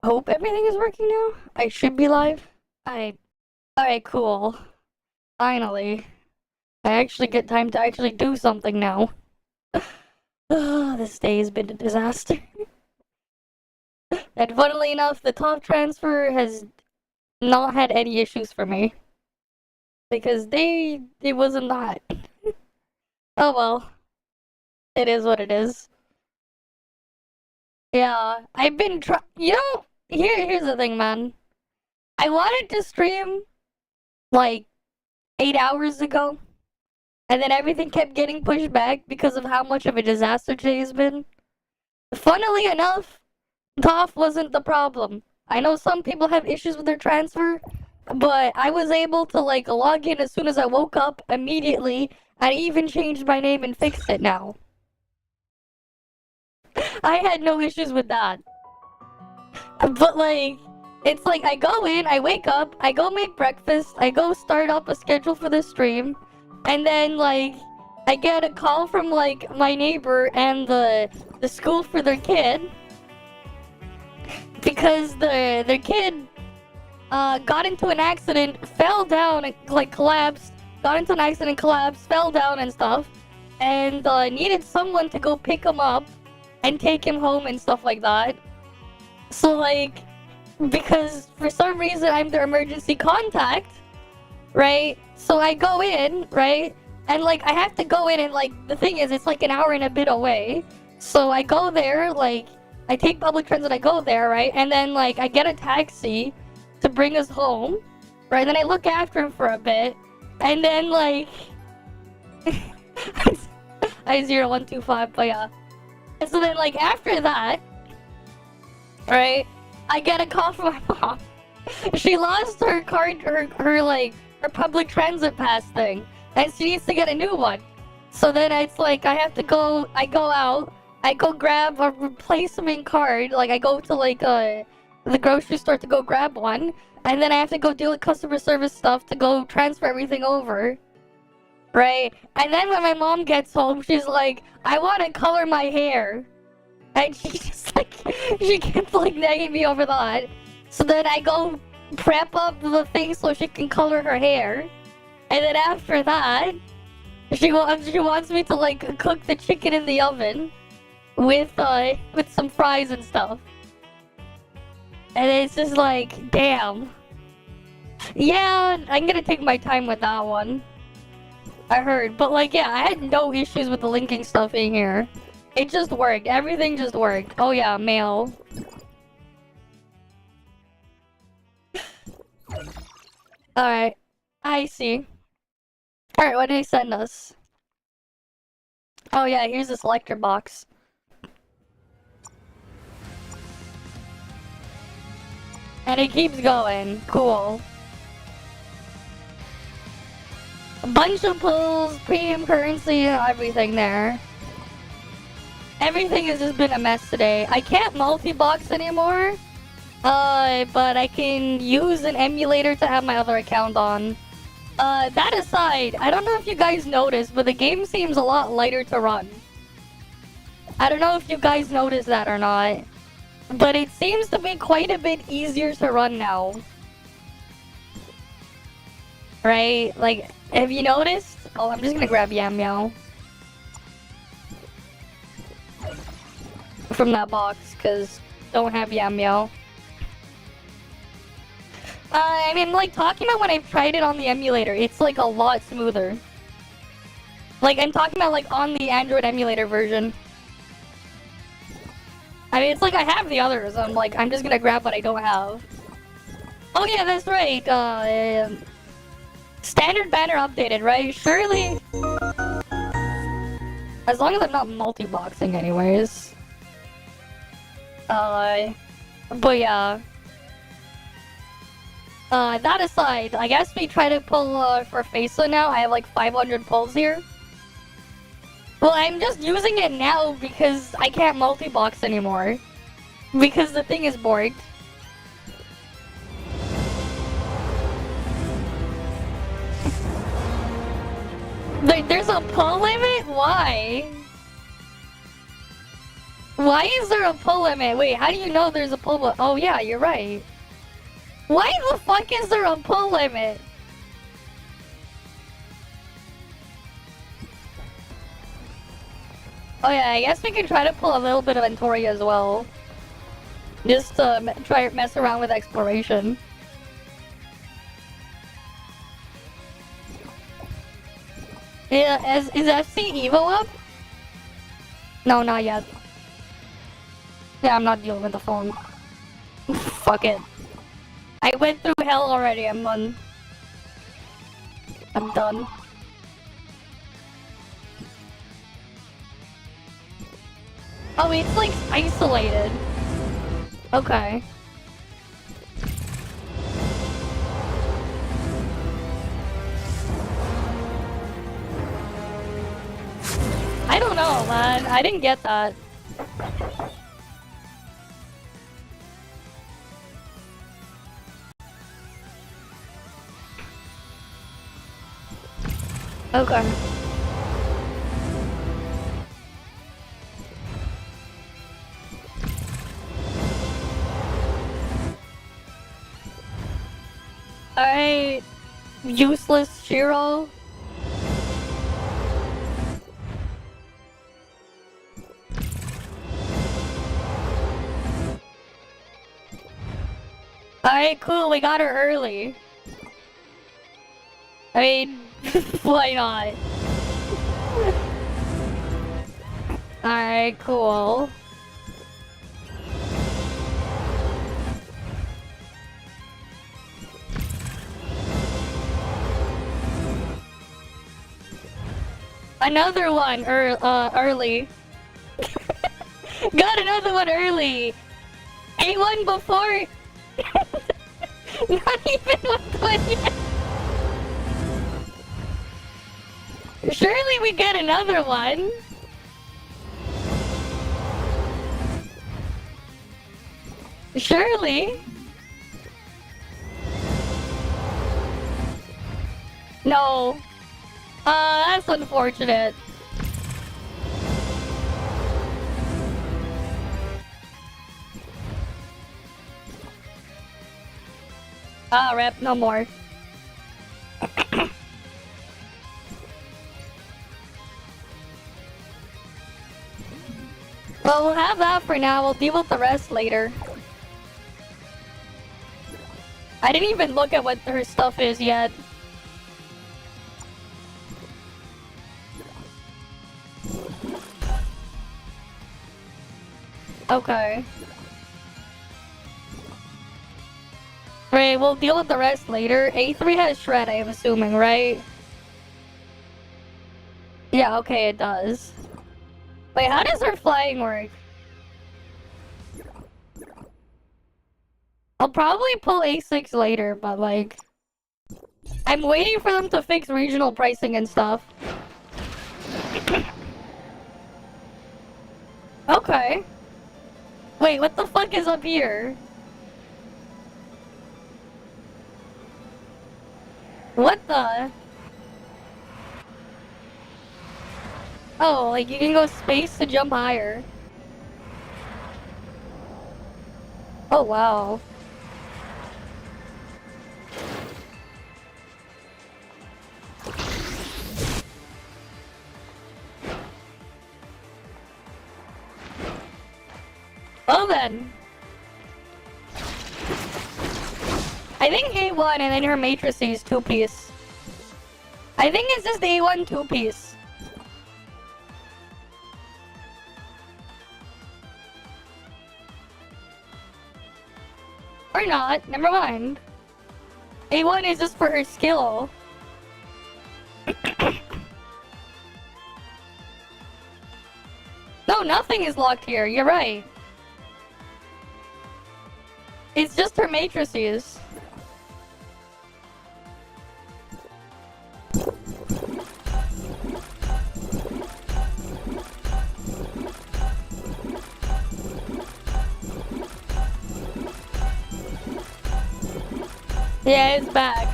hope everything is working now. I should be live. Alright, cool. Finally. I actually get time to actually do something now. This day has been a disaster. And funnily enough, the ToF transfer has not had any issues for me. Because it wasn't that. Oh well. It is what it is. Yeah, I've been here's the thing, man. I wanted to stream, like, 8 hours ago. And then everything kept getting pushed back because of how much of a disaster today has been. Funnily enough, ToF wasn't the problem. I know some people have issues with their transfer, but I was able to, like, log in as soon as I woke up immediately. I even changed my name and fixed it now. I had no issues with that. But, like, it's like I go in, I wake up, I go make breakfast, I go start up a schedule for the stream, and then, like, I get a call from, like, my neighbor and the school for their kid. Because their kid got into an accident, fell down, like, collapsed, got into an accident, collapsed, fell down and stuff, and needed someone to go pick him up and take him home and stuff like that. So, like, because for some reason I'm their emergency contact, right? So I go in, right? And, like, I have to go in and, like, the thing is, it's like an hour and a bit away. So I go there, like, I take public transit, I go there, right? And then, like, I get a taxi to bring us home, right? Then I look after him for a bit. And then, like, I0125, but yeah. And so then, like, after that, right, I get a call from my mom. She lost her card, her public transit pass thing, and she needs to get a new one. So then it's like I go out, I go grab a replacement card, like I go to, like, the grocery store to go grab one, and then I have to go deal with customer service stuff to go transfer everything over. Right? And then when my mom gets home, she's like, I want to color my hair. And she just, like, she kept, like, nagging me over that. So then I go prep up the thing so she can color her hair. And then after that, she wants me to, like, cook the chicken in the oven with some fries and stuff. And it's just like, damn. Yeah, I'm gonna take my time with that one. I heard, but, like, yeah, I had no issues with the linking stuff in here. It just worked. Everything just worked. Oh yeah, mail. Alright. I see. Alright, what did he send us? Oh yeah, here's this lecture box. And it keeps going. Cool. A bunch of pulls, premium currency, everything there. Everything has just been a mess today. I can't multi-box anymore. But I can use an emulator to have my other account on. That aside, I don't know if you guys noticed, but the game seems a lot lighter to run. I don't know if you guys noticed that or not. But it seems to be quite a bit easier to run now. Right? Like, have you noticed? Oh, I'm just gonna grab Yam Meow from that box, because don't have Yam Meow. I mean, like, talking about when I've tried it on the emulator, it's, like, a lot smoother. Like, I'm talking about, like, on the Android emulator version. I mean, it's like I have the others. I'm just gonna grab what I don't have. Oh yeah, that's right. Standard banner updated, right? Surely. As long as I'm not multi-boxing anyways. But yeah. That aside, I guess we try to pull, for FESA now. I have like 500 pulls here. Well, I'm just using it now because I can't multi-box anymore. Because the thing is borked. There's a pull limit? Why? Why is there a pull limit? Wait, how do you know there's a pull limit? Oh yeah, you're right. Why the fuck is there a pull limit? Oh yeah, I guess we can try to pull a little bit of inventory as well. Just to try to mess around with exploration. Yeah, is FC Evo up? No, not yet. Yeah, I'm not dealing with the phone. Fuck it. I went through hell already, I'm done. I'm done. Oh, it's like isolated. Okay. I don't know, man. I didn't get that. Okay. Alright. Useless Shiro. Alright, cool. We got her early. I mean, why not? Alright, cool. Another one early. Got another one early. Ain't one before. Not even one yet. Surely we get another one. Surely. No. That's unfortunate. Ah, rep, no more. Well, we'll have that for now. We'll deal with the rest later. I didn't even look at what her stuff is yet. Okay. Right, we'll deal with the rest later. A3 has Shred, I'm assuming, right? Yeah, okay, it does. Wait, how does her flying work? I'll probably pull A6 later, but like... I'm waiting for them to fix regional pricing and stuff. Okay. Wait, what the fuck is up here? What the? Oh, like you can go space to jump higher. Oh, wow. Well then. I think A1 and then her matrices 2-piece. I think it's just A1 2-piece. Or not, never mind. A1 is just for her skill. No, nothing is locked here, you're right. It's just her matrices. Yeah, it's back.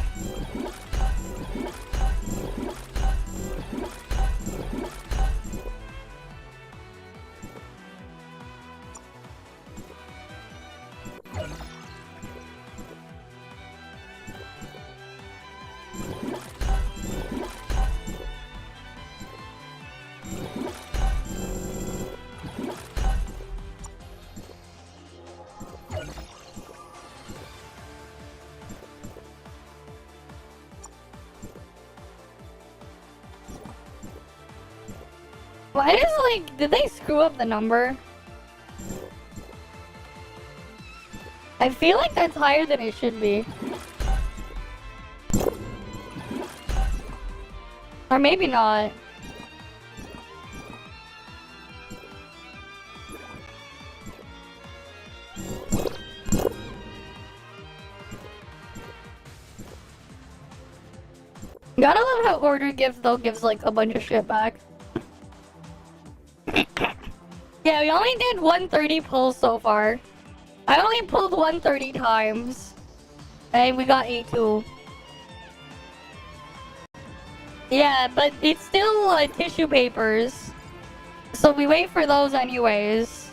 Why is like, did they screw up the number? I feel like that's higher than it should be. Or maybe not. Gotta love how order gives though gives like a bunch of shit back. Yeah, we only did 130 pulls so far. I only pulled 130 times. And we got A2. Yeah, but it's still tissue papers. So we wait for those anyways.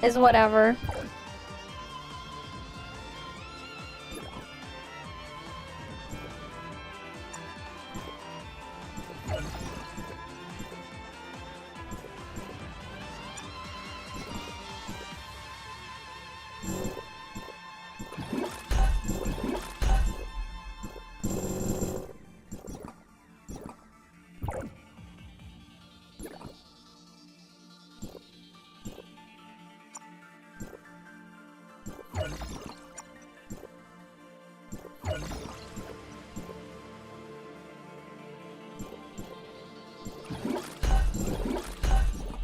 Is whatever.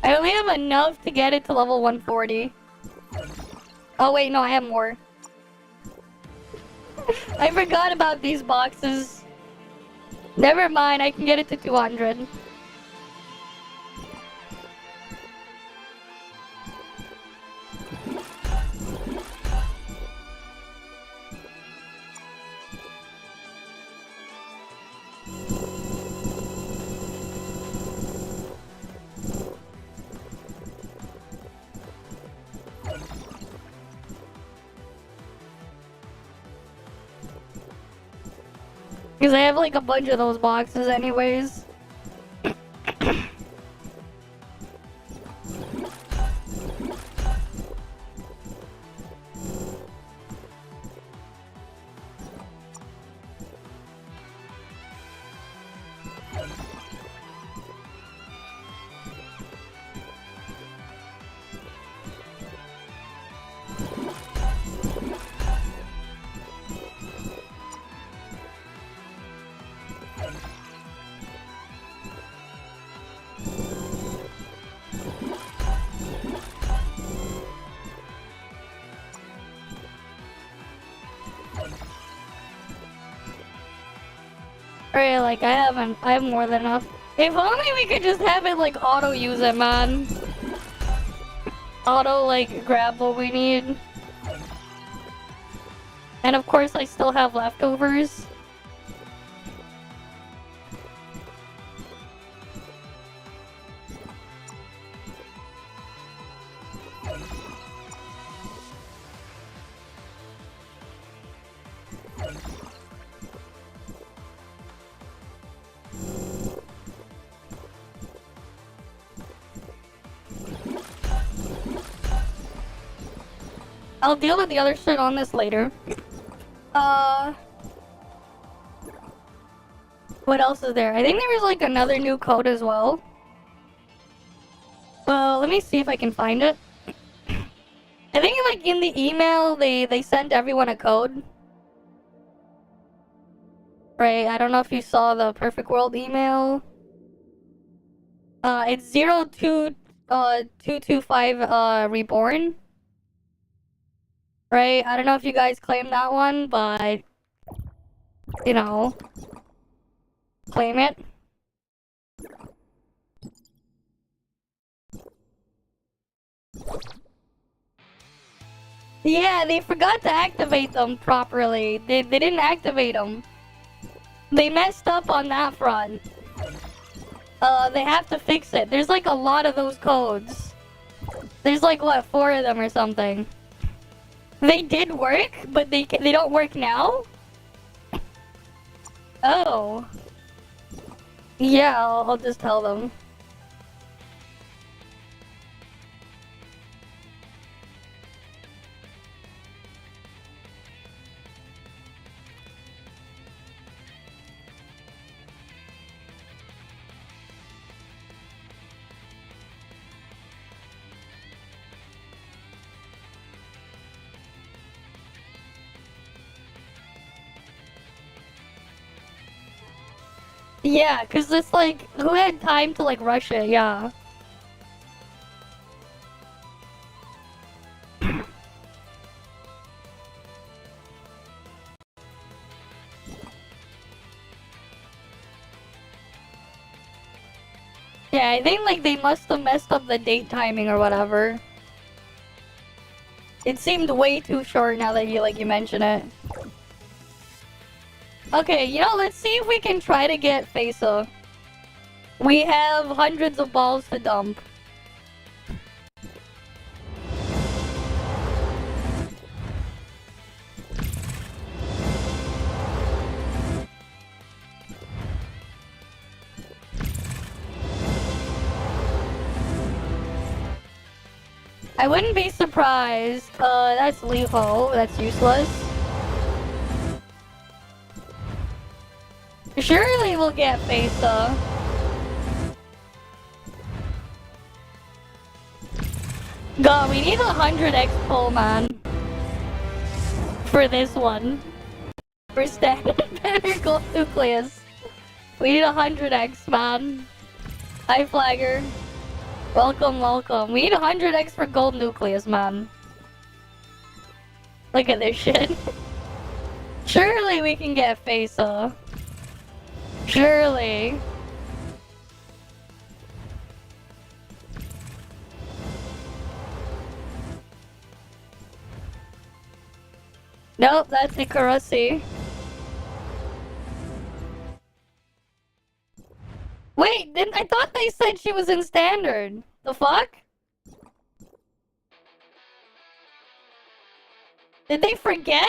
I only have enough to get it to level 140. Oh wait, no, I have more. I forgot about these boxes. Never mind, I can get it to 200. Because I have like a bunch of those boxes anyways. Alright, like I have more than enough. If only we could just have it like auto use it, man. Auto like grab what we need. And of course I still have leftovers. I'll deal with the other shit on this later. What else is there? I think there was like another new code as well. Well, let me see if I can find it. I think like in the email they sent everyone a code. Right, I don't know if you saw the Perfect World email. It's 02225 reborn. Right, I don't know if you guys claimed that one, but you know, claim it. Yeah, they forgot to activate them properly. They didn't activate them. They messed up on that front. They have to fix it. There's like a lot of those codes. There's like, what, 4 of them or something. They did work, but they don't work now? Oh. Yeah, I'll just tell them. Yeah, cause it's like, who had time to like rush it? Yeah. Yeah, I think like they must have messed up the date timing or whatever. It seemed way too short now that you mention it. Okay, you know, let's see if we can try to get Fesa. We have hundreds of balls to dump. I wouldn't be surprised. That's Leho. That's useless. Surely we'll get Fesa. God, we need 100x pull, man. For this one. For standard better gold nucleus. We need 100x, man. Hi, Flagger. Welcome, welcome. We need 100x for gold nucleus, man. Look at this shit. Surely we can get Fesa. Surely. Nope, that's Ikarusi. Wait, didn't I thought they said she was in standard? The fuck? Did they forget?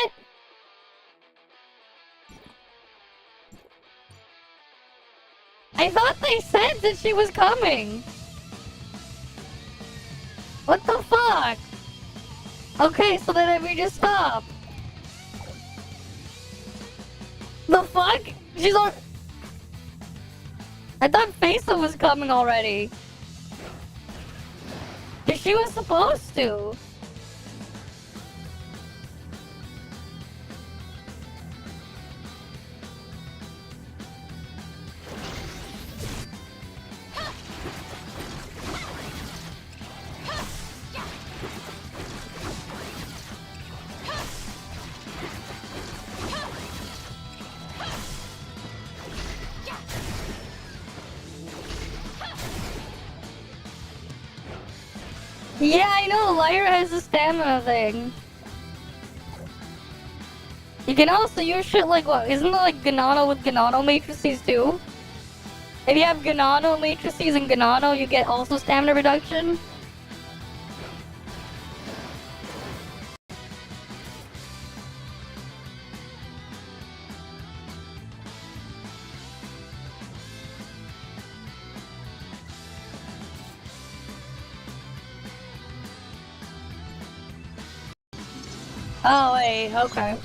I thought they said that she was coming. What the fuck? Okay, so then we just stop. The fuck? She's on. I thought Fesa was coming already. She was supposed to. Yeah, I know, Lyra has a stamina thing. You can also use shit like what? Isn't it like Ganano with Ganano matrices too? If you have Ganano matrices and Ganano, you get also stamina reduction. Oh wait, okay.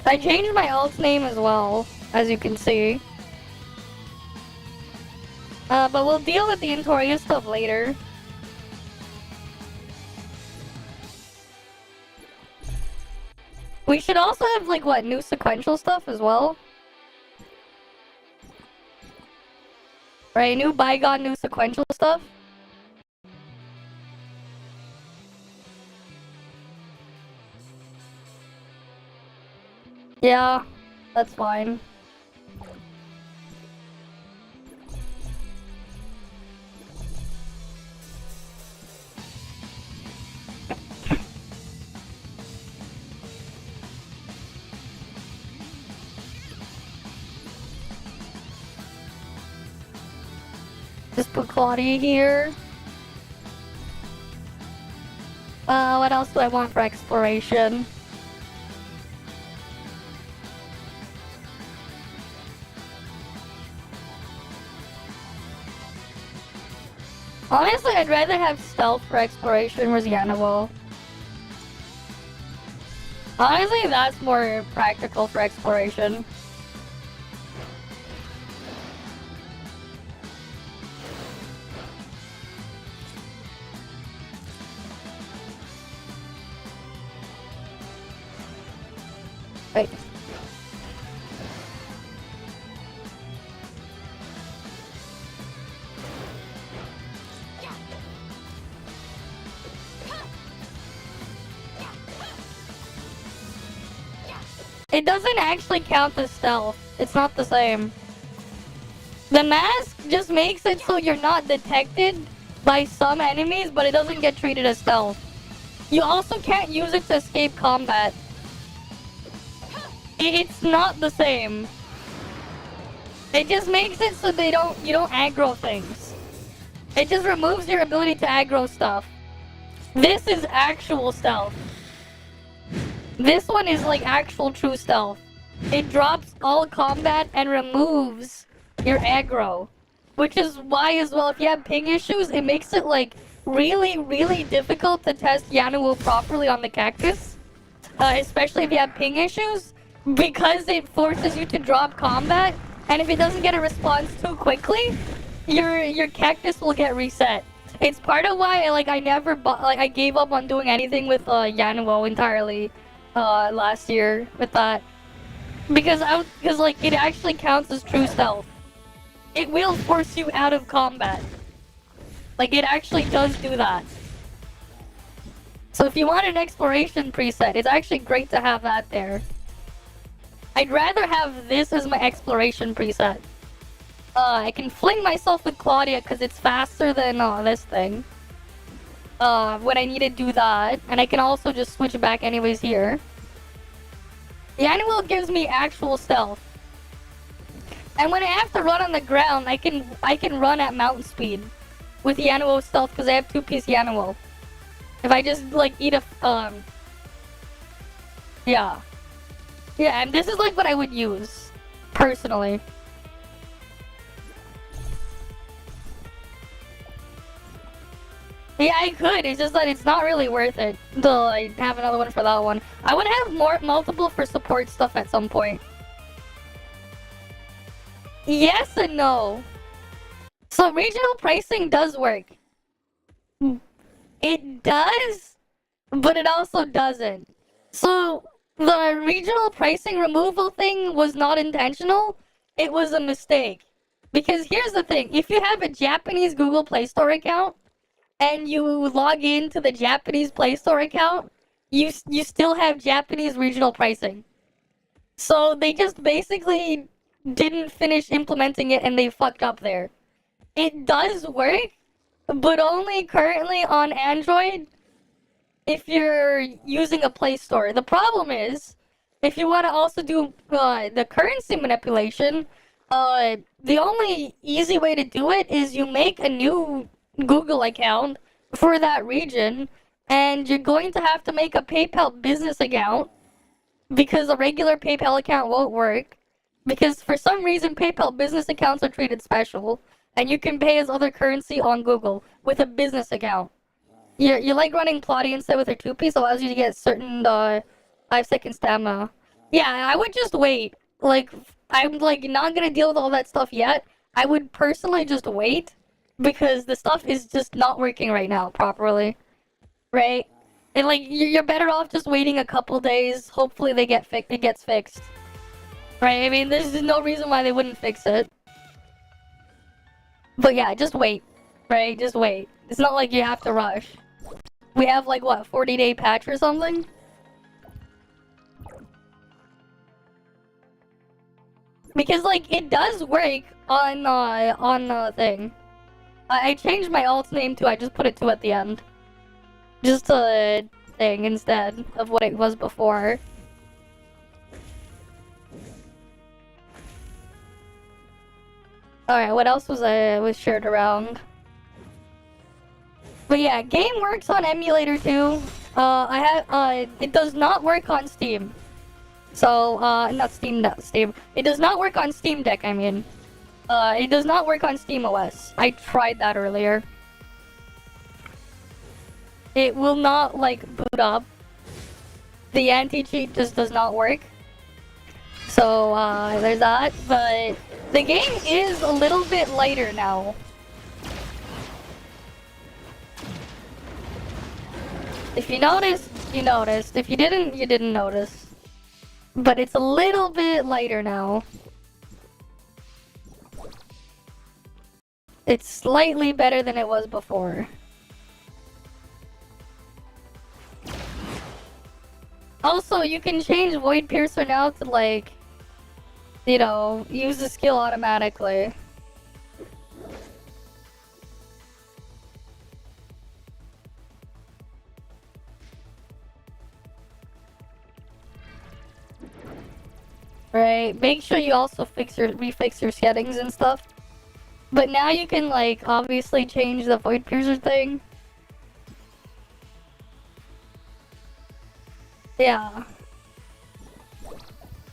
I changed my alt's name as well, as you can see. But we'll deal with the Entoria stuff later. We should also have, like, what, new sequential stuff as well? Right, new Bygone, new sequential stuff? Yeah, that's fine. Just put Claudia here. What else do I want for exploration? Honestly, I'd rather have stealth for exploration versus Yanavo. Honestly, that's more practical for exploration. It doesn't actually count as stealth. It's not the same. The mask just makes it so you're not detected by some enemies, but it doesn't get treated as stealth. You also can't use it to escape combat. It's not the same. It just makes it so you don't aggro things. It just removes your ability to aggro stuff. This is actual stealth. This one is like actual true stealth. It drops all combat and removes your aggro. Which is why as well, if you have ping issues, it makes it like really, really difficult to test Yanuo properly on the cactus. Especially if you have ping issues. Because it forces you to drop combat. And if it doesn't get a response too quickly, your cactus will get reset. It's part of why I gave up on doing anything with Yanuo entirely last year with that. Because like it actually counts as true stealth. It will force you out of combat. Like it actually does do that. So if you want an exploration preset, it's actually great to have that there. I'd rather have this as my exploration preset. I can fling myself with Claudia because it's faster than this thing. When I need to do that. And I can also just switch back anyways here. The animal gives me actual stealth. And when I have to run on the ground, I can run at mountain speed. With the Yanuo stealth because I have 2-piece Yanuo. If I just like eat a yeah. Yeah, and this is like what I would use personally. Yeah, I could. It's just that it's not really worth it to like have another one for that one. I would have multiple for support stuff at some point. Yes and no. So regional pricing does work. It does, but it also doesn't. So the regional pricing removal thing was not intentional. It was a mistake. Because here's the thing. If you have a Japanese Google Play Store account, and you log into the Japanese Play Store account, you still have Japanese regional pricing. So they just basically didn't finish implementing it and they fucked up there. It does work, but only currently on Android if you're using a Play Store. The problem is, if you want to also do the currency manipulation, the only easy way to do it is you make a new Google account for that region, and you're going to have to make a PayPal business account because a regular PayPal account won't work. Because for some reason, PayPal business accounts are treated special, and you can pay as other currency on Google with a business account. You like running Plotty instead with her 2-piece allows you to get certain 5-second stamina. Yeah, I would just wait. Like, I'm like not gonna deal with all that stuff yet. I would personally just wait because the stuff is just not working right now properly, right? And like you're better off just waiting a couple days. Hopefully it gets fixed, right? I mean, there's no reason why they wouldn't fix it. But yeah, just wait, right? Just wait. It's not like you have to rush. We have like what, 40-day patch or something? Because like it does work on the thing. I changed my alt name too. I just put it 2 at the end. Just a thing instead of what it was before. Alright, what else was shared around? But yeah, game works on emulator too. It does not work on Steam. So, not Steam. It does not work on Steam Deck, I mean. It does not work on SteamOS. I tried that earlier. It will not, like, boot up. The anti-cheat just does not work. So, there's that. But the game is a little bit lighter now. If you noticed, you noticed. If you didn't, you didn't notice. But it's a little bit lighter now. It's slightly better than it was before. Also, you can change Void Piercer now to, like, you know, use the skill automatically. Right? Make sure you also refix your settings and stuff. But now you can, like, obviously change the Void Piercer thing. Yeah.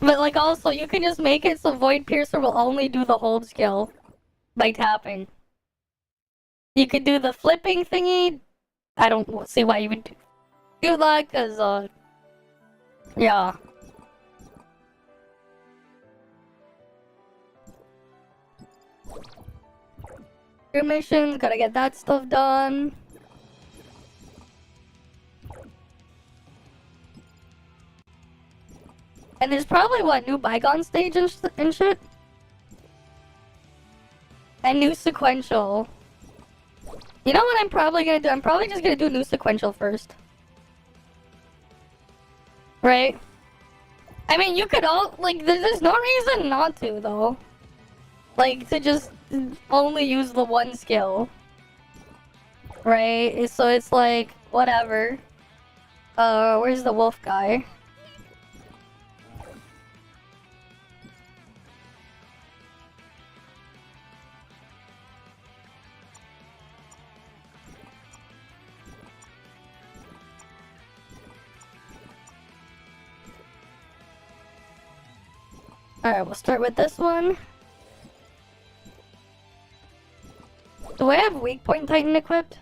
But, like, also, you can just make it so Void Piercer will only do the hold skill by tapping. You could do the flipping thingy. I don't see why you would do that, because, yeah. Your missions, gotta get that stuff done. And there's probably, what, new Bygone stage and shit? And new sequential. You know what I'm probably gonna do? I'm probably just gonna do new sequential first. Right? I mean, you could all, like, there's no reason not to, though. Like, to just only use the one skill. Right? So it's like, whatever. Where's the wolf guy? Alright, we'll start with this one. Do I have weak point titan equipped?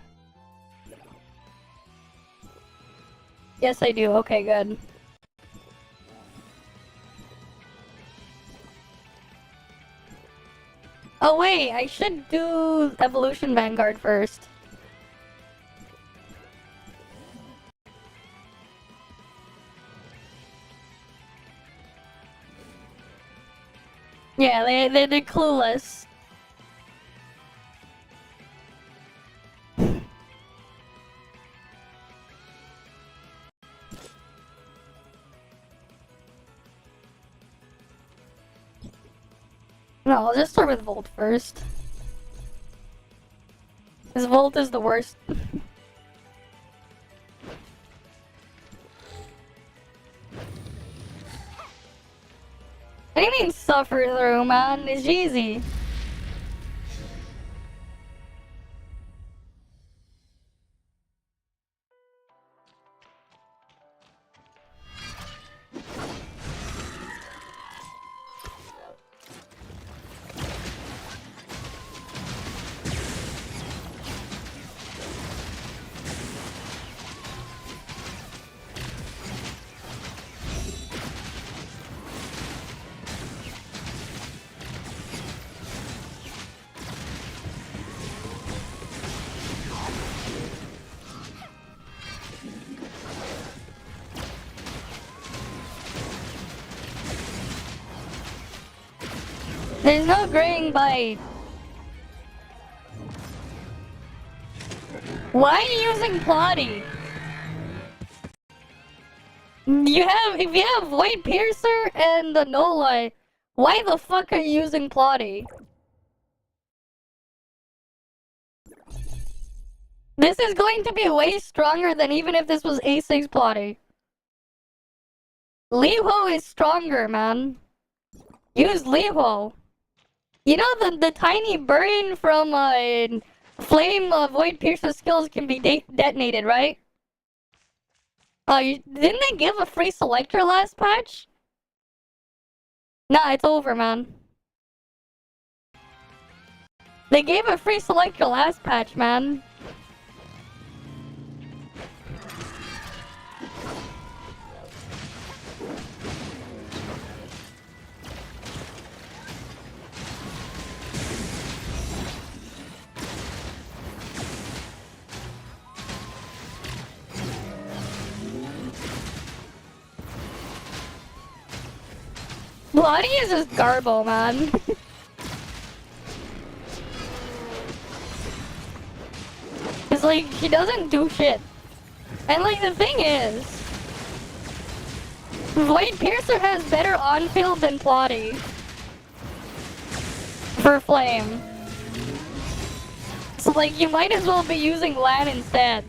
Yes, I do. Okay, good. Oh wait, I should do Evolution Vanguard first. Yeah, they're clueless. No, I'll just start with Volt first. Because Volt is the worst. What do you mean suffer through, man? It's easy. There's no graying bite. Why are you using Plotty? If you have Void Piercer and the Nola, why the fuck are you using Plotty? This is going to be way stronger than even if this was A6 Plotty. Liho is stronger, man. Use Liho. You know the tiny burn from Flame Void Piercer skills can be detonated, right? Didn't they give a free selector last patch? Nah, it's over, man. They gave a free selector last patch, man. Bloody is just garbo, man. It's like, she doesn't do shit. And like, the thing is, Void Piercer has better on-field than Plotty. For Flame. So like, you might as well be using Lan instead.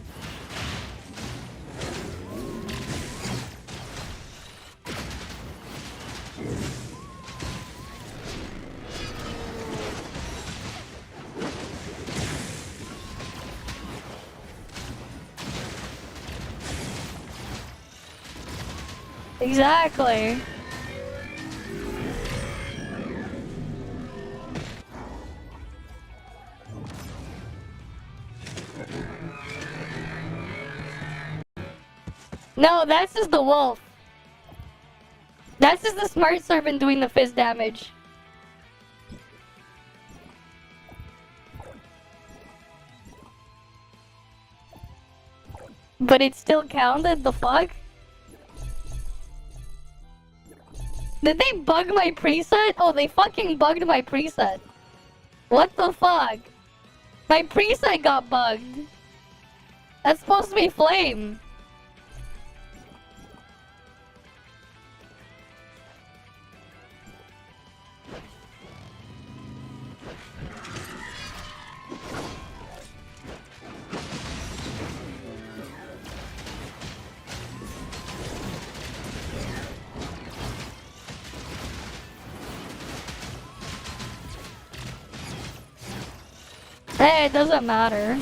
Exactly. No, that's just the wolf. That's just the smart servant doing the fizz damage. But it still counted, the fuck? Did they bug my preset? Oh, they fucking bugged my preset. What the fuck? My preset got bugged. That's supposed to be flame. Hey, it doesn't matter.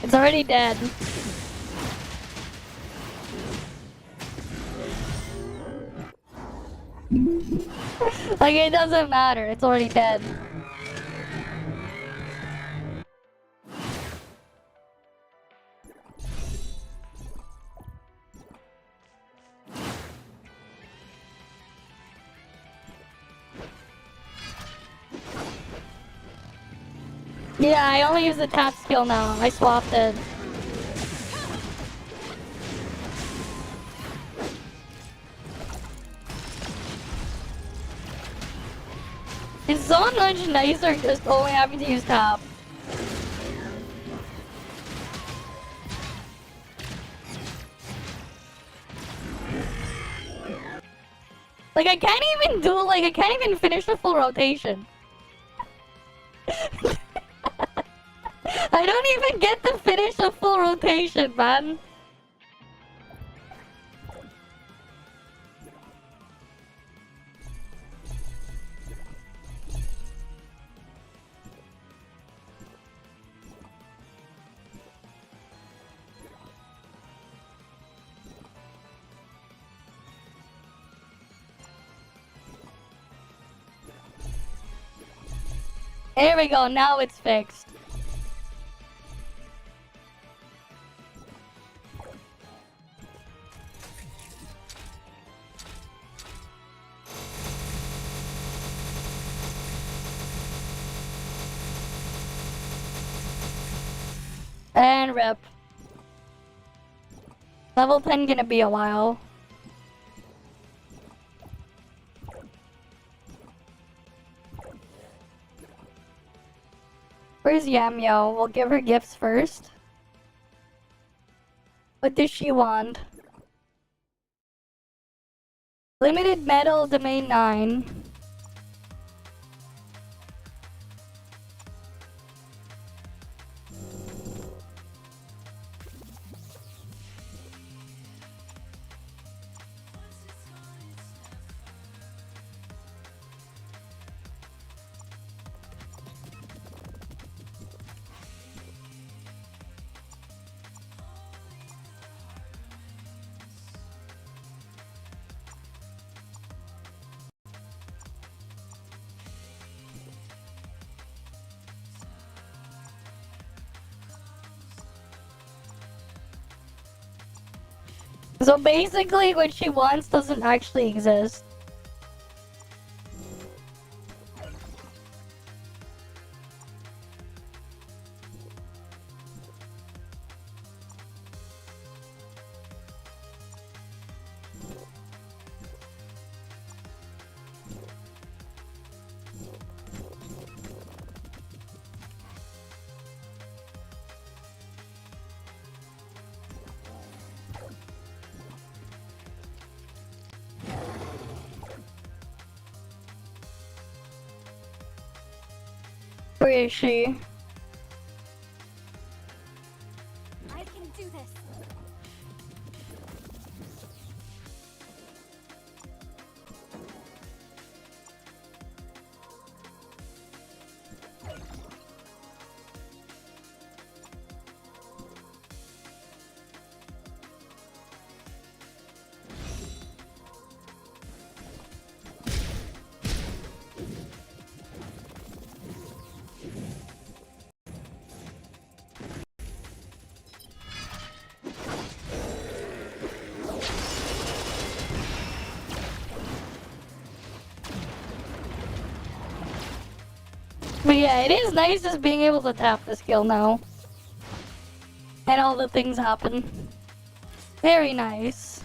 It's already dead. Like, it doesn't matter. It's already dead. Yeah, I only use the tap skill now. I swapped it. It's so much nicer just only having to use tap. Like, I can't even do, like, I can't even finish the full rotation. I don't even get to finish a full rotation, man. There we go, now it's fixed. And rip. Level 10 gonna be a while. Where's Yamyo? We'll give her gifts first. What does she want? Limited metal domain 9. So basically what she wants doesn't actually exist. Where is she? I can do this. But yeah, it is nice just being able to tap the skill now. And all the things happen. Very nice.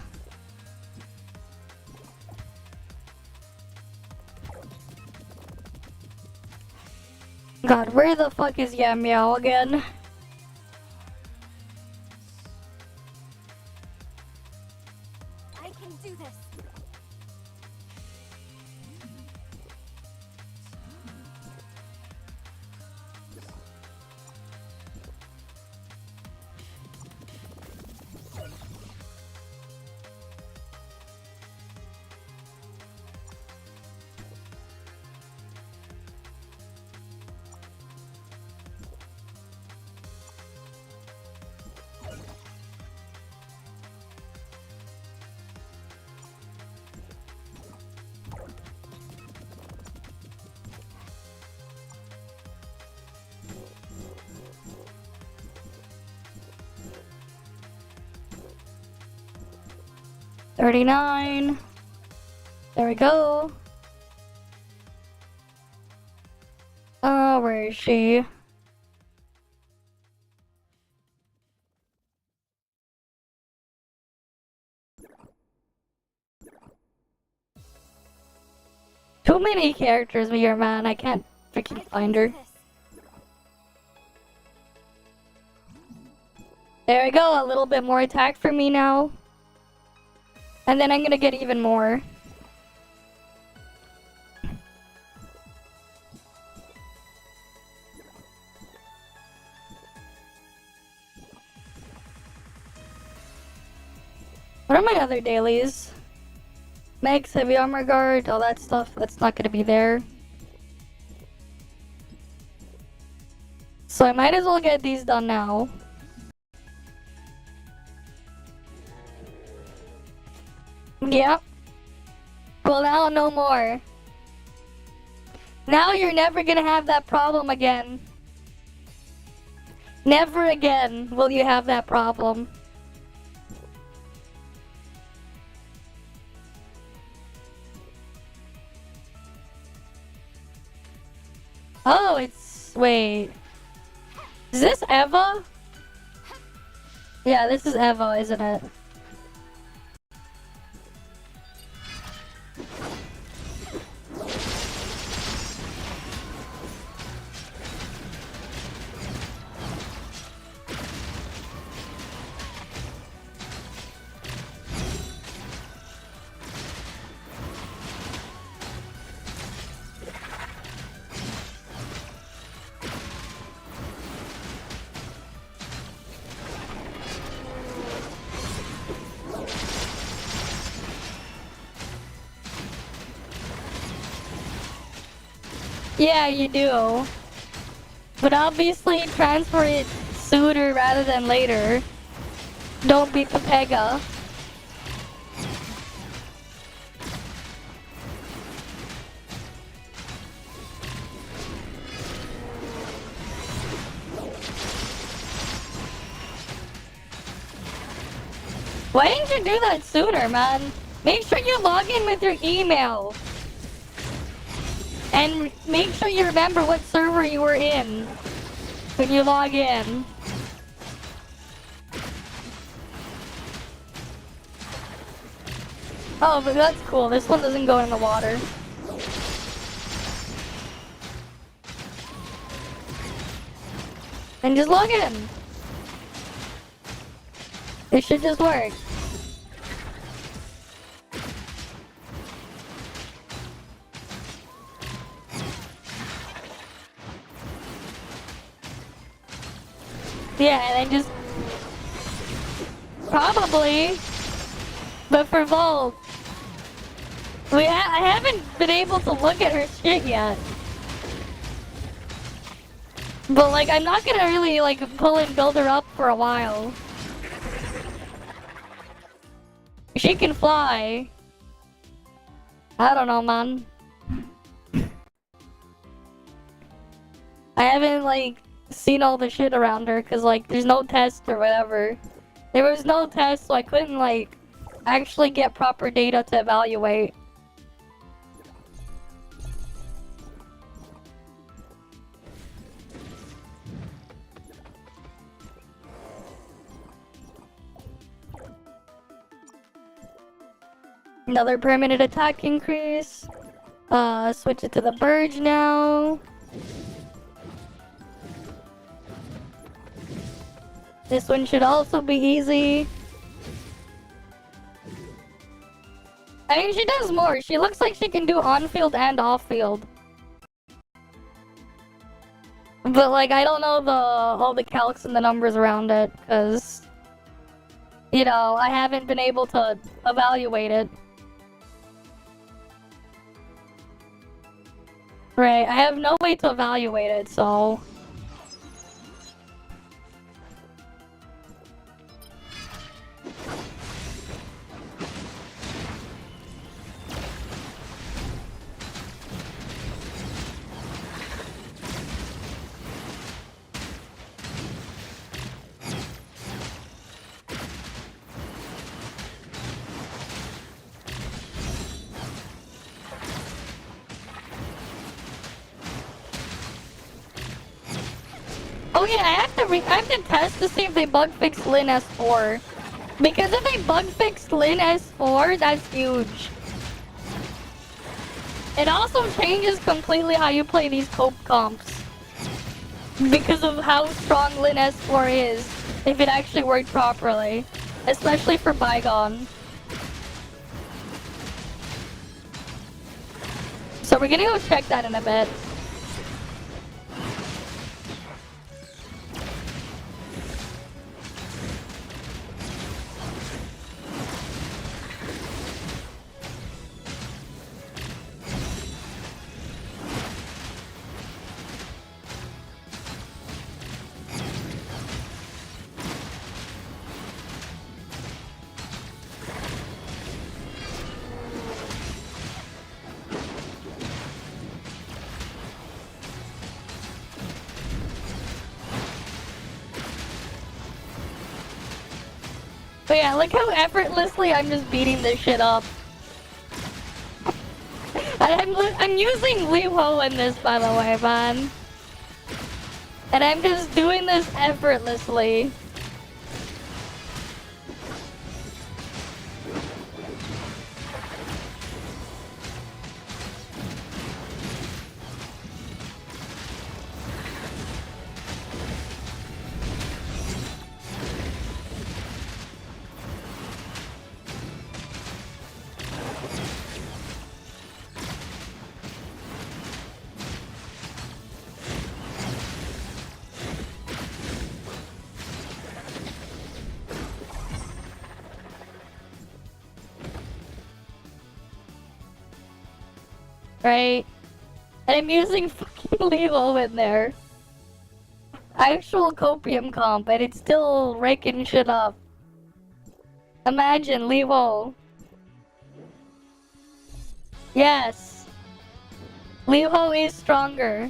God, where the fuck is Yam Meow again? I can do this. $39. There we go. Oh, where is she? Too many characters here, man. I can't freaking find her. There we go. A little bit more attack for me now. And then I'm gonna get even more. What are my other dailies? Max, heavy armor guard, all that stuff. That's not gonna be there. So I might as well get these done now. Yep. Well, now no more. Now you're never gonna have that problem again. Never again will you have that problem. Oh, it's... wait. Is this Eva? Yeah, this is Eva, isn't it? Yeah, you do. But obviously transfer it sooner rather than later. Don't beat the Pega. Why didn't you do that sooner, man? Make sure you log in with your email. And make sure you remember what server you were in when you log in. Oh, but that's cool. This one doesn't go in the water. And just log in. It should just work. Yeah, and then just... Probably. But for Volt... I haven't been able to look at her shit yet. But, like, I'm not gonna really, like, pull and build her up for a while. She can fly. I don't know, man. I haven't, like, seen all the shit around her, cause, like, there's no test or whatever. There was no test, so I couldn't, like, actually get proper data to evaluate. Another permanent attack increase. Switch it to the Burge now. This one should also be easy. I mean, she does more. She looks like she can do on-field and off-field. But, like, I don't know all the calcs and the numbers around it, because, you know, I haven't been able to evaluate it. Right, I have no way to evaluate it, so... Oh yeah, I have to test to see if they bug fixed Lin S4. Because if they bug fixed Lin S4, that's huge. It also changes completely how you play these cope comps. Because of how strong Lin S4 is, if it actually worked properly. Especially for Bygone. So we're gonna go check that in a bit. But yeah, look how effortlessly I'm just beating this shit up. And I'm using Liho in this, by the way, man. And I'm just doing this effortlessly. Right? And I'm using fucking Liho in there. Actual copium comp, and it's still raking shit up. Imagine, Liho. Yes. Liho is stronger.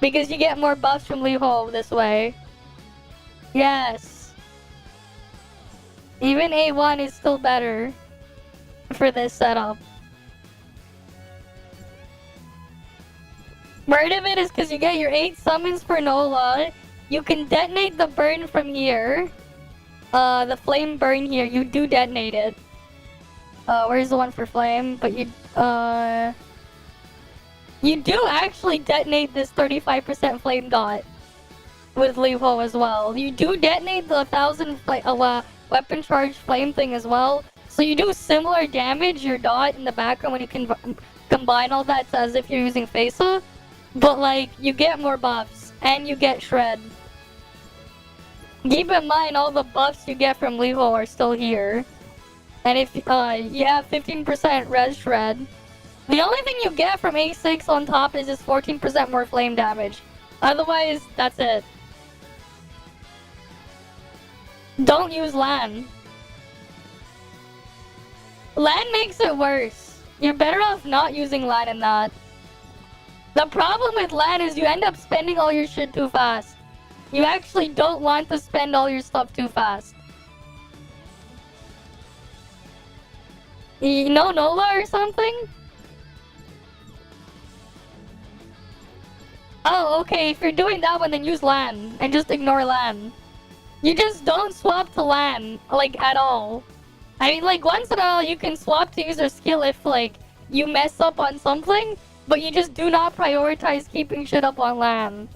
Because you get more buffs from Liho this way. Yes. Even A1 is still better for this setup. Part of it is because you get your 8 summons for Nola. You can detonate the burn from here. The flame burn here, you do detonate it. Where's the one for flame? But you do actually detonate this 35% flame dot with Liho as well. You do detonate the 1000 weapon charge flame thing as well. So you do similar damage, your dot in the background when you can combine all that as if you're using Phaser. But like, you get more buffs, and you get Shred. Keep in mind all the buffs you get from Levo are still here. And if you have 15% res shred, the only thing you get from A6 on top is just 14% more flame damage. Otherwise, that's it. Don't use LAN. LAN makes it worse. You're better off not using LAN in that. The problem with LAN is you end up spending all your shit too fast. You actually don't want to spend all your stuff too fast. You know Nola or something? Oh, okay. If you're doing that one, then use LAN and just ignore LAN. You just don't swap to LAN, like, at all. I mean, like, once in a while you can swap to user skill if, like, you mess up on something, but you just do not prioritize keeping shit up on LAN.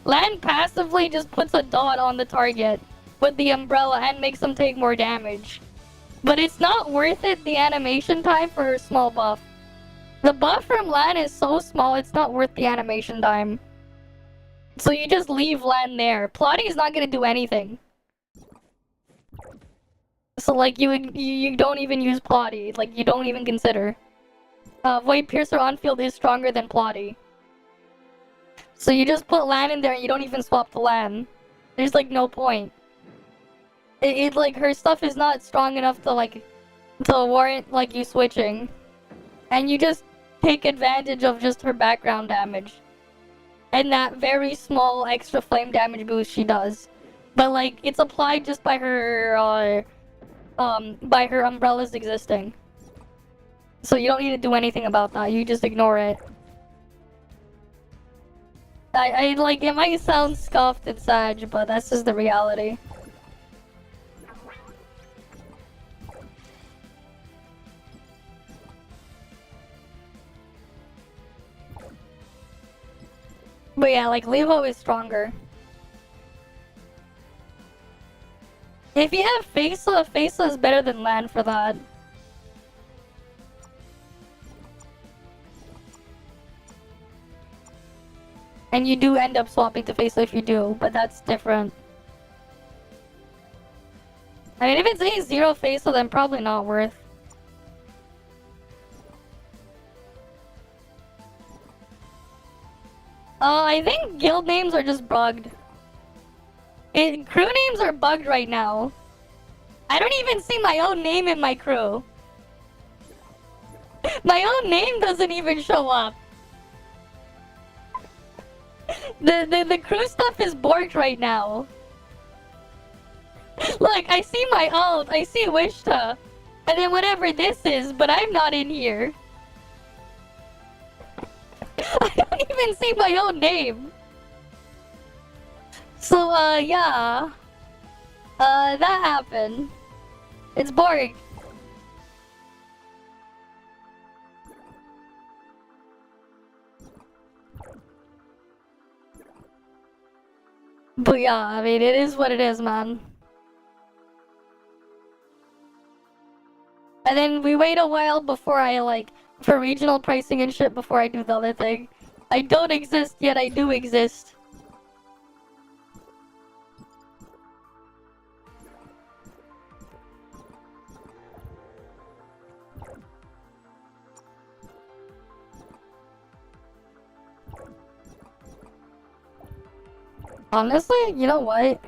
LAN passively just puts a dot on the target with the umbrella and makes them take more damage. But it's not worth it, the animation time, for her small buff. The buff from LAN is so small, it's not worth the animation time. So you just leave LAN there. Plotty is not gonna do anything. So like you don't even use Plotty, like you don't even consider. Void Piercer on field is stronger than Plotty. So you just put LAN in there and you don't even swap to LAN. There's like no point. It like her stuff is not strong enough to warrant like you switching. And you just take advantage of just her background damage. And that very small extra flame damage boost she does. But like it's applied just by her umbrellas existing. So you don't need to do anything about that, you just ignore it. I like, it might sound scuffed and sad, but that's just the reality. But yeah, like, Levo is stronger. If you have Faisa, Faisa is better than LAN for that. And you do end up swapping to Faisa if you do, but that's different. I mean, if it's A0 Faisa, then probably not worth. I think guild names are just bugged. Crew names are bugged right now. I don't even see my own name in my crew. My own name doesn't even show up. The crew stuff is borked right now. Look, I see my alt, I see Wishta, and then whatever this is, but I'm not in here. I don't even see my own name. So, yeah. That happened. It's boring. But yeah, I mean, it is what it is, man. And then we wait a while before I, for regional pricing and shit before I do the other thing. I don't exist, yet I do exist. Honestly, you know what?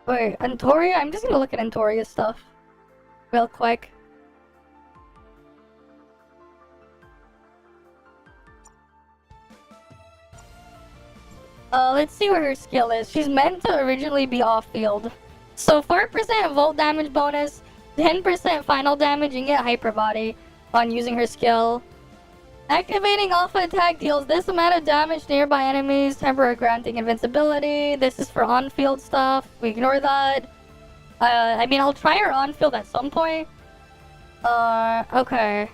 Wait, Antoria? I'm just gonna look at Antoria's stuff. Real quick. Let's see what her skill is. She's meant to originally be off-field. So 4% volt damage bonus, 10% final damage, and get hyper body on using her skill. Activating alpha attack deals this amount of damage to nearby enemies, temporary granting invincibility. This is for on-field stuff. We ignore that. I mean, I'll try her on-field at some point. Okay.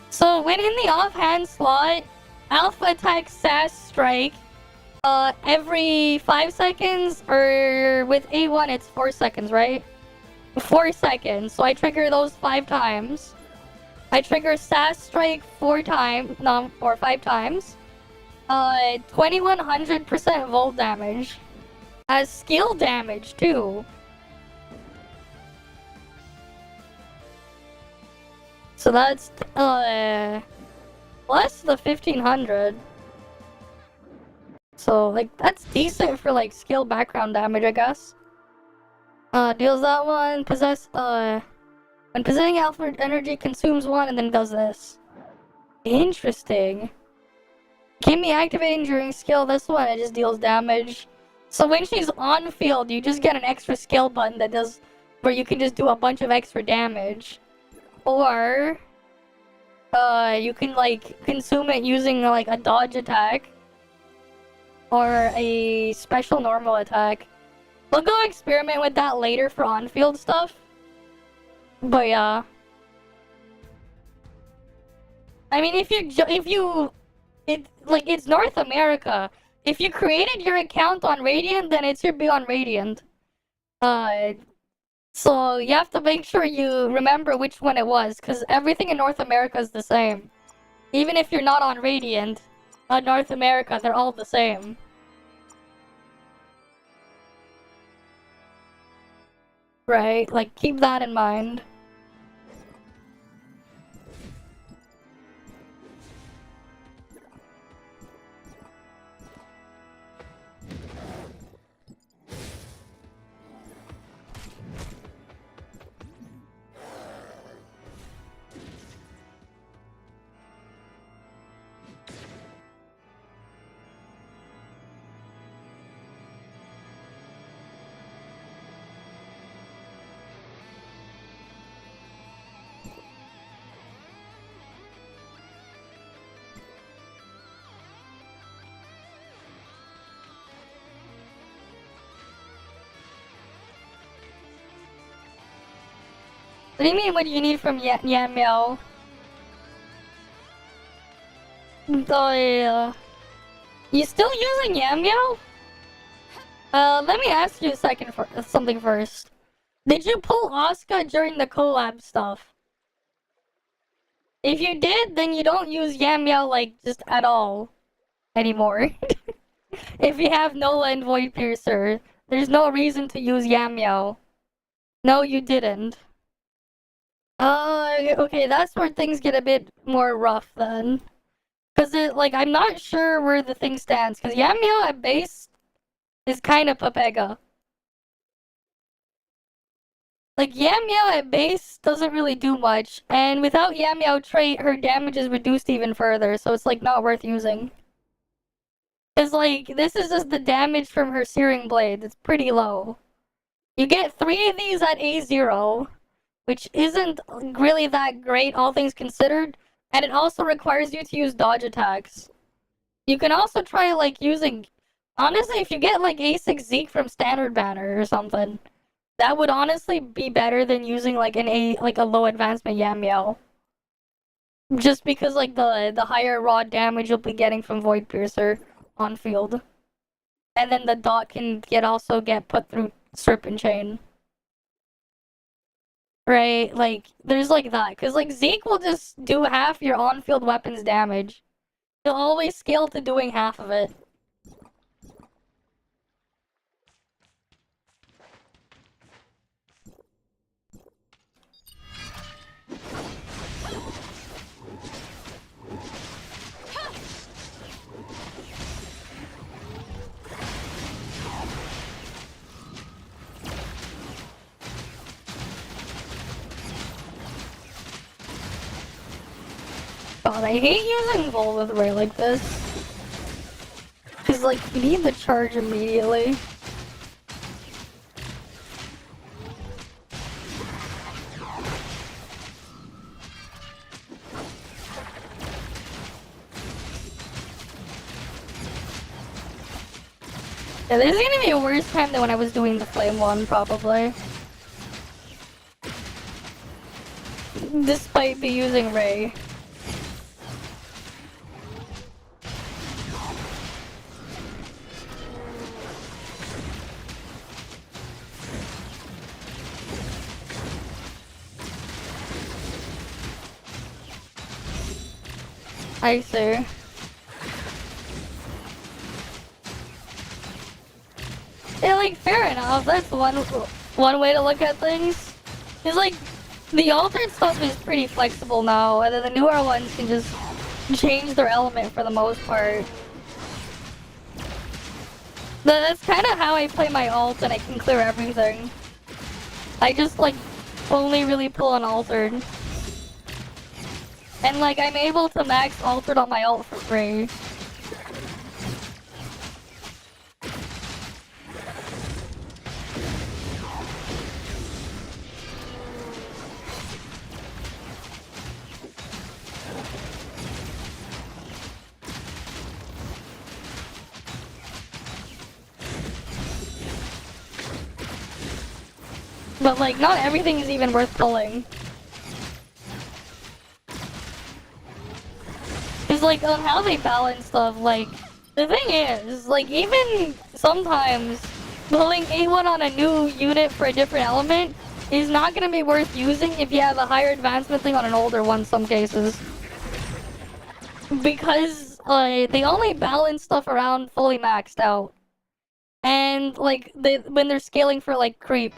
So when in the offhand slot, alpha attack sass strike, every 5 seconds, or with A1 it's 4 seconds, right? 4 seconds, so I trigger those 5 times. I trigger sass strike 4 times, or 5 times. 2100% volt damage. has skill damage too. So that's plus the 1500. So like that's decent for like skill background damage, I guess. Deals that one. When possessing alpha energy, consumes one and then does this. Interesting. Can be activating during skill. This one it just deals damage. So when she's on field, you just get an extra skill button that does where you can just do a bunch of extra damage. Or you can like consume it using like a dodge attack or a special normal attack. We'll go experiment with that later for on-field stuff. But yeah. I mean, it's North America. If you created your account on Radiant, then it should be on Radiant. So you have to make sure you remember which one it was, because everything in North America is the same. Even if you're not on Radiant, North America, they're all the same. Right? Like, keep that in mind. What do you mean, what do you need from Yamio? You still using Yamio? Let me ask you something first. Did you pull Asuka during the collab stuff? If you did, then you don't use Yamio, like, just at all anymore. If you have Nola and Void Piercer, there's no reason to use Yamio. No, you didn't. Okay, that's where things get a bit more rough then. Cause I'm not sure where the thing stands. Cause Yamio at base is kind of Papega. Like, Yamio at base doesn't really do much. And without Yamio trait, her damage is reduced even further. So it's, like, not worth using. Cause, like, this is just the damage from her Searing Blade. It's pretty low. You get 3 of these at A0. Which isn't really that great, all things considered, and it also requires you to use dodge attacks. You can also try, like, using... Honestly, if you get, like, A6 Zeke from Standard Banner or something, that would honestly be better than using, like, a low advancement Yamio. Just because, like, the higher raw damage you'll be getting from Void Piercer on field. And then the dot can also get put through Serpent Chain. Right, like, there's like that. Because, like, Zeke will just do half your on-field weapons damage. He'll always scale to doing half of it. God, I hate using Vol with Ray like this. Cause, like, you need the charge immediately. Yeah, this is gonna be a worse time than when I was doing the Flame one, probably. Despite me using Ray. I see. Yeah, like, fair enough. That's one way to look at things. It's like, the altered stuff is pretty flexible now, and then the newer ones can just change their element for the most part. That's kind of how I play my ult, and I can clear everything. I just, like, only really pull an altered. And, like, I'm able to max altered on my ult for free. But, like, not everything is even worth pulling. It's like, on how they balance stuff, like, the thing is, like, even sometimes pulling A1 on a new unit for a different element is not gonna be worth using if you have a higher advancement thing on an older one in some cases. Because, they only balance stuff around fully maxed out. And, like, when they're scaling for, like, creep.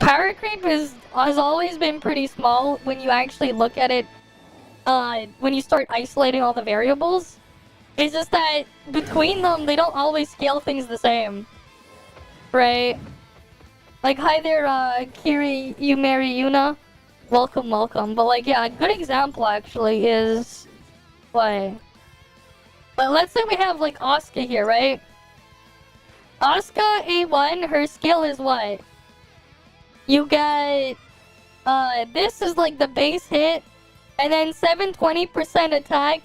Power creep has always been pretty small when you actually look at it, when you start isolating all the variables. It's just that between them, they don't always scale things the same. Right? Like, hi there, Kiri, you marry Yuna. Welcome, welcome. But, like, yeah, a good example, actually, is... what? But let's say we have, like, Asuka here, right? Asuka A1, her skill is what? You get, this is like the base hit, and then 720% attack,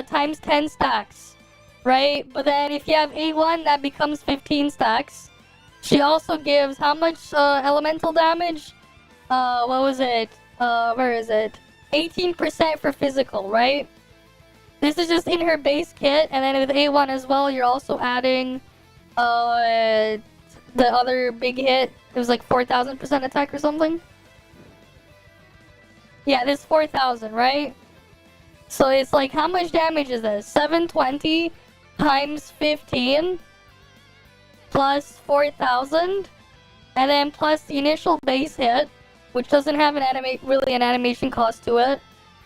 times 10 stacks, right? But then if you have A1, that becomes 15 stacks. She also gives how much, elemental damage? What was it? Where is it? 18% for physical, right? This is just in her base kit, and then with A1 as well, you're also adding, the other big hit. It was like 4,000% attack or something. Yeah, this 4,000, right? So it's like, how much damage is this? 720 times 15 plus 4,000, and then plus the initial base hit, which doesn't have an animation cost to it,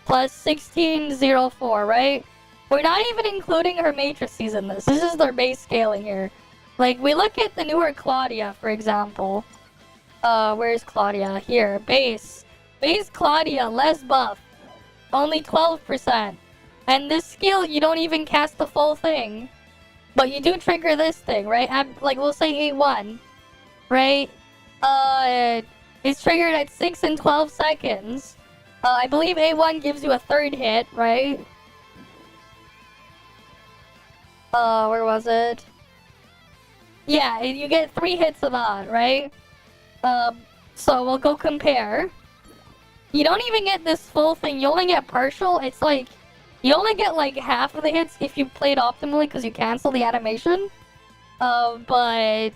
plus 1604, right? We're not even including her matrices in this. This is their base scaling here. Like, we look at the newer Claudia, for example. Where's Claudia? Here, base. Base Claudia, less buff. Only 12%. And this skill, you don't even cast the full thing. But you do trigger this thing, right? Like, we'll say A1. Right? It's triggered at 6 and 12 seconds. I believe A1 gives you a third hit, right? Where was it? Yeah, you get 3 hits of that, right? So we'll go compare. You don't even get this full thing, you only get partial. It's like, you only get like half of the hits if you played optimally because you cancel the animation. But...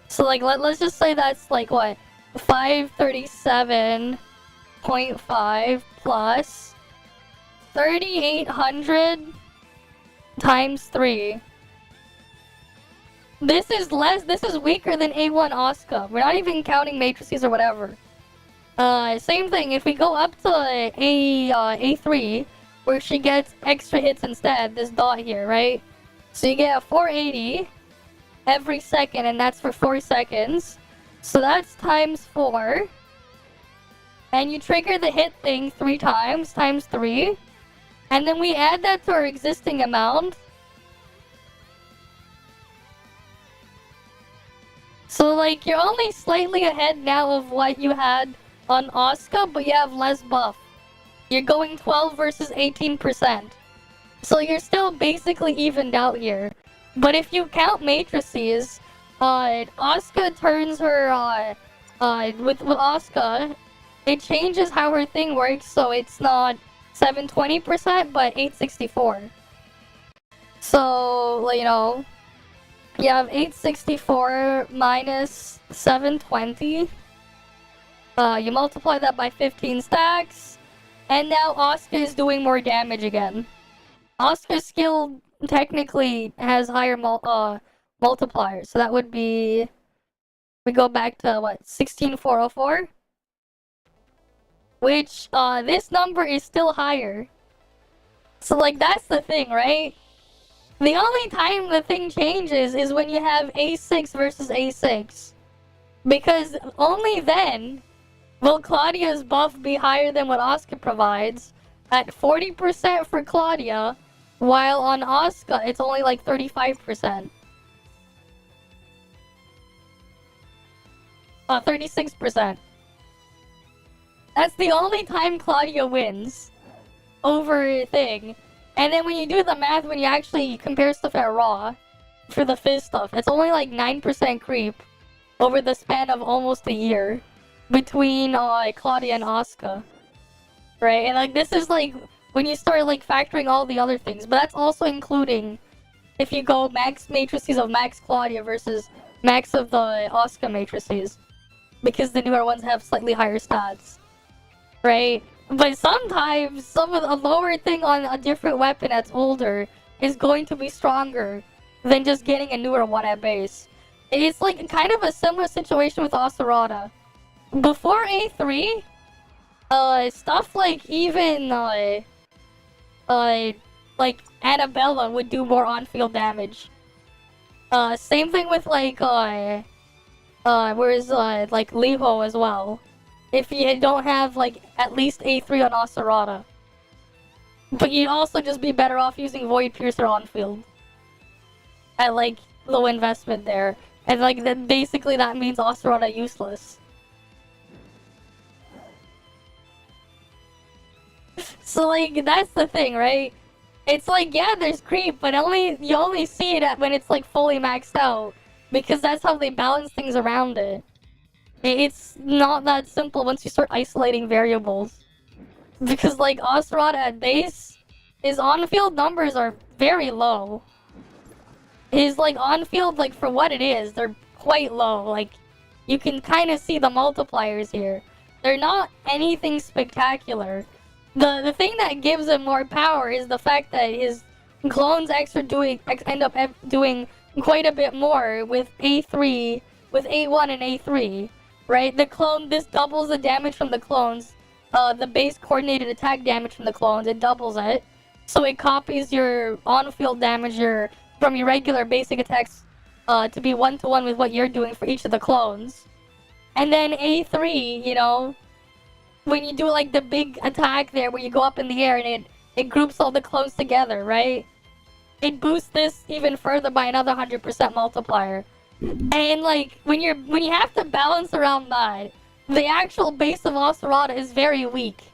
so like, let's just say that's like, what? 537.5 plus 3,800 times 3. This is weaker than A1 Asuka. We're not even counting matrices or whatever. Same thing, if we go up to A3, where she gets extra hits instead, this dot here, right? So you get a 480 every second, and that's for 4 seconds. So that's times 4. And you trigger the hit thing 3 times, times 3. And then we add that to our existing amount. So, like, you're only slightly ahead now of what you had on Asuka, but you have less buff. You're going 12 versus 18%. So you're still basically evened out here. But if you count matrices, Asuka turns her, with Asuka, it changes how her thing works, so it's not 720%, but 864. So, you know, you have 864 minus 720. You multiply that by 15 stacks, and now Asuka is doing more damage again. Asuka's skill technically has higher multiplier. So that would be, we go back to what, 16404? Which, this number is still higher. So like, that's the thing, right? The only time the thing changes is when you have A6 versus A6. Because only then will Claudia's buff be higher than what Asuka provides at 40% for Claudia, while on Asuka it's only like 35%. 36%. That's the only time Claudia wins over a thing. And then when you do the math, when you actually compare stuff at Raw for the Fizz stuff, it's only like 9% creep over the span of almost a year between Claudia and Asuka. Right? And like, this is like when you start like factoring all the other things, but that's also including if you go max matrices of max Claudia versus max of the Asuka matrices, because the newer ones have slightly higher stats. Right? But sometimes some of the lower thing on a different weapon that's older is going to be stronger than just getting a newer one at base. It's like kind of a similar situation with Asurata. Before A3, stuff like even like Annabella would do more on-field damage. Same thing with like whereas like Liho as well. If you don't have like at least A3 on Asurata. But you'd also just be better off using Void Piercer on field. At like low investment there. And like then basically that means Asurata useless. So like that's the thing, right? It's like, yeah, there's creep, but you only see it when it's like fully maxed out. Because that's how they balance things around it. It's not that simple once you start isolating variables. Because, like, Asurata at base, his on-field numbers are very low. His, like, on-field, like, for what it is, they're quite low. Like, you can kind of see the multipliers here. They're not anything spectacular. The thing that gives him more power is the fact that his clones end up doing quite a bit more with A3, with A1 and A3. Right? The clone, this doubles the damage from the clones. The base coordinated attack damage from the clones, it doubles it. So it copies your on-field damage from your regular basic attacks to be 1-to-1 with what you're doing for each of the clones. And then A3, you know, when you do like the big attack there where you go up in the air and it groups all the clones together, right? It boosts this even further by another 100% multiplier. And like when you have to balance around that, the actual base of Asurata is very weak.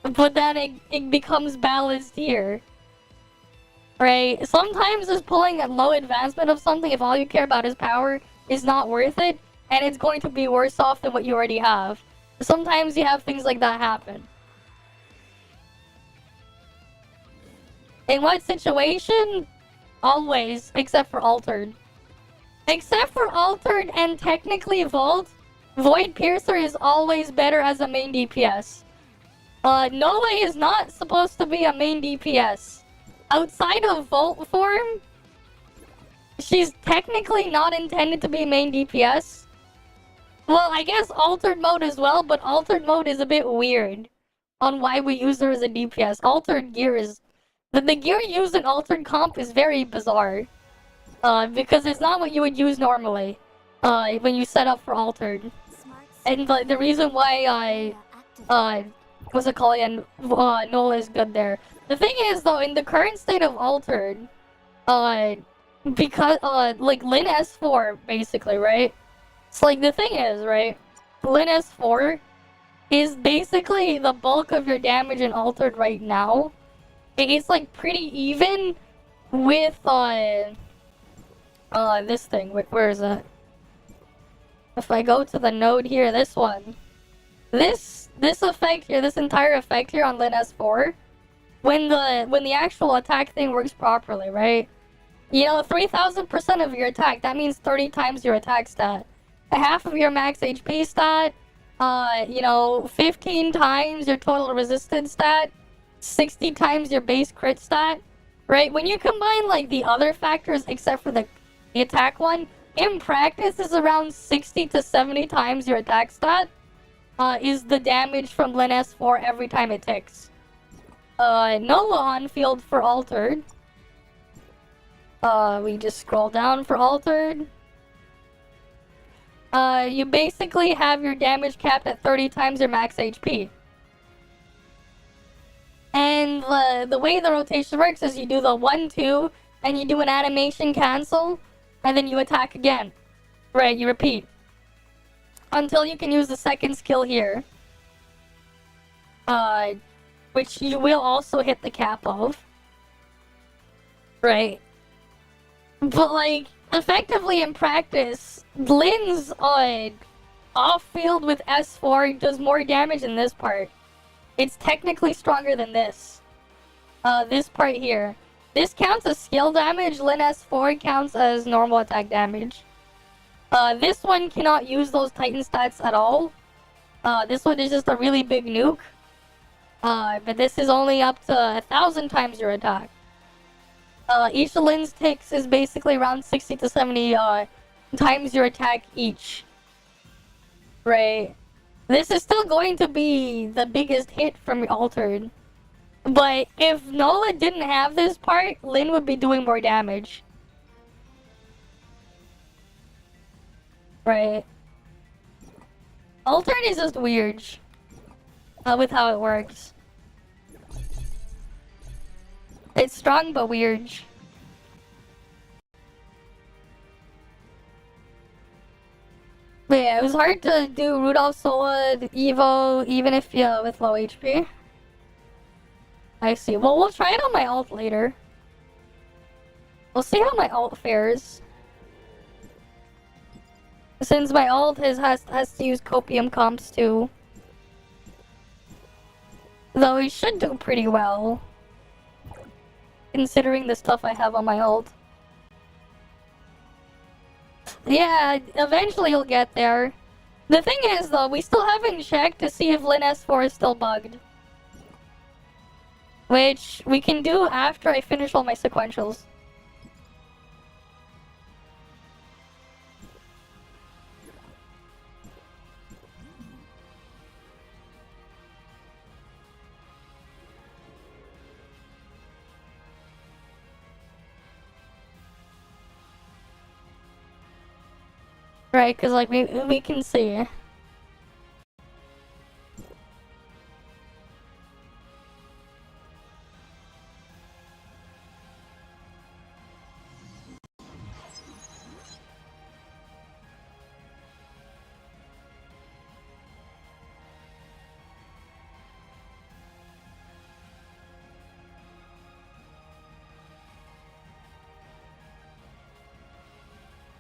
But then it becomes balanced here. Right? Sometimes just pulling a low advancement of something, if all you care about is power, is not worth it, and it's going to be worse off than what you already have. Sometimes you have things like that happen. In what situation? Always, except for Altered. Except for Altered and technically Volt, Void Piercer is always better as a main DPS. Nola is not supposed to be a main DPS. Outside of Volt form, she's technically not intended to be main DPS. Well, I guess Altered mode as well, but Altered mode is a bit weird on why we use her as a DPS. Altered gear is... The gear used in Altered comp is very bizarre. Because it's not what you would use normally, when you set up for Altered. And the reason why what's it called again, Nola is good there. The thing is, though, in the current state of Altered, because, like, Lin S4, basically, right? So, like, the thing is, right, Lin S4 is basically the bulk of your damage in Altered right now. It's, like, pretty even with, this thing. Where is that? If I go to the node here, this one. This effect here, this entire effect here on Lin S4, when the actual attack thing works properly, right? You know, 3000% of your attack, that means 30 times your attack stat. Half of your max HP stat, you know, 15 times your total resistance stat, 60 times your base crit stat, right? When you combine, like, the other factors, except for the The attack one, in practice, is around 60 to 70 times your attack stat. Is the damage from Lin S4 every time it ticks. Nola on field for altered. We just scroll down for altered. You basically have your damage capped at 30 times your max HP. And the way the rotation works is you do the 1-2, and you do an animation cancel, and then you attack again. Right, you repeat. Until you can use the second skill here. Which you will also hit the cap of. Right. But, like, effectively in practice, Lin's off-field with S4 does more damage in this part. It's technically stronger than this. This part here. This counts as skill damage, Lin S4 counts as normal attack damage. This one cannot use those Titan stats at all. This one is just a really big nuke. But this is only up to 1,000 times your attack. Each of Lin's ticks is basically around 60 to 70 times your attack each. Right. This is still going to be the biggest hit from your altered. But if Nola didn't have this part, Lin would be doing more damage. Right. Altered is just weird. With how it works. It's strong but weird. But yeah, it was hard to do Rudolph Sola Evo even if you with low HP. I see. Well, we'll try it on my ult later. We'll see how my ult fares. Since my ult has to use copium comps too. Though he should do pretty well. Considering the stuff I have on my ult. Yeah, eventually you'll get there. The thing is though, we still haven't checked to see if Lin S4 is still bugged. Which we can do after I finish all my sequentials. Right, because like we can see.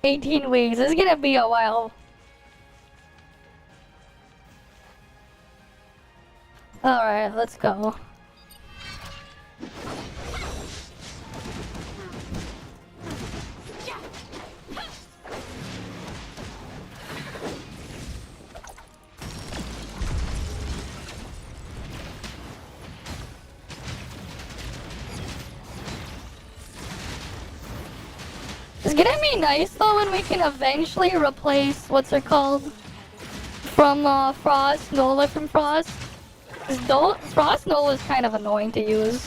"18 weeks. It's gonna be a while." Alright, let's go. It's gonna be nice though when we can eventually replace what's it called from Frost, Nola from Frost. Frost Nola is kind of annoying to use.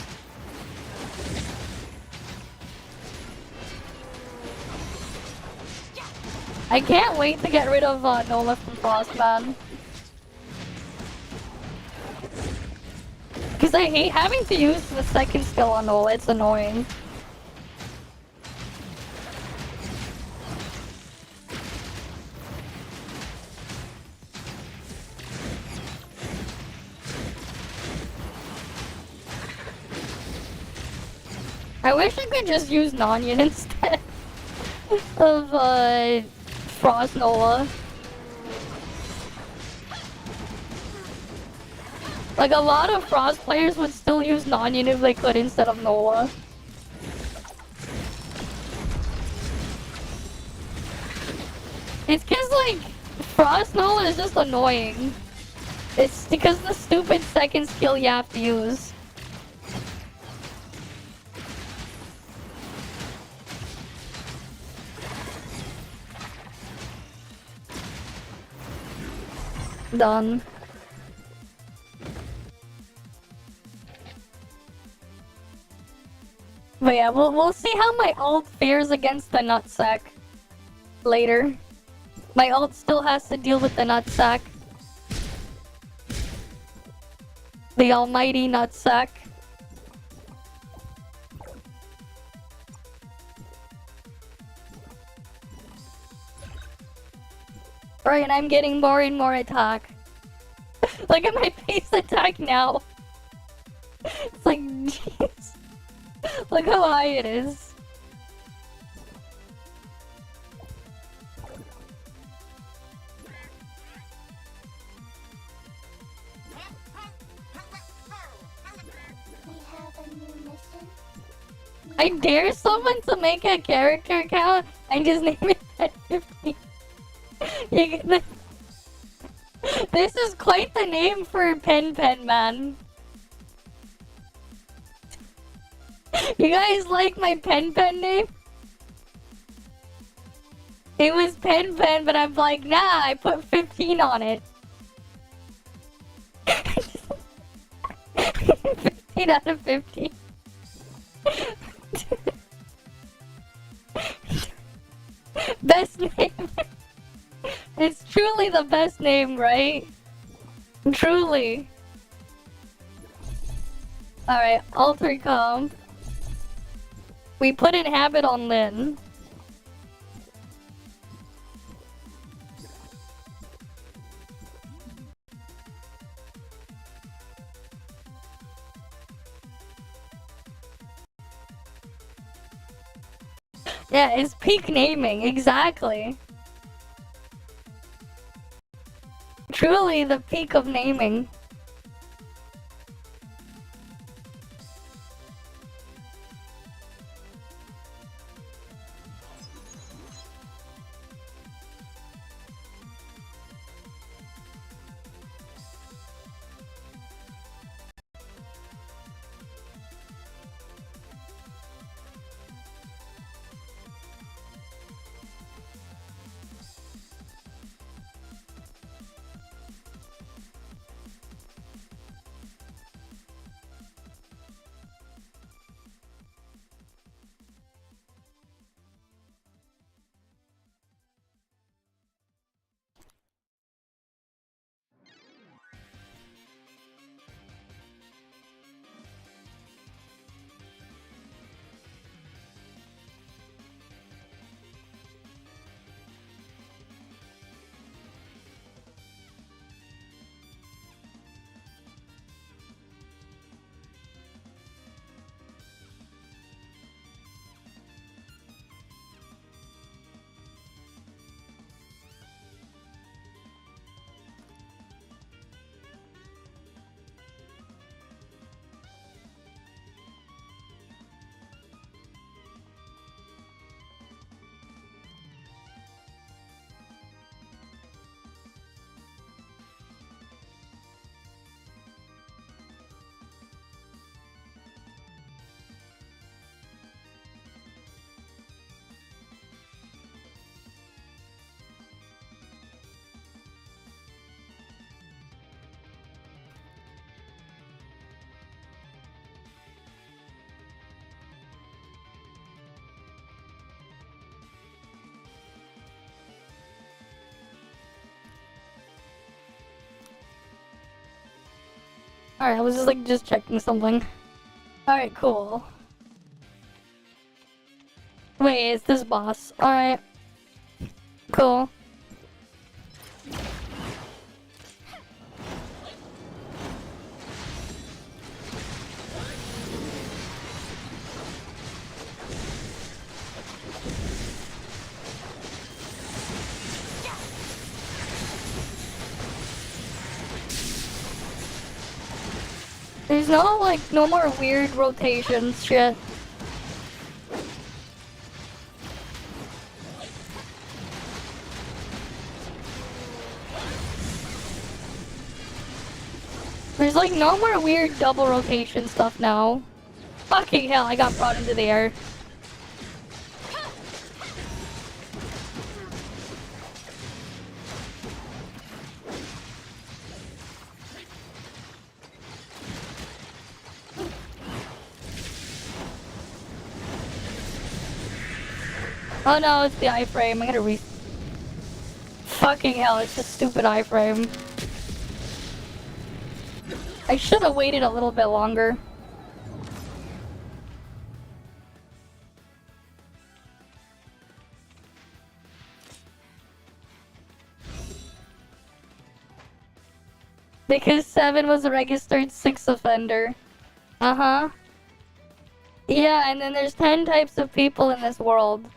I can't wait to get rid of Nola from Frost, man. Because I hate having to use the second skill on Nola, it's annoying. I wish I could just use Nonyan instead of Frost Nola. Like a lot of Frost players would still use Nonyan if they could instead of Nola. It's cause like Frost Nola is just annoying. It's because the stupid second skill you have to use. Done. But yeah, we'll see how my ult fares against the nutsack later. My ult still has to deal with the nutsack. The almighty nutsack. Right, and I'm getting more and more attack. Look at my base attack now. It's like, jeez. Look how high it is. I dare someone to make a character account and just name it at 50. This is quite the name for Pen man. You guys like my Pen name? It was Pen, but I'm like, nah, I put 15 on it. 15 out of 50. Best name. It's truly the best name, right? Truly. Alright, alter comp. We put in habit on Lynn. Yeah, it's peak naming, exactly. Truly the peak of naming. Alright, I was just checking something. Alright, cool. Wait, it's this boss. Alright. Cool. There's no more weird rotations shit. There's no more weird double rotation stuff now. Fucking hell, I got brought into the air. Oh no, it's the iframe. I gotta Fucking hell, it's a stupid iframe. I should have waited a little bit longer. Because 7 was a registered 6 offender. Uh-huh. Yeah, and then there's 10 types of people in this world.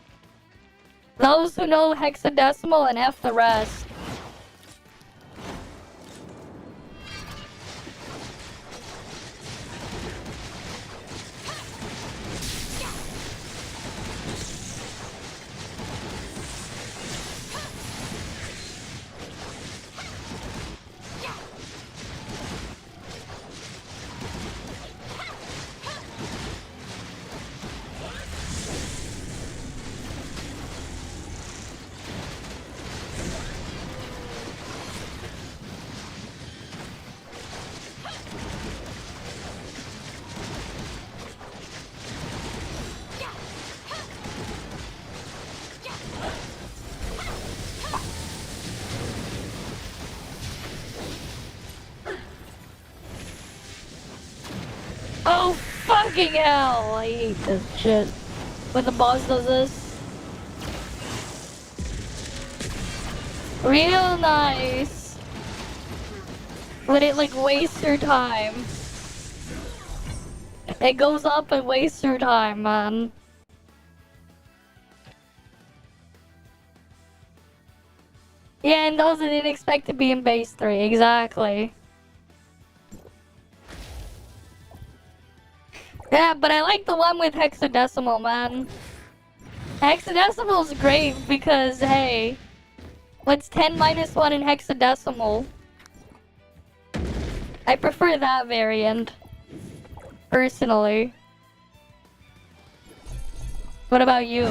Those who know hexadecimal and F the rest. Oh, fucking hell! I hate this shit. When the boss does this. Real nice. When it, like, wastes your time. It goes up and wastes your time, man. Yeah, and those that didn't expect to be in base 3, exactly. Yeah, but I like the one with hexadecimal, man. Hexadecimal's great because, hey, what's 10 minus 1 in hexadecimal? I prefer that variant, personally. What about you?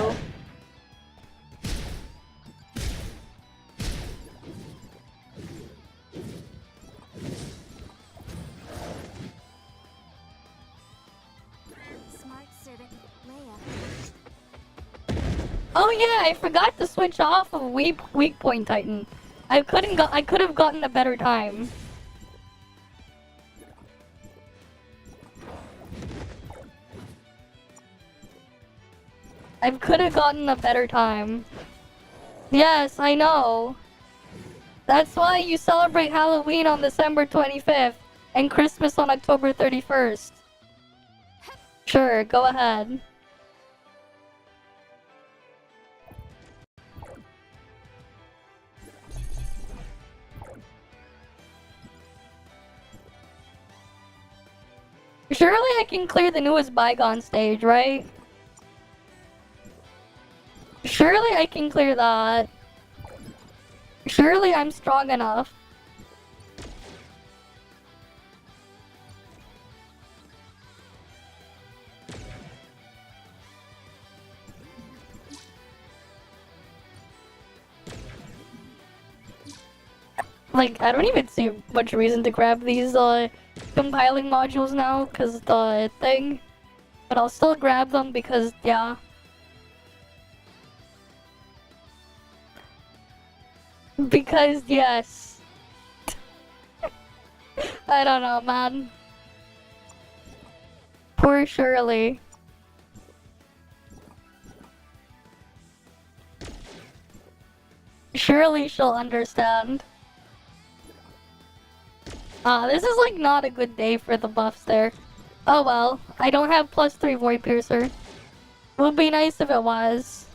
Smart servant, Leia. Oh yeah, I forgot to switch off of weak point Titan. I could have gotten a better time. I could have gotten a better time. Yes, I know. That's why you celebrate Halloween on December 25th and Christmas on October 31st. Sure, go ahead. Surely I can clear the newest Bygone stage, right? Surely I can clear that. Surely I'm strong enough. Like, I don't even see much reason to grab these compiling modules now, cause the thing. But I'll still grab them because, yeah. Because, yes. I don't know, man. Poor Shirley. Surely she'll understand. This is like not a good day for the buffs there. Oh well, I don't have +3 Void Piercer. Would be nice if it was.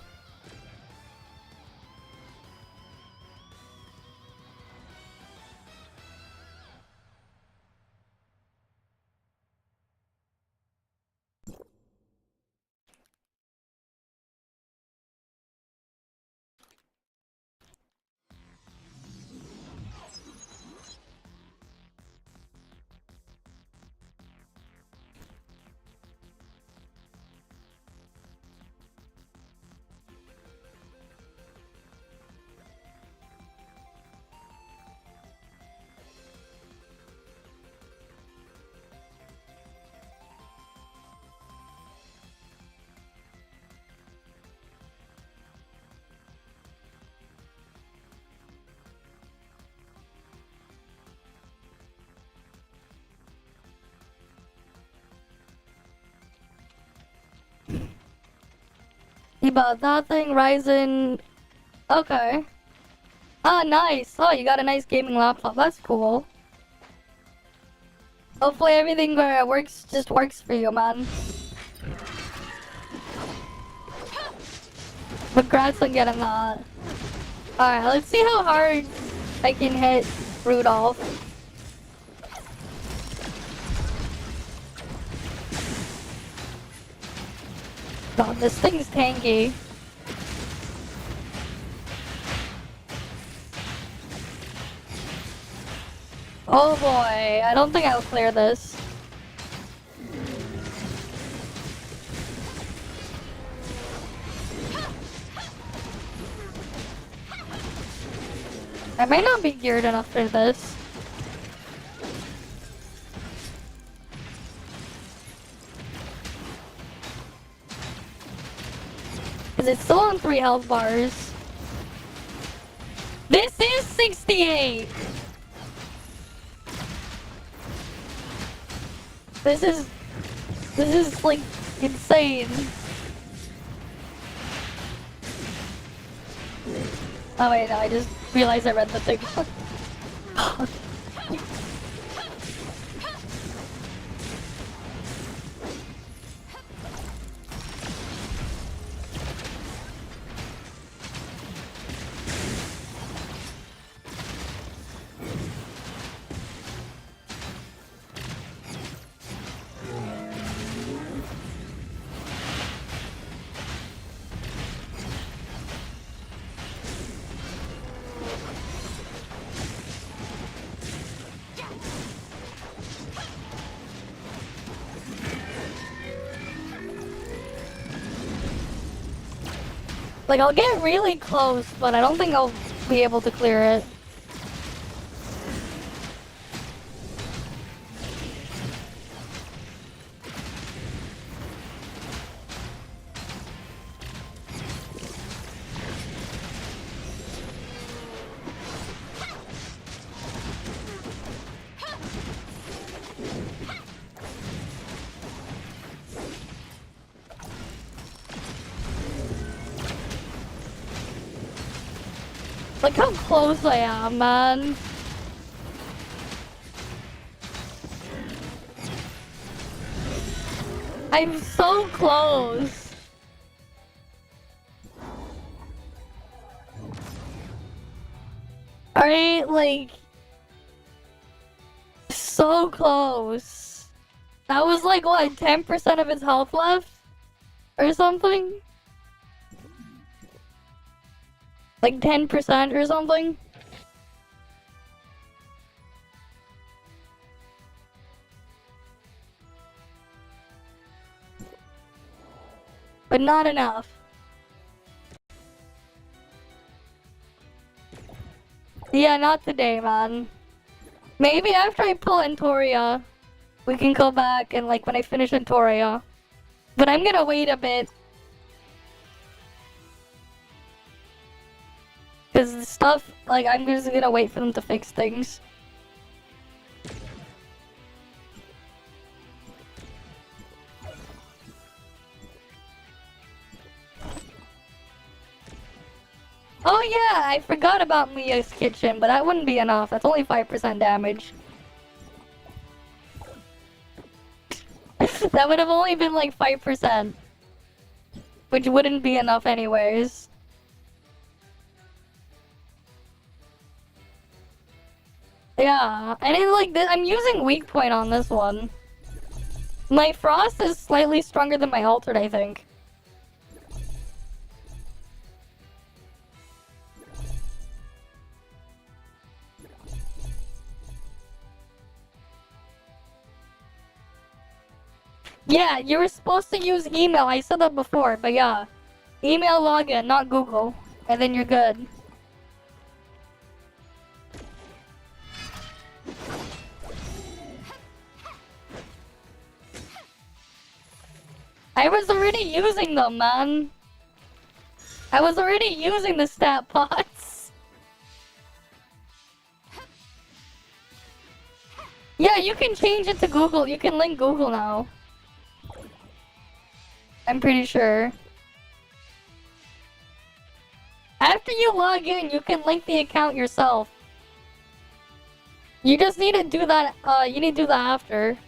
You bought that thing, Ryzen. Okay. Ah, nice. Oh, you got a nice gaming laptop. That's cool. Hopefully everything just works for you, man. Congrats on getting that. Alright, let's see how hard I can hit Rudolph. God, this thing's tanky. Oh boy, I don't think I'll clear this. I might not be geared enough for this. Cause it's still on 3 health bars. This is 68! This is like insane. Oh wait, no, I just realized I read the thing. Like, I'll get really close, but I don't think I'll be able to clear it. Look how close I am, man. I'm so close. Alright, like... So close. That was like, what, 10% of its health left? Or something? Like 10% or something? But not enough. Yeah, not today, man. Maybe after I pull Entoria, we can go back and like when I finish Entoria. But I'm gonna wait a bit. Cause the stuff, like, I'm just gonna wait for them to fix things. Oh yeah, I forgot about Mia's kitchen, but that wouldn't be enough. That's only 5% damage. That would have only been like 5%. Which wouldn't be enough anyways. Yeah, and it's like this, I'm using weak point on this one. My frost is slightly stronger than my altered, I think. Yeah, you were supposed to use email. I said that before, but yeah. Email login, not Google. And then you're good. I was already using them, man. I was already using the stat pots. Yeah, you can change it to Google. You can link Google now. I'm pretty sure. After you log in, you can link the account yourself. You just need to do that, you need to do that after.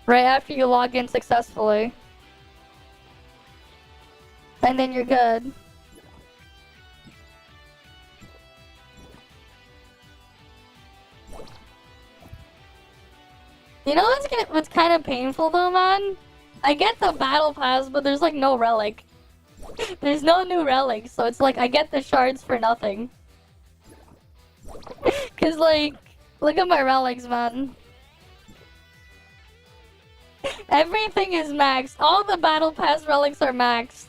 Right after you log in successfully. And then you're good. You know what's kind of painful though, man? I get the battle pass, but there's like no relic. There's no new relics, so it's like I get the shards for nothing. Cause like, look at my relics, man. Everything is maxed. All the battle pass relics are maxed.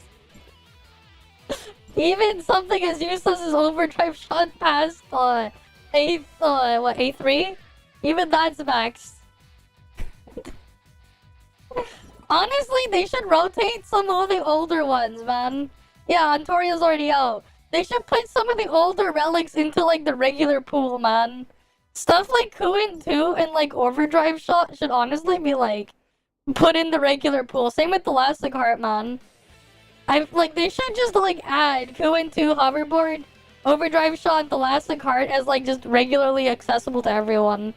Even something as useless as overdrive shot past A3? Even that's maxed. Honestly, they should rotate some of the older ones, man. Yeah, Antoria's already out. They should put some of the older relics into, like, the regular pool, man. Stuff like Kuin 2 and, like, Overdrive Shot should honestly be, like, put in the regular pool. Same with Elastic Heart, man. They should just, like, add Kuin 2 Hoverboard, Overdrive Shot, and Elastic Heart as, like, just regularly accessible to everyone.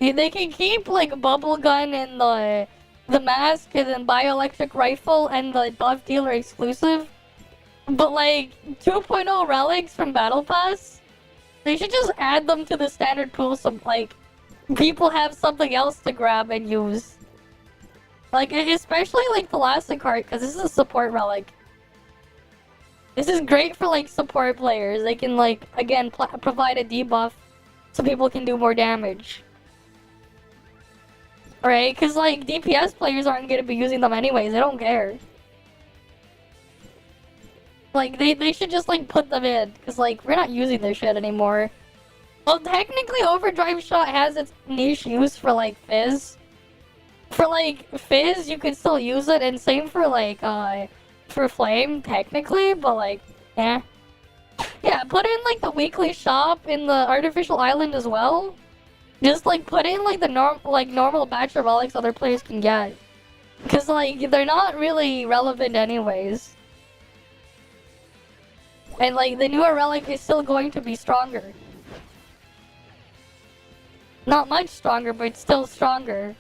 They can keep, like, Bubble Gun and the mask and then bioelectric rifle and the buff dealer exclusive, but like 2.0 relics from battle pass, they should just add them to the standard pool so like people have something else to grab and use, like especially like the Elastic Heart, because this is a support relic. This is great for like support players. They can like again provide a debuff so people can do more damage. Right? Because, like, DPS players aren't gonna be using them anyways. They don't care. Like, they should just, like, put them in. Because, like, we're not using this shit anymore. Well, technically, Overdrive Shot has its niche use for, like, Fizz. For, like, Fizz, you can still use it. And same for, like, for Flame, technically. But, like, eh. Yeah, put in, like, the weekly shop in the Artificial Island as well. Just, like, put in, like, the normal batch of relics other players can get. Because, like, they're not really relevant anyways. And, like, the newer relic is still going to be stronger. Not much stronger, but it's still stronger.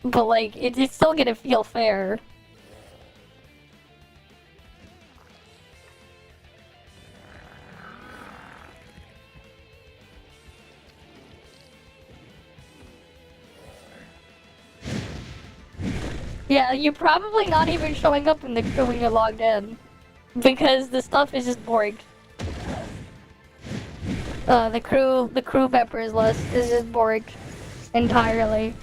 But, like, it's still gonna feel fair. Yeah, you're probably not even showing up in the crew when you're logged in. Because the stuff is just boring. The crew members list is just boring. Entirely.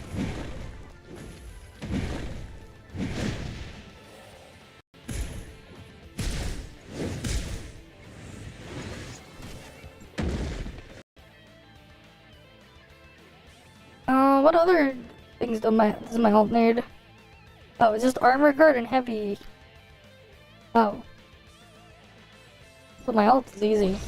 What other things does my ult need? Oh, it's just armor guard and heavy. Oh. So my ult is easy.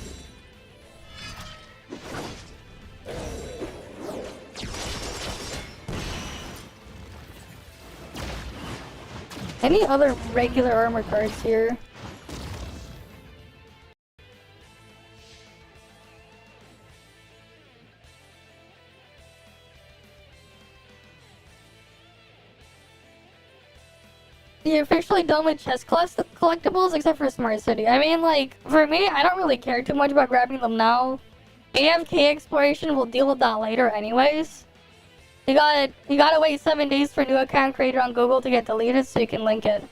Any other regular armor cards here? You're officially done with chest collectibles except for Smart City. I mean, like, for me, I don't really care too much about grabbing them now. AFK exploration will deal with that later anyways. You gotta wait 7 days for new account creator on Google to get deleted so you can link it.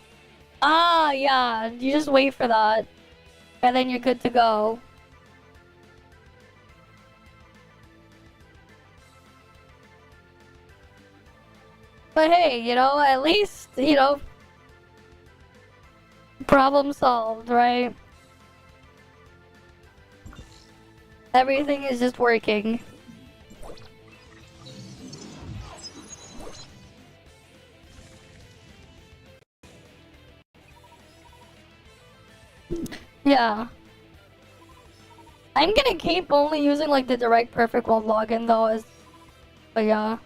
Ah, yeah, you just wait for that. And then you're good to go. But hey, you know, at least, you know, problem solved, right? Everything is just working. Yeah. I'm gonna keep only using like the direct perfect world login though, but yeah.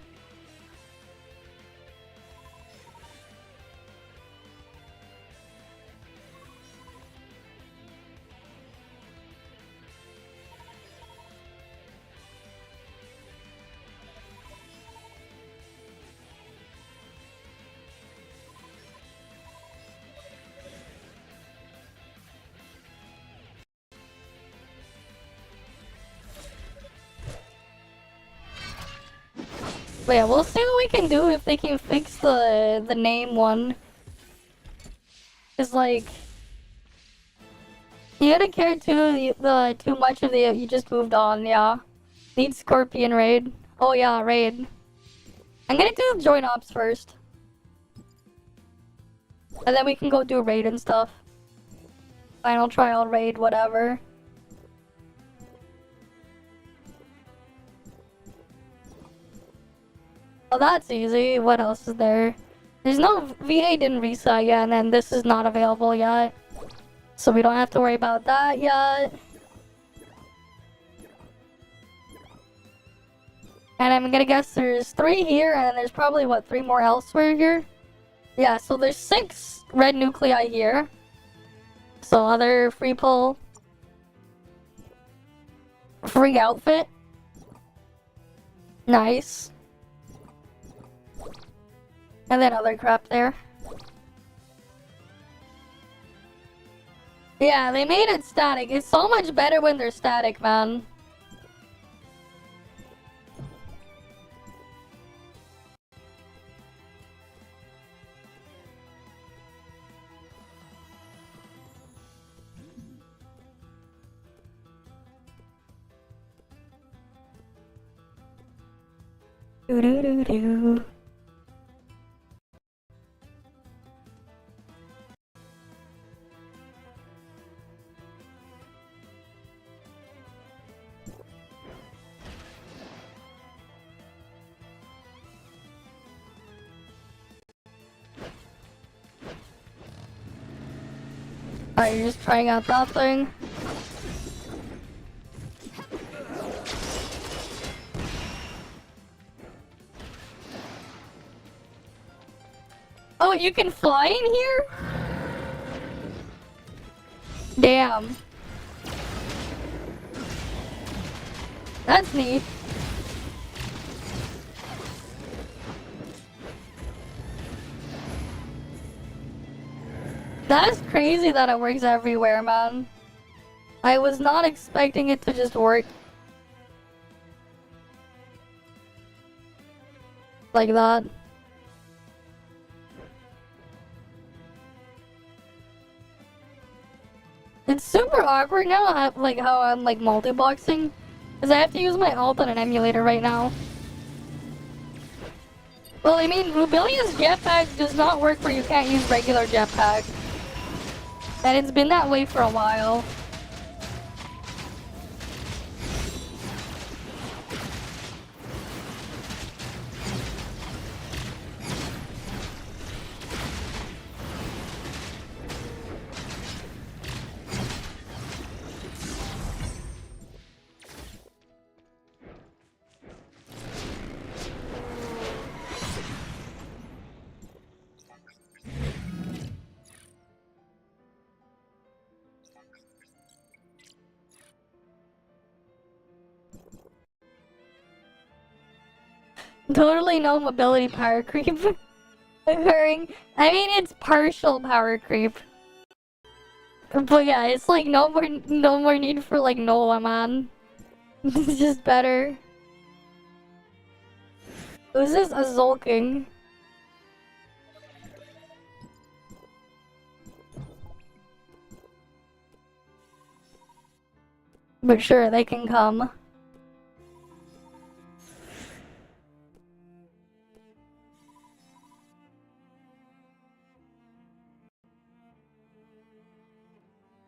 But yeah, we'll see what we can do if they can fix the name one. It's like you didn't care too much of the you just moved on, yeah. Need Scorpion raid. Oh yeah, raid. I'm gonna do joint ops first. And then we can go do raid and stuff. Final trial raid, whatever. Well, that's easy. What else is there? There's no VA didn't reset yet, and then this is not available yet. So we don't have to worry about that yet. And I'm gonna guess there's 3 here, and there's probably, what, 3 more elsewhere here? Yeah, so there's 6 red nuclei here. So other free pull. Free outfit. Nice. And then other crap there. Yeah, they made it static. It's so much better when they're static, man. Do do do do. Alright, you're just trying out that thing. Oh, you can fly in here? Damn. That's neat. That's crazy that it works everywhere, man. I was not expecting it to just work like that. It's super awkward now, like how I'm like multi-boxing, because I have to use my alt on an emulator right now. Well, I mean, Rubilia's jetpack does not work where you can't use regular jetpack. And it's been that way for a while. Totally no mobility power creep occurring. I mean, it's partial power creep. But yeah, it's like no more need for like Noah, man. It's just better. Who's this Azulking? But sure, they can come.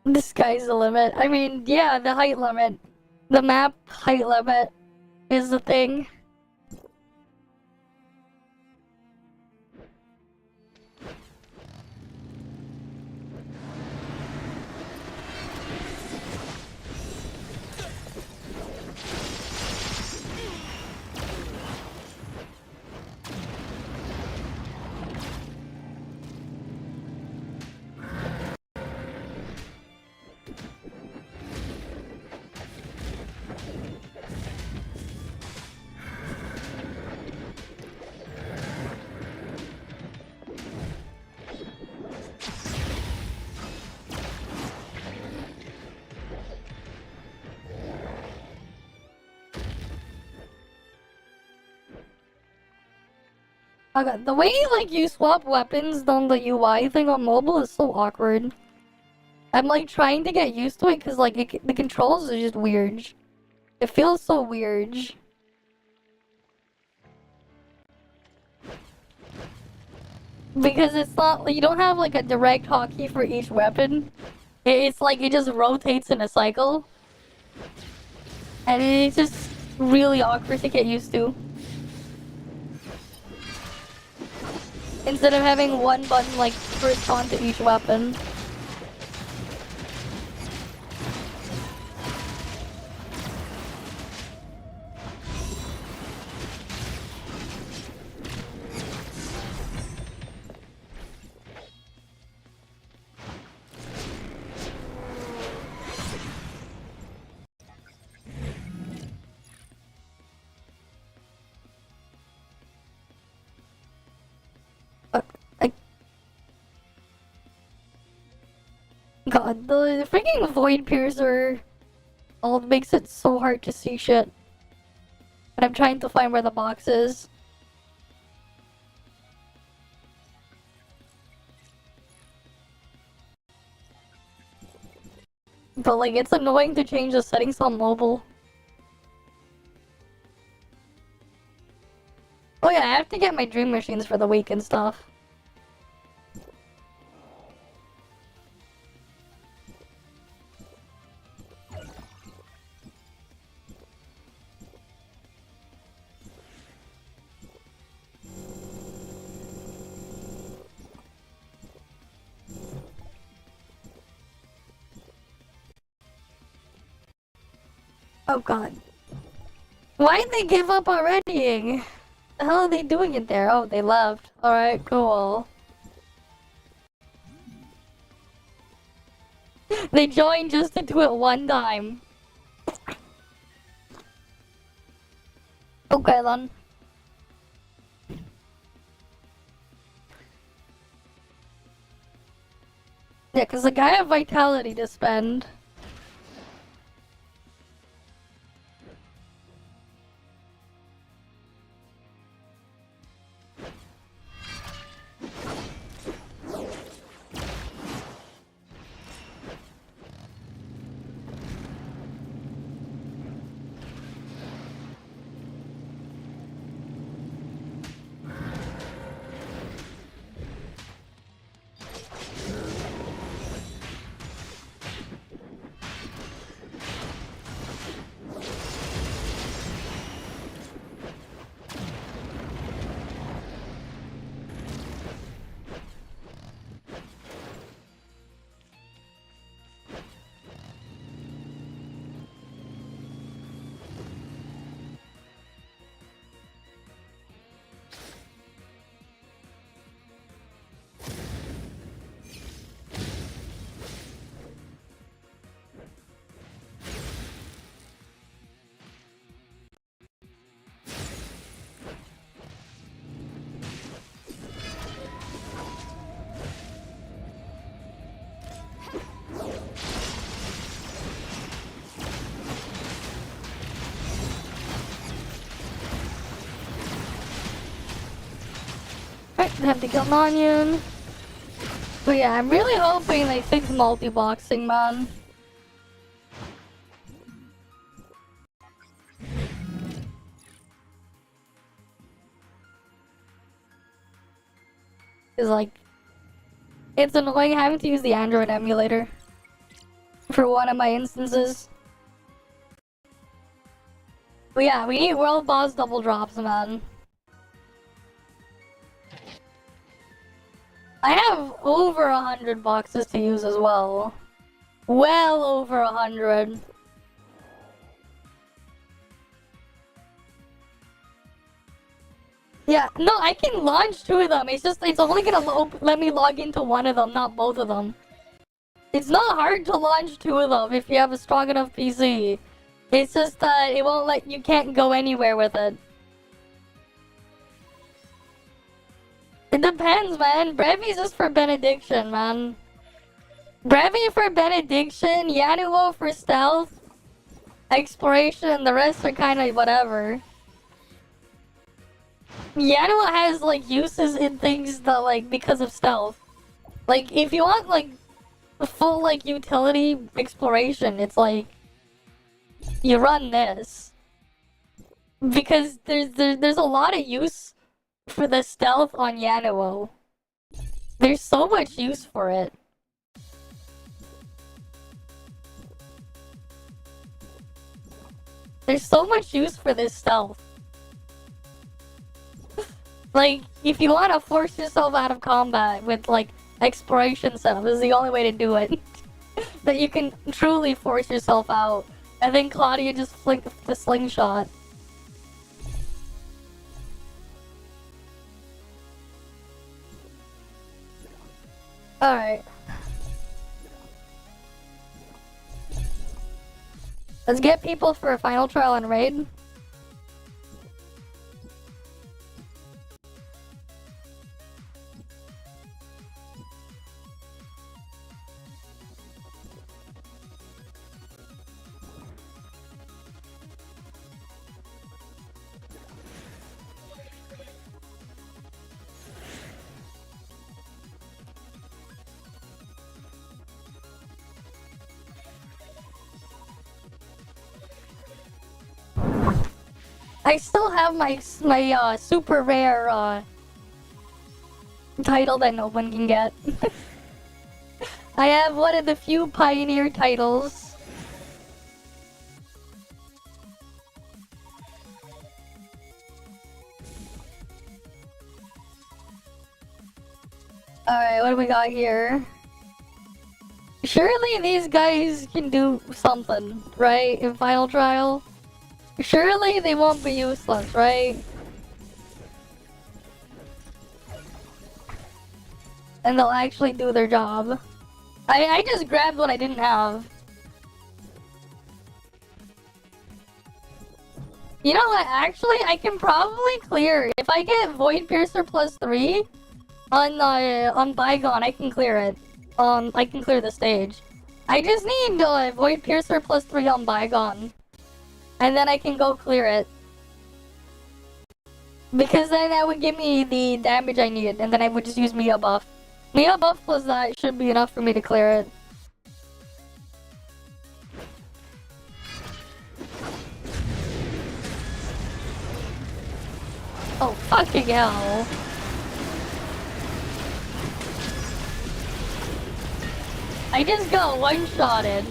The sky's the limit. I mean, yeah, the height limit. The map height limit is the thing. Oh god, the way like you swap weapons on the UI thing on mobile is so awkward. I'm like trying to get used to it because like the controls are just weird. It feels so weird. Because it's not, you don't have like a direct hotkey for each weapon. It's like it just rotates in a cycle. And it's just really awkward to get used to. Instead of having one button like correspond to each weapon. God, the freaking Void Piercer all makes it so hard to see shit. And I'm trying to find where the box is. But like, it's annoying to change the settings on mobile. Oh yeah, I have to get my dream machines for the week and stuff. Oh god. Why'd they give up already? The hell are they doing it there? Oh, they left. Alright, cool. They joined just to do it one time. Okay then. Yeah, cause the guy had vitality to spend. Alright, have to kill an onion. But yeah, I'm really hoping they fix multi-boxing, man. Cause like, it's annoying having to use the Android emulator for one of my instances. But yeah, we need world boss double drops, man. I have over 100 boxes to use as well. Well over 100. Yeah, no, I can launch 2 of them. It's just, it's only gonna let me log into 1 of them, not both of them. It's not hard to launch 2 of them if you have a strong enough PC. It's just that it won't let, you can't go anywhere with it. It depends, man. Brevi's is for Benediction, man. Brevi for Benediction, Yanuo for Stealth, Exploration, and the rest are kinda whatever. Yanua has like uses in things that like because of stealth. Like if you want like full like utility exploration, it's like you run this because there's a lot of use for the stealth on Yanua. There's so much use for it. There's so much use for this stealth. Like, if you want to force yourself out of combat with, like, exploration stuff, this is the only way to do it. That you can truly force yourself out. And then Claudia just flicked the slingshot. Alright. Let's get people for a final trial and raid. I still have my super rare title that no one can get. I have one of the few pioneer titles. Alright, what do we got here? Surely these guys can do something, right? In Final Trial? Surely they won't be useless, right? And they'll actually do their job. I just grabbed what I didn't have. You know what? Actually, I can probably clear. If I get Void Piercer +3 on Bygone, I can clear it. I can clear the stage. I just need Void Piercer +3 on Bygone. And then I can go clear it. Because then that would give me the damage I need, and then I would just use Mia buff. Mia buff plus that should be enough for me to clear it. Oh, fucking hell. I just got one-shotted.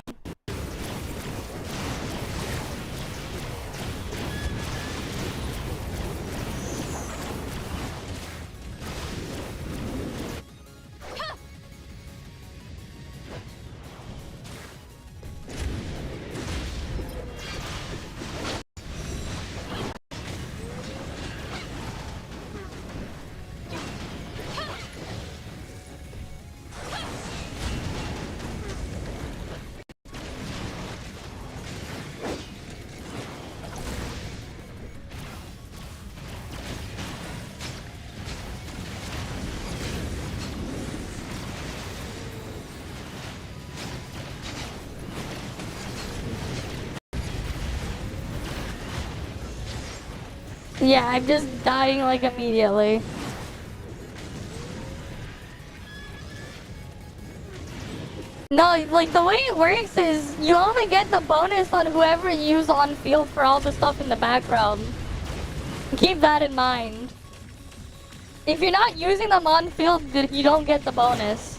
Yeah, I'm just dying like immediately. No, like the way it works is you only get the bonus on whoever you use on field for all the stuff in the background. Keep that in mind. If you're not using them on field, you don't get the bonus.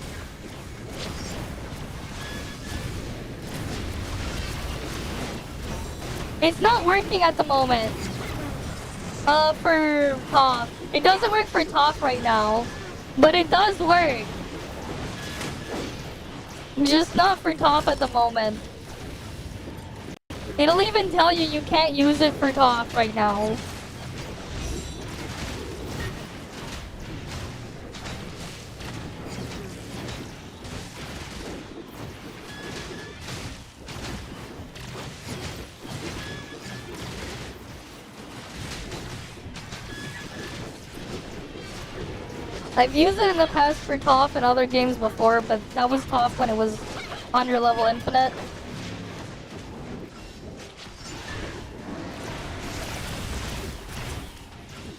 It's not working at the moment. For ToF. It doesn't work for ToF right now, but it does work. Just not for ToF at the moment. It'll even tell you you can't use it for ToF right now. I've used it in the past for ToF and other games before, but that was ToF when it was under level infinite.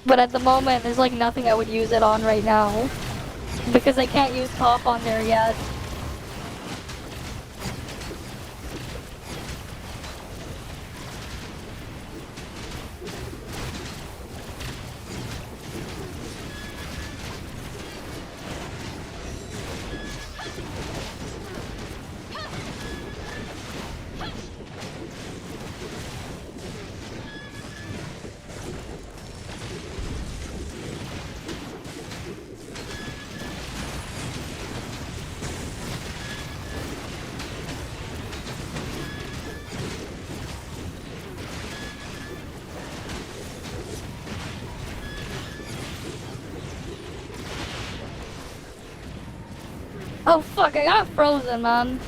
But at the moment, there's like nothing I would use it on right now. Because I can't use ToF on there yet. Oh fuck, I got frozen, man.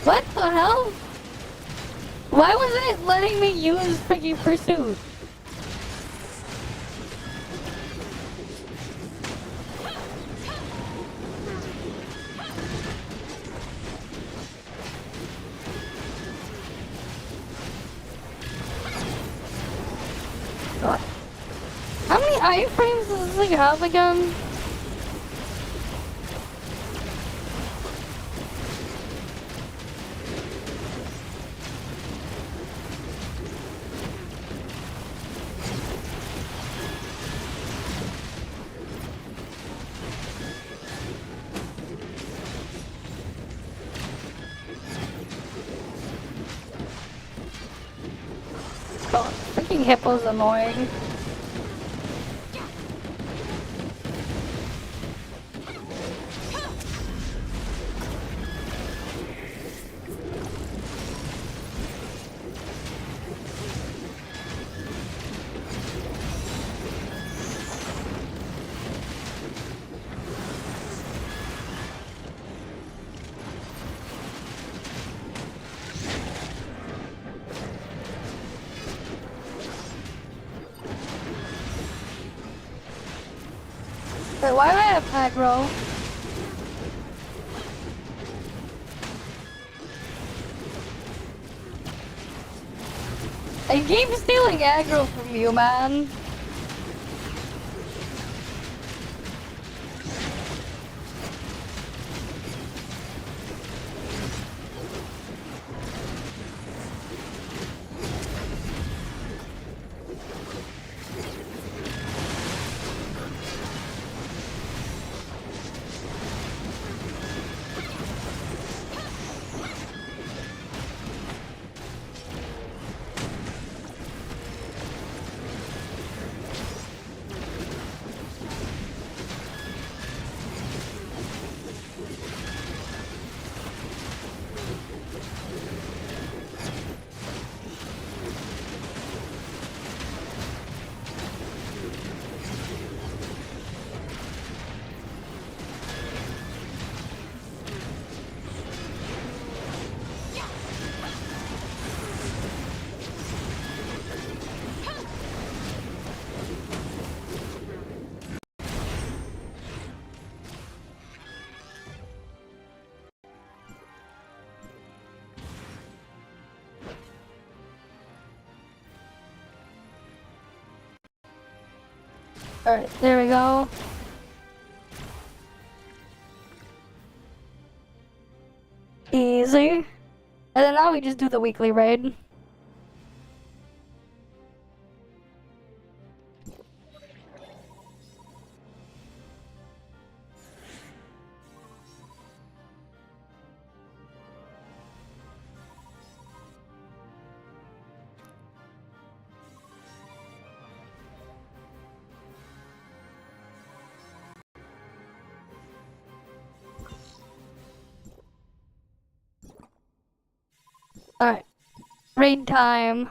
What the hell? Why wasn't it letting me use freaking pursuit? How many iframes does this thing have again? Oh, freaking hippo's annoying. Wait, why do I have aggro? I keep stealing aggro from you, man. Alright, there we go. Easy. And then now we just do the weekly raid. Alright. Raid time.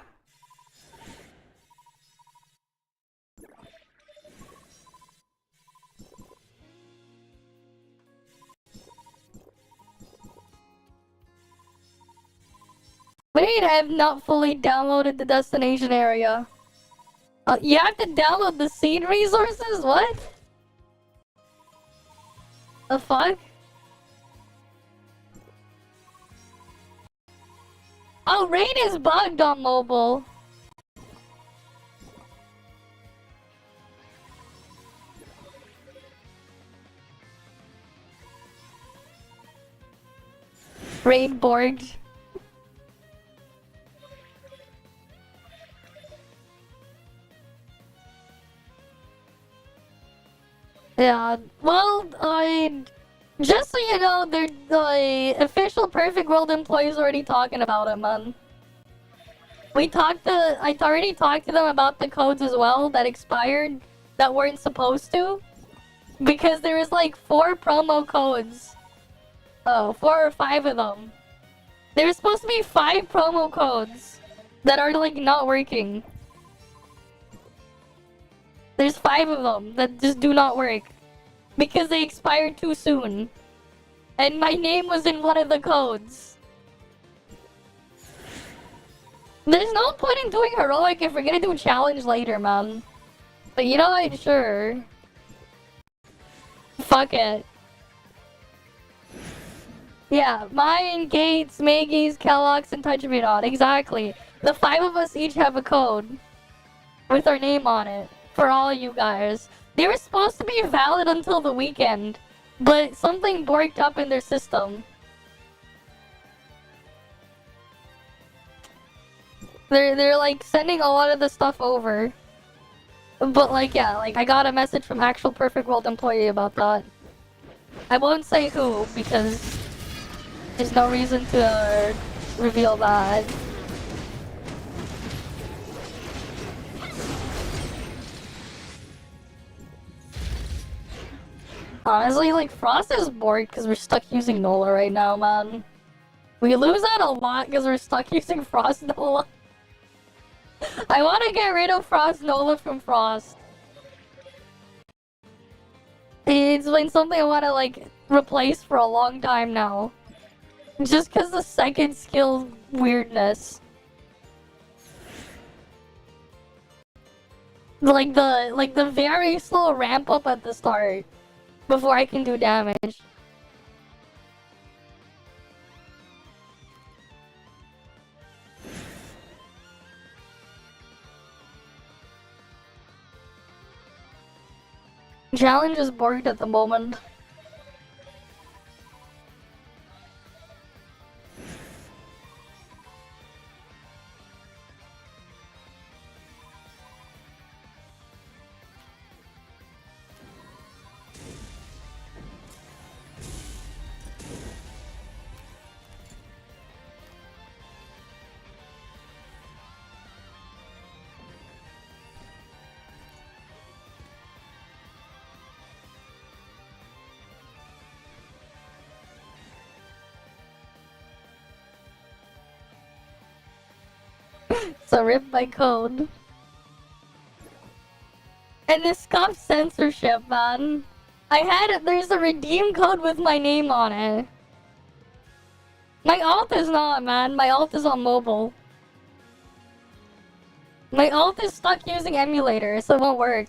Wait, I have not fully downloaded the destination area. You have to download the seed resources? What? The fuck? Oh, Raid is bugged on mobile. Raid board. Yeah, well, just so you know, the official Perfect World employees already talking about it, man. I already talked to them about the codes as well that expired that weren't supposed to. Because there was like 4 promo codes. Oh, 4 or 5 of them. There was supposed to be 5 promo codes that are like not working. There's 5 of them that just do not work. Because they expired too soon. And my name was in one of the codes. There's no point in doing heroic if we're gonna do challenge later, man. But you know what? Sure. Fuck it. Yeah, mine, Gates, Maggie's, Kellogg's, and Touch Me Not. Exactly. The 5 of us each have a code. With our name on it. For all you guys. They were supposed to be valid until the weekend. But something borked up in their system. They're like sending a lot of the stuff over. But like, yeah, like I got a message from actual Perfect World employee about that. I won't say who, because there's no reason to reveal that. Honestly, like, Frost is bored because we're stuck using Nola right now, man. We lose out a lot because we're stuck using Frost Nola. I want to get rid of Frost Nola from Frost. It's been something I want to, like, replace for a long time now. Just because the second skill weirdness. Like the very slow ramp up at the start. Before I can do damage. Challenge is bored at the moment. So rip my code. And this scuff censorship, man. There's a redeem code with my name on it. My alt is not, man. My alt is on mobile. My alt is stuck using emulator, so it won't work.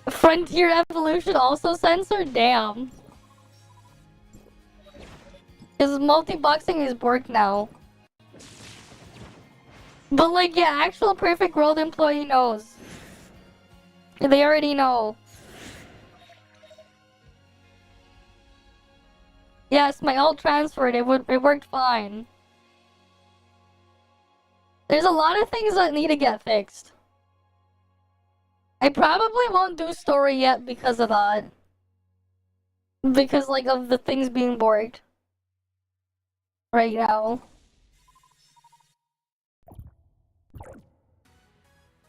Frontier Evolution also censored? Damn. Because multi-boxing is borked now. But like, yeah, actual Perfect World employee knows. They already know. Yes, my alt transferred. It worked fine. There's a lot of things that need to get fixed. I probably won't do story yet because of that. Because, like, of the things being borked. Right now.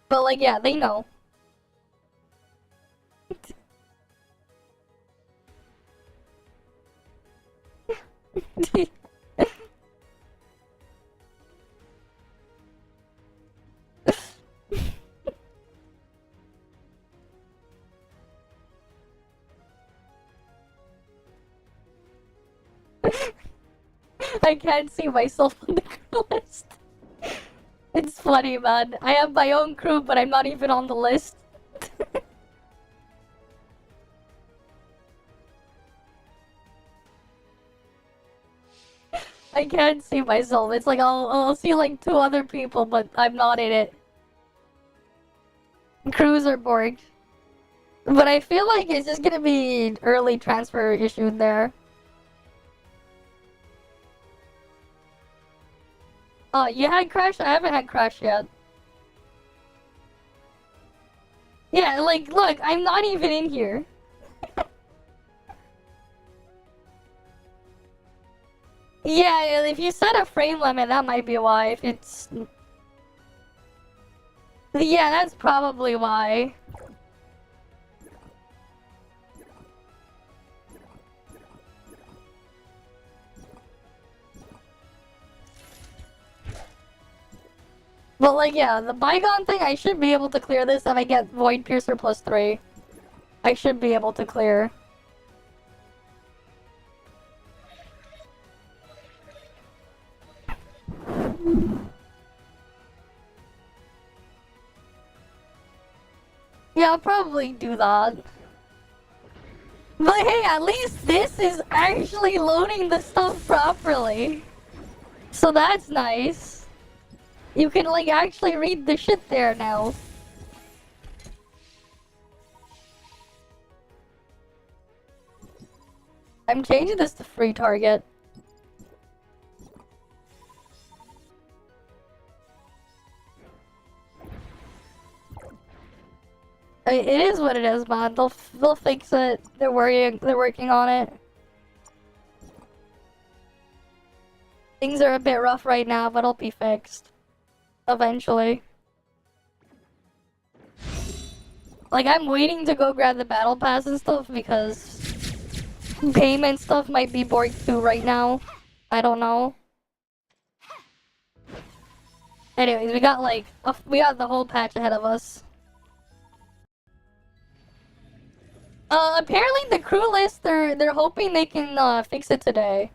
But, like, yeah, they know. I can't see myself on the crew list. It's funny, man. I have my own crew, but I'm not even on the list. I can't see myself. It's like I'll see like 2 other people, but I'm not in it. Crews are bored. But I feel like it's just gonna be early transfer issue there. You had Crash? I haven't had Crash yet. Yeah, like, look, I'm not even in here. Yeah, if you set a frame limit, that might be why. If it's... Yeah, that's probably why. But like, yeah, the Bygone thing, I should be able to clear this if I get Void Piercer +3. I should be able to clear. Yeah, I'll probably do that. But hey, at least this is actually loading the stuff properly. So that's nice. You can like actually read the shit there now. I'm changing this to free target. I mean, it is what it is, man. They'll fix it. They're working on it. Things are a bit rough right now, but it'll be fixed eventually. Like, I'm waiting to go grab the battle pass and stuff because payment stuff might be bored too right now. I don't know. Anyways, we got like we got the whole patch ahead of us. Apparently the crew list, they're hoping they can fix it today.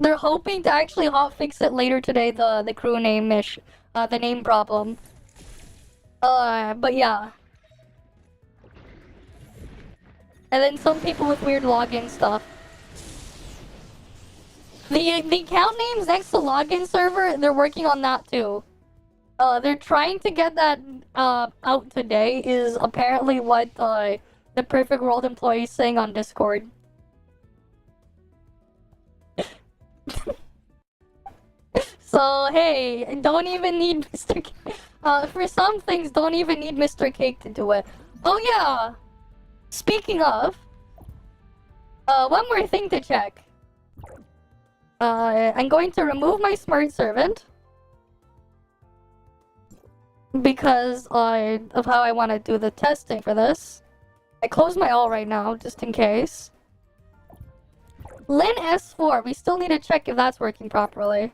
They're hoping to actually hot fix it later today, the crew name the name problem. But yeah. And then some people with weird login stuff. The account names next to login server, they're working on that too. They're trying to get that out today is apparently what the Perfect World employee is saying on Discord. So hey, don't even need Mr. For some things, don't even need Mr. Cake to do it. Oh yeah! Speaking of, one more thing to check. I'm going to remove my smart servant. Because of how I want to do the testing for this. I closed my all right now, just in case. Lin S4, we still need to check if that's working properly.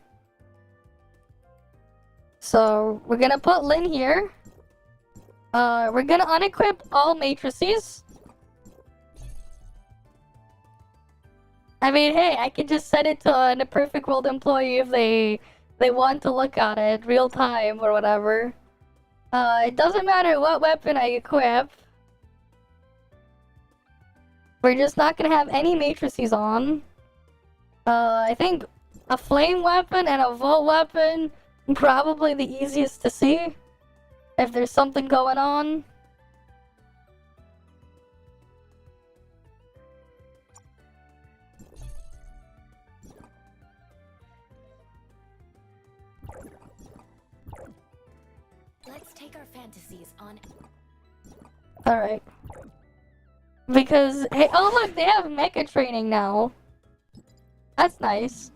So, we're gonna put Lin here. We're gonna unequip all matrices. I mean, hey, I can just set it to a Perfect World employee if they want to look at it real time or whatever. It doesn't matter what weapon I equip. We're just not gonna have any matrices on. I think a flame weapon and a volt weapon, probably the easiest to see. If there's something going on. Let's take our fantasies on. Alright. Because, hey, oh look, they have mecha training now. That's nice.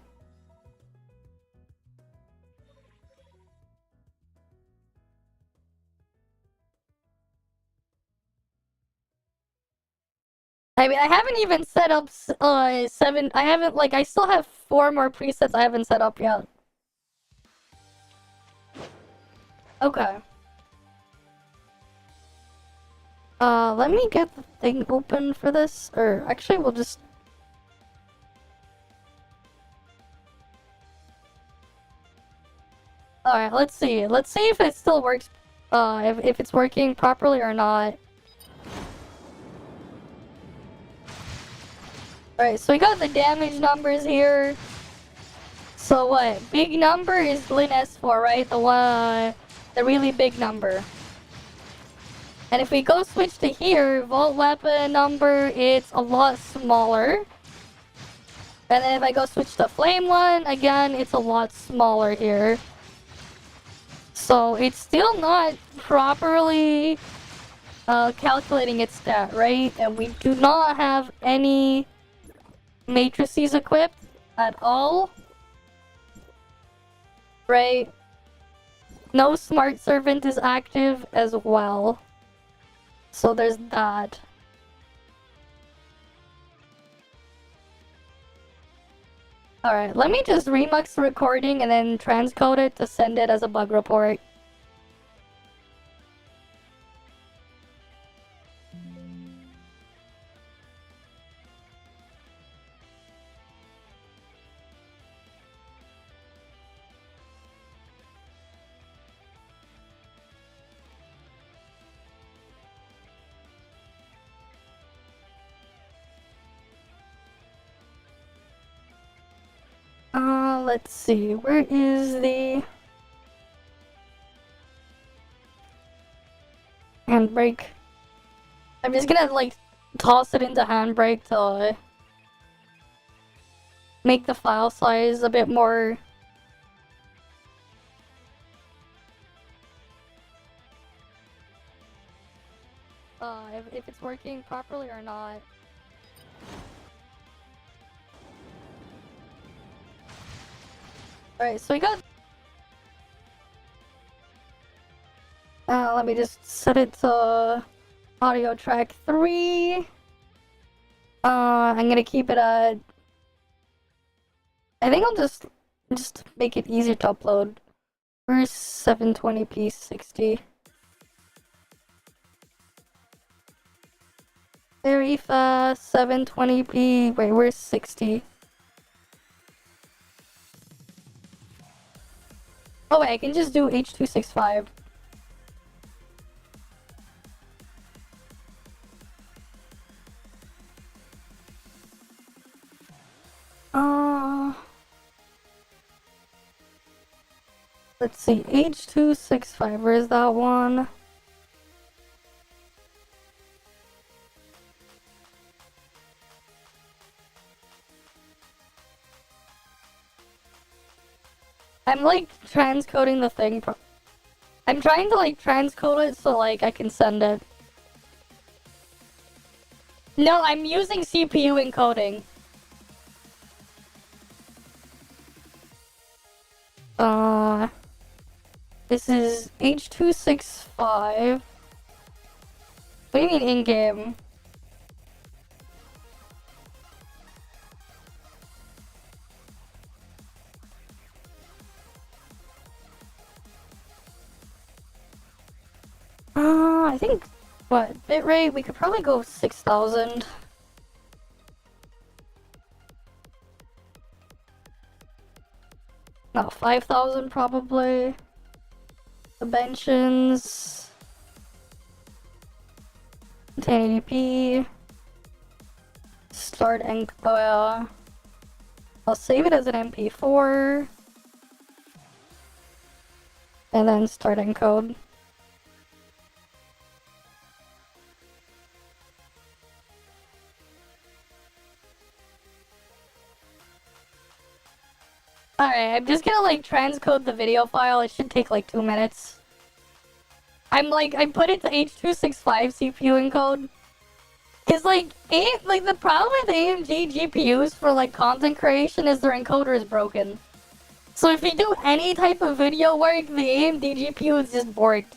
I mean, I haven't even set up, 7, I haven't, like, I still have 4 more presets I haven't set up yet. Okay. Let me get the thing open for this, or actually we'll just... Alright, let's see. Let's see if it still works, if it's working properly or not. Alright, so we got the damage numbers here. So what? Big number is Lin S4, right? The really big number. And if we go switch to here, Vault Weapon number, it's a lot smaller. And then if I go switch to Flame one, again, it's a lot smaller here. So it's still not properly calculating its stat, right? And we do not have any matrices equipped at all. Right? No Smart Servant is active as well. So there's that. Alright, let me just remix the recording and then transcode it to send it as a bug report. Let's see, where is the handbrake? I'm just gonna like toss it into handbrake to make the file size a bit more if it's working properly or not. Alright, so we got... let me just set it to audio track 3. I'm gonna keep it at... I think I'll just make it easier to upload. Where's 720p 60? Very fast, 720p. Wait, where's 60? Oh wait, I can just do H.265. Let's see, H.265, where's that one? I'm like transcoding the thing. I'm trying to like transcode it so like I can send it. No, I'm using CPU encoding. This is H.265. What do you mean in-game? I think, what, bitrate? We could probably go 6,000. No, 5,000 probably. Dimensions. 1080p. Start and I'll save it as an MP4. And then start encode. Alright, I'm just gonna like transcode the video file. It should take like 2 minutes. I put it to H.265 CPU encode. Cause like the problem with AMD GPUs for like content creation is their encoder is broken. So if you do any type of video work, the AMD GPU is just borked.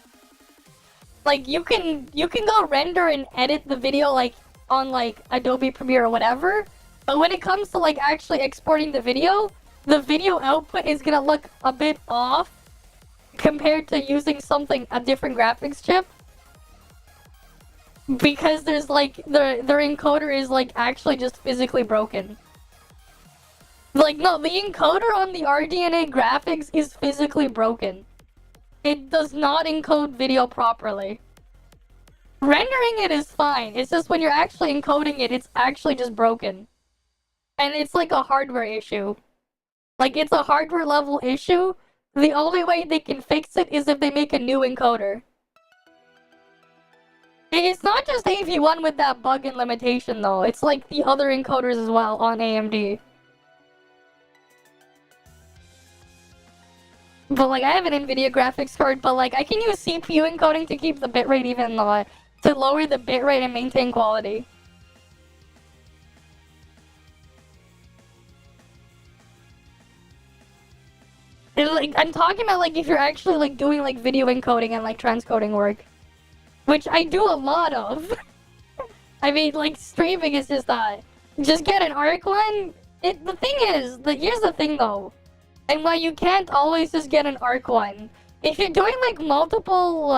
Like you can go render and edit the video like on like Adobe Premiere or whatever, but when it comes to like actually exporting the video output is gonna look a bit off compared to using a different graphics chip. Because there's like, their encoder is like actually just physically broken. Like, no, the encoder on the RDNA graphics is physically broken. It does not encode video properly. Rendering it is fine. It's just when you're actually encoding it, it's actually just broken. And it's like a hardware issue. Like, it's a hardware level issue. The only way they can fix it is if they make a new encoder. It's not just AV1 with that bug and limitation, though. It's like the other encoders as well on AMD. But, like, I have an NVIDIA graphics card, but, like, I can use CPU encoding to keep the bitrate even lower, to lower the bitrate and maintain quality. And, like, I'm talking about, like, if you're actually, like, doing, like, video encoding and, like, transcoding work. Which I do a lot of. I mean, like, streaming is just that. Just get an ARC one. The thing is, here's the thing, though. And why you can't always just get an ARC one. If you're doing, like, multiple,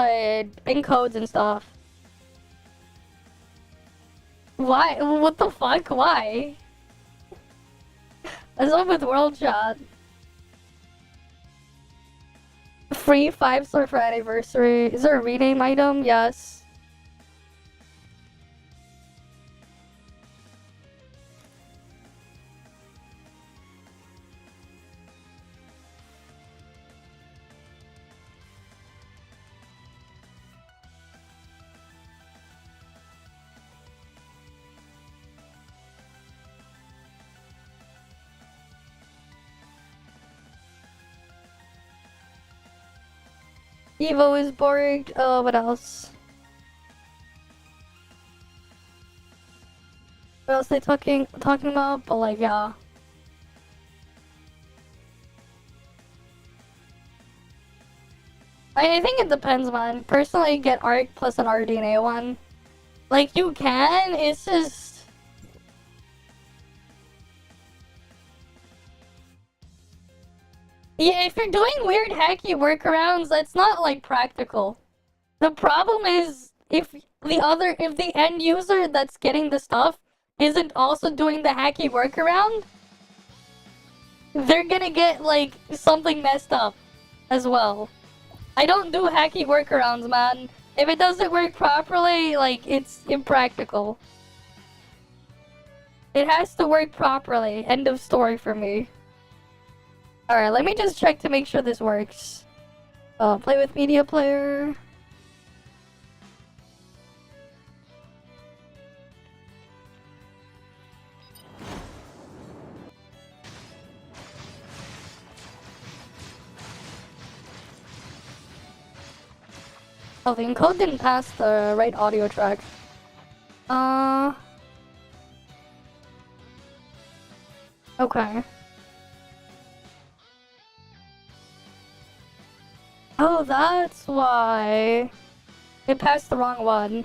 encodes and stuff. Why? What the fuck? Why? What's up with World Shot? Free 5-star for anniversary. Is there a rename item? Yes. Evo is boring. What else? What else they talking about? But like, yeah. I think it depends, man. Personally, get ARC plus an RDNA one. Like, you can, it's just... Yeah, if you're doing weird hacky workarounds, that's not, like, practical. The problem is, if the end user that's getting the stuff isn't also doing the hacky workaround, they're gonna get, like, something messed up as well. I don't do hacky workarounds, man. If it doesn't work properly, like, it's impractical. It has to work properly. End of story for me. Alright, let me just check to make sure this works. Play with media player. Oh, the encode didn't pass the right audio track. Okay. Oh, that's why. It passed the wrong one.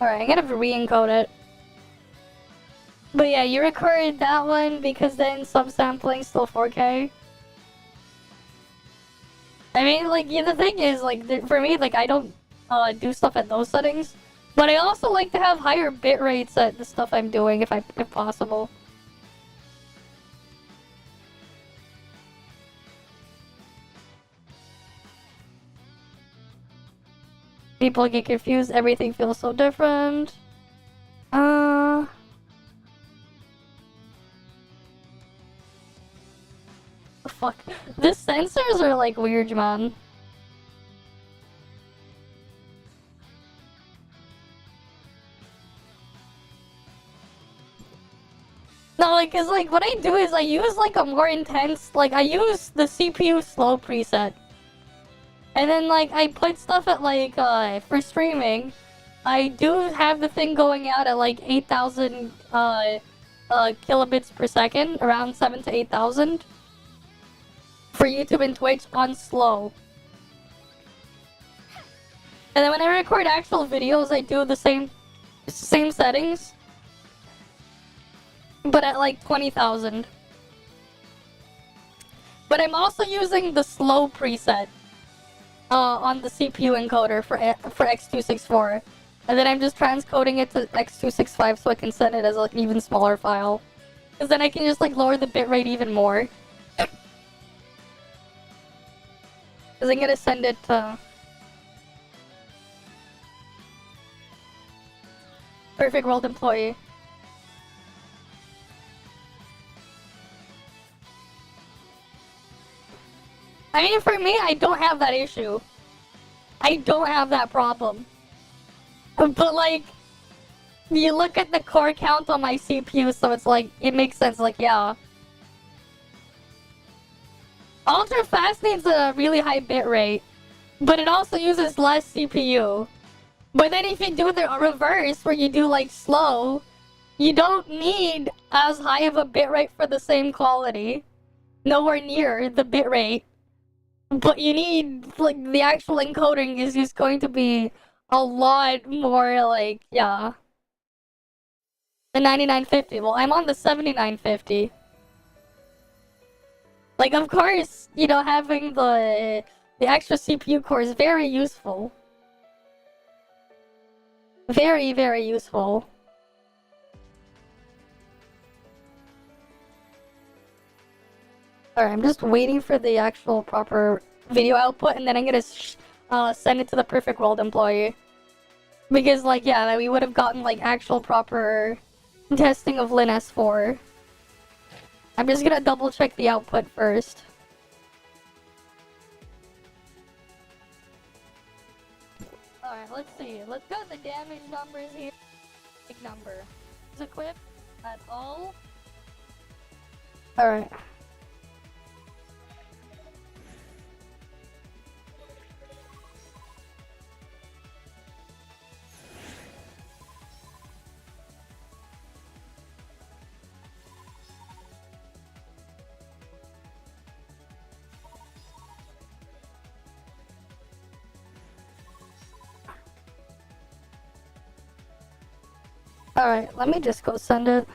Alright, I'm gonna have to re-encode it. But yeah, you record that one because then subsampling still 4K. I mean, like, yeah, the thing is, like, for me, like, I don't do stuff at those settings. But I also like to have higher bit rates at the stuff I'm doing if possible. People get confused, everything feels so different. The fuck? The sensors are like weird, man. No, like, cause like what I do is I use like a more intense, like I use the CPU slow preset. And then like I put stuff at like for streaming, I do have the thing going out at like 8,000 kilobits per second, around 7 to 8,000 for YouTube and Twitch on slow. And then when I record actual videos, I do the same settings, but at like 20,000. But I'm also using the slow preset on the CPU encoder for X264. And then I'm just transcoding it to x265 so I can send it as an even smaller file. Because then I can just like lower the bitrate even more. Because I'm gonna send it to Perfect World Employee. I mean, for me, I don't have that issue. I don't have that problem. But like, you look at the core count on my CPU, so it's like, it makes sense, like, yeah. Ultra fast needs a really high bitrate, but it also uses less CPU. But then if you do the reverse, where you do like slow, you don't need as high of a bitrate for the same quality. Nowhere near the bitrate. But you need, like, the actual encoding is just going to be a lot more, like, yeah. The 9950. Well, I'm on the 7950. Like, of course, you know, having the extra CPU core is very useful. Very, very useful. Alright, I'm just waiting for the actual proper video output, and then I'm gonna send it to the Perfect World employee. Because, like, yeah, we would have gotten, like, actual proper testing of Lin S4. I'm just gonna double check the output first. Alright, let's see. Let's go the damage numbers here. Big number. Is equipped at all? Alright. Alright, let me just go send it.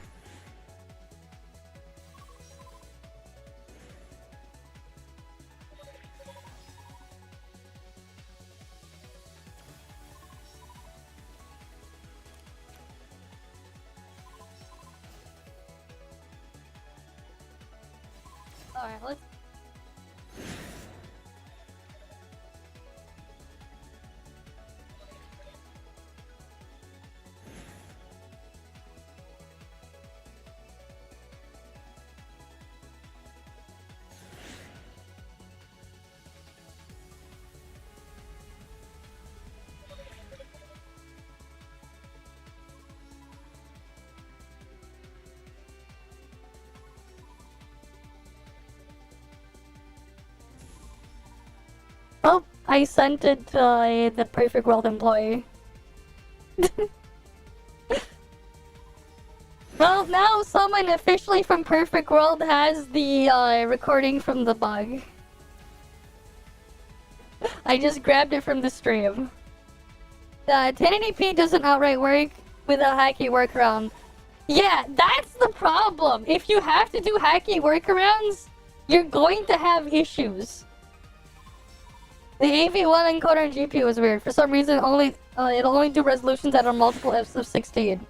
Alright, let's... Oh, I sent it to the Perfect World employee. Well, now someone officially from Perfect World has the recording from the bug. I just grabbed it from the stream. 1080p doesn't outright work with a hacky workaround. Yeah, that's the problem. If you have to do hacky workarounds, you're going to have issues. The AV1 encoder and GPU is weird. For some reason, it'll only do resolutions that are multiple ifs of 16.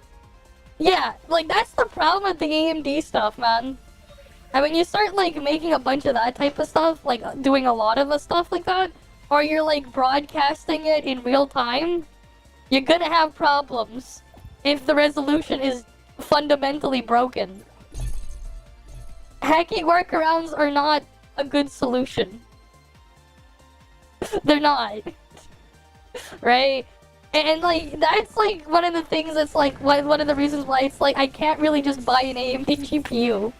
Yeah, like, that's the problem with the AMD stuff, man. And when you start, like, making a bunch of that type of stuff, like, doing a lot of the stuff like that, or you're, like, broadcasting it in real time, you're gonna have problems if the resolution is fundamentally broken. Hacking workarounds are not a good solution. They're not. Right? And like, that's like one of the things that's like one of the reasons why it's like I can't really just buy an AMD GPU.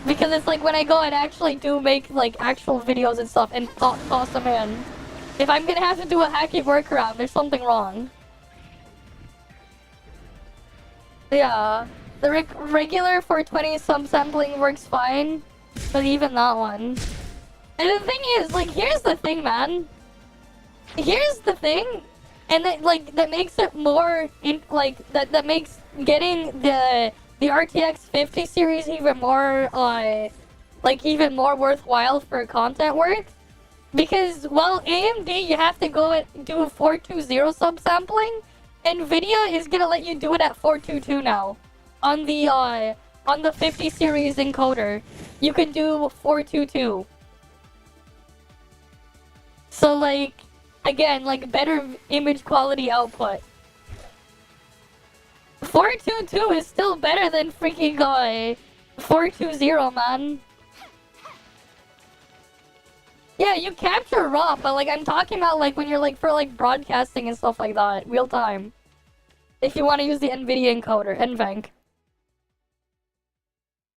Because it's like when I go and actually do make like actual videos and stuff and toss them in, if I'm gonna have to do a hacky workaround, there's something wrong. Yeah. The regular 420 subsampling works fine, but even that one. And the thing is, like, here's the thing, man. Here's the thing, and that makes it more that makes getting the RTX 50 series even more even more worthwhile for content work, because well, AMD you have to go and do a 420 subsampling, Nvidia is gonna let you do it at 422 now. On the 50 series encoder, you can do 422. So like, again, like better image quality output. 422 is still better than freaking 420, man. Yeah, you capture raw, but like I'm talking about like when you're like for like broadcasting and stuff like that, real time. If you want to use the NVIDIA encoder, NVENC.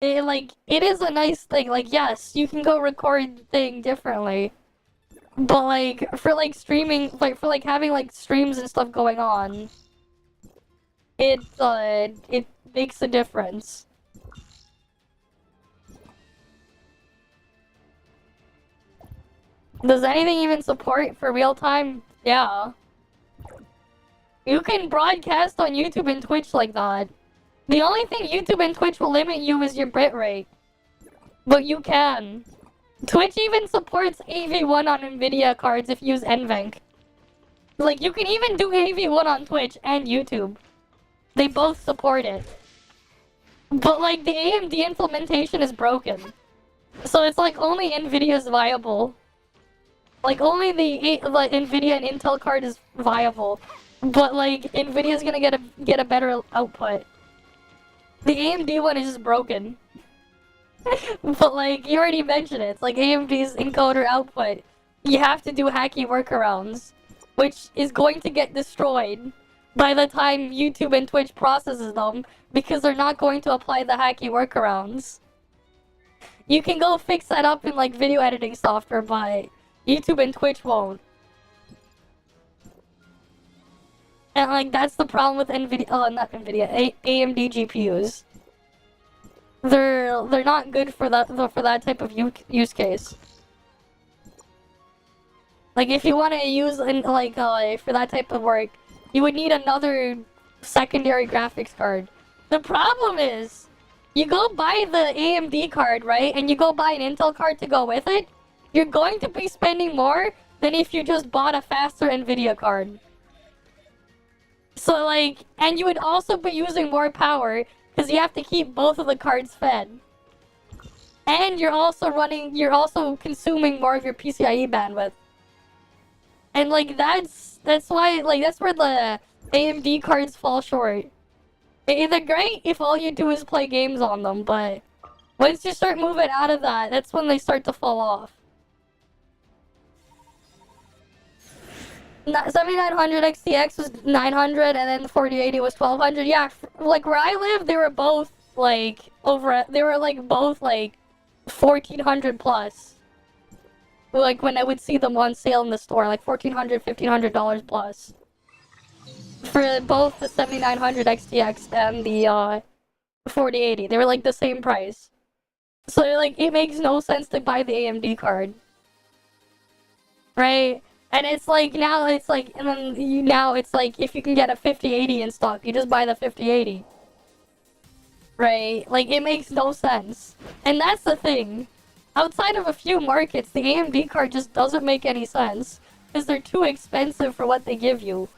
It is a nice thing. Like, yes, you can go record thing differently. But like for like streaming, like for like having like streams and stuff going on, it makes a difference. Does anything even support for real time? Yeah. You can broadcast on YouTube and Twitch like that. The only thing YouTube and Twitch will limit you is your bitrate. But you can. Twitch even supports AV1 on NVIDIA cards if you use NVENC. Like, you can even do AV1 on Twitch and YouTube. They both support it. But, like, the AMD implementation is broken. So it's like, only NVIDIA's viable. Like, only the NVIDIA and Intel card is viable. But, like, NVIDIA's gonna get a better output. The AMD one is just broken. But, like, you already mentioned it. It's like AMD's encoder output. You have to do hacky workarounds, which is going to get destroyed by the time YouTube and Twitch processes them, because they're not going to apply the hacky workarounds. You can go fix that up in, like, video editing software, but YouTube and Twitch won't. And, like, that's the problem with not NVIDIA, AMD GPUs. They're not good for that type of use case. Like, if you want to use, for that type of work, you would need another secondary graphics card. The problem is, you go buy the AMD card, right? And you go buy an Intel card to go with it, you're going to be spending more than if you just bought a faster NVIDIA card. So, like, and you would also be using more power, because you have to keep both of the cards fed. And you're also consuming more of your PCIe bandwidth. And, like, that's why, like, that's where the AMD cards fall short. They're great if all you do is play games on them, but once you start moving out of that, that's when they start to fall off. 7900 XTX was 900, and then the 4080 was 1200. Yeah, like where I live, they were both like both 1400 plus. Like when I would see them on sale in the store, like $1,400, $1,500 plus. For both the 7900 XTX and the 4080, they were like the same price. So like it makes no sense to buy the AMD card, right? And it's like, now it's like, and then now it's like, if you can get a 5080 in stock, you just buy the 5080. Right? Like, it makes no sense. And that's the thing. Outside of a few markets, the AMD card just doesn't make any sense. Because they're too expensive for what they give you.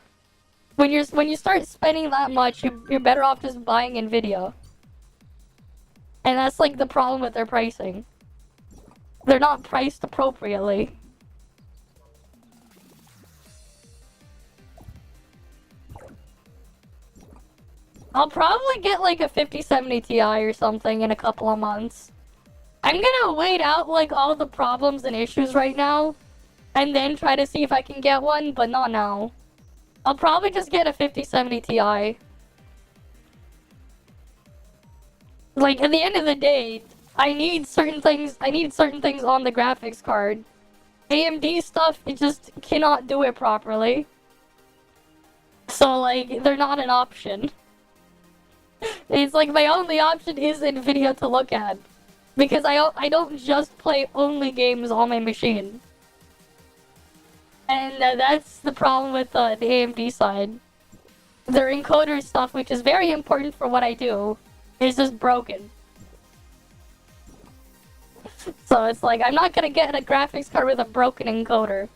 When you start spending that much, you're better off just buying NVIDIA. And that's like the problem with their pricing. They're not priced appropriately. I'll probably get like a 5070 Ti or something in a couple of months. I'm gonna wait out like all the problems and issues right now, and then try to see if I can get one, but not now. I'll probably just get a 5070 Ti. Like, at the end of the day, I need certain things on the graphics card. AMD stuff, it just cannot do it properly. So, like, they're not an option. It's like my only option is NVIDIA to look at. Because I don't just play only games on my machine. And that's the problem with the AMD side. Their encoder stuff, which is very important for what I do, is just broken. So it's like, I'm not gonna get a graphics card with a broken encoder.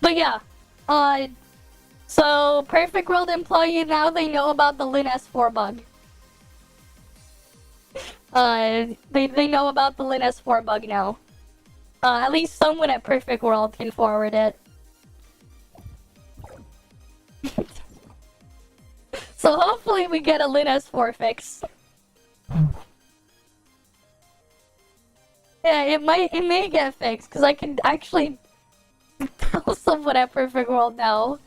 But yeah, so Perfect World employee, now they know about the Lin S4 bug. They know about the Lin S4 bug now. At least someone at Perfect World can forward it. So hopefully we get a Lin S4 fix. Yeah, it may get fixed, because I can actually tell someone at Perfect World now.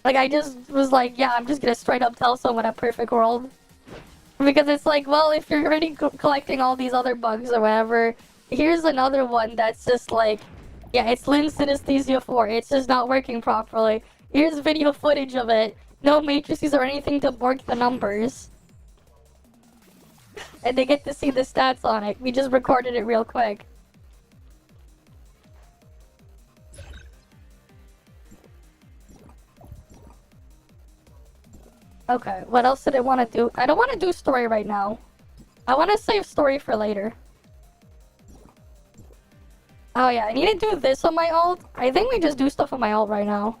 Like, I just was like, yeah, I'm just gonna straight up tell someone at Perfect World. Because it's like, well, if you're already collecting all these other bugs or whatever, here's another one that's just like, yeah, it's Lin Synesthesia 4. It's just not working properly. Here's video footage of it. No matrices or anything to bork the numbers. And they get to see the stats on it. We just recorded it real quick. Okay, what else did I want to do? I don't want to do story right now. I want to save story for later. Oh yeah, I need to do this on my alt. I think we just do stuff on my alt right now.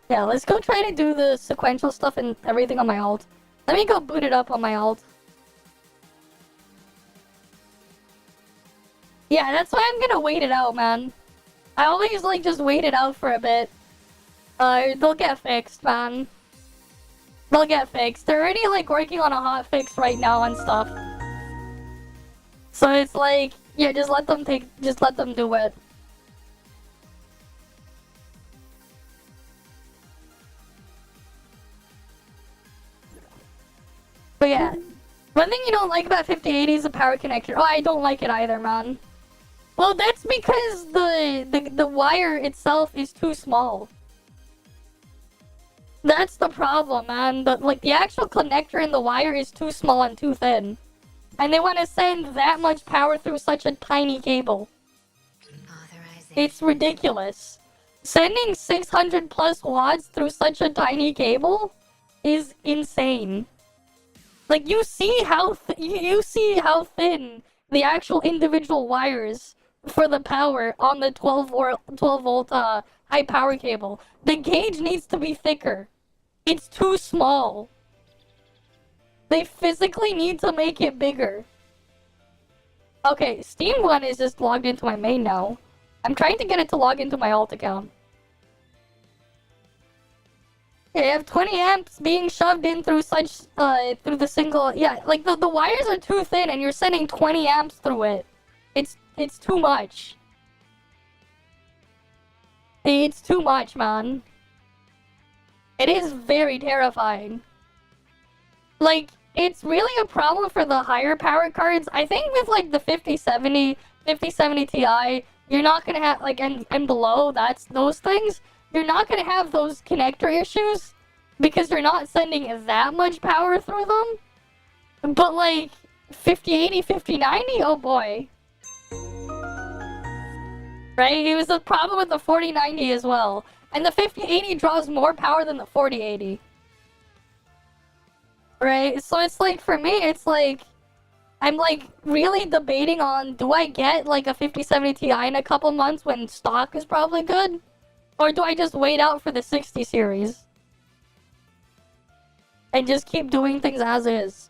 Yeah, let's go try to do the sequential stuff and everything on my alt. Let me go boot it up on my alt. Yeah, that's why I'm gonna wait it out, man. I always like just wait it out for a bit. They'll get fixed, man. They'll get fixed. They're already like working on a hot fix right now and stuff. So it's like, yeah, just let them do it. But yeah, one thing you don't like about 5080 is the power connector. Oh, I don't like it either, man. Well, that's because the wire itself is too small. That's the problem, man. The actual connector in the wire is too small and too thin. And they want to send that much power through such a tiny cable. It's ridiculous. Sending 600 plus watts through such a tiny cable is insane. Like, you see how thin the actual individual wires for the power on the 12 volt high power cable. The gauge needs to be thicker. It's too small. They physically need to make it bigger. Okay, Steam One is just logged into my main now. I'm trying to get it to log into my alt account. Yeah, you have 20 amps being shoved in through through the single, yeah, like the wires are too thin and you're sending 20 amps through it. It's too much. It's too much, man. It is very terrifying. Like, it's really a problem for the higher power cards. I think with like the 5070 Ti, you're not gonna have like and below, that's those things. You're not gonna have those connector issues because you're not sending that much power through them. But like 5080, 5090, oh boy. Right? It was a problem with the 4090 as well. And the 5080 draws more power than the 4080. Right? So it's like, for me, it's like, I'm like really debating on, do I get like a 5070 Ti in a couple months when stock is probably good? Or do I just wait out for the 60 series? And just keep doing things as is?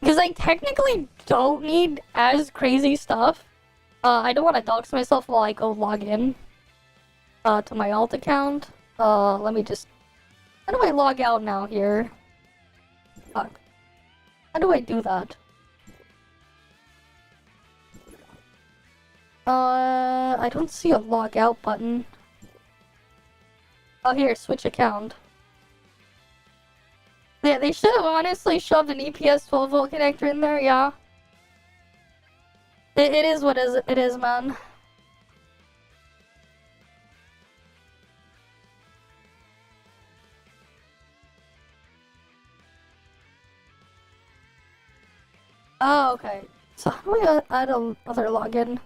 Because I technically don't need as crazy stuff. I don't want to dox myself while I go log in to my alt account. Let me just... How do I log out now here? Fuck. How do I do that? I don't see a log out button. Oh, here, switch account. Yeah, they should have honestly shoved an EPS 12 volt connector in there, yeah. It is what it is, man. Oh, okay. So how do I add another login?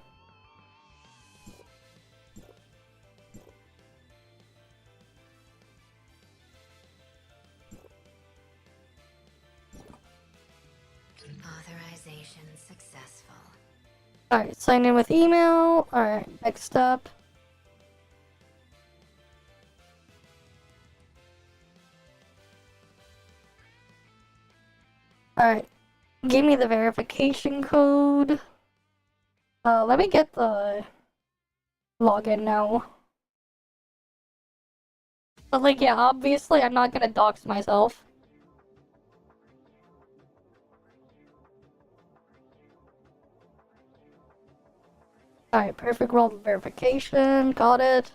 Authorization successful. Alright, sign in with email. Alright, next step. Alright, give me the verification code. Let me get the login now. But like, yeah, obviously I'm not gonna dox myself. Alright, perfect world verification, got it.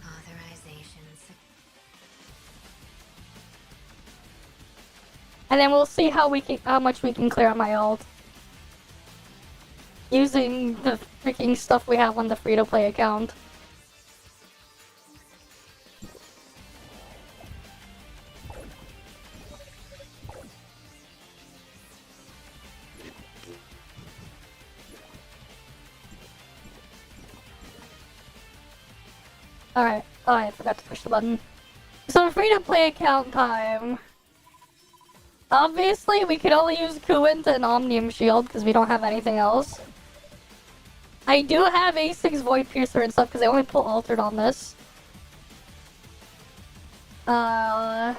Authorization And then we'll see how much we can clear on my alt. Using the freaking stuff we have on the free-to-play account. Alright. Oh, I forgot to push the button. So free-to-play account time. Obviously, we could only use Kuint and Omnium Shield because we don't have anything else. I do have A6 Void Piercer and stuff because I only pull Altered on this. The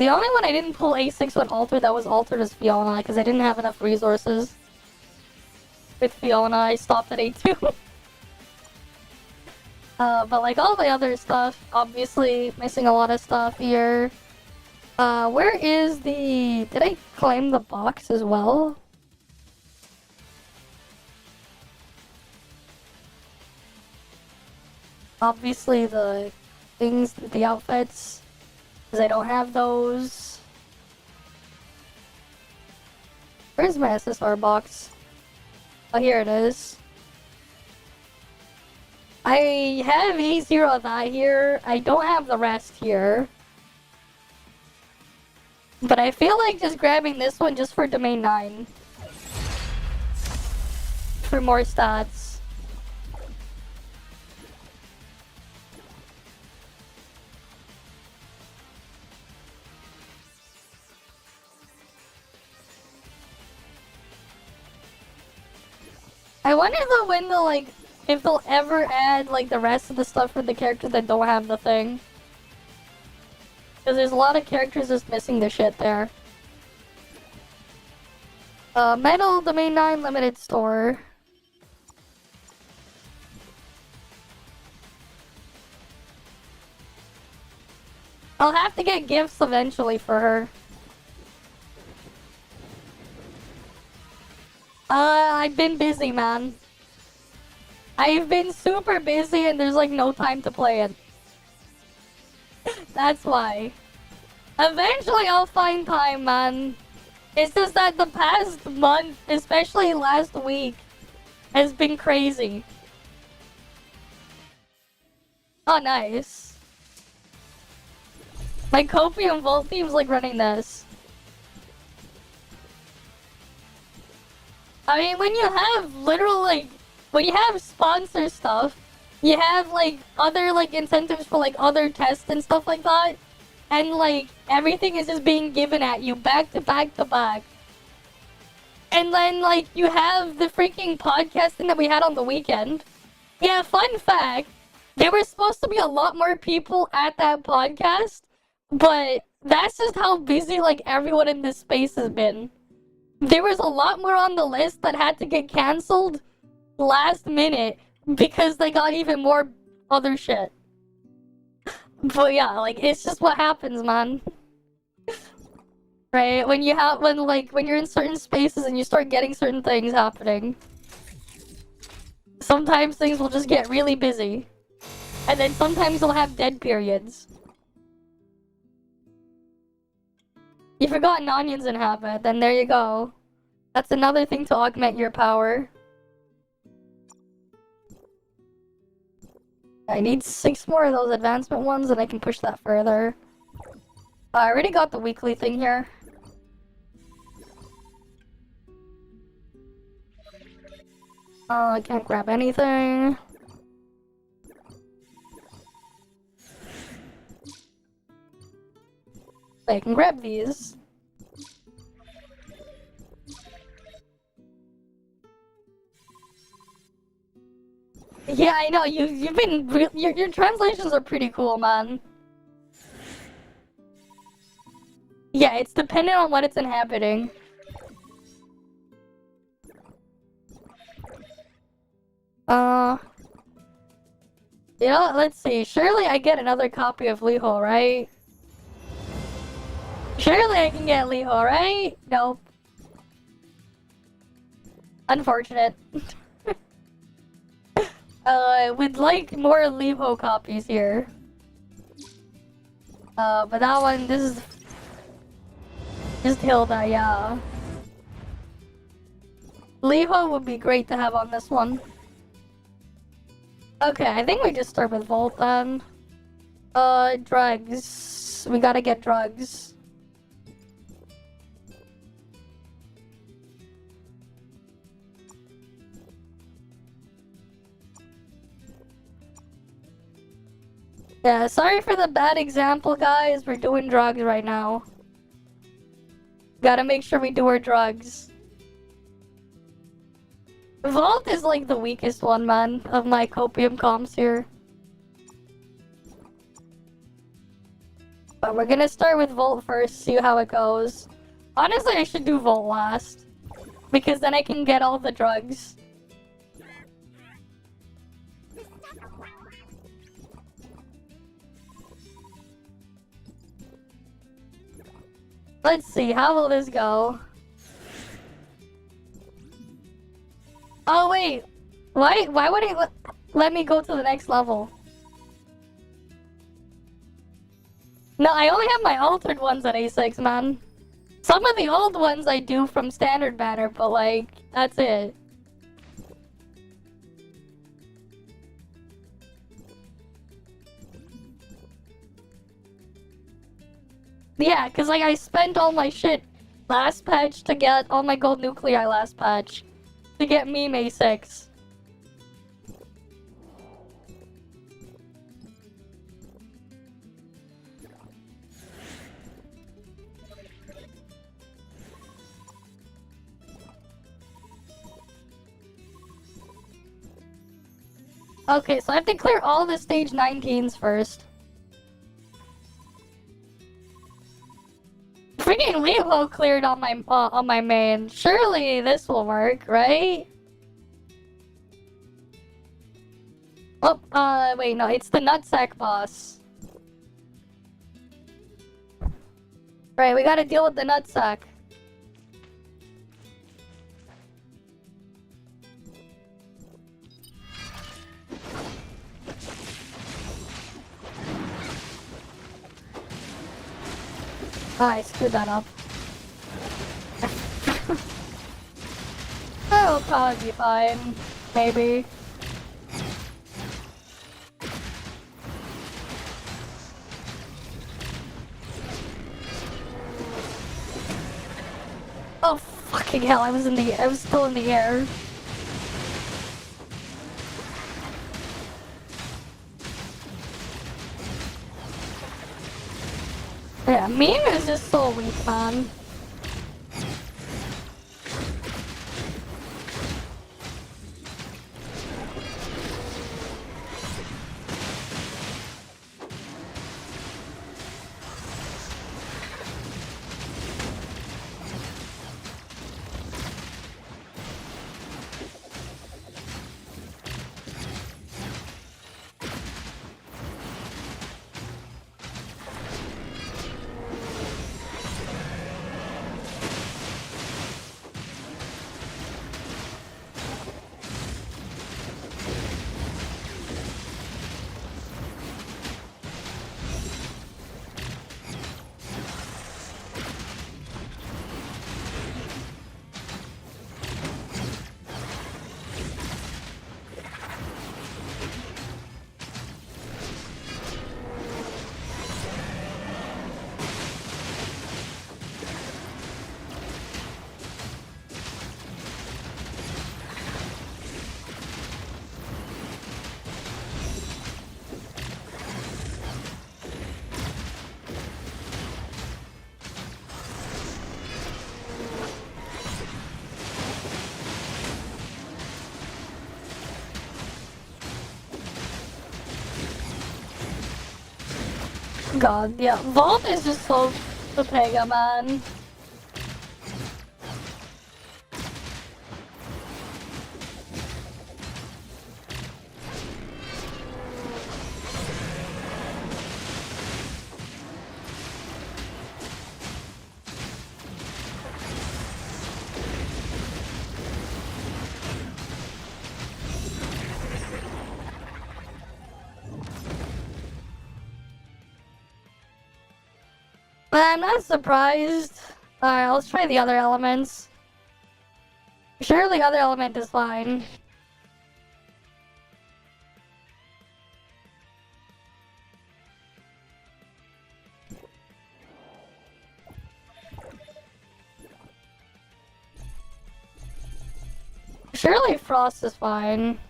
only one I didn't pull A6 with Altered that was Altered is Fiona because I didn't have enough resources. With Fiona, I stopped at A2. But like all the other stuff, obviously missing a lot of stuff here. Where is the... Did I claim the box as well? Obviously the things, the outfits, because I don't have those. Where's my SSR box? Oh, here it is. I have A0 of that here. I don't have the rest here. But I feel like just grabbing this one just for Domain 9. For more stats. I wonder though when they'll like, if they'll ever add like the rest of the stuff for the characters that don't have the thing. Because there's a lot of characters just missing the shit there. Metal Domain 9 Limited Store. I'll have to get gifts eventually for her. I've been busy, man. I've been super busy and there's like no time to play it. That's why. Eventually I'll find time, man. It's just that the past month, especially last week, has been crazy. Oh, nice. My Copium Vault team's like running this. I mean, when you have literal, like, when you have sponsor stuff, you have, like, other, like, incentives for, like, other tests and stuff like that. And, like, everything is just being given at you back to back to back. And then, like, you have the freaking podcasting that we had on the weekend. Yeah, fun fact, there were supposed to be a lot more people at that podcast, but that's just how busy, like, everyone in this space has been. There was a lot more on the list that had to get cancelled last minute because they got even more other shit. But yeah, like, it's just what happens, man. Right? When you're in certain spaces and you start getting certain things happening. Sometimes things will just get really busy. And then sometimes they'll have dead periods. You forgot onions in habit, then there you go. That's another thing to augment your power. I need 6 more of those advancement ones and I can push that further. I already got the weekly thing here. I can't grab anything. way I can grab these. Yeah, I know, you've been your translations are pretty cool, man. Yeah, it's dependent on what it's inhabiting. You know, let's see. Surely I get another copy of Liho, right? Surely I can get Liho, right? Nope. Unfortunate. Would like more Liho copies here. But that one, this is just Hilda, yeah. Liho would be great to have on this one. Okay, I think we just start with Volt then. Drugs. We gotta get drugs. Yeah, sorry for the bad example, guys. We're doing drugs right now. Gotta make sure we do our drugs. Vault is like the weakest one, man, of my copium comps here. But we're gonna start with Volt first, see how it goes. Honestly, I should do Volt last. Because then I can get all the drugs. Let's see, how will this go? Oh wait, why would it let me go to the next level? No, I only have my altered ones at A6, man. Some of the old ones I do from standard banner, but like, that's it. Yeah, cause like I spent all my shit last patch to get all my gold nuclei last patch. To get meme A6. Okay, so I have to clear all the stage 19s first. Freaking Lilo cleared on my main. Surely this will work, right? Oh, wait, no, it's the nutsack boss. Right, we gotta deal with the nutsack. Ah, I screwed that up. That'll probably be fine. Maybe. Oh fucking hell, I was still in the air. Yeah, meme is just so weak, man. God, yeah. Vault is just so the Pega, man. But I'm not surprised. Alright, let's try the other elements. Sure, the other element is fine. Surely Frost is fine.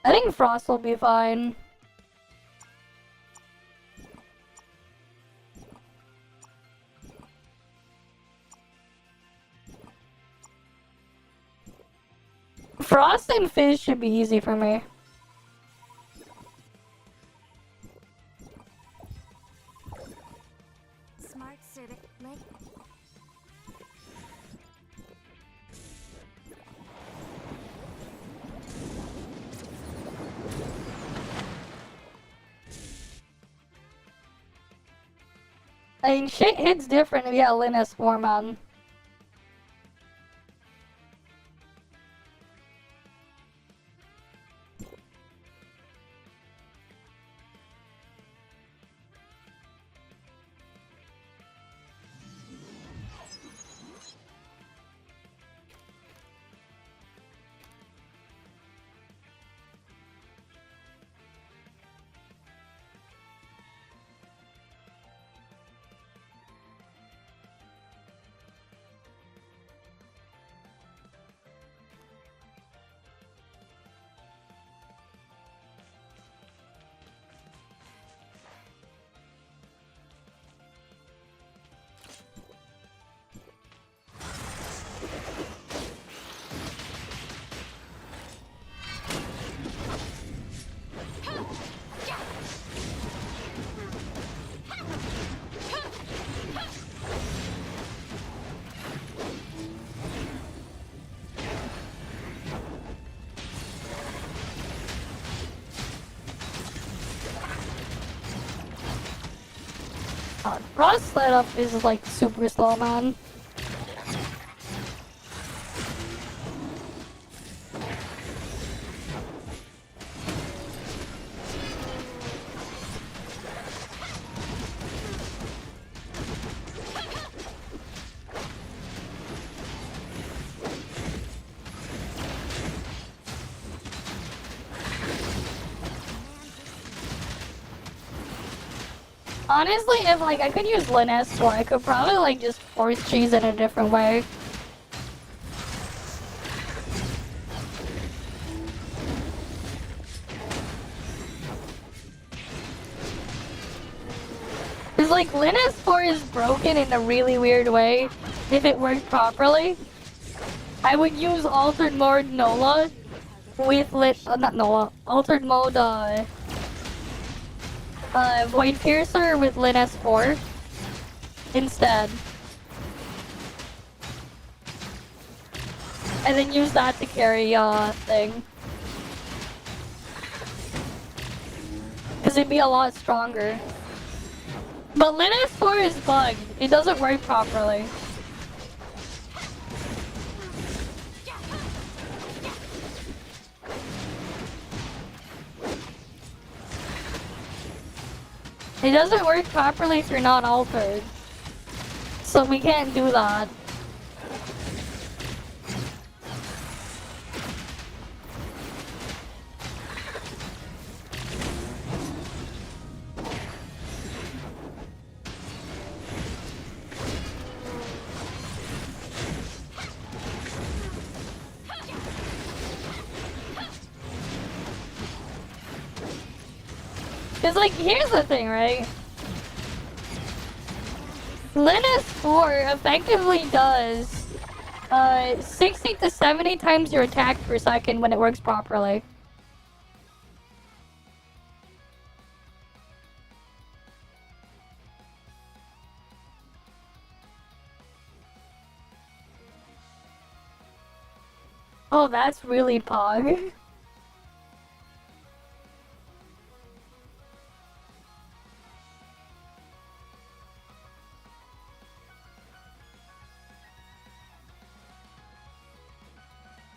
I think Frost will be fine. Frost and Fizz should be easy for me. Smart service link. I mean, shit hits different if you got Linus 4, man. Frost setup is like super slow, man. Honestly, if like I could use Linus, or I could probably like just force cheese in a different way. Cause like Linus 4 is broken in a really weird way. If it worked properly, I would use altered mode Nola with not Nola, altered mode Void Piercer with Linus 4 instead. And then use that to carry thing. Cause it'd be a lot stronger. But Linus 4 is bugged. It doesn't work properly. It doesn't work properly if you're not altered. So we can't do that. Cause like, here's the thing, right? Linus 4 effectively does 60 to 70 times your attack per second when it works properly. Oh, that's really pog.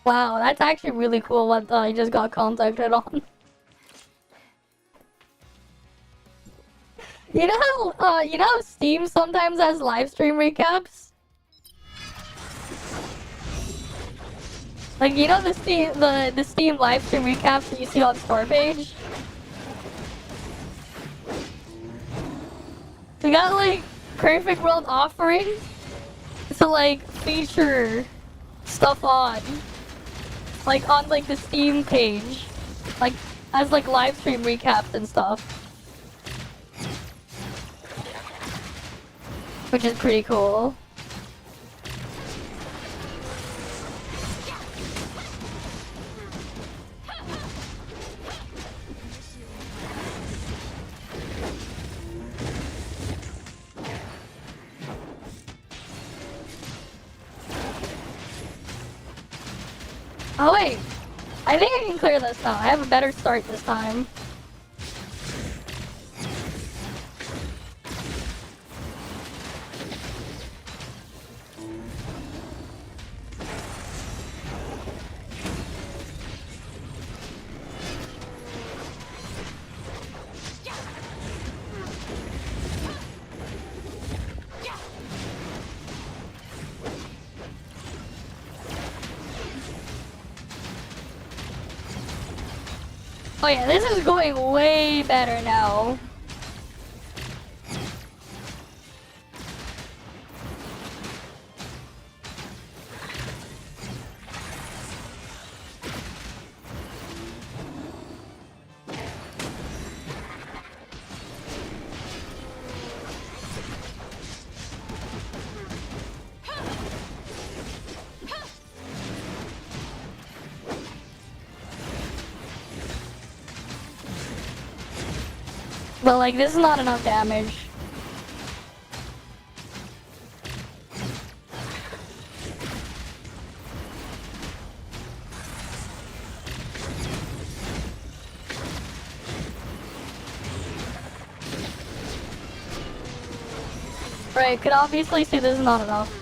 Wow, that's actually really cool what I just got contacted on. You know how Steam sometimes has live stream recaps? Like, you know the Steam live stream recaps that you see on store page? We got, like, Perfect World offerings to, like, feature stuff on. Like, on, like, the Steam page. Like, as, like, live stream recaps and stuff. Which is pretty cool. Oh wait, I think I can clear this now. I have a better start this time. Oh yeah, this is going way better now. But like, this is not enough damage. Right, could obviously see this is not enough.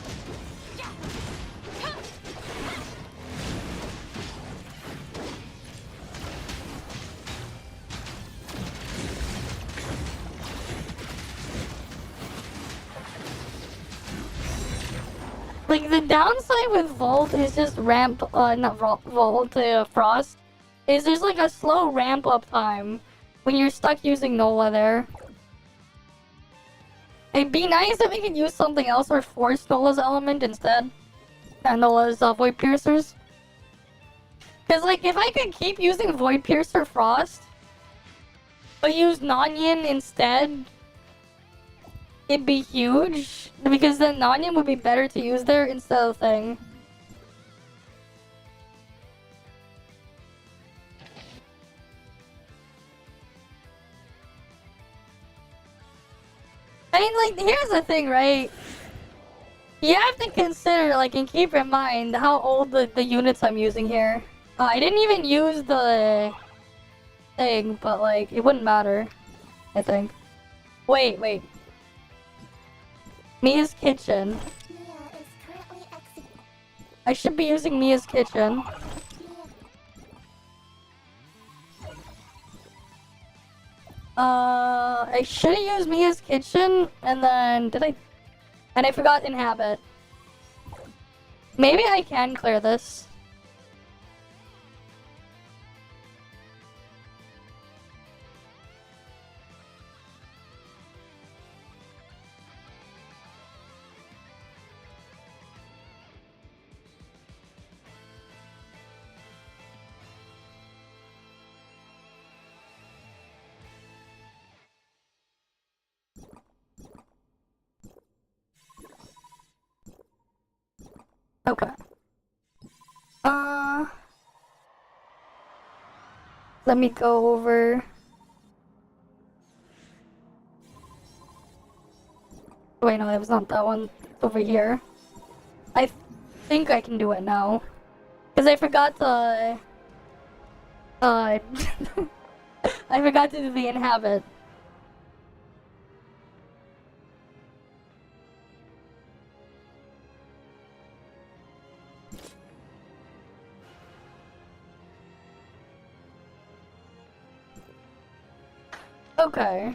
Like, the downside with Volt is just not Volt, Frost, is there's like a slow ramp up time when you're stuck using Nola there. It'd be nice if we could use something else or force Nola's element instead. And Nola's Void Piercers. Cause like, if I could keep using Void Piercer Frost, but use Nanyan instead, it'd be huge. Because then Nanyan would be better to use there instead of Thing. I mean, like, here's the thing, right? You have to consider, like, and keep in mind how old the units I'm using here. I didn't even use the thing, but, like, it wouldn't matter, I think. Wait. Mia's Kitchen. Mia is currently executing. I should be using Mia's Kitchen. I should have used Mia's Kitchen, and then, and I forgot Inhabit. Maybe I can clear this. Okay. Let me go over. Wait, no, it was not that one. It's over here. I think I can do it now. Because I forgot to... I forgot to do the inhabit. Okay.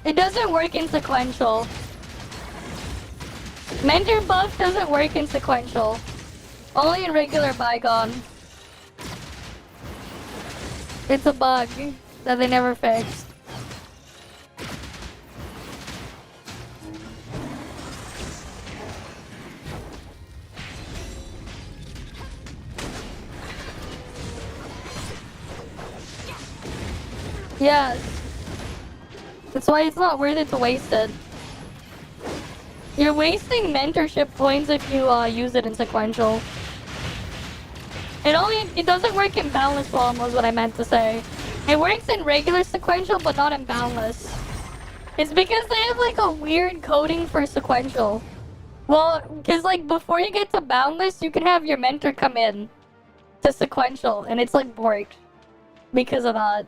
It doesn't work in sequential. Mentor buff doesn't work in sequential. Only in regular Bygone. It's a bug that they never fixed. Yeah. That's why it's not worth it to waste it. You're wasting mentorship points if you use it in sequential. It doesn't work in boundless form was what I meant to say. It works in regular sequential but not in boundless. It's because they have like a weird coding for sequential. Well, because like before you get to boundless, you can have your mentor come in to sequential and it's like borked because of that.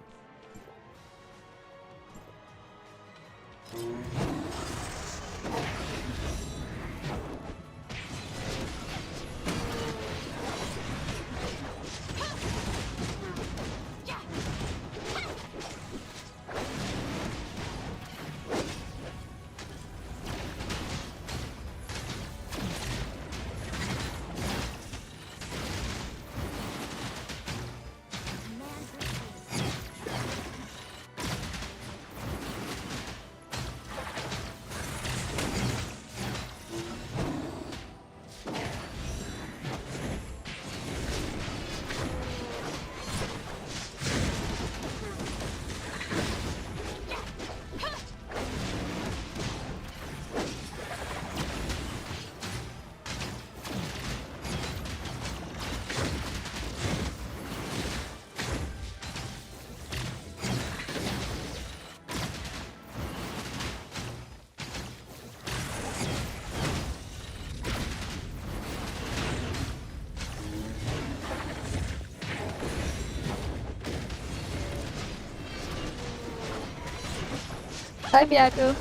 Hi, Byaku.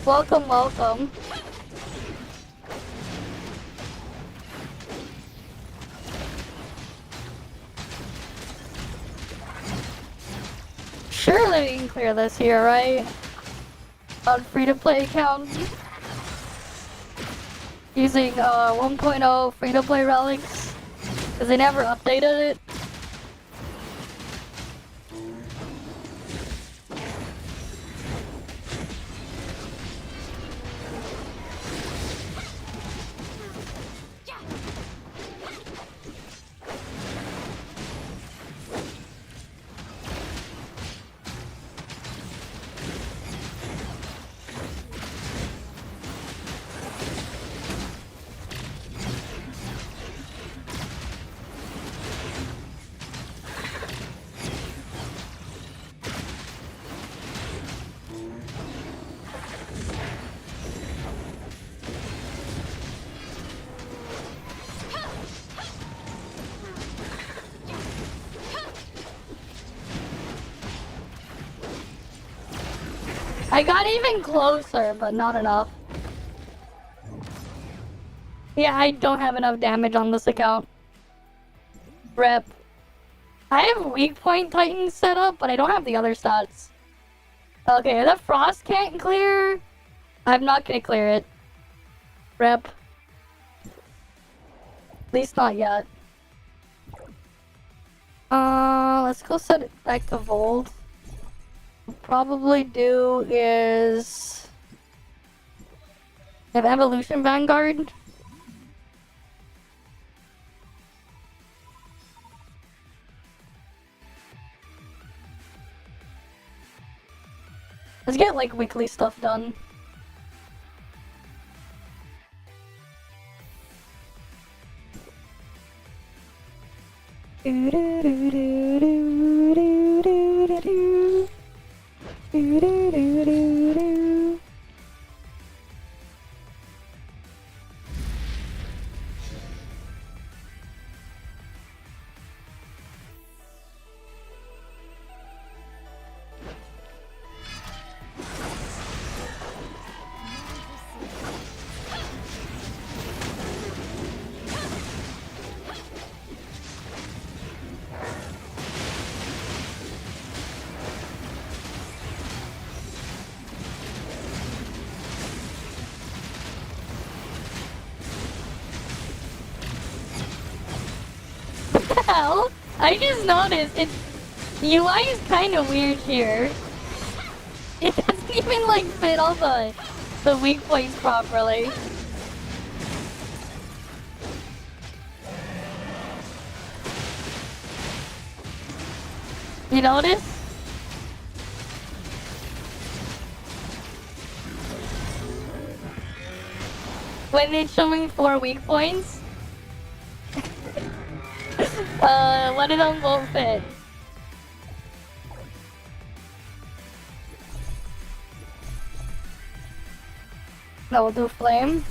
Welcome, welcome. Surely we can clear this here, right? On free-to-play account. Using 1.0 free-to-play relics. Because they never updated it. I got even closer, but not enough. Yeah, I don't have enough damage on this account. Rip. I have weak point Titan set up, but I don't have the other stats. Okay, the frost can't clear. I'm not gonna clear it. Rip. At least not yet. Let's go set it back to Volt. What we'll probably do is have Evolution Vanguard. Let's get like weekly stuff done. Hell, I just noticed it's UI is kind of weird here. It doesn't even like fit all the weak points properly. You notice? When it's showing 4 weak points, one of them won't fit. No, we'll do flame.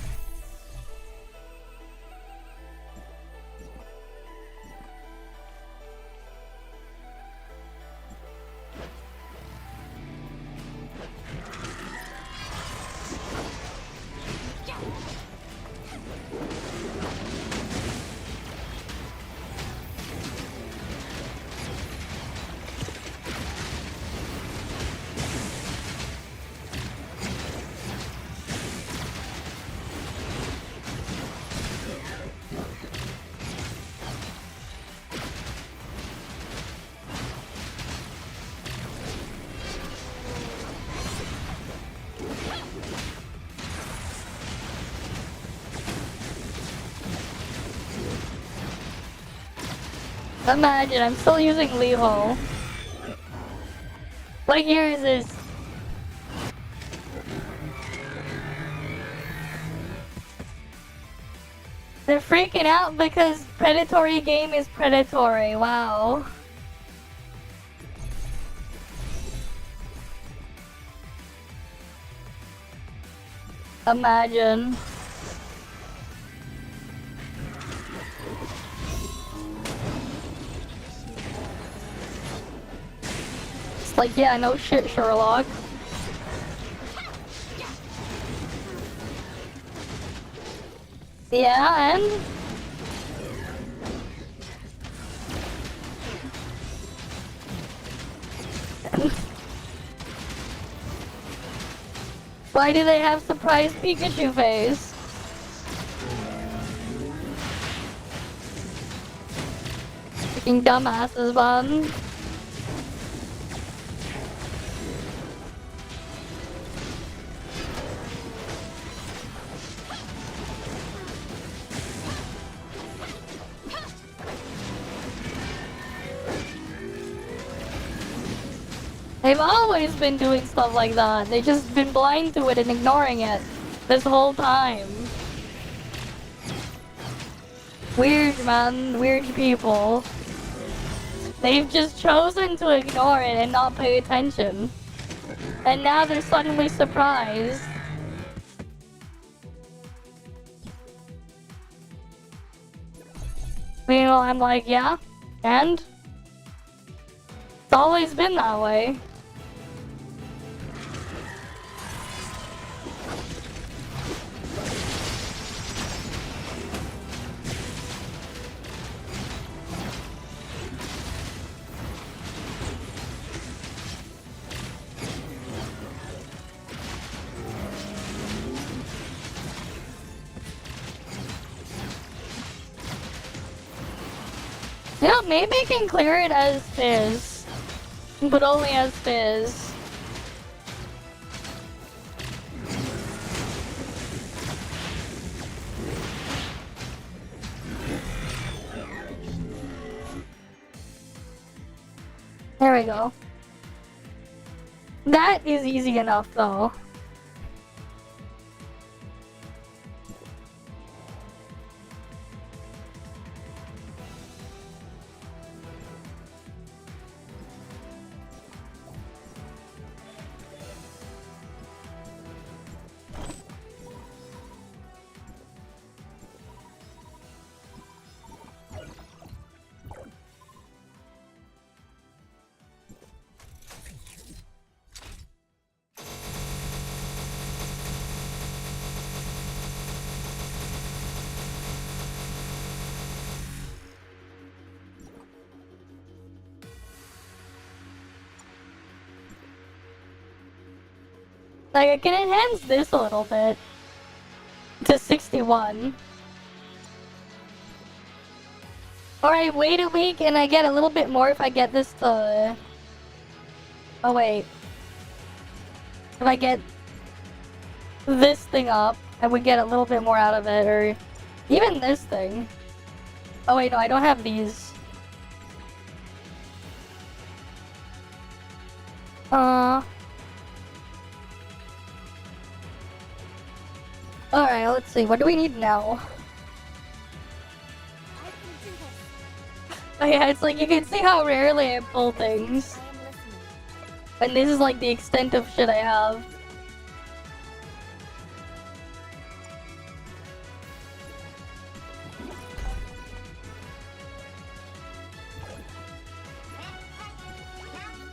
Imagine, I'm still using Leho. What year is this? They're freaking out because predatory game is predatory. Wow. Imagine. It's like, yeah, no shit, Sherlock. Yeah, and? Why do they have surprise Pikachu face? Freaking dumbasses, man. They've always been doing stuff like that. They've just been blind to it and ignoring it this whole time. Weird, man. Weird people. They've just chosen to ignore it and not pay attention. And now they're suddenly surprised. Meanwhile, I'm like, yeah, and? It's always been that way. You know, maybe I can clear it as Fizz. But only as Fizz. There we go. That is easy enough, though. Like, I can enhance this a little bit to 61. Or I wait a week and I get a little bit more if I get this to... Oh wait. If I get this thing up, I would get a little bit more out of it, or even this thing. Oh wait, no, I don't have these. Alright, let's see. What do we need now? I can do this. Oh yeah, it's like you can see how rarely I pull things. I am listening. And this is like the extent of shit I have.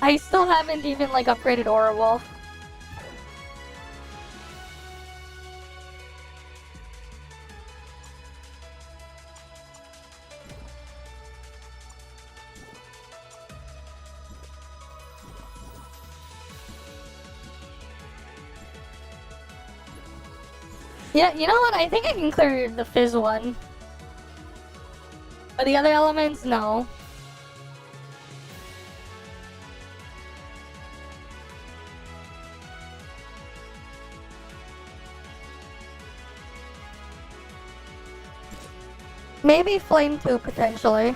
I still haven't even like upgraded Aura Wolf. Yeah, you know what? I think I can clear the Fizz one. But the other elements, no. Maybe Flame 2, potentially.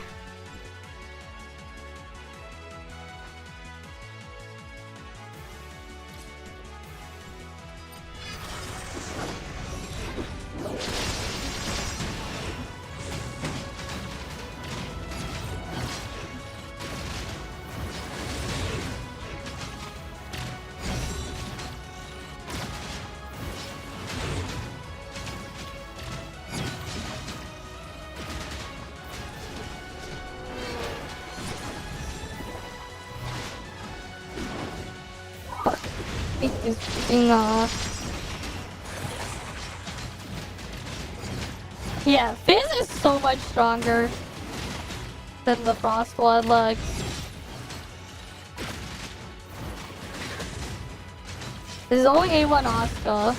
It is freaking off. Yeah, Fizz is so much stronger than the Frost one, look. This is only A1 Oscar.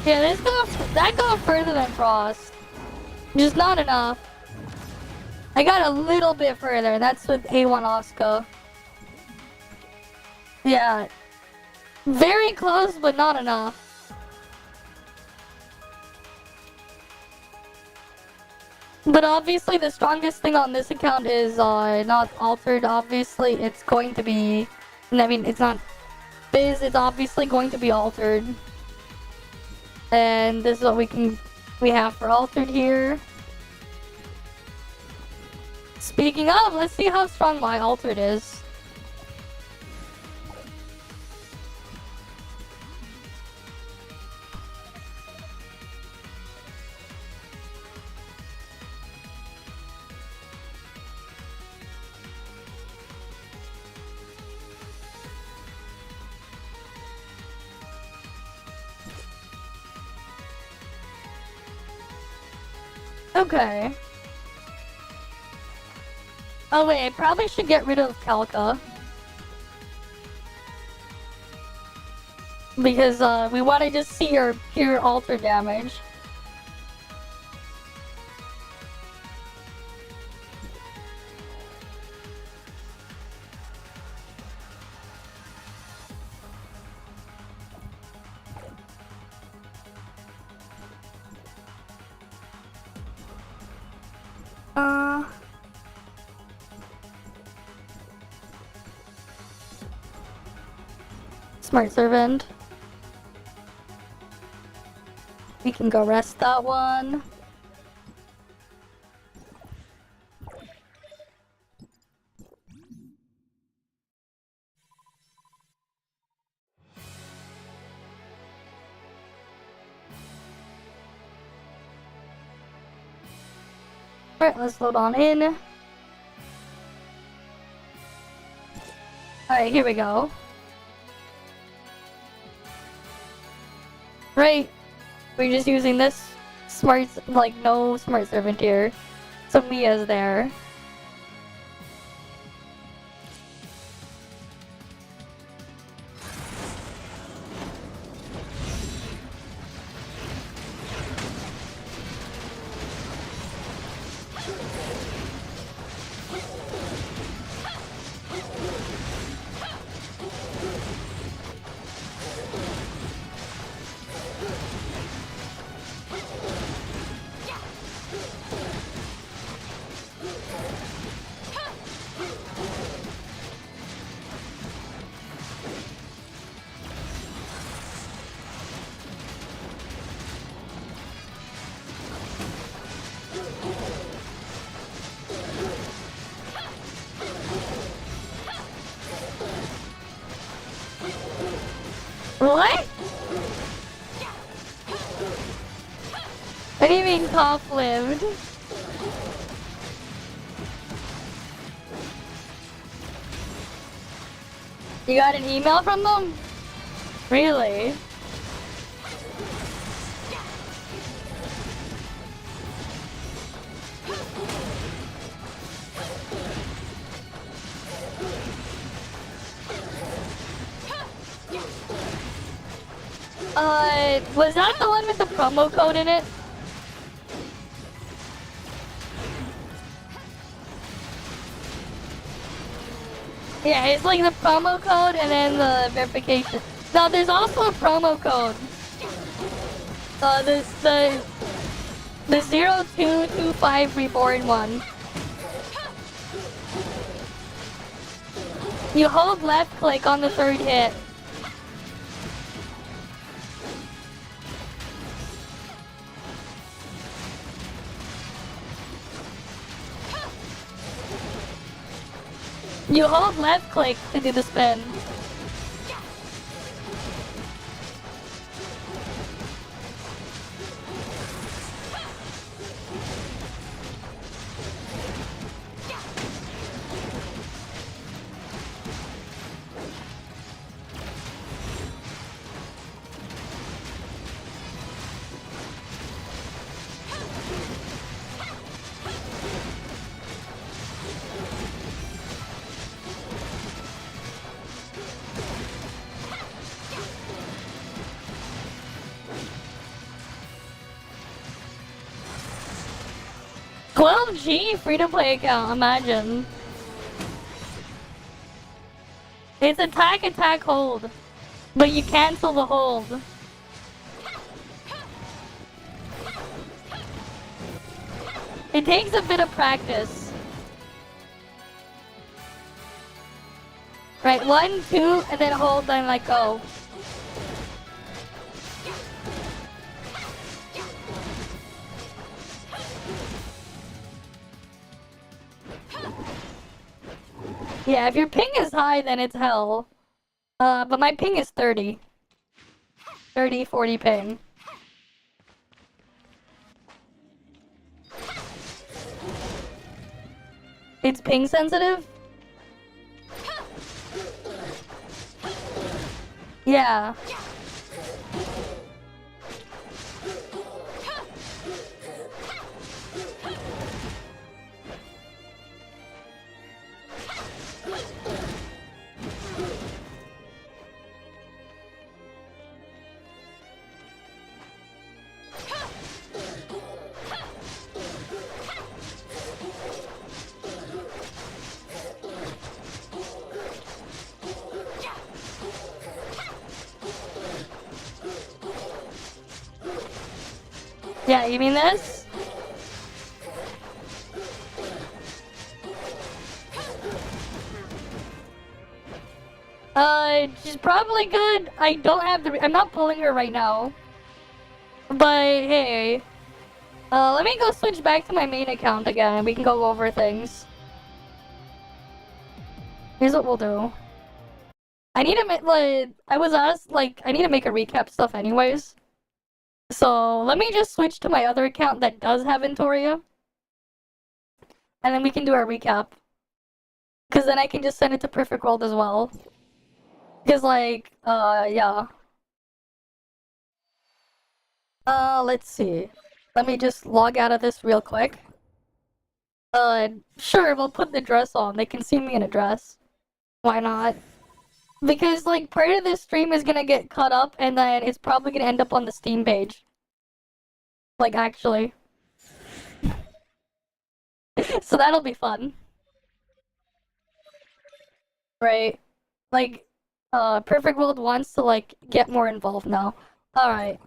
Yeah, that goes further than Frost. Just not enough. I got a little bit further. That's with A1 Oscar. Yeah. Very close, but not enough. But obviously the strongest thing on this account is not altered. Obviously it's going to be... I mean, it's not Biz, it's obviously going to be altered. And this is what we have for altered here. Speaking of, let's see how strong my altered is. Okay. Oh wait, I probably should get rid of Kalka. Because we want to just see her pure alter damage. Smart Servant. We can go rest that one. Alright, let's load on in. Alright, here we go. Right, we're just using this smart, like, no smart servant here. So Mia's there. What? What do you mean ToF lived? You got an email from them? Really? Was that the one with the promo code in it? Yeah, it's like the promo code and then the verification. No, there's also a promo code. The 0225 reborn one. You hold left click on the third hit. You hold left click to do the spin. 12G free-to-play account, imagine. It's attack, hold. But you cancel the hold. It takes a bit of practice. Right, 1, 2, and then hold, then like go. Yeah, if your ping is high, then it's hell. But my ping is 30. 30, 40 ping. It's ping sensitive? Yeah. Yeah, you mean this? She's probably good. I don't have the. I'm not pulling her right now. But hey, let me go switch back to my main account again, and we can go over things. Here's what we'll do. I need to make I was asked I need to make a recap stuff anyways. So let me just switch to my other account that does have Ventoria, and then we can do our recap. Cause then I can just send it to Perfect World as well. Cause yeah. Let's see. Let me just log out of this real quick. Sure, we'll put the dress on. They can see me in a dress. Why not? Because, like, part of this stream is gonna get cut up, and then it's probably gonna end up on the Steam page. Like, actually. So that'll be fun. Right. Like, Perfect World wants to, like, get more involved now. Alright.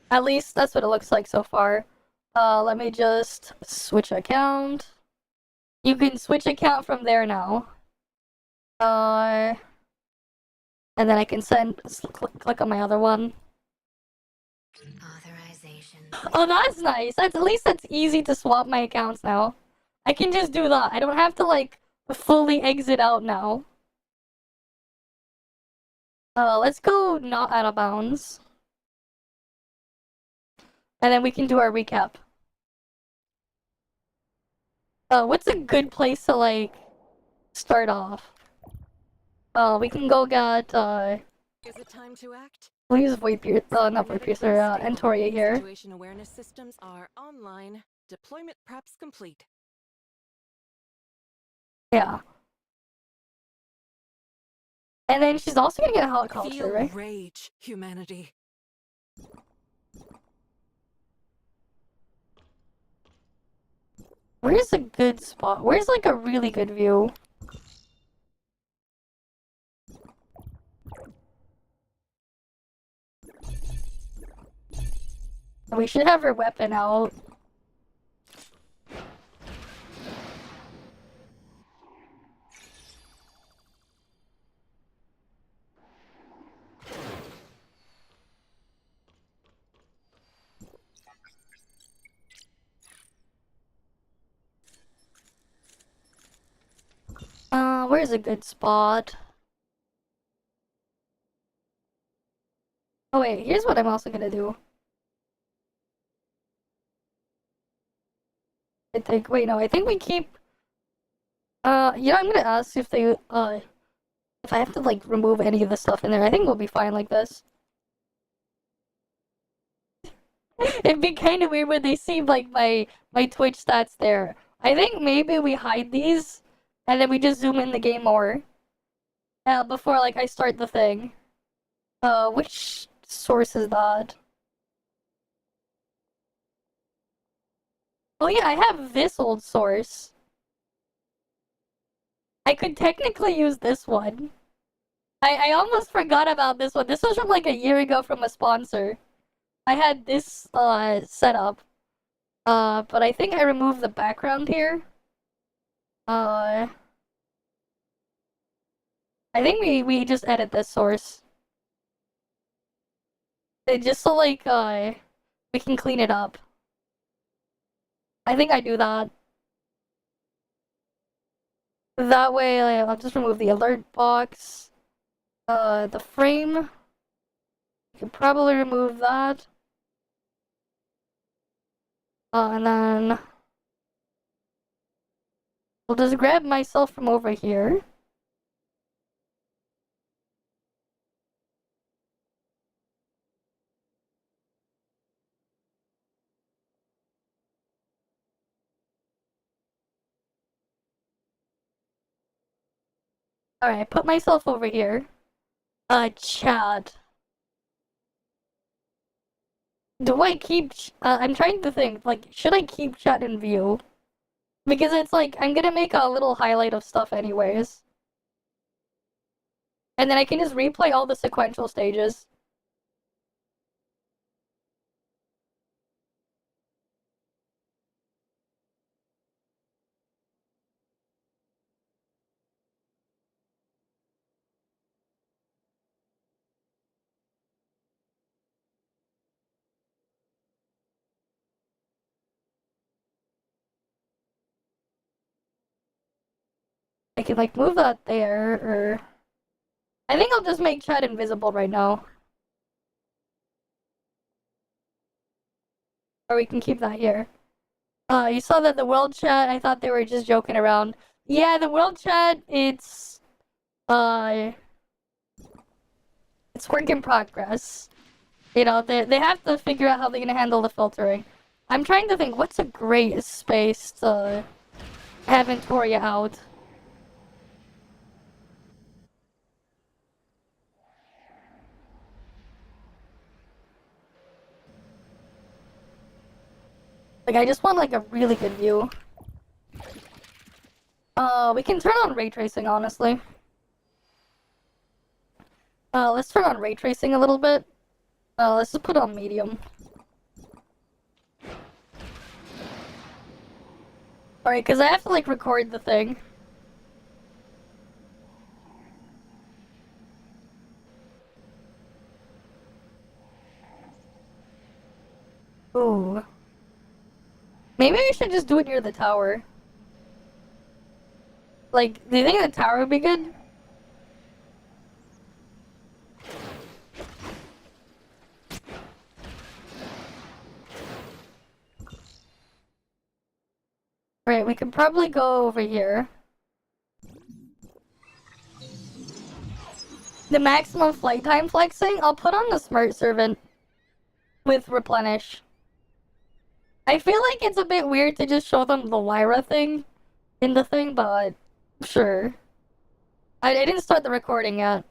At least that's what it looks like so far. Let me just switch account. You can switch account from there now. And then I can click on my other one. Authorization. Oh, that's nice. At least that's easy to swap my accounts now. I can just do that. I don't have to, like, fully exit out now. Let's go not out of bounds. And then we can do our recap. What's a good place to, like, start off? We can go get, Is it time to act? we'll use Void Piercer, not Void Piercer, Entoria here. Situation awareness systems are online. Deployment preps complete. Yeah. And then she's also gonna get a helicopter, Feel right? rage, humanity. Where's a good spot? Where's, like, a really good view? We should have her weapon out. Where's a good spot? Oh wait, here's what I'm also gonna do. I think, wait, no, I think we keep, I'm gonna ask if they, if I have to, like, remove any of the stuff in there. I think we'll be fine like this. It'd be kind of weird when they see, like, my Twitch stats there. I think maybe we hide these, and then we just zoom in the game more. Before, like, I start the thing. Which source is that? Oh yeah, I have this old source. I could technically use this one. I almost forgot about this one. This was from like a year ago from a sponsor. I had this set up. But I think I removed the background here. Uh I think we just edit this source. Just so like we can clean it up. I think I do that. That way I'll just remove the alert box. The frame. I could probably remove that. And then I'll just grab myself from over here. Alright, put myself over here. Chat. Do I keep? I'm trying to think. Like, should I keep chat in view? Because it's like I'm gonna make a little highlight of stuff anyways, and then I can just replay all the sequential stages. I can like move that there, or I think I'll just make chat invisible right now, or we can keep that here. You saw that the world chat. I thought they were just joking around. Yeah, the world chat. Uh, it's work in progress. You know, they have to figure out how they're gonna handle the filtering. I'm trying to think what's a great space to have Ventoria out. Like, I just want like a really good view. We can turn on ray tracing, honestly. Let's turn on ray tracing a little bit. Let's just put on medium. Alright, because I have to like record the thing. Ooh. Maybe I should just do it near the tower. Like, do you think the tower would be good? Right, we could probably go over here. The maximum flight time flexing? I'll put on the smart servant with replenish. I feel like it's a bit weird to just show them the Lyra thing in the thing, but sure. I didn't start the recording yet.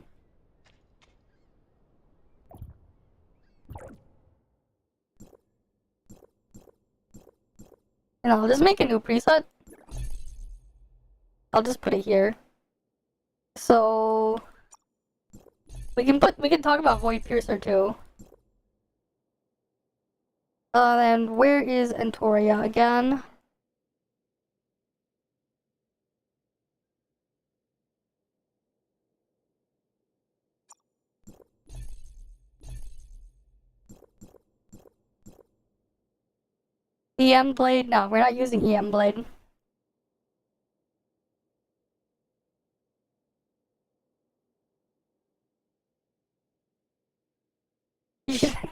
And I'll just make a new preset. I'll just put it here. So we can talk about Void Piercer too. Then where is Entoria again? EM Blade? No, we're not using EM Blade.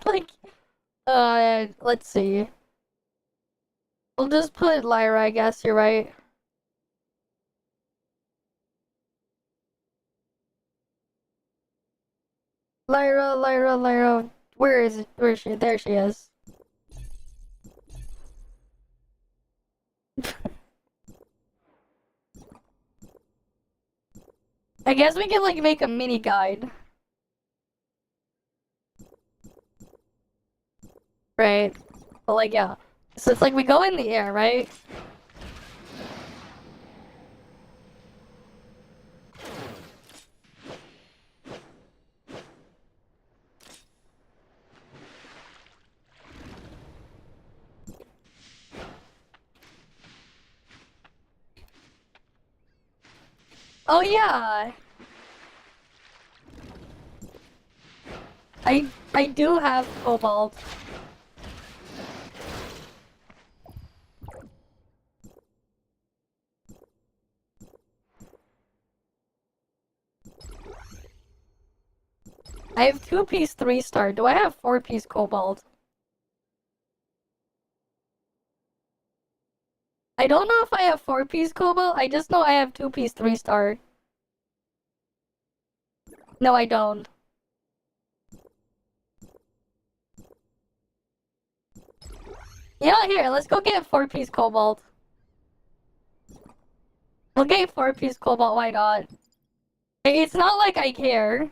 Like, let's see. We'll just put Lyra, I guess, you're right. Lyra, Lyra, Lyra. Where is it? Where is she? There she is. I guess we can, like, make a mini guide. Right. But, like, yeah. So it's like we go in the air, right? Oh yeah, I do have cobalt. I have 2-piece 3-star. Do I have 4-piece cobalt? I don't know if I have 4-piece cobalt. I just know I have 2-piece 3-star. No, I don't. Yeah, here, let's go get 4-piece cobalt. We'll get 4-piece cobalt, why not? It's not like I care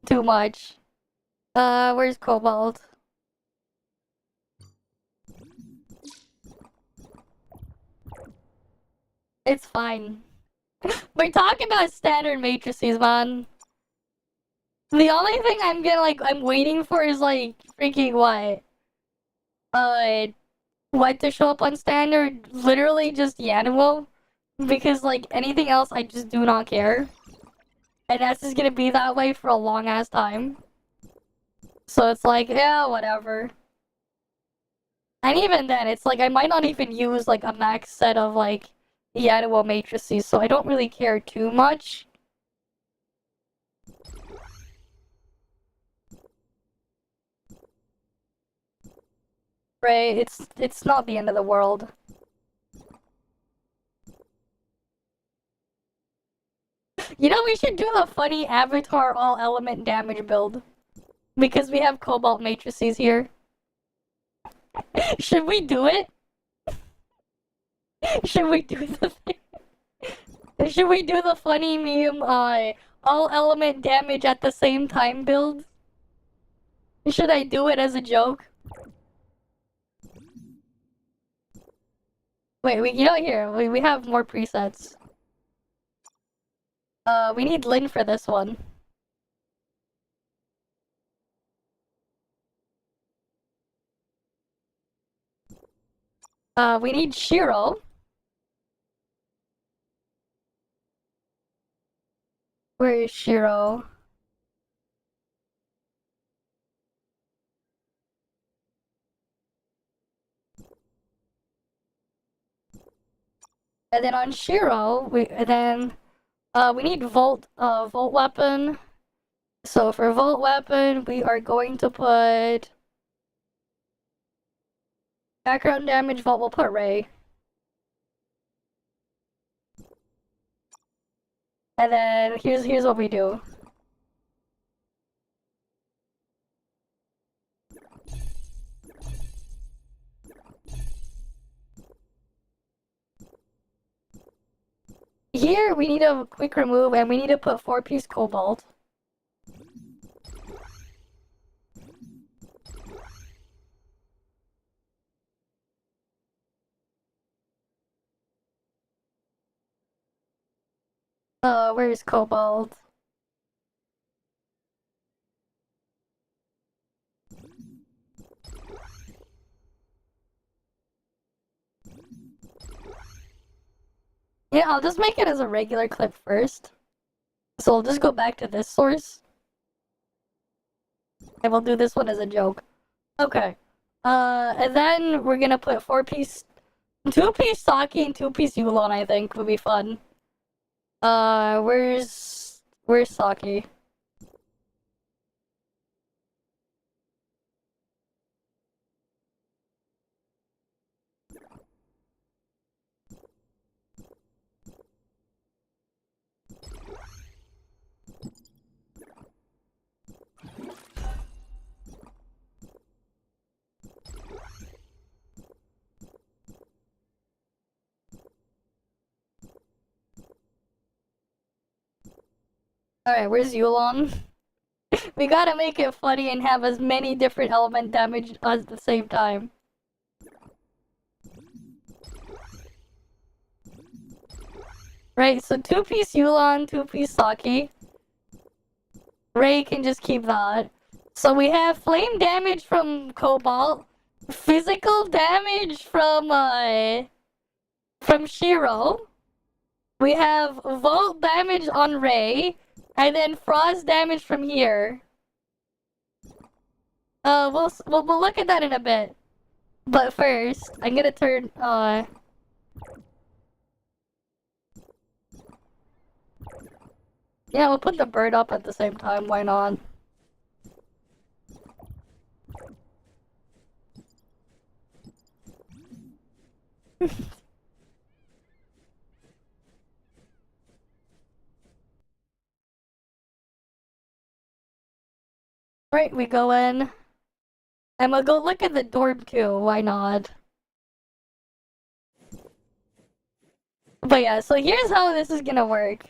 too much. Where's cobalt? It's fine. We're talking about standard matrices, man. The only thing I'm waiting for is like freaking what? Uh, what to show up on standard? Literally just Yanimo. Because like anything else, I just do not care. And that's just gonna be that way for a long ass time. So it's like, yeah, whatever. And even then, it's like I might not even use like a max set of like Yanimo matrices, so I don't really care too much. Right? It's not the end of the world. You know, we should do the funny Avatar all element damage build. Because we have cobalt matrices here. Should we do it? Should we do the thing? Should we do the funny meme, all element damage at the same time build? Should I do it as a joke? Wait, you know, here, we have more presets. We need Lin for this one. We need Shiro. Where is Shiro? And then on Shiro, we need Volt weapon. So for Volt weapon, we are going to put background damage. Volt will put Ray. And then here's what we do. Here we need a quick remove, and we need to put 4-piece cobalt. Where's cobalt? Yeah, I'll just make it as a regular clip first. So we'll just go back to this source. And we'll do this one as a joke. Okay. And then we're gonna put 4-piece... 2-piece Saki and 2-piece Yulon, I think, would be fun. Where's Saki? Alright, where's Yulon? We gotta make it funny and have as many different element damage at the same time. Right, so 2-piece Yulon, 2-piece Saki. Ray can just keep that. So we have flame damage from Cobalt, physical damage from Shiro. We have volt damage on Ray, and then frost damage from here. We'll look at that in a bit. But first, I'm gonna turn yeah, we'll put the bird up at the same time, why not? Right, we go in. And we'll go look at the dorm too, why not? But yeah, so here's how this is gonna work.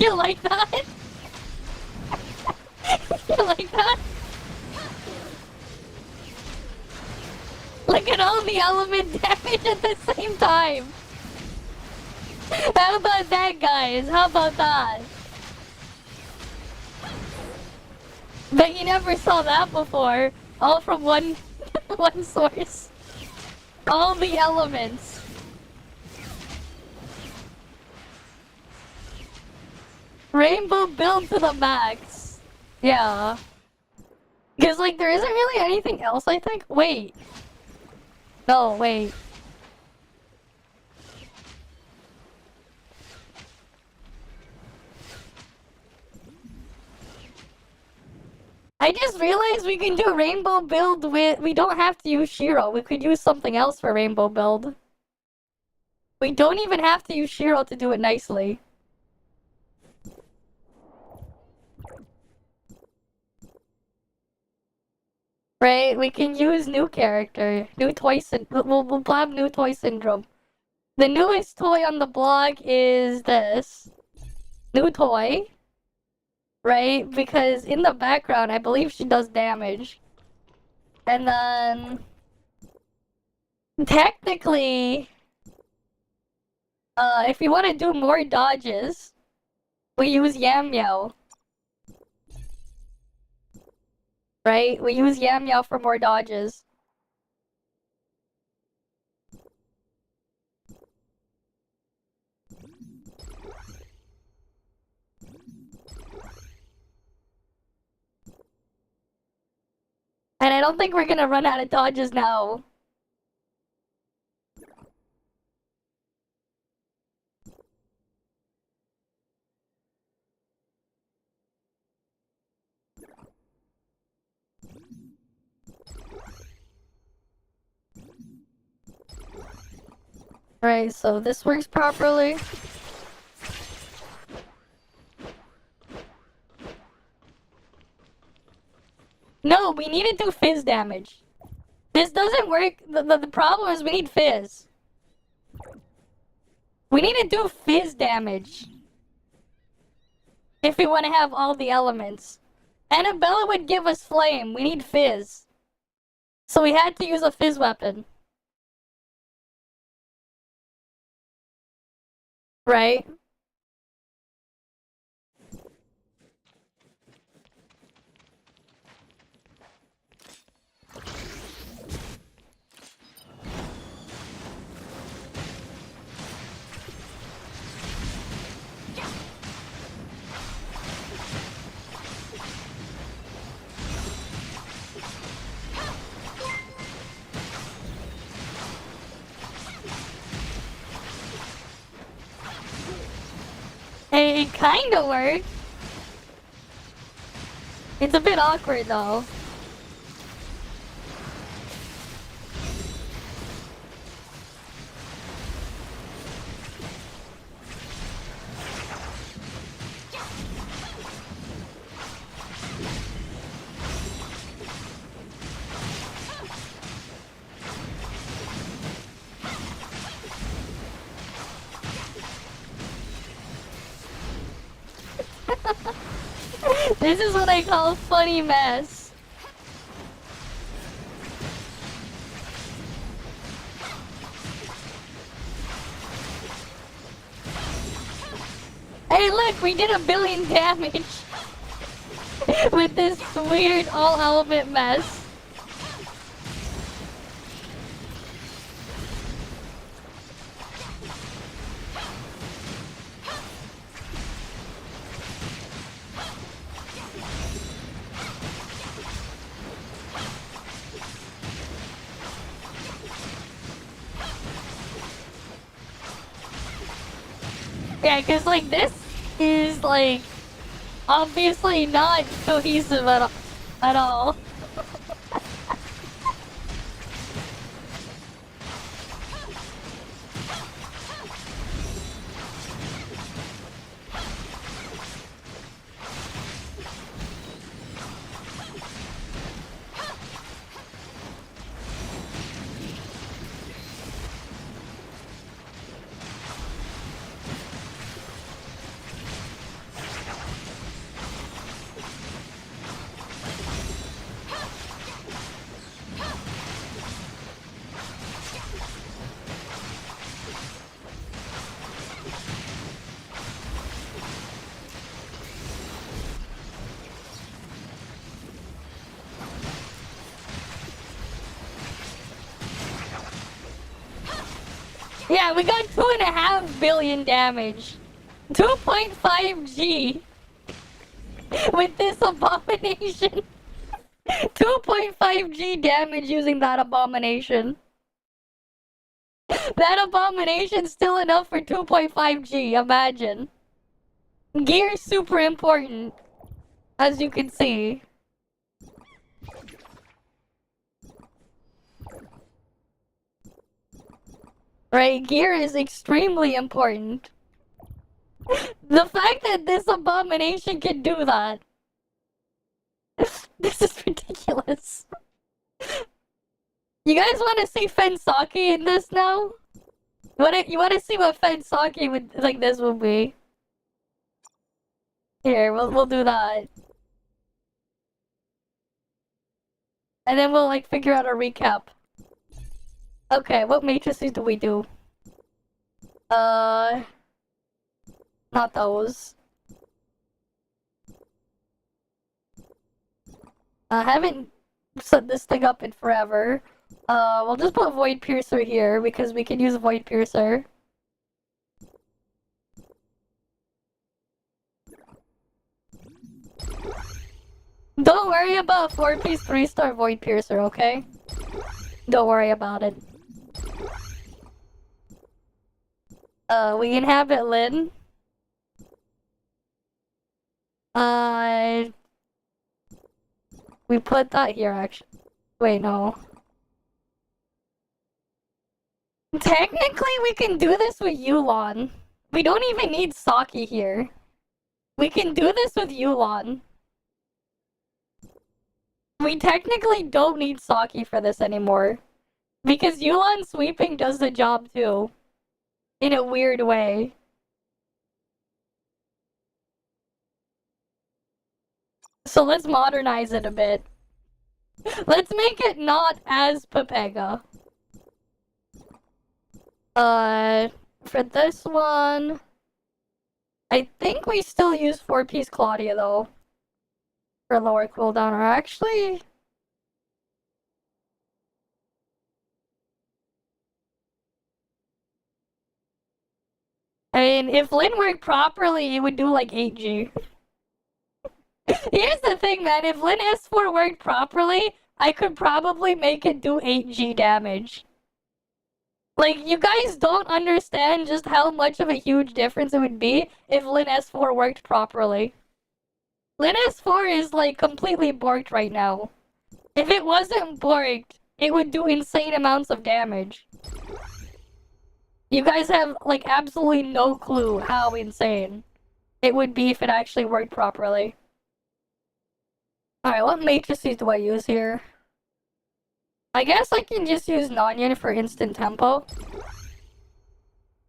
You like that? You like that? Look at all the element damage at the same time. How about that, guys? How about that? Bet you never saw that before. All from one one source. All the elements. Rainbow build to the max. Yeah. Because, like, there isn't really anything else, I think. Wait. No, wait. I just realized we can do rainbow build with... We don't have to use Shiro. We could use something else for rainbow build. We don't even have to use Shiro to do it nicely. Right? We can use new character. New toy we'll have new toy syndrome. The newest toy on the blog is this. New toy. Right? Because in the background, I believe she does damage. And then... Technically... if you want to do more dodges, we use Yam Meow. Right? We use Yam Meow for more dodges. And I don't think we're gonna run out of dodges now. Right, so this works properly. No, we need to do fizz damage. This doesn't work. The problem is we need fizz. We need to do fizz damage. If we want to have all the elements. Annabella would give us flame. We need fizz. So we had to use a fizz weapon. Right? It kinda worked. It's a bit awkward though. This is what I call a funny mess. Hey look, we did 1 billion damage with this weird all-element mess. Yeah, cause like this is like obviously not cohesive at all. Yeah, we got 2.5 billion damage. 2.5 G. With this abomination. 2.5 G damage using that abomination. That abomination's still enough for 2.5 G, imagine. Gear's super important, as you can see. Right, gear is extremely important. The fact that this abomination can do that. This is ridiculous. You guys want to see Fensaki in this now? You want to see what Fensaki would like this would be? Here, we'll do that, and then we'll like figure out a recap. Okay, what matrices do we do? Not those. I haven't set this thing up in forever. We'll just put Void Piercer here because we can use Void Piercer. Don't worry about 4-piece 3-star Void Piercer, okay? Don't worry about it. We inhabit Lynn. We put that here, actually. Wait, no. Technically, we can do this with Yulon. We don't even need Saki here. We can do this with Yulon. We technically don't need Saki for this anymore. Because Yulon sweeping does the job too. In a weird way. So let's modernize it a bit. Let's make it not as Pepega. For this one... I think we still use 4-piece Claudia though. For lower cooldown, or actually... I mean, if Lin worked properly, it would do like 8G. Here's the thing, man. If Lin S4 worked properly, I could probably make it do 8G damage. Like, you guys don't understand just how much of a huge difference it would be if Lin S4 worked properly. Lin S4 is, like, completely borked right now. If it wasn't borked, it would do insane amounts of damage. You guys have, like, absolutely no clue how insane it would be if it actually worked properly. Alright, what matrices do I use here? I guess I can just use Nonyan for instant tempo.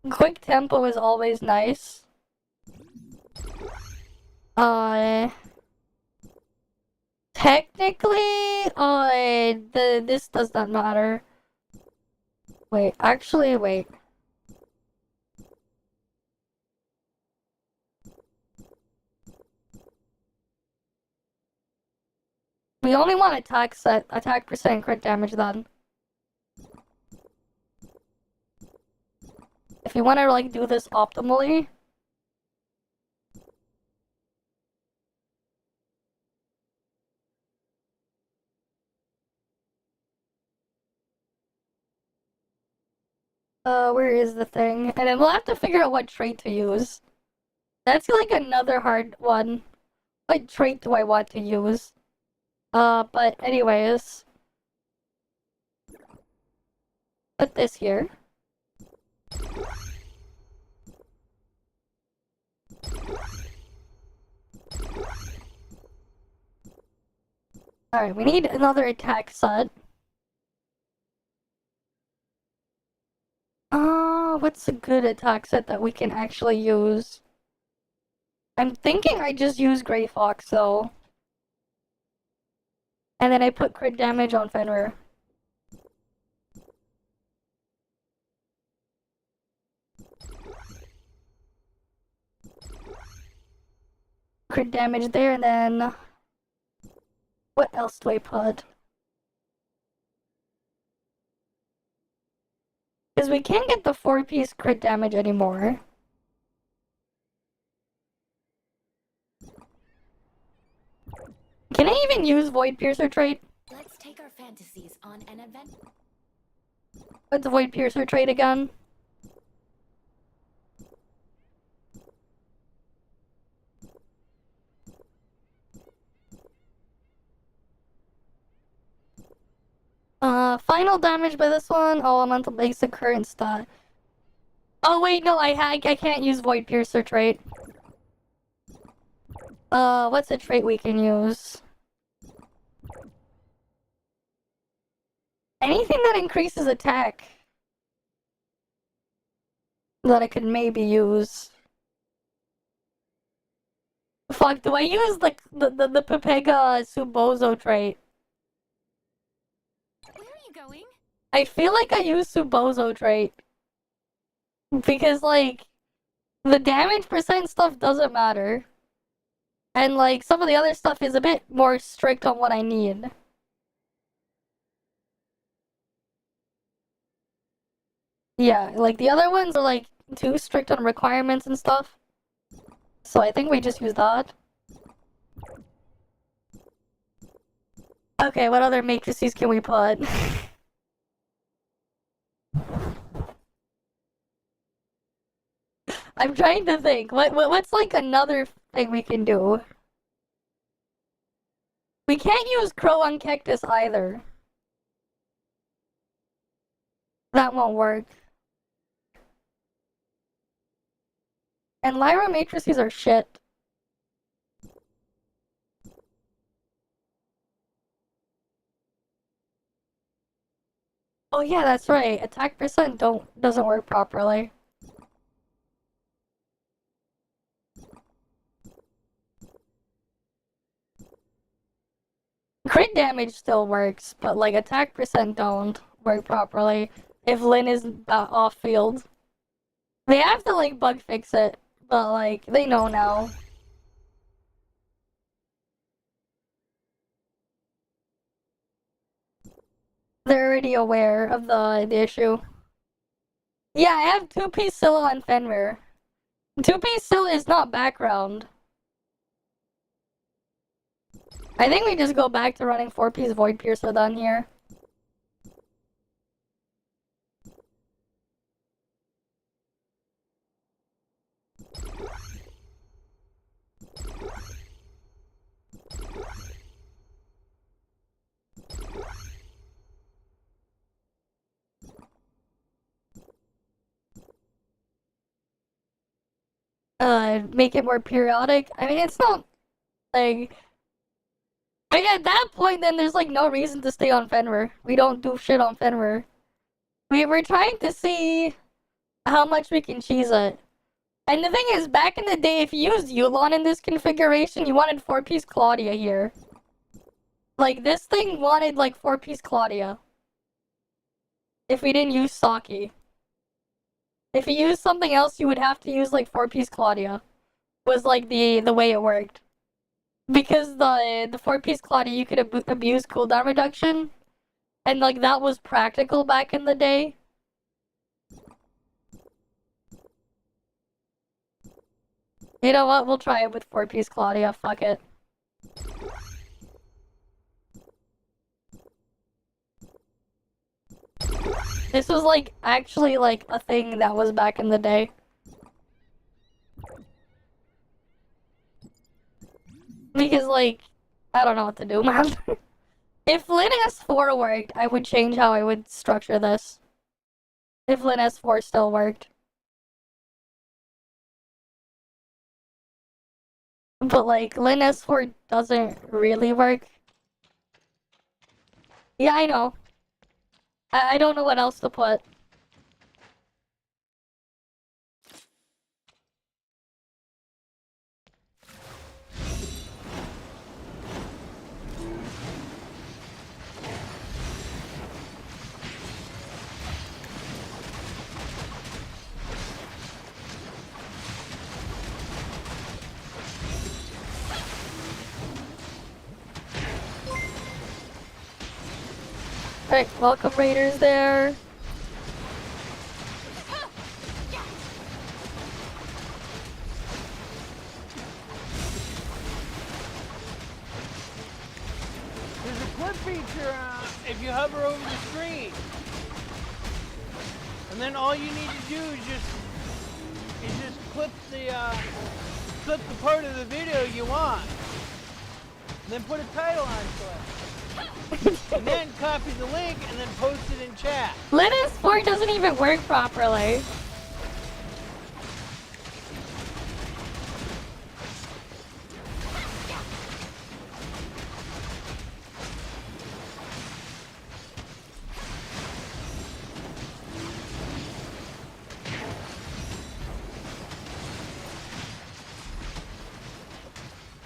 Quick tempo is always nice. Technically, this does not matter. Wait, actually, wait. We only want attack percent crit damage then. If you want to like do this optimally. Where is the thing? And then we'll have to figure out what trait to use. That's like another hard one. What trait do I want to use? But anyways. Put this here. Alright, we need another attack set. What's a good attack set that we can actually use? I'm thinking I just use Grey Fox though. And then I put crit damage on Fenrir. Crit damage there, and then what else do I put? Because we can't get the 4-piece crit damage anymore. Can I even use Void Piercer trait? Let's take our fantasies on an event. What's the Void Piercer trait again? Final damage by this one. Elemental basic current stat. Oh wait, no, I can't use Void Piercer trait. What's a trait we can use? Anything that increases attack that I could maybe use. Fuck, do I use the Pepega Subozo trait? Where are you going? I feel like I use Subozo trait. Because, like, the damage percent stuff doesn't matter. And, like, some of the other stuff is a bit more strict on what I need. Yeah, like, the other ones are, like, too strict on requirements and stuff. So I think we just use that. Okay, what other matrices can we put? I'm trying to think. What's like another thing we can do? We can't use Crow on Cactus either. That won't work. And Lyra matrices are shit. Oh yeah, that's right. Attack percent doesn't work properly. Crit damage still works, but like attack percent don't work properly if Lyn is off field. They have to like bug fix it, but like they know now. They're already aware of the issue. Yeah, I have 2-piece Scylla on Fenrir. 2-piece Scylla is not background. I think we just go back to running 4-piece Void Piercer then here. Make it more periodic. I mean, it's not like. I mean, at that point, then there's like no reason to stay on Fenrir. We don't do shit on Fenrir. We're trying to see how much we can cheese it. And the thing is, back in the day, if you used Yulon in this configuration, you wanted 4-piece Claudia here. Like, this thing wanted, like, 4-piece Claudia. If we didn't use Saki. If you used something else, you would have to use, like, 4-piece Claudia. Was, like, the way it worked. Because the 4-piece Claudia, you could abuse cooldown reduction. And, like, that was practical back in the day. You know what? We'll try it with 4-piece Claudia. Fuck it. This was, like, actually, like, a thing that was back in the day. Because, like, I don't know what to do, man. If Lin S4 worked, I would change how I would structure this. If Lin S4 still worked. But, like, Lin S4 doesn't really work. Yeah, I know. I don't know what else to put. Alright, welcome Raiders there. There's a clip feature if you hover over the screen. And then all you need to do is just clip the part of the video you want. And then put a title onto it. And then copy the link and then post it in chat. Lin S4 doesn't even work properly.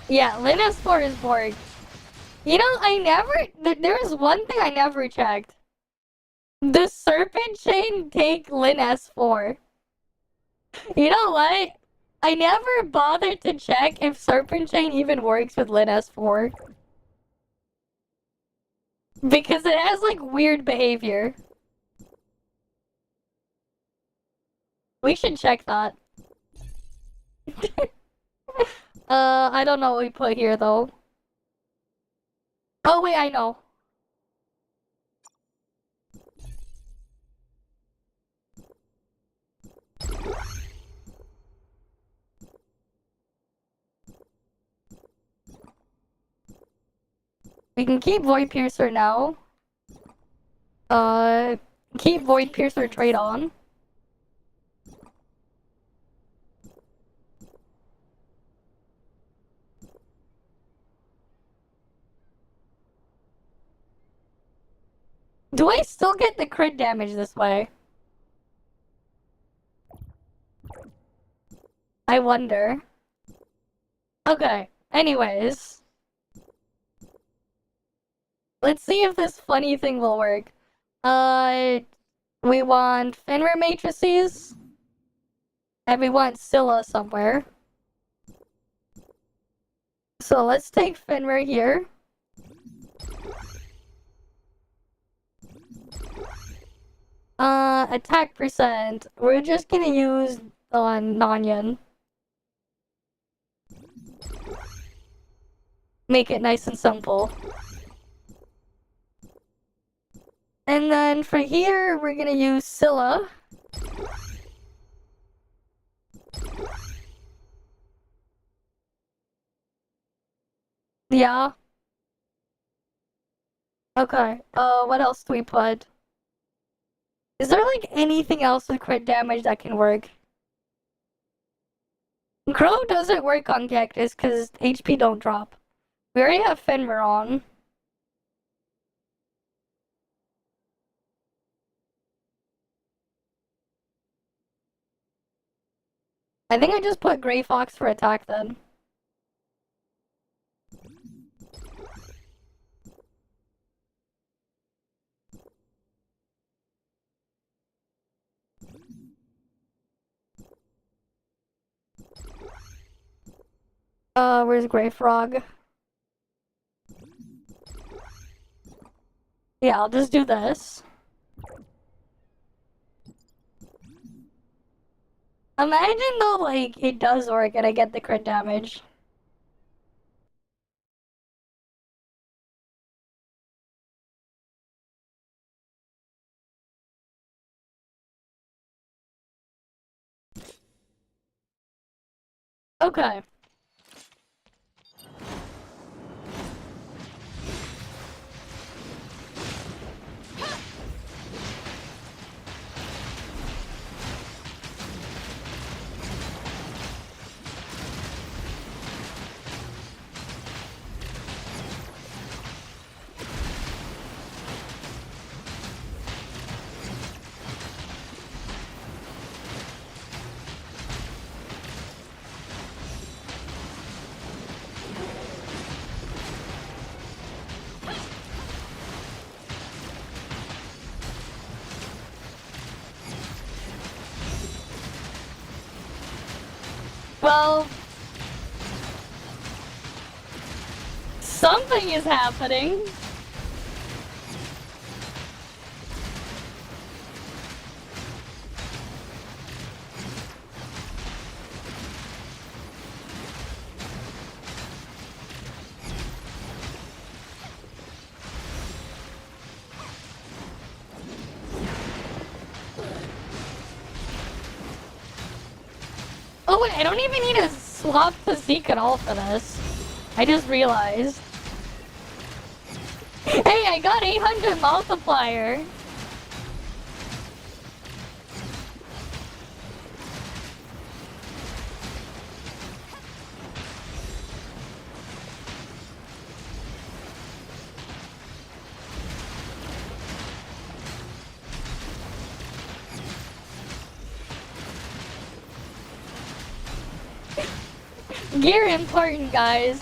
Yeah, Lin S4 is bored. You know, there was one thing I never checked. Does Serpent Chain take Lin S4? You know what? I never bothered to check if Serpent Chain even works with Lin S4. Because it has, like, weird behavior. We should check that. I don't know what we put here, though. Oh, wait, I know. We can keep Void Piercer now. Keep Void Piercer trade on. Do I still get the crit damage this way? I wonder. Okay, anyways. Let's see if this funny thing will work. We want Fenrir matrices. And we want Scylla somewhere. So let's take Fenrir here. Attack percent. We're just gonna use Nanyan. Make it nice and simple. And then for here, we're gonna use Scylla. Yeah. Okay. What else do we put? Is there, like, anything else with crit damage that can work? Crow doesn't work on Cactus because HP don't drop. We already have Fenrir on. I think I just put Grey Fox for attack then. Where's Gray Frog? Yeah, I'll just do this. Imagine though, like, it does work and I get the crit damage. Okay. Well, something is happening. Oh wait, I don't even need to swap physique at all for this. I just realized. Hey, I got 800 multiplier. Gear important, guys.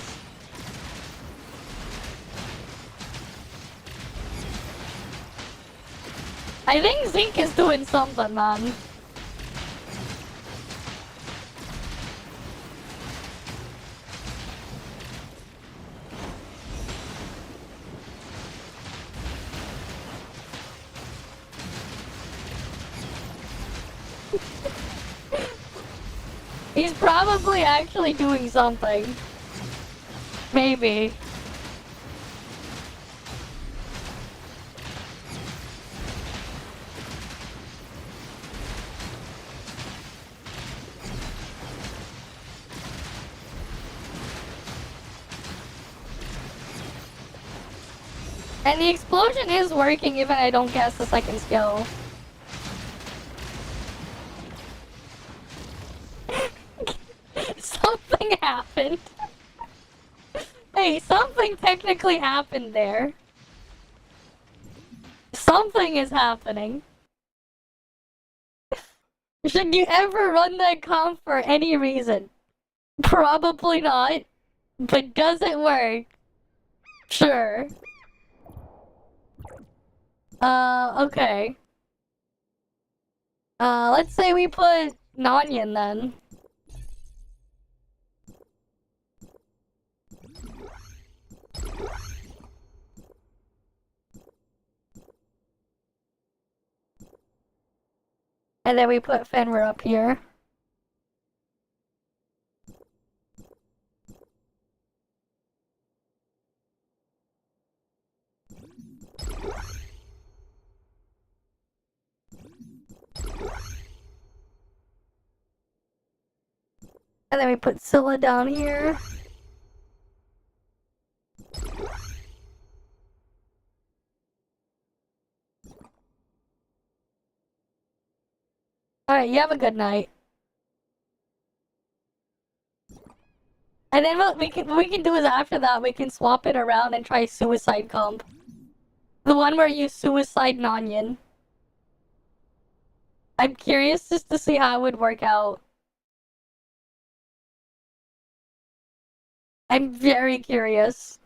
I think Zink is doing something, man. He's probably actually doing something. Maybe. And the explosion is working even I don't cast the second skill. Something happened. Hey, something technically happened there. Something is happening. Should you ever run that comp for any reason? Probably not. But does it work? Sure. Okay. Let's say we put Nanyan then. And then we put Fenrir up here. And then we put Scylla down here. Alright, you have a good night. And then what we can do is after that we can swap it around and try suicide comp. The one where you suicide Nanyan. I'm curious just to see how it would work out. I'm very curious.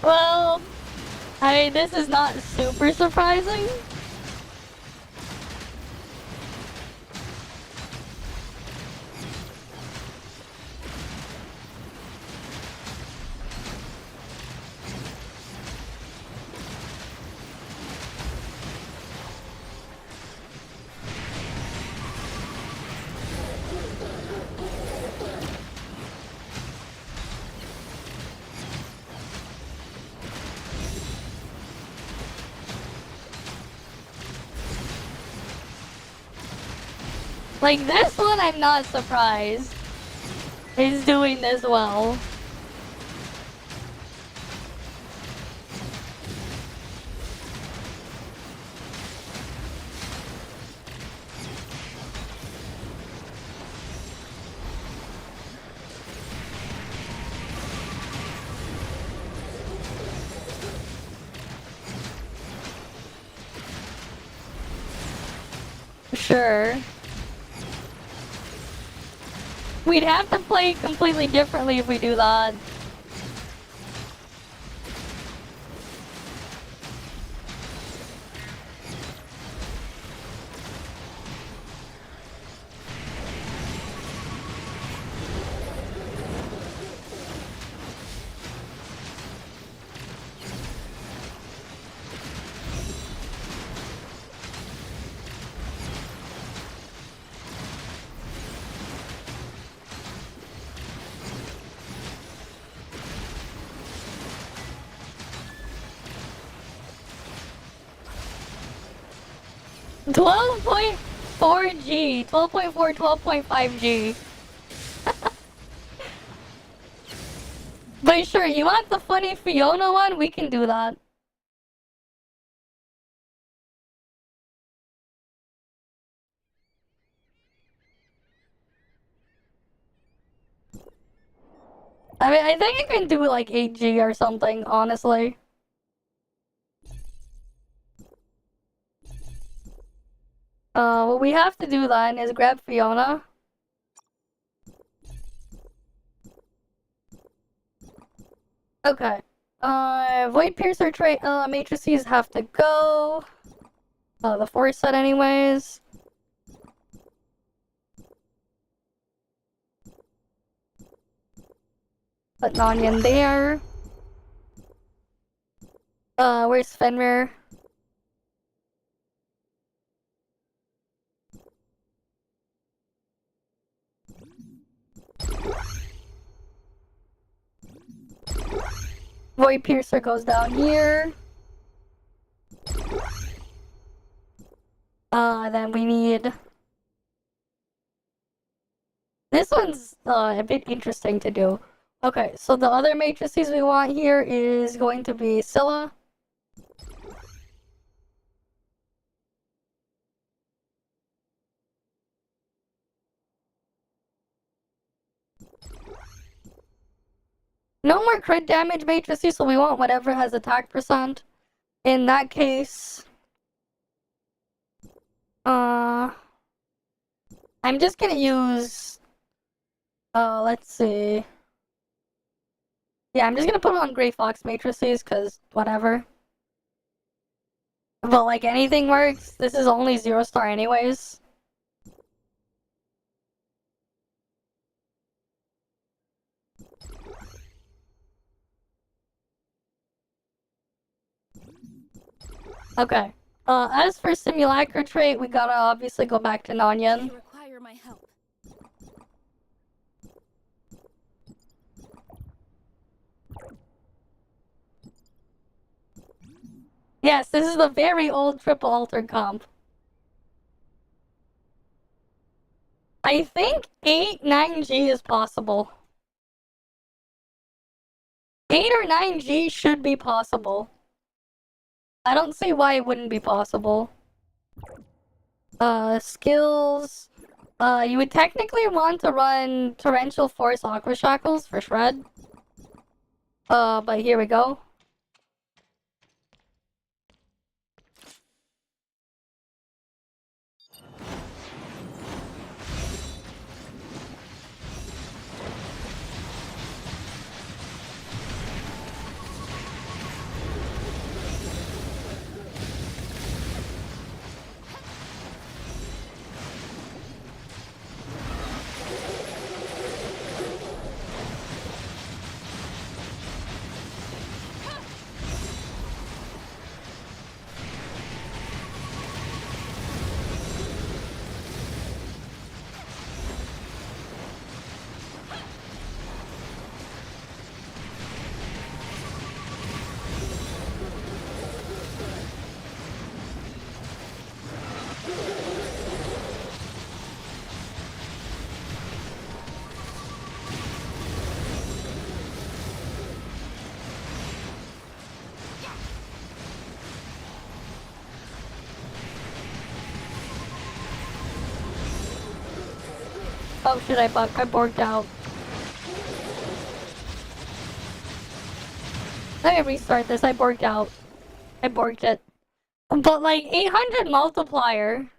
Well, I mean, this is not super surprising. Like, this one, I'm not surprised. He's doing this well. Sure. We'd have to play completely differently if we do that. $12.4G, 12.4, 12.5G. But sure, you want the funny Fiona one? We can do that. I mean, I think I can do like 8G or something, honestly. What we have to do then is grab Fiona. Okay. Void Piercer trait, matrices have to go. The force set anyways. Put Nanya in there. Where's Fenrir? Void Piercer goes down here. Then we need... This one's a bit interesting to do. Okay, so the other matrices we want here is going to be Scylla. No more crit damage matrices, so we want whatever has attack percent. In that case... I'm just gonna use... let's see... Yeah, I'm just gonna put on Grey Fox matrices, cause whatever. But like anything works, this is only 0-star anyways. Okay. As for Simulacra trait, we gotta obviously go back to Nonyan. They require my help. Yes, this is the very old triple altered comp. I think 8-9G is possible. 8 or 9G should be possible. I don't see why it wouldn't be possible. Skills. You would technically want to run Torrential Force Aqua Shackles for Shred. But here we go. Oh shit, I borked out. Let me restart this, I borked out. I borked it. But like 800 multiplier.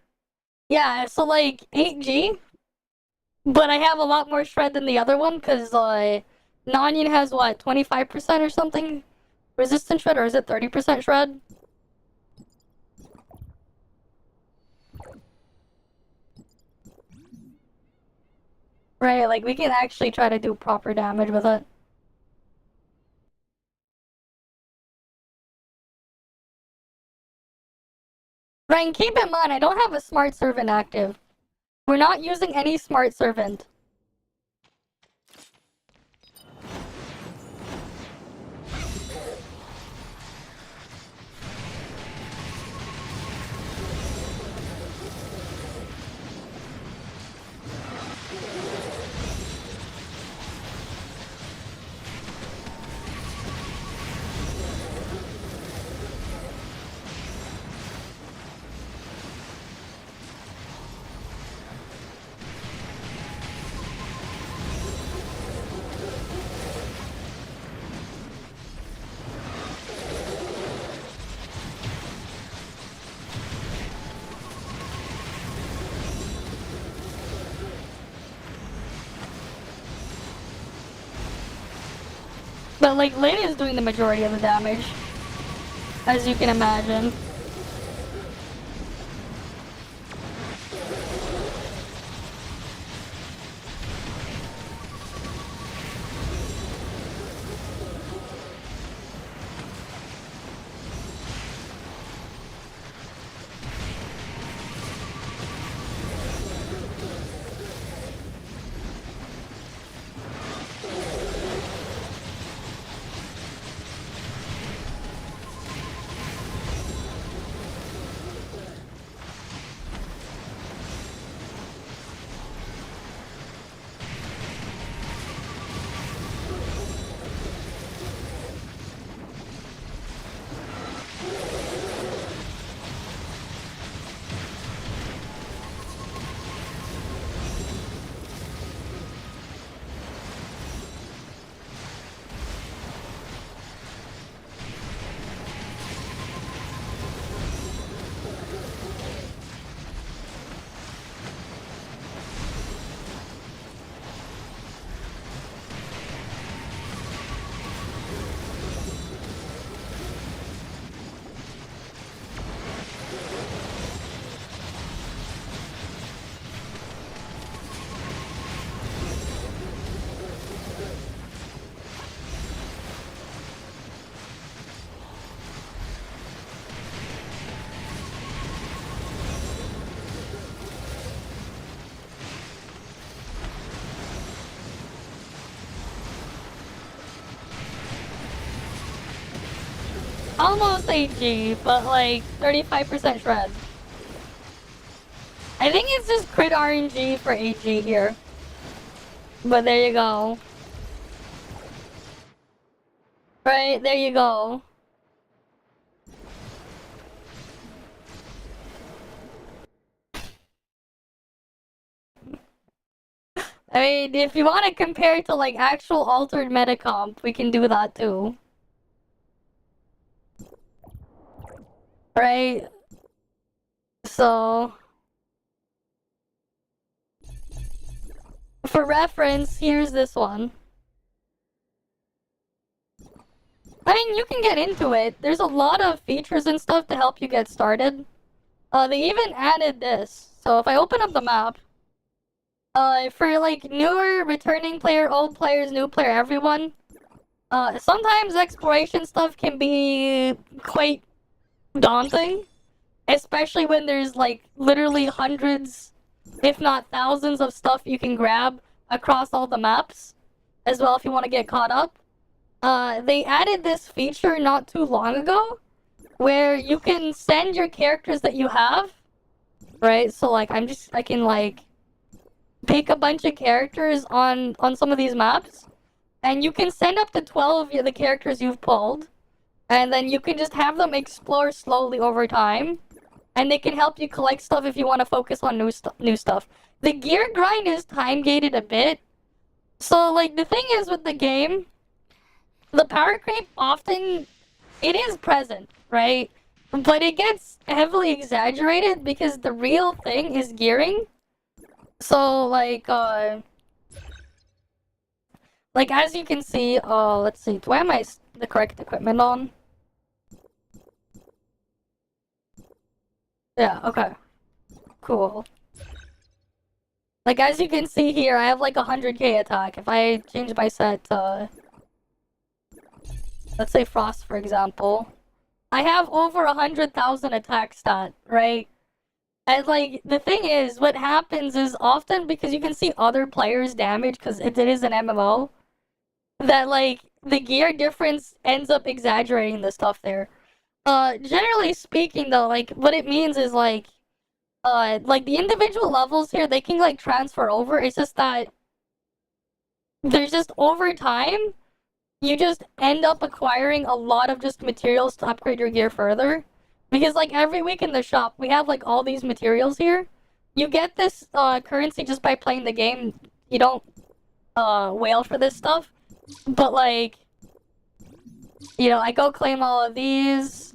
Yeah, so like 8G. But I have a lot more shred than the other one, because Nonian has what, 25% or something? Resistance shred, or is it 30% shred? Right, like we can actually try to do proper damage with it. Ryan, keep in mind, I don't have a smart servant active. We're not using any smart servant. But like, Lynn is doing the majority of the damage, as you can imagine. Almost 8G, but like 35% shred. I think it's just crit RNG for 8G here. But there you go. Right, there you go. I mean, if you want to compare it to like actual altered metacomp, we can do that too. Right? So, for reference, here's this one. I mean, you can get into it. There's a lot of features and stuff to help you get started. They even added this. So if I open up the map, for like newer, returning player, old players, new player, everyone, sometimes exploration stuff can be quite daunting. Especially when there's like literally hundreds, if not thousands of stuff you can grab across all the maps, as well if you want to get caught up. They added this feature not too long ago, where you can send your characters that you have, right? So like I can like pick a bunch of characters on some of these maps, and you can send up to 12 of the characters you've pulled, and then you can just have them explore slowly over time. and they can help you collect stuff if you want to focus on new stuff. The gear grind is time gated a bit. So like the thing is with the game, the power creep often it is present, right? But it gets heavily exaggerated because the real thing is gearing. So like as you can see, let's see, do I have the correct equipment on? Yeah, okay. Cool. Like, as you can see here, I have like 100k attack. If I change my set to, let's say Frost, for example, I have over 100,000 attack stat, right? And like, the thing is, what happens is often, because you can see other players' damage, because it is an MMO, that like, the gear difference ends up exaggerating the stuff there. Generally speaking though, like, what it means is like the individual levels here, they can like transfer over. It's just that there's just over time, you just end up acquiring a lot of just materials to upgrade your gear further. Because like every week in the shop, we have like all these materials here. You get this currency just by playing the game. You don't whale for this stuff. But like, you know, I go claim all of these,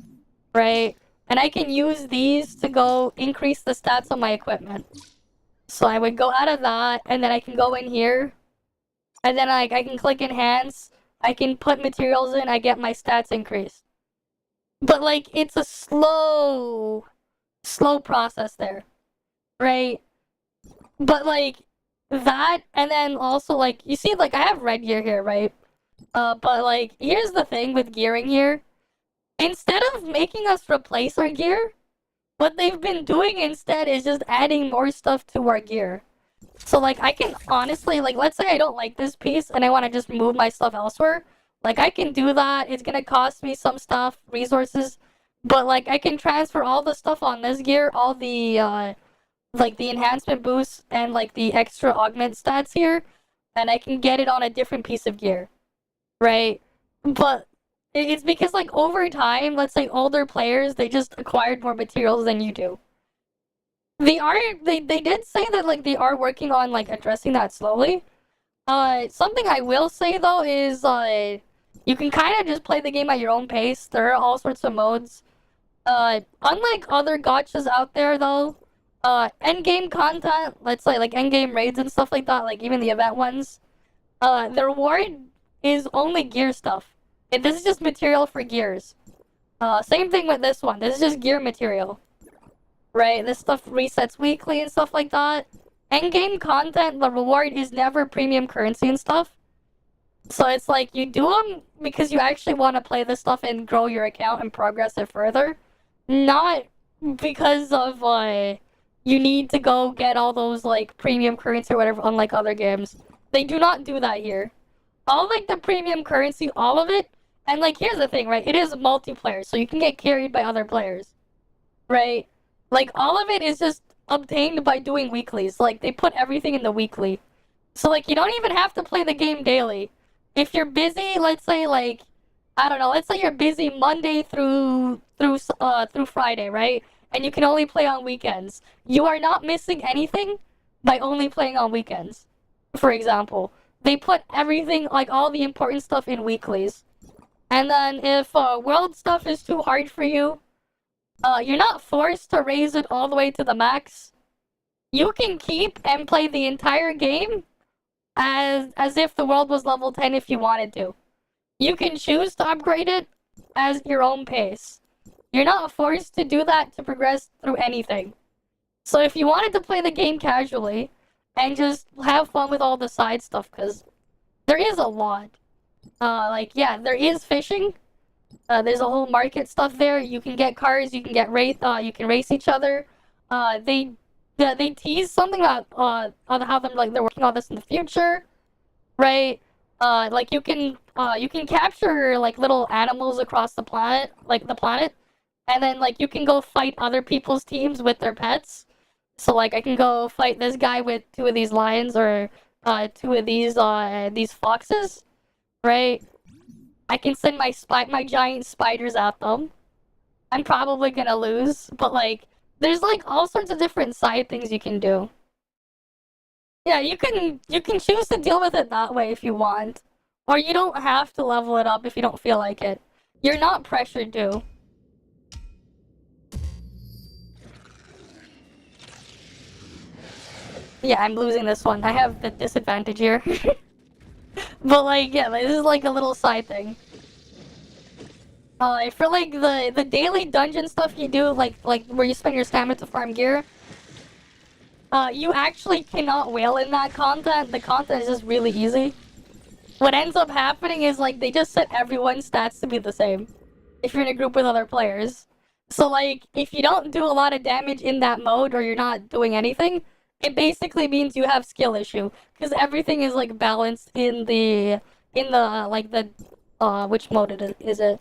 right? And I can use these to go increase the stats on my equipment. So I would go out of that, and then I can go in here. And then like I can click enhance. I can put materials in, I get my stats increased. But like, it's a slow process there, right? But like, that, and then also like, you see like I have red gear here, right? But like, here's the thing with gearing here. Instead of making us replace our gear, what they've been doing instead is just adding more stuff to our gear. So like, I can honestly, like, let's say I don't like this piece and I want to just move my stuff elsewhere. Like, I can do that. It's gonna cost me some stuff, resources. But like, I can transfer all the stuff on this gear, all the, like the enhancement boosts and like the extra augment stats here. And I can get it on a different piece of gear. Right? But it's because like over time, let's say older players, they just acquired more materials than you do. They did say that like they are working on like addressing that slowly. Something I will say though is you can kind of just play the game at your own pace. There are all sorts of modes. Unlike other gotchas out there though, endgame content, let's say like endgame raids and stuff like that, like even the event ones, the reward is only gear stuff. This is just material for gears. Same thing with this one. This is just gear material. Right? This stuff resets weekly and stuff like that. Endgame content, the reward is never premium currency and stuff. So it's like, you do them because you actually want to play this stuff and grow your account and progress it further. Not because of, you need to go get all those, like, premium currency or whatever, unlike other games. They do not do that here. All, like, the premium currency, all of it, and, like, here's the thing, right? It is multiplayer, so you can get carried by other players. Right? Like, all of it is just obtained by doing weeklies. Like, they put everything in the weekly. So, like, you don't even have to play the game daily. If you're busy, let's say, like, I don't know, let's say you're busy Monday through Friday, right? And you can only play on weekends. You are not missing anything by only playing on weekends. For example, they put everything, like, all the important stuff in weeklies. And then if world stuff is too hard for you, you're not forced to raise it all the way to the max. You can keep and play the entire game as if the world was level 10 if you wanted to. You can choose to upgrade it as your own pace. You're not forced to do that to progress through anything. So if you wanted to play the game casually and just have fun with all the side stuff, because there is a lot. Like, yeah, there is fishing. There's a whole market stuff there. You can get cars, you can get you can race each other. They tease something about on how they're working on this in the future, right? Like you can capture like little animals across the planet, and then like you can go fight other people's teams with their pets. So like I can go fight this guy with 2 of these lions or 2 of these foxes, right? I can send my giant spiders at them. I'm probably gonna lose, but like There's like all sorts of different side things you can do. Yeah, you can choose to deal with it that way if you want. Or you don't have to level it up if you don't feel like it. You're not pressured to. Yeah, I'm losing this one. I have the disadvantage here. But like, yeah, this is like a little side thing. For like the daily dungeon stuff you do, like where you spend your stamina to farm gear, you actually cannot whale in that content. The content is just really easy. What ends up happening is like they just set everyone's stats to be the same if you're in a group with other players. So like if you don't do a lot of damage in that mode or you're not doing anything, it basically means you have skill issue because everything is like balanced in the like the which mode is it?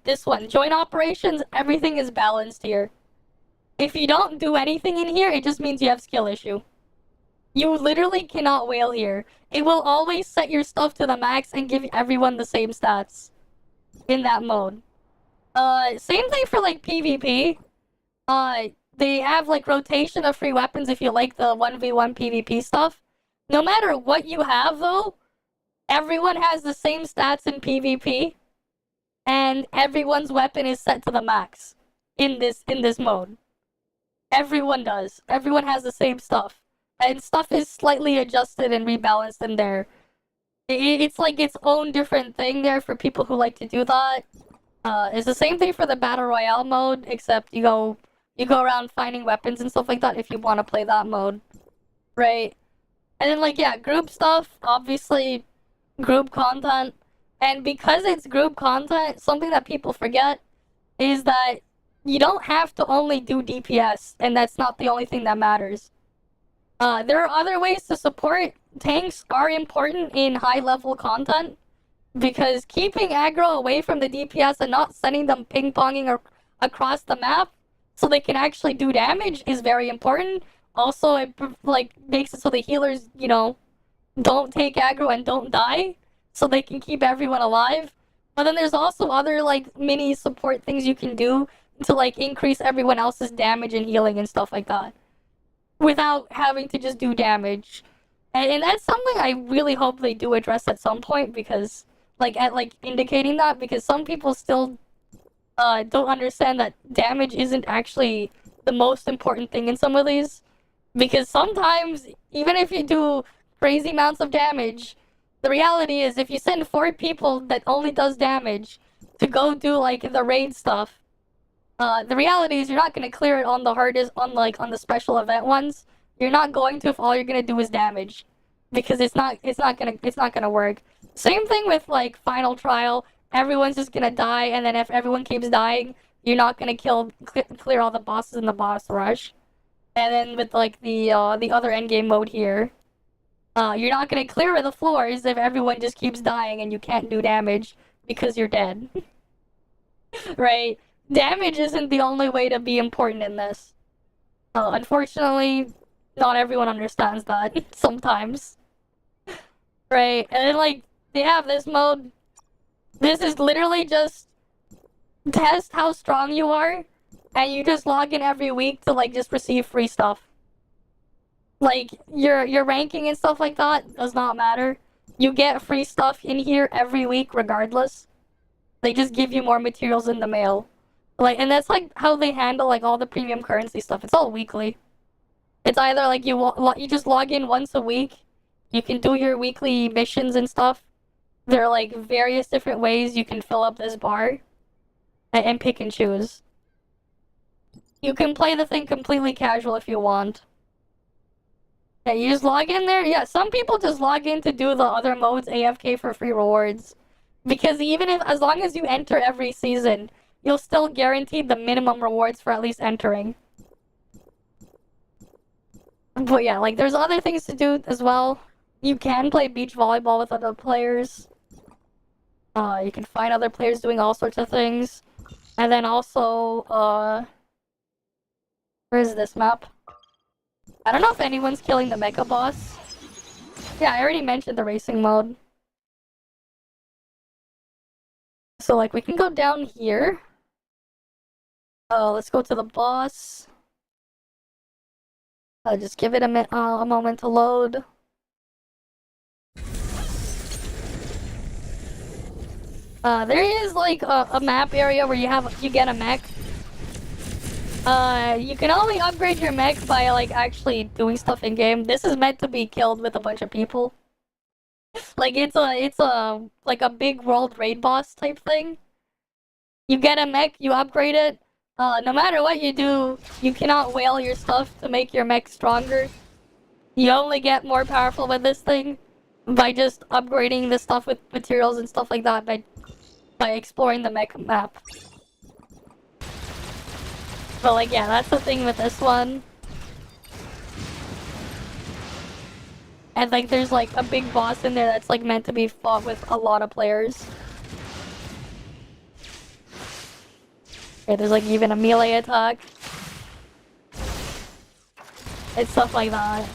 This one, joint operations, everything is balanced here. If you don't do anything in here, it just means you have skill issue. You literally cannot whale here. It will always set your stuff to the max and give everyone the same stats in that mode. Same thing for like PvP. They have like rotation of free weapons if you like the 1v1 PvP stuff. No matter what you have though, everyone has the same stats in PvP. And everyone's weapon is set to the max in this mode. Everyone does. Everyone has the same stuff. And stuff is slightly adjusted and rebalanced in there. It's like its own different thing there for people who like to do that. It's the same thing for the Battle Royale mode, except you go around finding weapons and stuff like that if you want to play that mode. Right? And then like, yeah, group stuff, obviously group content. And because it's group content, something that people forget is that you don't have to only do DPS, and that's not the only thing that matters. There are other ways to support. Tanks are important in high-level content, because keeping aggro away from the DPS and not sending them ping-ponging across the map so they can actually do damage is very important. Also, it like makes it so the healers, you know, don't take aggro and don't die, so they can keep everyone alive. But then there's also other like mini support things you can do to like increase everyone else's damage and healing and stuff like that without having to just do damage. And that's something I really hope they do address at some point, because like indicating that, because some people still don't understand that damage isn't actually the most important thing in some of these. Because sometimes, even if you do crazy amounts of damage, the reality is if you send 4 people that only does damage to go do like the raid stuff, the reality is you're not gonna clear it on the hardest, on the special event ones. You're not going to if all you're gonna do is damage, because it's not gonna work. Same thing with like final trial. Everyone's just gonna die, and then if everyone keeps dying, you're not gonna clear all the bosses in the boss rush. And then with like the other endgame mode here, you're not gonna clear the floors if everyone just keeps dying and you can't do damage because you're dead. Right? Damage isn't the only way to be important in this. Unfortunately, not everyone understands that sometimes. Right? And then like, they have this mode. This is literally just test how strong you are, and you just log in every week to like just receive free stuff. Like your ranking and stuff like that does not matter. You get free stuff in here every week regardless. They just give you more materials in the mail. Like, and that's like how they handle like all the premium currency stuff. It's all weekly. It's either like you just log in once a week. You can do your weekly missions and stuff. There are like various different ways you can fill up this bar and pick and choose. You can play the thing completely casual if you want. Yeah, you just log in there. Yeah, some people just log in to do the other modes AFK for free rewards. Because even if, as long as you enter every season, you'll still guarantee the minimum rewards for at least entering. But yeah, like there's other things to do as well. You can play beach volleyball with other players. You can find other players doing all sorts of things. And then also, where is this map? I don't know if anyone's killing the Mecha Boss. Yeah, I already mentioned the racing mode. So, like, we can go down here. Let's go to the boss. I'll just give it a moment to load. There is like a map area where you get a mech. You can only upgrade your mech by like actually doing stuff in game. This is meant to be killed with a bunch of people. Like it's a like a big world raid boss type thing. You get a mech, you upgrade it. No matter what you do, you cannot whale your stuff to make your mech stronger. You only get more powerful with this thing by just upgrading the stuff with materials and stuff like that by exploring the mech map. But like, yeah, that's the thing with this one. And like, there's like a big boss in there that's like meant to be fought with a lot of players. Okay, there's like even a melee attack. And stuff like that.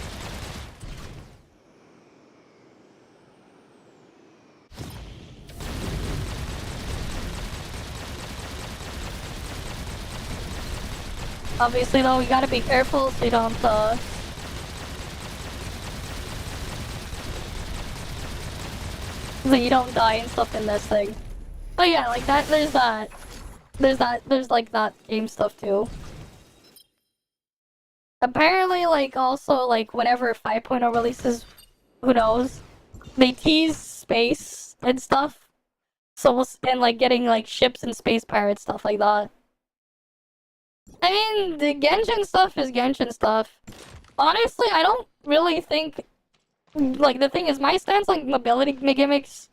Obviously though, you gotta be careful so you don't, so you don't die and stuff in this thing. But yeah, like that, there's like that game stuff too. Apparently, like, also, like, whenever 5.0 releases, who knows, they tease space and stuff. So, and like getting like ships and space pirates, stuff like that. I mean, the Genshin stuff is Genshin stuff. Honestly, I don't really think... Like, the thing is, my stance on mobility gimmicks,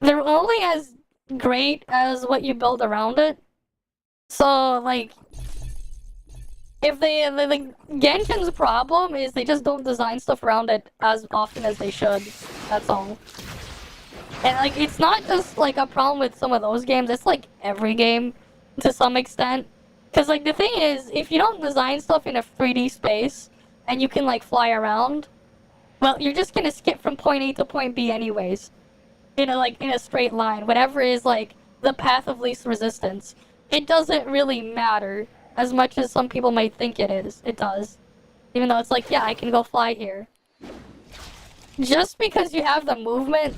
they're only as great as what you build around it. So, like... If like, Genshin's problem is they just don't design stuff around it as often as they should. That's all. And, like, it's not just, like, a problem with some of those games, it's, like, every game, to some extent. Because, like, the thing is, if you don't design stuff in a 3D space, and you can, like, fly around, well, you're just gonna skip from point A to point B anyways. In a straight line. Whatever is, like, the path of least resistance. It doesn't really matter as much as some people might think it is. It does. Even though it's like, yeah, I can go fly here. Just because you have the movement,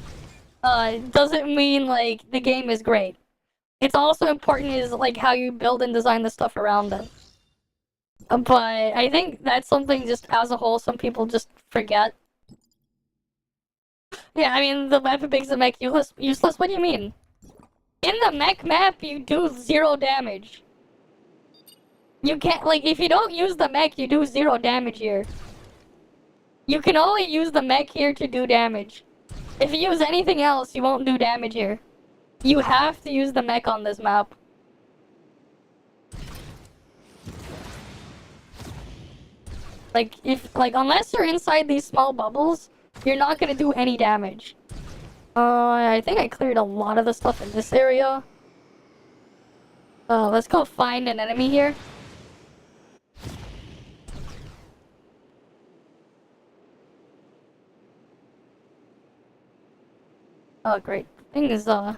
doesn't mean, like, the game is great. It's also important is, like, how you build and design the stuff around it. But I think that's something just as a whole some people just forget. Yeah, I mean, the map makes the mech useless? What do you mean? In the mech map, you do 0 damage. You can't, like, if you don't use the mech, you do 0 damage here. You can only use the mech here to do damage. If you use anything else, you won't do damage here. You have to use the mech on this map. Like, unless you're inside these small bubbles, you're not gonna do any damage. I think I cleared a lot of the stuff in this area. Let's go find an enemy here. Oh, great. Thing is, I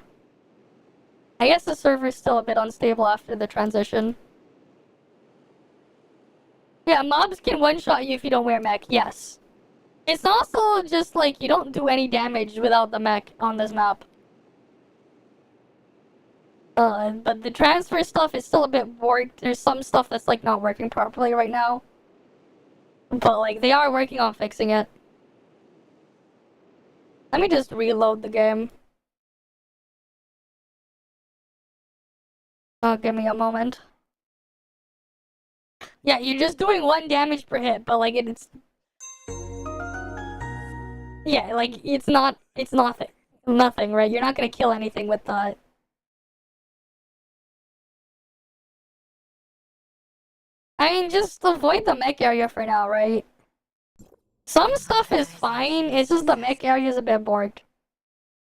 guess the server's still a bit unstable after the transition. Yeah, mobs can one-shot you if you don't wear mech, yes. It's also just, like, you don't do any damage without the mech on this map. But the transfer stuff is still a bit bored. There's some stuff that's, like, not working properly right now. But, like, they are working on fixing it. Let me just reload the game. Oh, give me a moment. Yeah, you're just doing 1 damage per hit, but like it's... Yeah, like it's nothing. Nothing, right? You're not gonna kill anything with that. I mean, just avoid the mech area for now, right? Some stuff is fine, it's just the mech area is a bit bored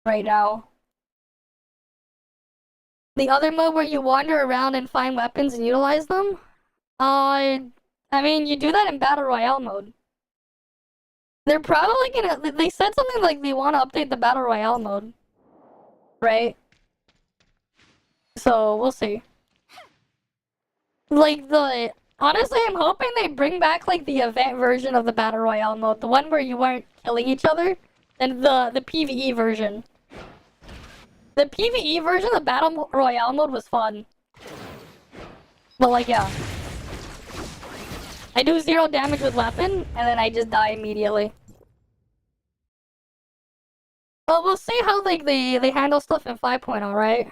right now. The other mode where you wander around and find weapons and utilize them? I mean, you do that in Battle Royale mode. They're probably gonna... They said something like they want to update the Battle Royale mode. Right? So, we'll see. Like the honestly, I'm hoping they bring back like the event version of the battle royale mode, the one where you weren't killing each other, and the PvE version. The PvE version of battle royale mode was fun, but like yeah, I do 0 damage with weapon, and then I just die immediately. Well, we'll see how like they handle stuff in 5.0, right?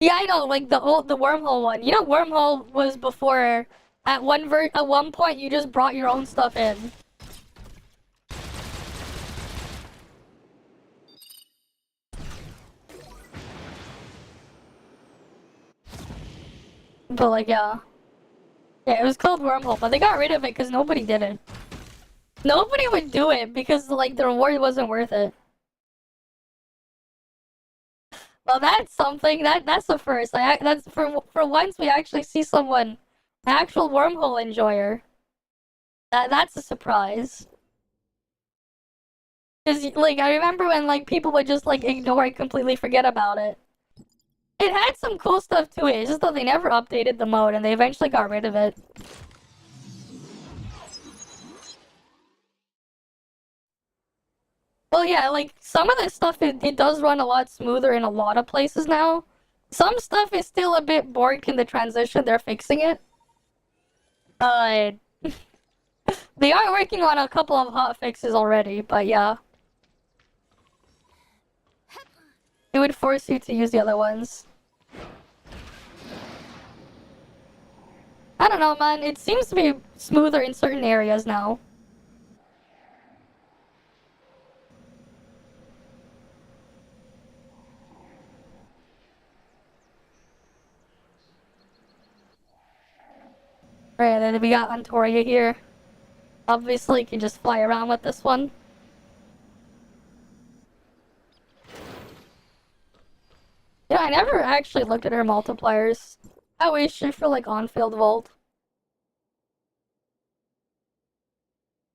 Yeah, I know, like the wormhole one. You know, wormhole was before at one point you just brought your own stuff in. But like yeah. Yeah, it was called wormhole, but they got rid of it because nobody did it. Nobody would do it because like the reward wasn't worth it. Well, that's something that's the first. Like that's for once we actually see someone, an actual wormhole enjoyer. That's a surprise. Cause like I remember when like people would just like ignore it, completely forget about it. It had some cool stuff to it. It's just that they never updated the mode and they eventually got rid of it. Well, yeah, like some of this stuff it does run a lot smoother in a lot of places now. Some stuff is still a bit bork in the transition. They're fixing it. Uh, they are working on a couple of hot fixes already, but yeah. It would force you to use the other ones. I don't know, man. It seems to be smoother in certain areas now. Right, then we got Antoria here. Obviously, you can just fly around with this one. Yeah, I never actually looked at her multipliers. I wish I feel like on-field Volt.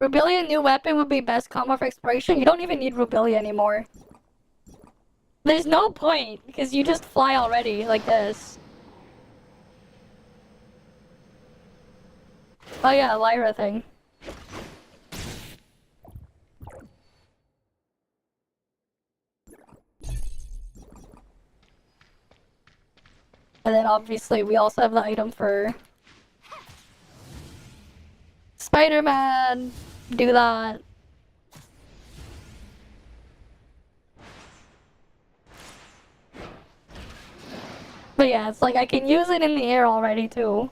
Rubilia new weapon would be best combo for exploration. You don't even need Rubilia anymore. There's no point, because you just fly already, like this. Oh yeah, Lyra thing. And then obviously we also have the item for Spider-Man. Do that. But yeah, it's like I can use it in the air already too.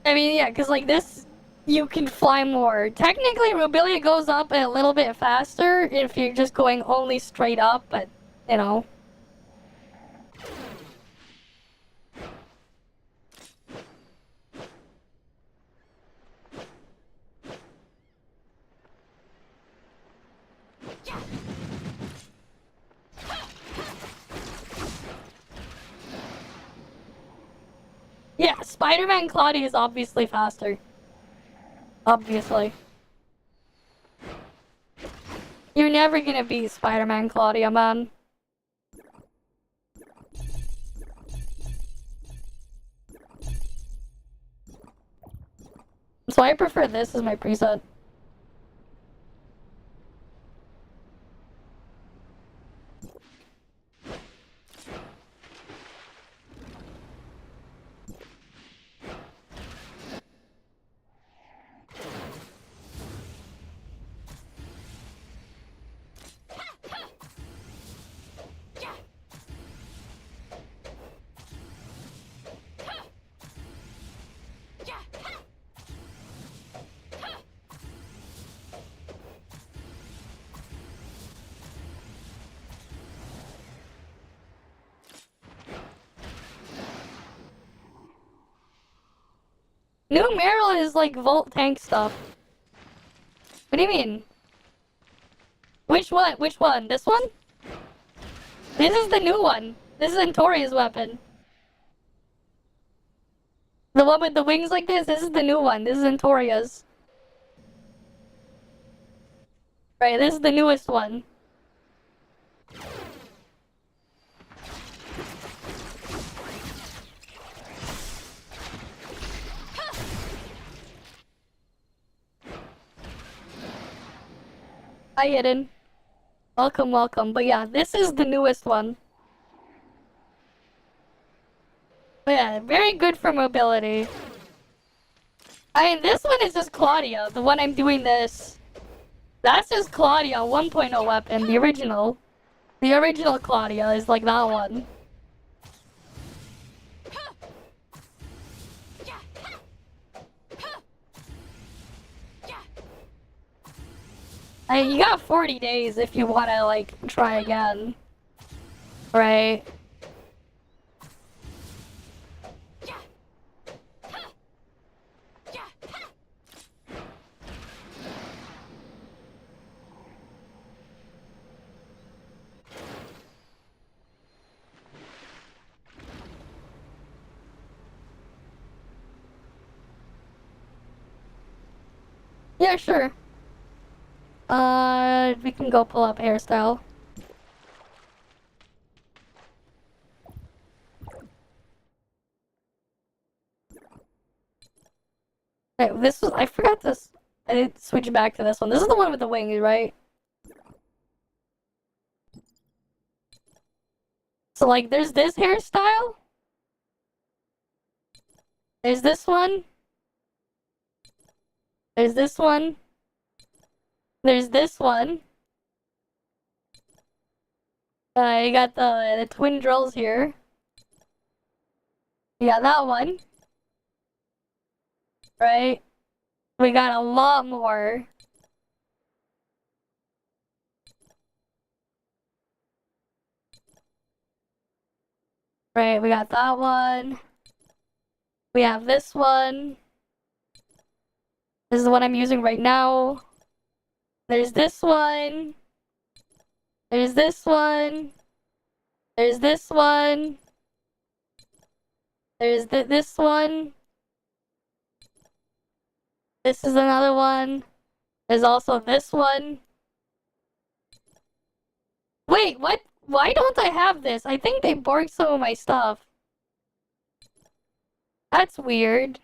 I mean, yeah, because like this, you can fly more. Technically, Rubilia goes up a little bit faster if you're just going only straight up, but, you know. Yeah, Spider-Man Claudia is obviously faster. Obviously. You're never gonna beat Spider-Man Claudia, man. So I prefer this as my preset. New Meryl is like Volt tank stuff. What do you mean? Which one? Which one? This one? This is the new one. This is Antoria's weapon. The one with the wings like this is the new one. This is Entoria's. Right, this is the newest one. Hi, Hidden. Welcome, welcome. But yeah, this is the newest one. But yeah, very good for mobility. I mean, this one is just Claudia, the one I'm doing this. That's just Claudia 1.0 weapon, the original. The original Claudia is like that one. I mean, you got 40 days if you want to, like, try again. Right? Yeah, sure. We can go pull up hairstyle. Hey, this was, I forgot this. I didn't switch back to this one. This is the one with the wings, right? So, like, there's this hairstyle. There's this one. There's this one. There's this one. You got the twin drills here. You got that one. Right? We got a lot more. Right, we got that one. We have this one. This is the one I'm using right now. There's this one. There's this one. There's this one. There's this one. This is another one. There's also this one. Wait, what? Why don't I have this? I think they borked some of my stuff. That's weird.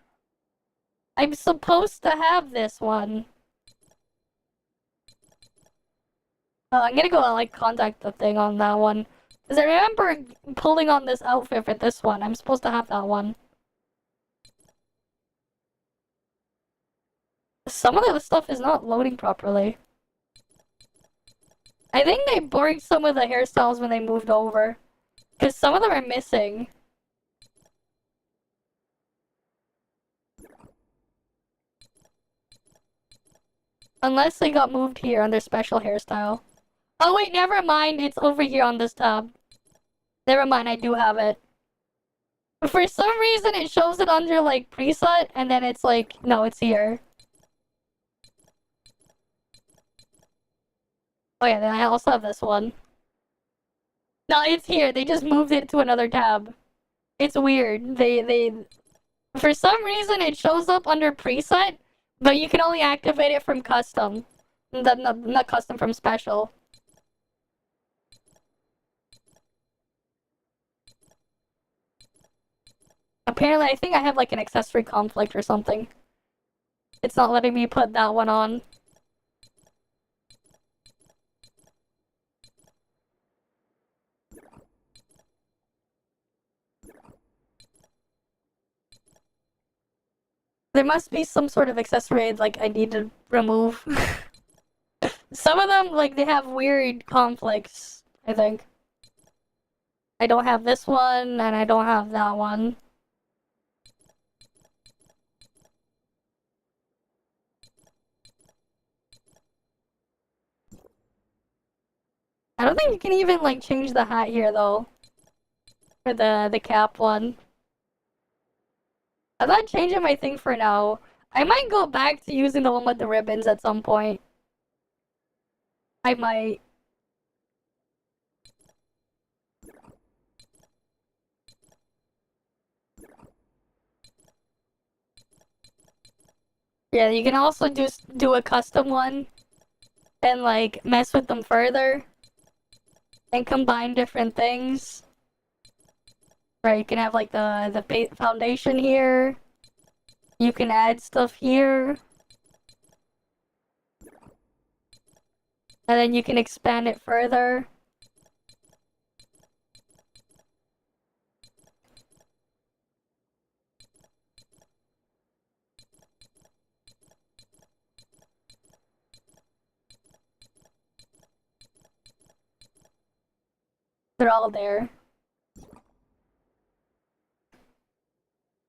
I'm supposed to have this one. I'm gonna go like contact the thing on that one. Because I remember pulling on this outfit for this one. I'm supposed to have that one. Some of the stuff is not loading properly. I think they borked some of the hairstyles when they moved over. Because some of them are missing. Unless they got moved here on their special hairstyle. Oh wait, never mind. It's over here on this tab. Never mind, I do have it. For some reason, it shows it under, like, preset, and then it's like, no, it's here. Oh yeah, then I also have this one. No, it's here. They just moved it to another tab. It's weird. For some reason, it shows up under preset, but you can only activate it from custom. Not custom, from special. Apparently, I think I have like an accessory conflict or something. It's not letting me put that one on. There must be some sort of accessory like I need to remove. Some of them, like, they have weird conflicts, I think. I don't have this one, and I don't have that one. I don't think you can even, like, change the hat here, though. For the cap one. I'm not changing my thing for now. I might go back to using the one with the ribbons at some point. I might. Yeah, you can also do a custom one and like mess with them further and combine different things. Right, you can have like the foundation here. You can add stuff here. And then you can expand it further. They're all there.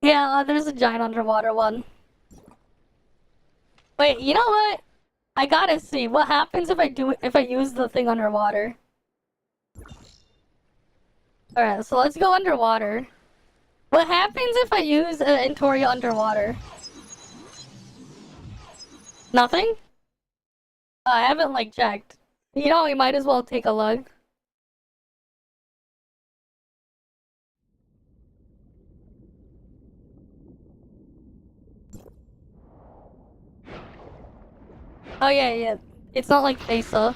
Yeah, there's a giant underwater one. Wait, you know what? I gotta see what happens if I use the thing underwater. Alright, so let's go underwater. What happens if I use Entoria underwater? Nothing? I haven't like checked. You know, we might as well take a look. Oh yeah, yeah. It's not like Fesa.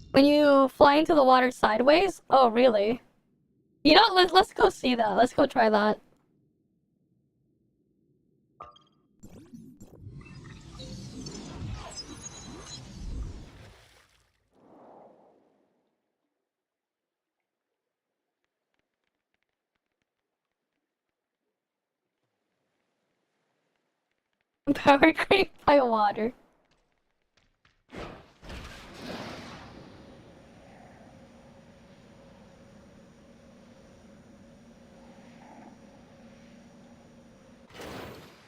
When you fly into the water sideways? Oh, really? You know, let's go see that. Let's go try that. Power creep by water.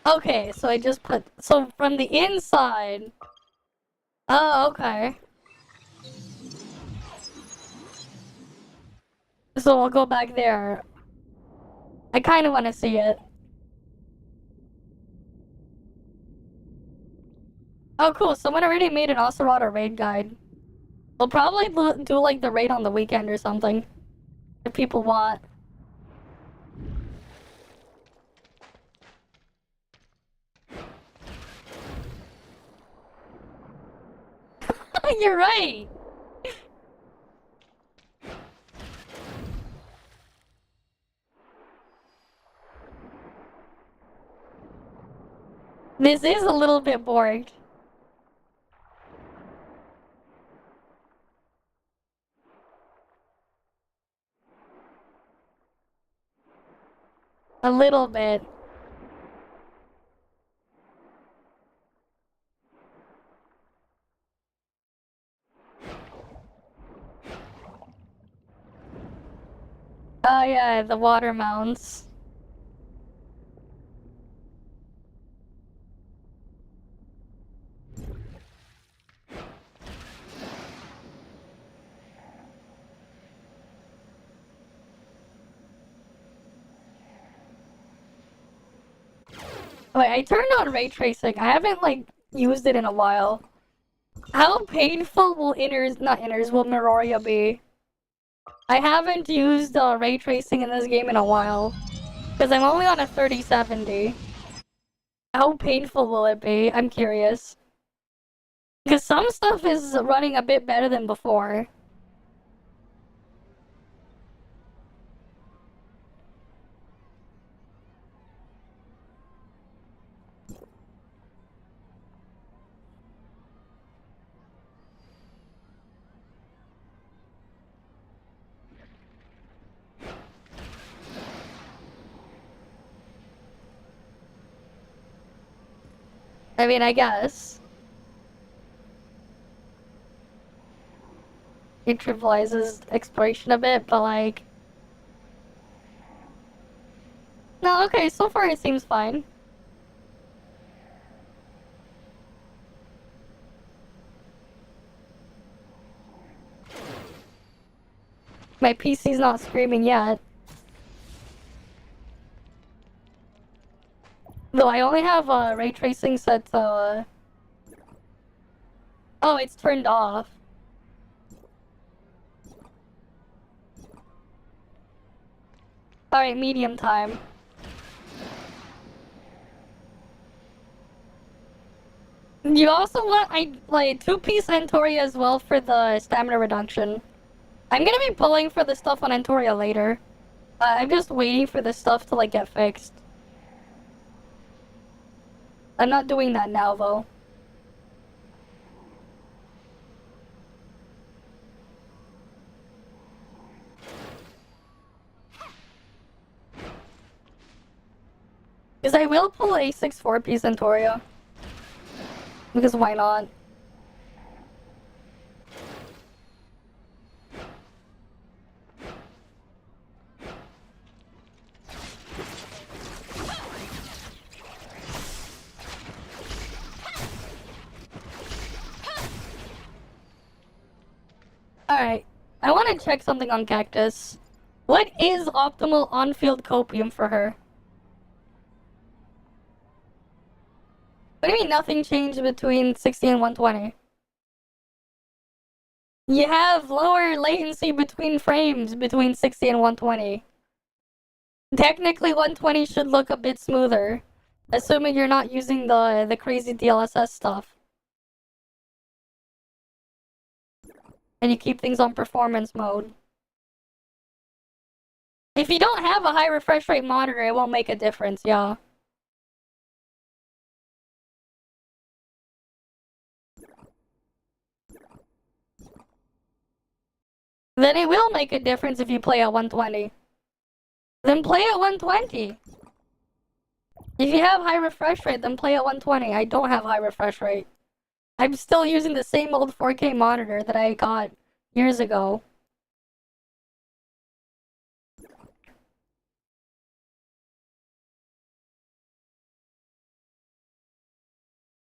Okay, so I just put... So from the inside... Oh, okay. So I'll go back there. I kind of want to see it. Oh, cool. Someone already made an Ocelot raid guide. We'll probably do like the raid on the weekend or something. If people want. You're right! This is a little bit boring. A little bit. Oh yeah, the water mounts. Wait, I turned on ray tracing. I haven't like used it in a while. How painful will will Meroria be? I haven't used ray tracing in this game in a while. Because I'm only on a 3070. How painful will it be? I'm curious. Because some stuff is running a bit better than before. I mean, I guess. It trivializes exploration a bit, but like... No, okay, so far it seems fine. My PC's not screaming yet. Though I only have ray tracing set to oh, it's turned off. Alright, medium time. You also want like 2-piece Antoria as well for the stamina reduction. I'm gonna be pulling for the stuff on Antoria later. I'm just waiting for the stuff to like get fixed. I'm not doing that now though. Because I will pull a 6 4-piece Antoria. Because why not? Alright, I want to check something on Cactus. What is optimal on-field copium for her? What do you mean nothing changed between 60 and 120? You have lower latency between frames between 60 and 120. Technically 120 should look a bit smoother, assuming you're not using the crazy DLSS stuff. And you keep things on performance mode. If you don't have a high refresh rate monitor, it won't make a difference, yeah. Then it will make a difference if you play at 120. Then play at 120. If you have high refresh rate, then play at 120. I don't have high refresh rate. I'm still using the same old 4K monitor that I got years ago.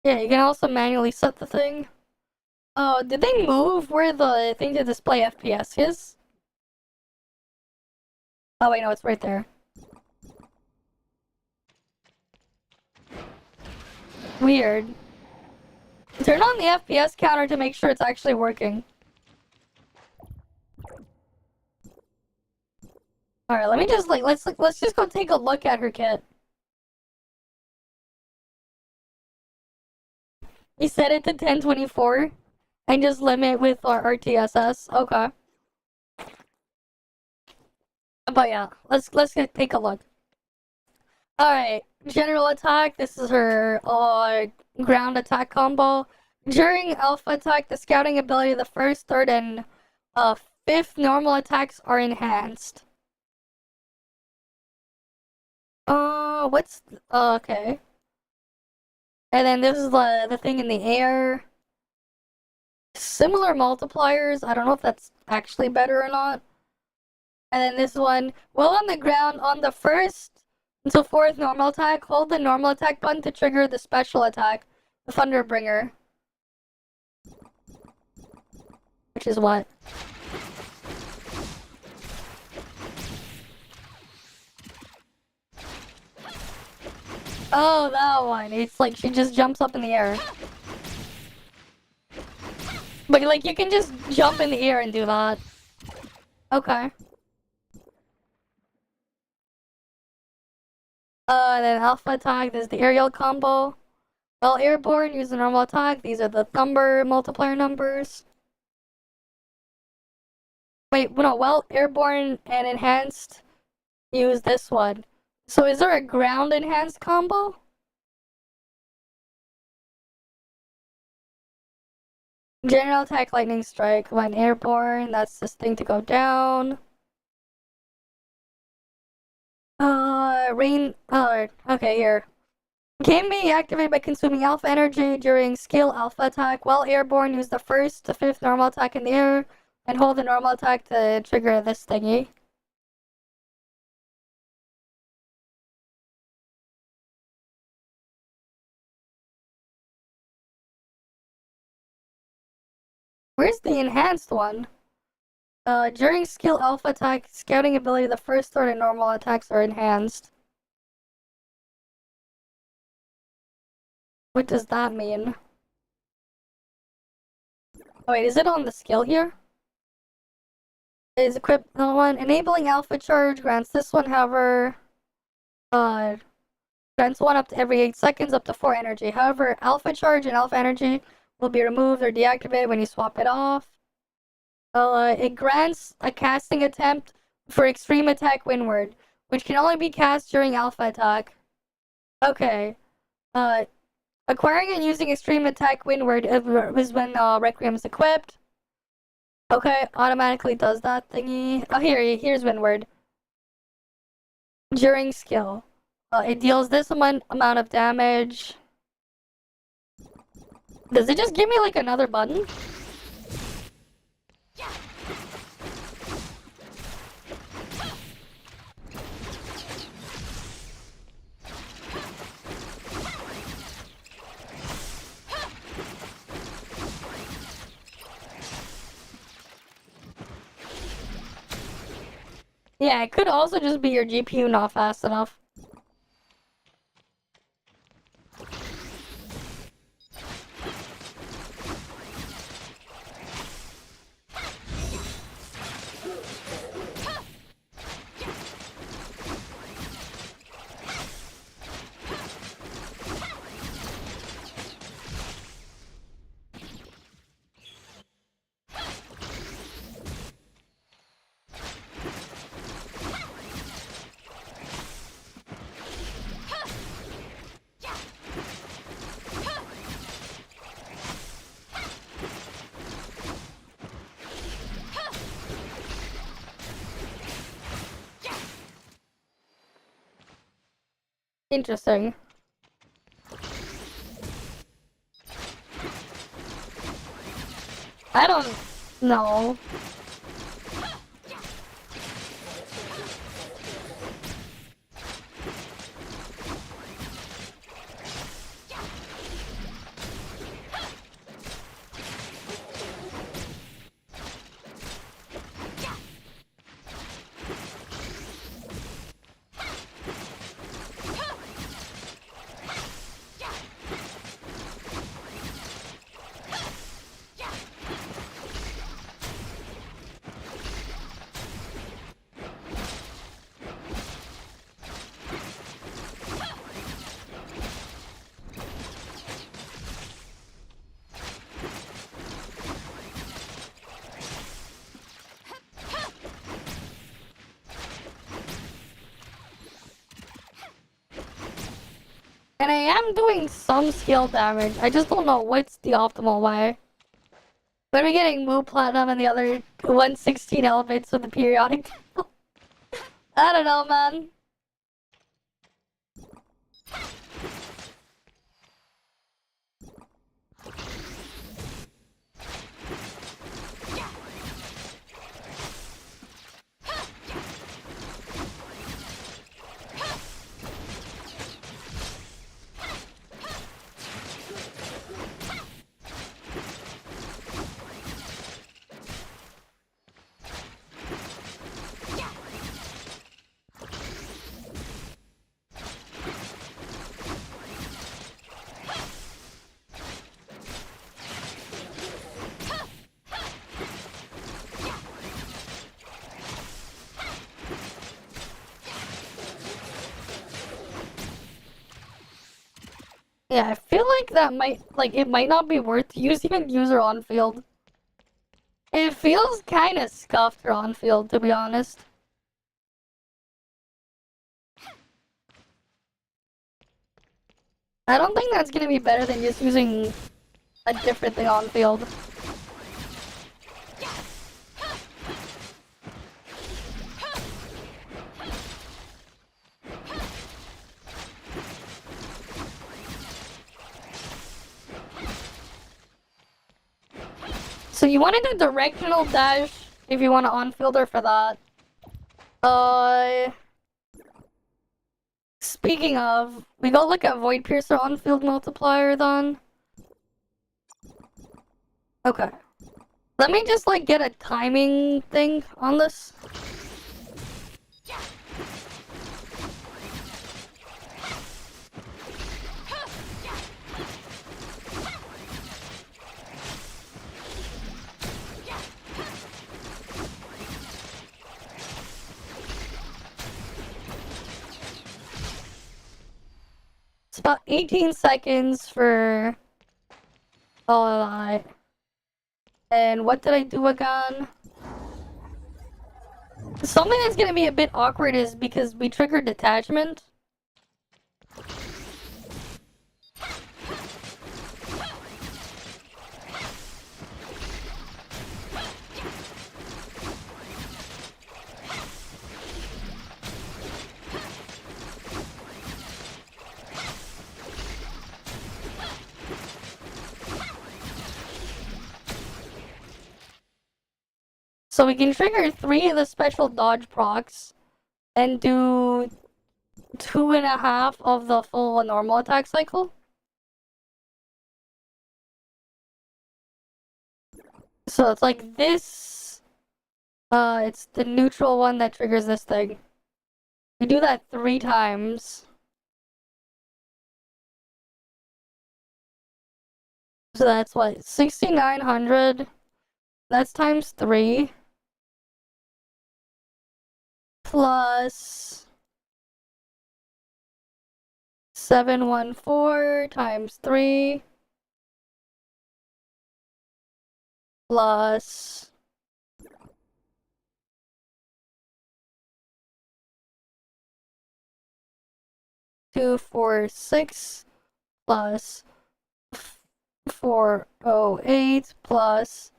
Yeah, you can also manually set the thing. Oh, did they move where the thing to display FPS is? Oh wait, no, it's right there. Weird. Turn on the FPS counter to make sure it's actually working. Alright, let me just let's just go take a look at her kit. You set it to 1024 and just limit with our RTSS. Okay. But yeah, let's take a look. Alright, general attack. This is her ground attack combo. During alpha attack, the scouting ability of the first, third, and fifth normal attacks are enhanced. What's okay. And then this is the thing in the air. Similar multipliers. I don't know if that's actually better or not. And then this one, while on the ground, on the first until fourth normal attack, hold the normal attack button to trigger the special attack, the Thunderbringer. Which is what? Oh, that one. It's like she just jumps up in the air. But like you can just jump in the air and do that. Okay. Then alpha attack, there's the aerial combo. While airborne, use the normal attack. These are the thumber multiplier numbers. Wait, no, while airborne and enhanced, use this one. So is there a ground enhanced combo? General attack, lightning strike. When airborne, that's this thing to go down. Okay, here. Can be activated by consuming alpha energy during skill alpha attack. While airborne, use the first to fifth normal attack in the air and hold the normal attack to trigger this thingy. Where's the enhanced one? During skill alpha attack, scouting ability, the first, third, and normal attacks are enhanced. What does that mean? Oh, wait, is it on the skill here? Is equipped one. Enabling alpha charge grants this one, however, grants one up to every 8 seconds, up to 4 energy. However, alpha charge and alpha energy will be removed or deactivated when you swap it off. It grants a casting attempt for extreme attack windward, which can only be cast during alpha attack. Okay. Acquiring and using extreme attack windward is when Requiem is equipped. Okay, automatically does that thingy. Oh, here's windward. During skill. It deals this amount of damage. Does it just give me like another button? Yeah, it could also just be your GPU not fast enough. Interesting. I don't know. And I am doing some skill damage. I just don't know what's the optimal way. When we're getting Moo Platinum and the other 116 elevates with the periodic table. I don't know, man. Yeah, I feel like that might, it might not be worth using user on field. It feels kind of scuffed on field, to be honest. I don't think that's gonna be better than just using a different thing on field. So you want to do directional dash if you want to on-fielder for that. Speaking of, we go look at Void Piercer on-field multiplier then. Okay. Let me just get a timing thing on this. It's about 18 seconds for all of that. And what did I do again? Something that's gonna be a bit awkward is because we triggered detachment. So we can trigger 3 of the special dodge procs and do 2.5 of the full normal attack cycle. So it's like this. It's the neutral one that triggers this thing. We do that 3 times. So that's what, 6,900? That's times 3. Plus 714 times 3. Plus 246 plus 408 plus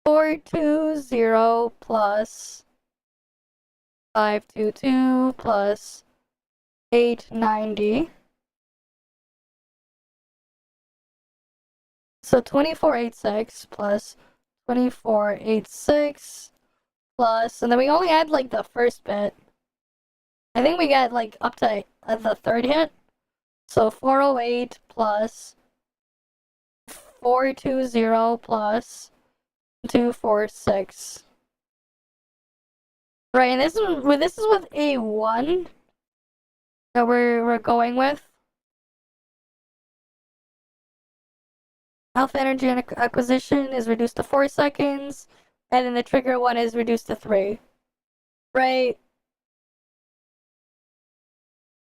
420 plus 522 plus 890. So 2486 plus 2486 plus, and then we only had like the first bit. I think we get like up to the third hit. So 408 plus 420 plus 246. Right, and this is with A1 that we're going with. Alpha energy acquisition is reduced to 4 seconds, and then the trigger one is reduced to 3. Right.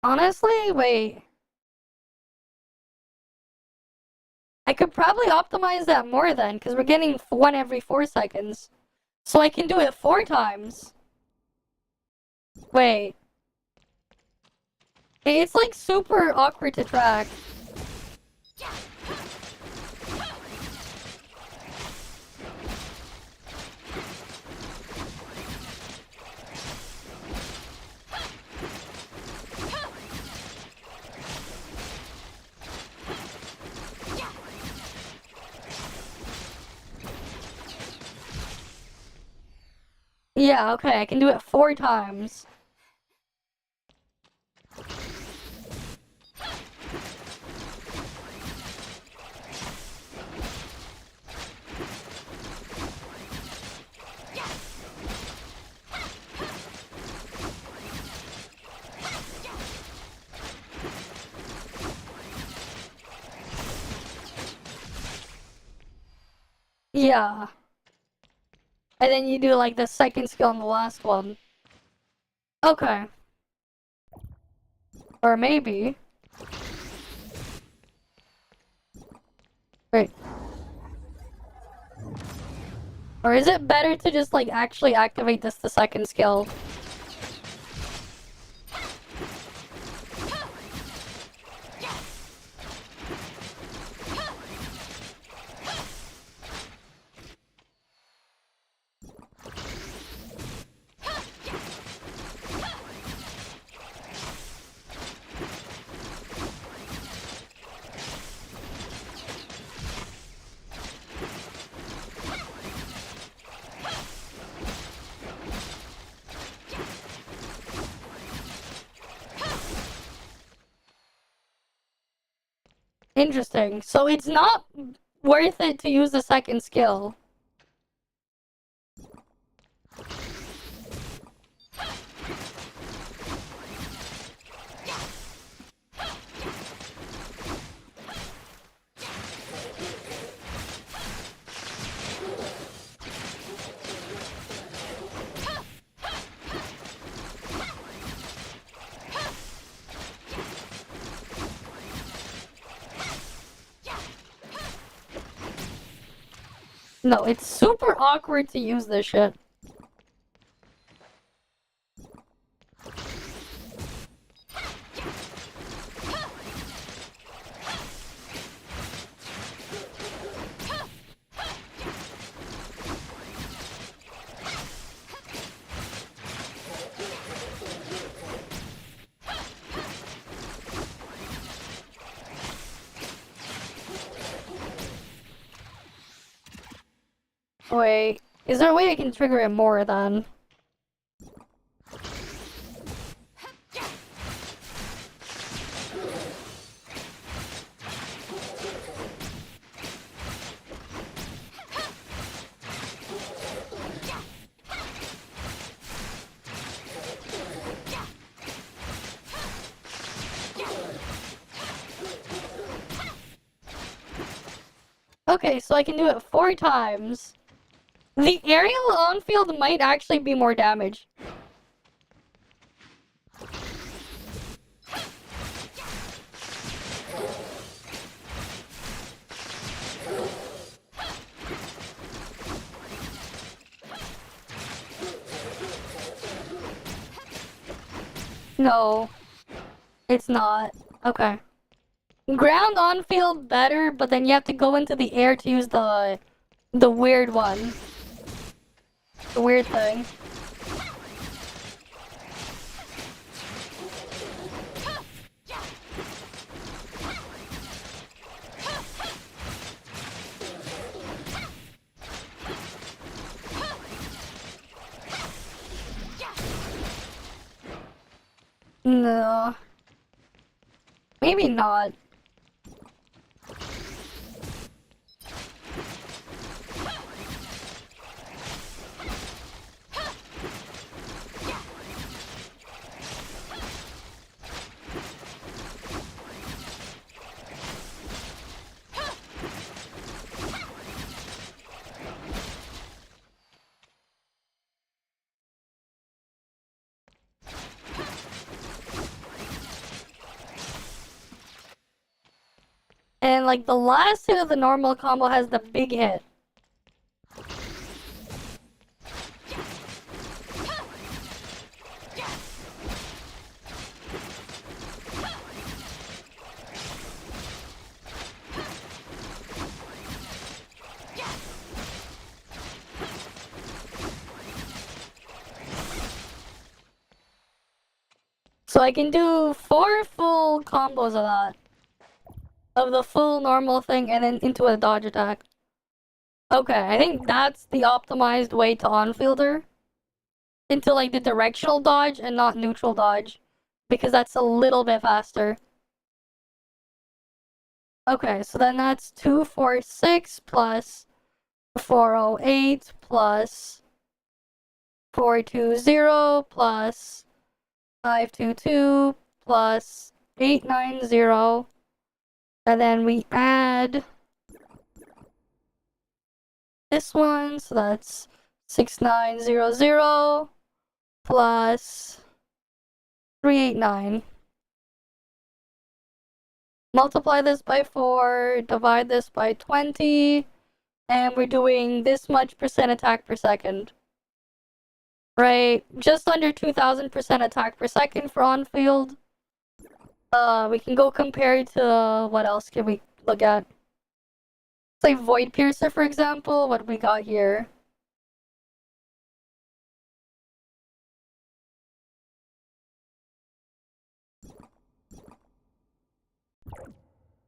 Honestly, wait. I could probably optimize that more then, because we're getting 1 every 4 seconds. So I can do it 4 times. Wait. It's like super awkward to track. Yeah, okay, I can do it 4 times. Yeah. And then you do like the second skill on the last one. Okay. Or maybe. Wait. Or is it better to just like actually activate the second skill? Interesting. So it's not worth it to use the second skill. No, it's super awkward to use this shit. Wait, is there a way I can trigger it more then? Okay, so I can do it 4 times. The aerial on-field might actually be more damage. No, it's not. Okay. Ground on-field better, but then you have to go into the air to use the weird one. The weird thing. No. Maybe not. And like the last hit of the normal combo has the big hit. So I can do 4 full combos of that. Of the full normal thing and then into a dodge attack. Okay, I think that's the optimized way to on-fielder. Into like the directional dodge and not neutral dodge. Because that's a little bit faster. Okay, so then that's 246 plus 408 plus 420 plus 522 plus 890. And then we add this one, so that's 6900 plus 389. Multiply this by 4, divide this by 20, and we're doing this much percent attack per second. Right, just under 2000% attack per second for on-field. We can go compare to, what else can we look at? Say Void Piercer, for example. What do we got here?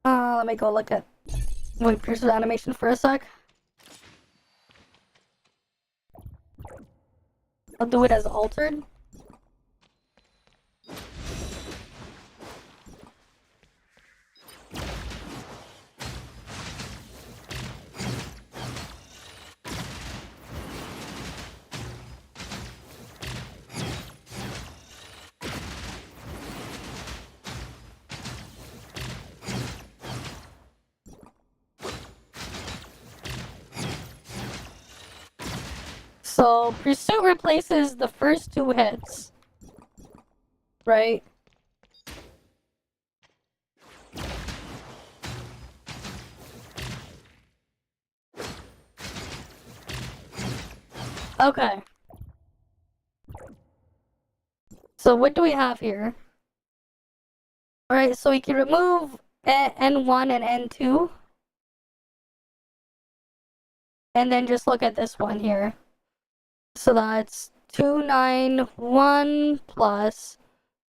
Let me go look at Void Piercer's animation for a sec. I'll do it as altered. So, Pursuit replaces the first 2 hits. Right? Okay. So what do we have here? Alright, so we can remove N1 and N2. And then just look at this one here. So that's 291 plus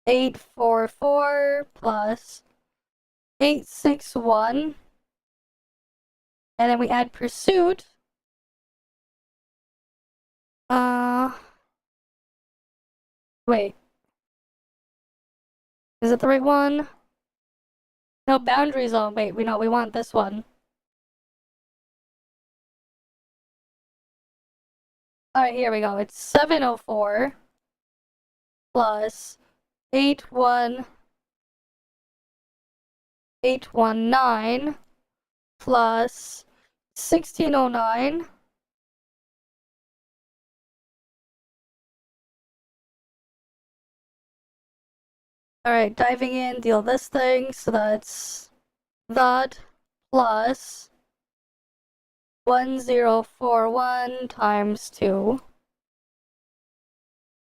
844 plus 861. And then we add pursuit. Wait. Is it the right one? No, boundary zone. Wait, we want this one. Alright, here we go. It's 704 plus 81819 plus 1609. Alright, diving in, deal this thing, so that's that plus 1041 times 2.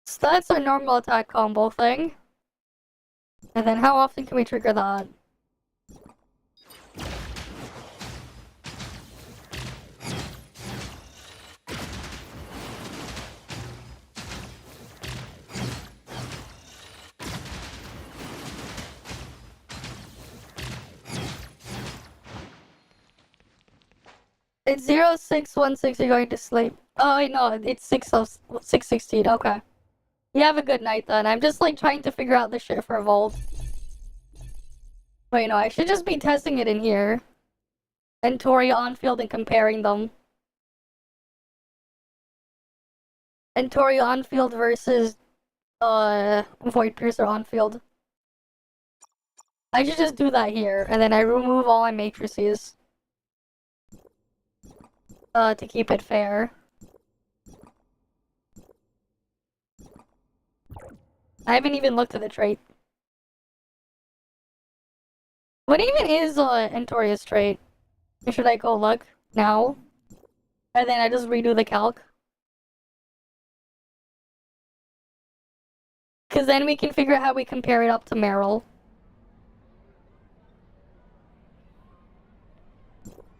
So that's our normal attack combo thing. And then how often can we trigger that? It's 0616, you're going to sleep. Oh, wait, no, it's 616, okay. You have a good night then. I'm just like trying to figure out the shit for Volt. Wait, no, I should just be testing it in here. And Tori on field and comparing them. And Tori on field versus Void Piercer on field. I should just do that here, and then I remove all my matrices. To keep it fair. I haven't even looked at the trait. What even is Entoria's trait? Or should I go look now? And then I just redo the calc? Because then we can figure out how we compare it up to Meryl.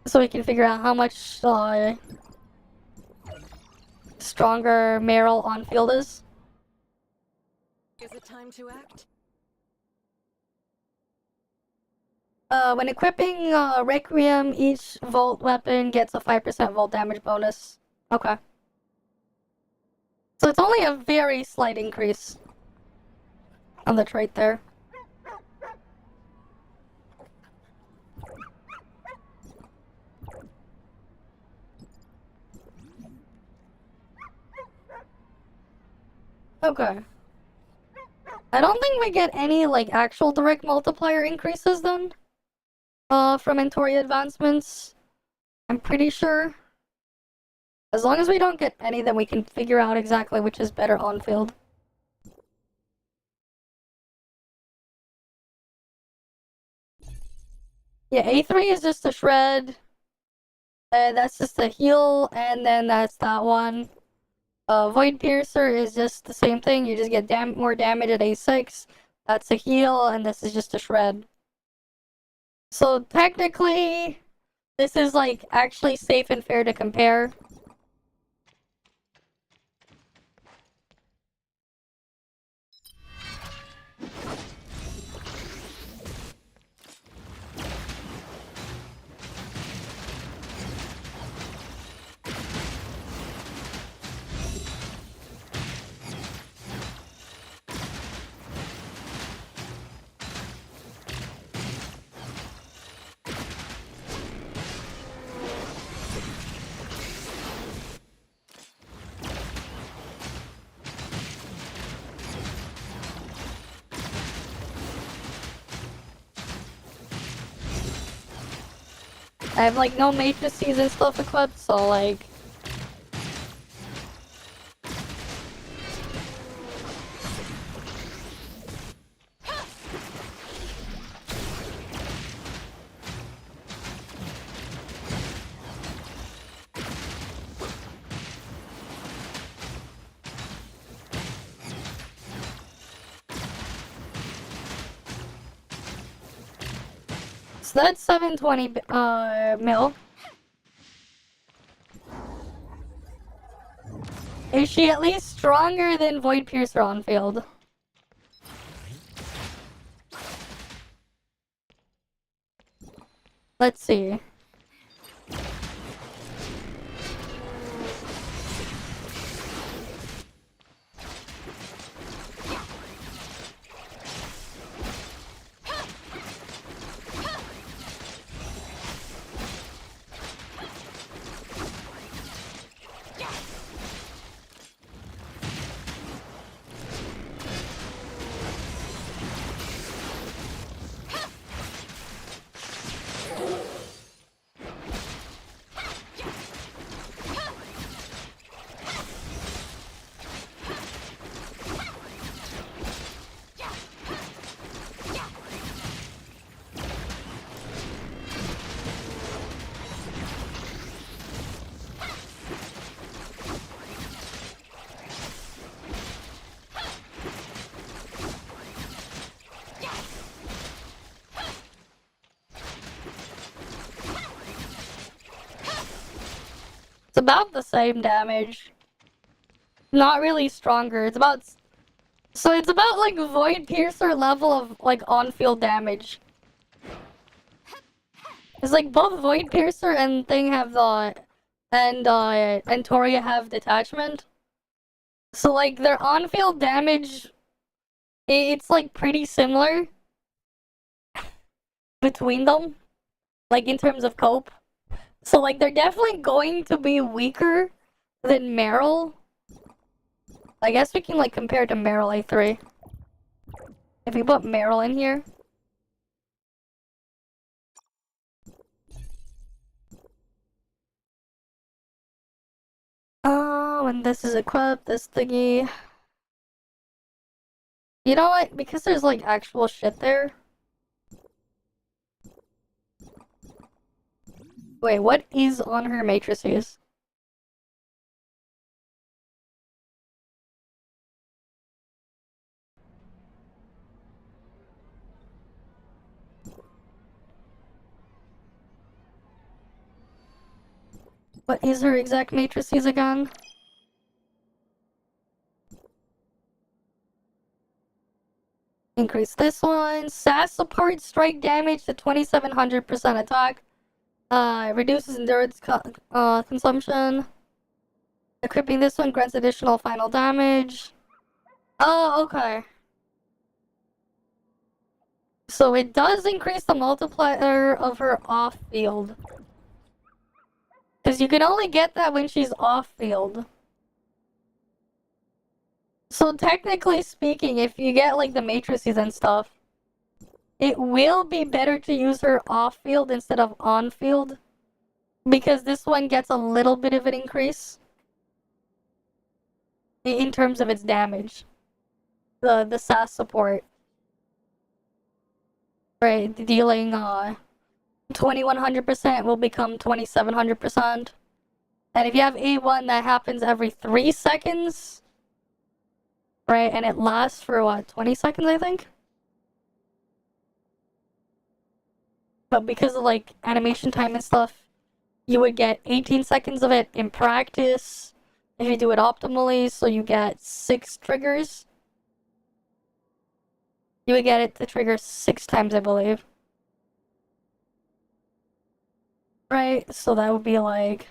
So we can figure out how much stronger Meryl on field is. Is it time to act? When equipping Requiem, each Volt weapon gets a 5% Volt damage bonus. Okay. So it's only a very slight increase on the trait there. Okay. I don't think we get any, like, actual direct multiplier increases then. From Entoria advancements. I'm pretty sure. As long as we don't get any, then we can figure out exactly which is better on field. Yeah, A3 is just a shred. That's just a heal, and then that's that one. Void Piercer is just the same thing. You just get more damage at A6. That's a heal, and this is just a shred. So technically, this is like actually safe and fair to compare. I have like no matrices and stuff equipped, so like... So that's 720 mil. Is she at least stronger than Void Piercer on field? Let's see. It's about the same damage. Not really stronger. It's about... So it's about, like, Void Piercer level of, like, on-field damage. It's like both Void Piercer and Thing have the... And Toria have detachment. So, like, their on-field damage... It's, like, pretty similar. Between them. Like, in terms of cope. So, like, they're definitely going to be weaker than Meryl. I guess we can, like, compare to Meryl A3. If we put Meryl in here. Oh, and this is equipped, this thingy. You know what? Because there's, like, actual shit there. Wait, what is on her matrices? What is her exact matrices again? Increase this one. SAS support strike damage to 2700% attack. Reduces endurance consumption. Equipping this one grants additional final damage. Oh, okay. So it does increase the multiplier of her off-field. Because you can only get that when she's off-field. So technically speaking, if you get, like, the matrices and stuff, it will be better to use her off-field instead of on-field. Because this one gets a little bit of an increase. In terms of its damage. The SAS support. Right, dealing 2100% will become 2700%. And if you have A1, that happens every 3 seconds. Right, and it lasts for what, 20 seconds, I think? But because of, like, animation time and stuff, you would get 18 seconds of it in practice if you do it optimally, so you get 6 triggers. You would get it to trigger 6 times, I believe. Right, so that would be like...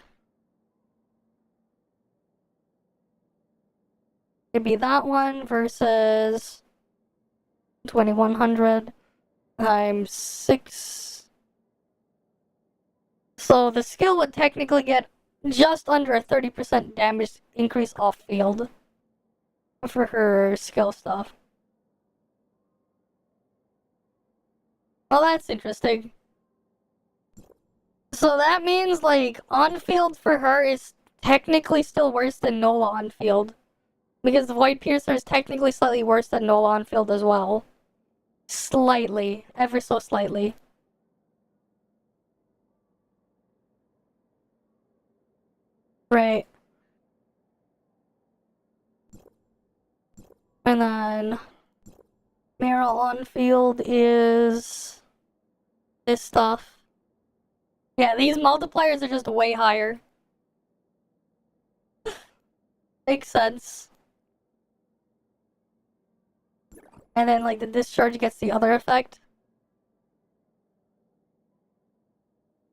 It'd be that one versus 2100 times 6. So the skill would technically get just under a 30% damage increase off field for her skill stuff. Well, that's interesting. So that means, like, on field for her is technically still worse than Nola on field. Because the Void Piercer is technically slightly worse than Nola on field as well. Slightly. Ever so slightly. Right. And then... Meryl on field is... this stuff. Yeah, these multipliers are just way higher. Makes sense. And then, like, the discharge gets the other effect.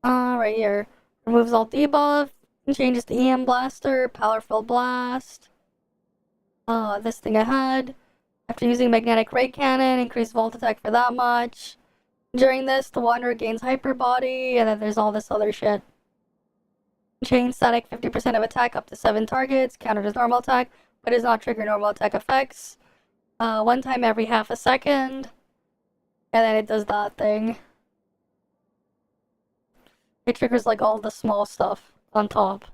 Right here. Removes all debuff. Changes the EM blaster. Powerful blast. This thing ahead. After using magnetic ray cannon, increase volt attack for that much. During this, the Wanderer gains hyper body, and then there's all this other shit. Chain static 50% of attack up to 7 targets. Countered as normal attack, but does not trigger normal attack effects. One time every half a second. And then it does that thing. It triggers like all the small stuff on top.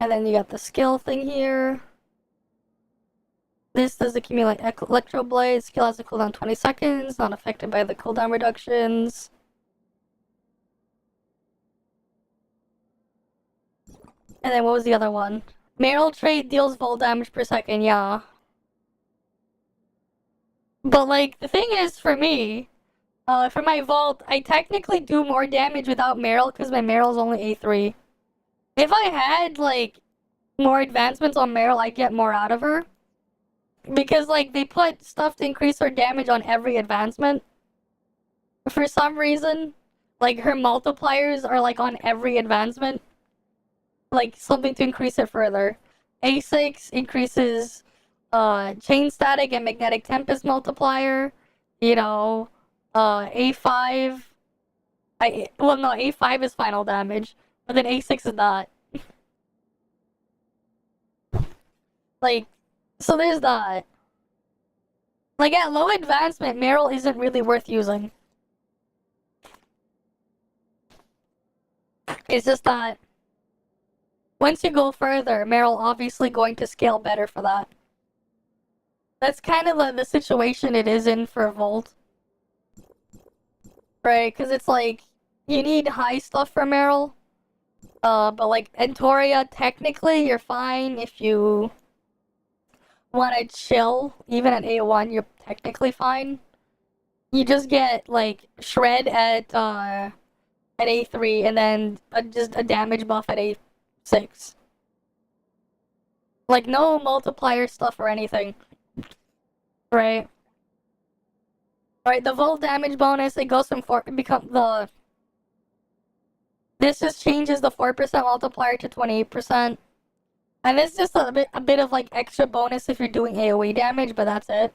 And then you got the skill thing here. This does accumulate Electro Blade. Skill has a cooldown 20 seconds, not affected by the cooldown reductions. And then what was the other one? Meryl trait deals volt damage per second, yeah. But like, the thing is, for me, for my Vault, I technically do more damage without Meryl because my Meryl's only A3. If I had, like, more advancements on Meryl, I'd get more out of her. Because, like, they put stuff to increase her damage on every advancement. For some reason, like, her multipliers are, like, on every advancement. Like, something to increase it further. A6 increases chain static and magnetic tempest multiplier. You know, A5. Well, no, A5 is final damage, but then A6 is not. Like, so there's that. Like, at low advancement, Meryl isn't really worth using. It's just that once you go further, Meryl obviously going to scale better for that. That's kind of the situation it is in for Volt. Right, because it's like, you need high stuff for Meryl. But like, Entoria, technically, you're fine if you want to chill. Even at A1, you're technically fine. You just get, like, Shred at A3, and then just a damage buff at A6. Like, no multiplier stuff or anything. Right? Right, the Volt damage bonus, it goes from 4, this just changes the 4% multiplier to 28%. And it's just a bit of, like, extra bonus if you're doing AoE damage, but that's it.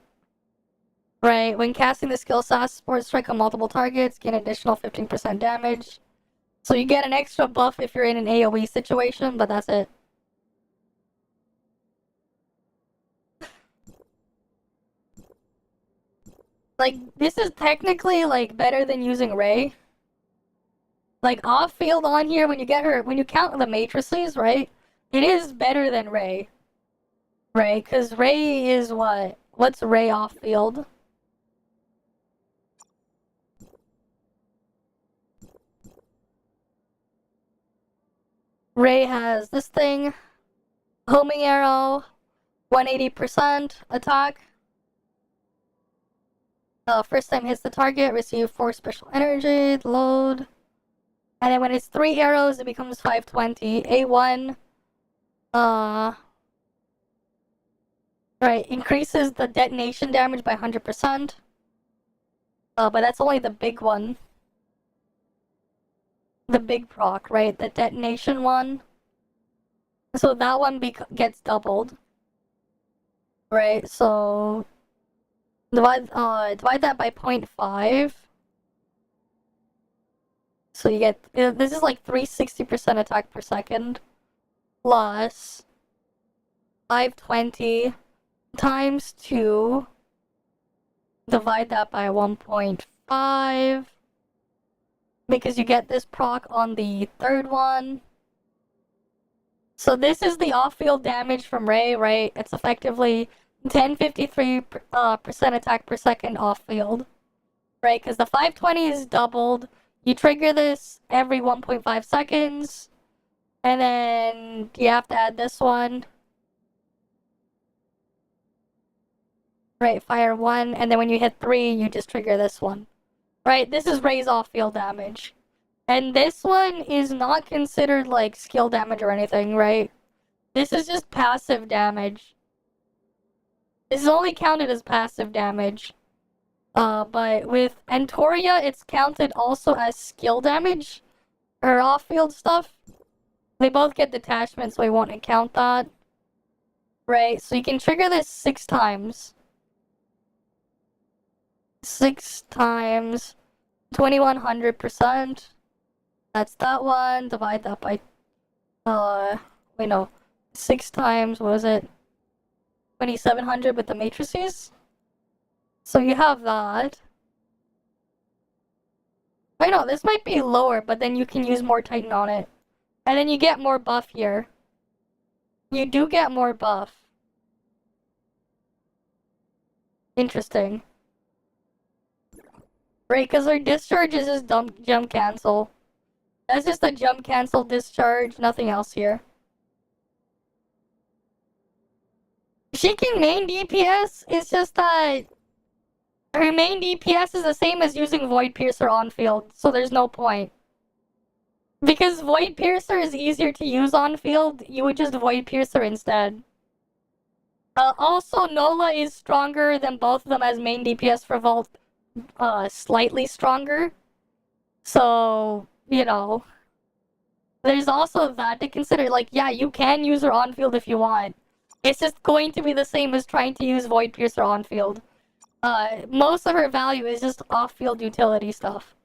Right, when casting the skill SAS Support Strike on multiple targets, gain additional 15% damage. So you get an extra buff if you're in an AoE situation, but that's it. Like, this is technically, like, better than using Ray. Like, off-field on here, when you get her, when you count the matrices, right? It is better than Ray. Right? Because Ray is what? What's Ray off-field? Ray has this thing. Homing arrow. 180% attack. First time hits the target, receive 4 special energy, load. And then when it's 3 arrows, it becomes 520. A1, right, increases the detonation damage by 100%. But that's only the big one. The big proc, right? The detonation one. So that one gets doubled. Right, so divide that by 0.5. So you get, this is like 360% attack per second. Plus 520 times 2. Divide that by 1.5. Because you get this proc on the third one. So this is the off-field damage from Ray, right? It's effectively 1053% attack per second off-field. Right? Because the 520 is doubled. You trigger this every 1.5 seconds. And then you have to add this one. Right, fire 1, and then when you hit 3, you just trigger this one. Right, this is raise off field damage. And this one is not considered like skill damage or anything, right? This is just passive damage. This is only counted as passive damage. But with Antoria, it's counted also as skill damage. Or off-field stuff. They both get detachment, so I won't count that. Right, so you can trigger this 6 times. 6 times 2100%. That's that one. Divide that by wait, no. 6 times, what was it? 2700 with the matrices. So you have that. Wait, no, this might be lower, but then you can use more Titan on it. And then you get more buff here. You do get more buff. Interesting. Right, because her discharge is just jump cancel. That's just a jump cancel discharge, nothing else here. She can main DPS, it's just that her main DPS is the same as using Void Piercer on field, so there's no point. Because Void Piercer is easier to use on field, you would just Void Piercer instead. Also, Nola is stronger than both of them as main DPS for Vault, slightly stronger. So, you know, there's also that to consider. Like, yeah, you can use her on field if you want. It's just going to be the same as trying to use Void Piercer on field. Most of her value is just off-field utility stuff.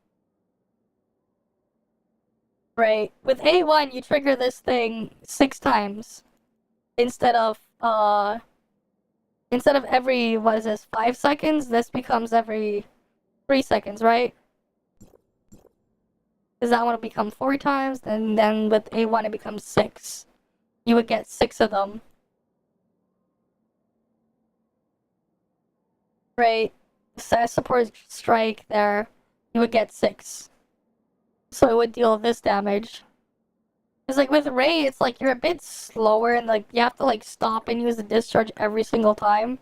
Right. With A1, you trigger this thing 6 times. Instead of every, what is this, 5 seconds, this becomes every 3 seconds, right? Because that one will become 4 times, and then with A1 it becomes 6. You would get 6 of them. Right? Support strike there, you would get 6. So it would deal this damage. Because, like, with Ray, it's like you're a bit slower and, like, you have to, like, stop and use the discharge every single time.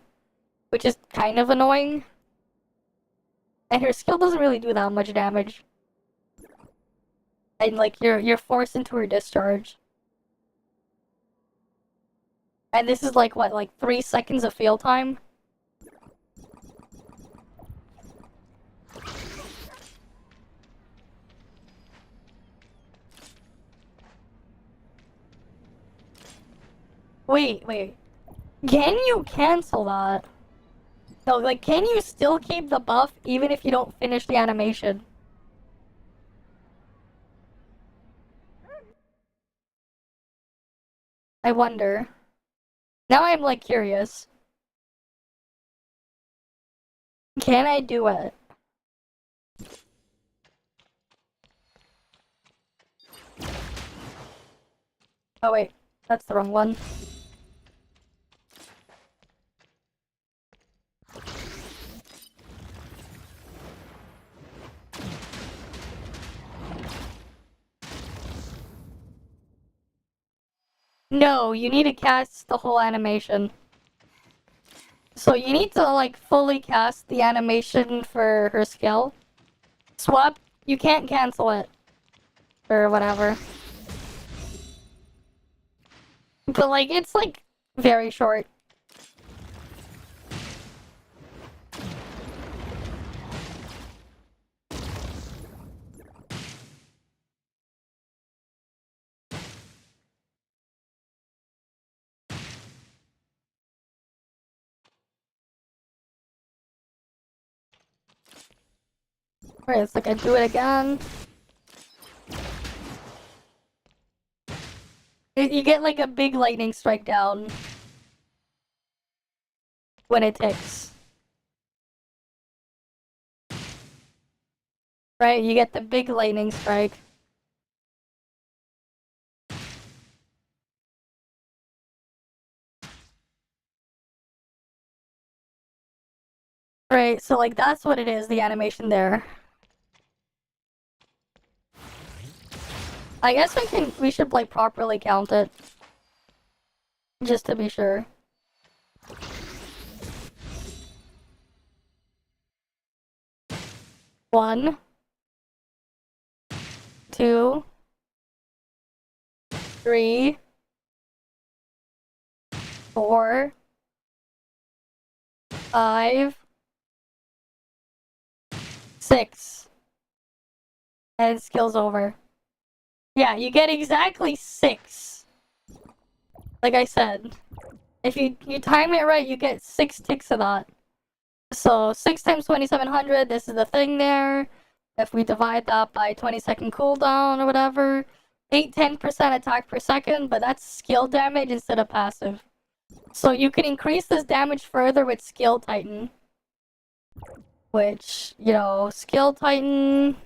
Which is kind of annoying. And her skill doesn't really do that much damage. And, like, you're forced into her discharge. And this is, like, what, like 3 seconds of field time? Wait. Can you cancel that? No, like, can you still keep the buff even if you don't finish the animation? I wonder. Now I'm, like, curious. Can I do it? Oh wait, that's the wrong one. No, you need to cast the whole animation. So you need to, like, fully cast the animation for her skill. Swap, you can't cancel it. Or whatever. But, like, it's, like, very short. Right, it's like I do it again. You get like a big lightning strike down when it ticks. Right, you get the big lightning strike. Right, so like that's what it is, the animation there. I guess we should like properly count it. Just to be sure. 1, 2, 3, 4, 5, 6. And skill's over. Yeah, you get exactly 6. Like I said. If you time it right, you get 6 ticks of that. So 6 times 2700, this is the thing there. If we divide that by 20-second cooldown or whatever, 8-10% attack per second, but that's skill damage instead of passive. So you can increase this damage further with Skill Titan. Which, you know, Skill Titan...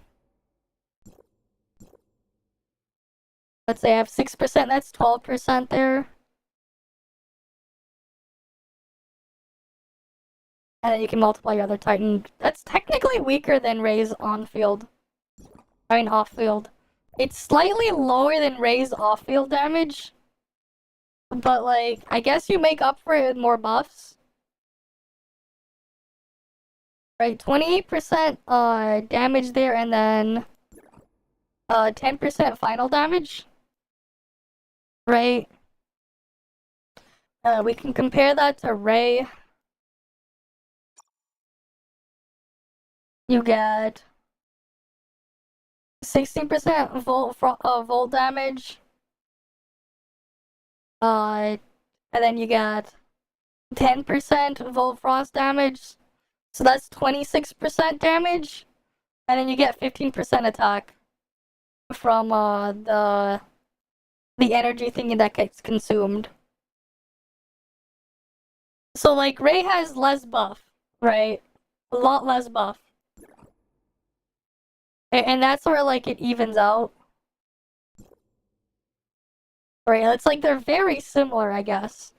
Let's say I have 6%, that's 12% there. And then you can multiply your other Titan. That's technically weaker than Ray's on-field. I mean, off-field. It's slightly lower than Ray's off-field damage. But, like, I guess you make up for it with more buffs. Right, 28% damage there, and then 10% final damage. Right? We can compare that to Ray. You get 16% volt damage. And then you get 10% volt frost damage. So that's 26% damage. And then you get 15% attack from the energy thingy that gets consumed. So like Ray has less buff, right? A lot less buff. And that's where like it evens out. Right, it's like they're very similar, I guess.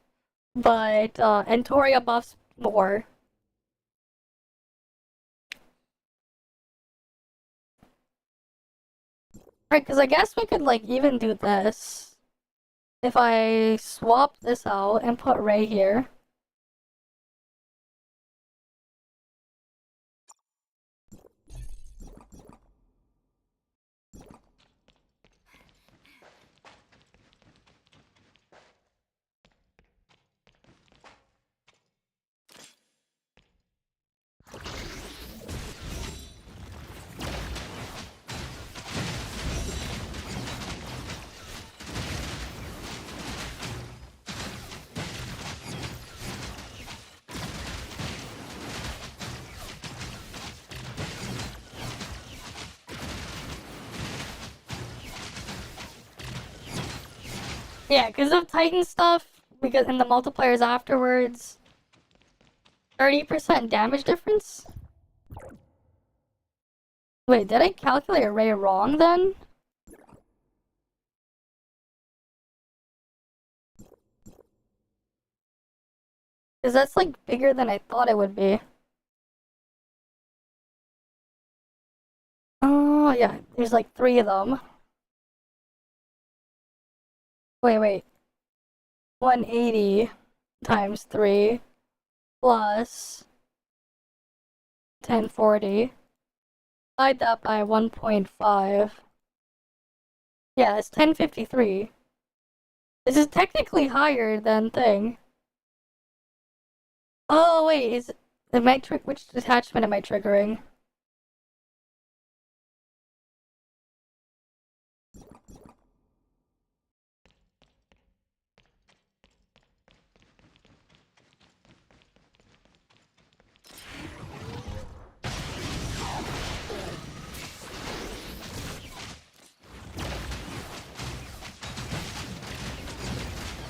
But Entoria buffs more. Right, because I guess we could like even do this. If I swap this out and put Ray here. Yeah, because of Titan stuff, because in the multipliers afterwards, 30% damage difference? Wait, did I calculate Ray wrong then? Because that's like bigger than I thought it would be. Oh, yeah, there's like 3 of them. Wait. 180 times 3 plus 1040. Divide that by 1.5. Yeah, it's 1053. This is technically higher than thing. Oh, wait, is which detachment am I triggering?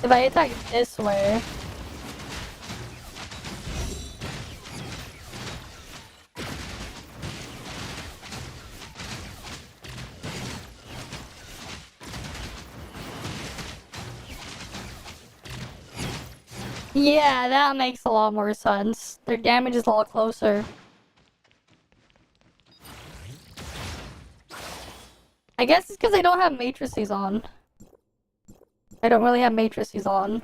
If I attack this way... Yeah, that makes a lot more sense. Their damage is a lot closer. I guess it's because I don't have matrices on. I don't really have matrices on.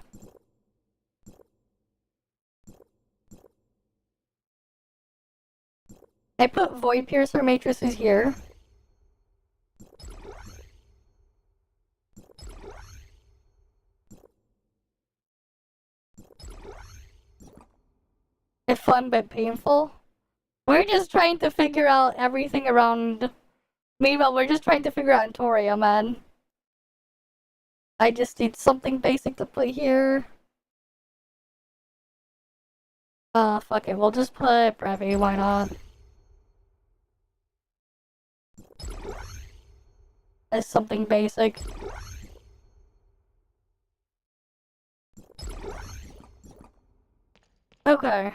I put Void Piercer matrices here. It's fun but painful. We're just trying to figure out everything around. Meanwhile, we're just trying to figure out Antoria, man. I just need something basic to put here. Fuck it. We'll just put Brevi, why not? As something basic. Okay.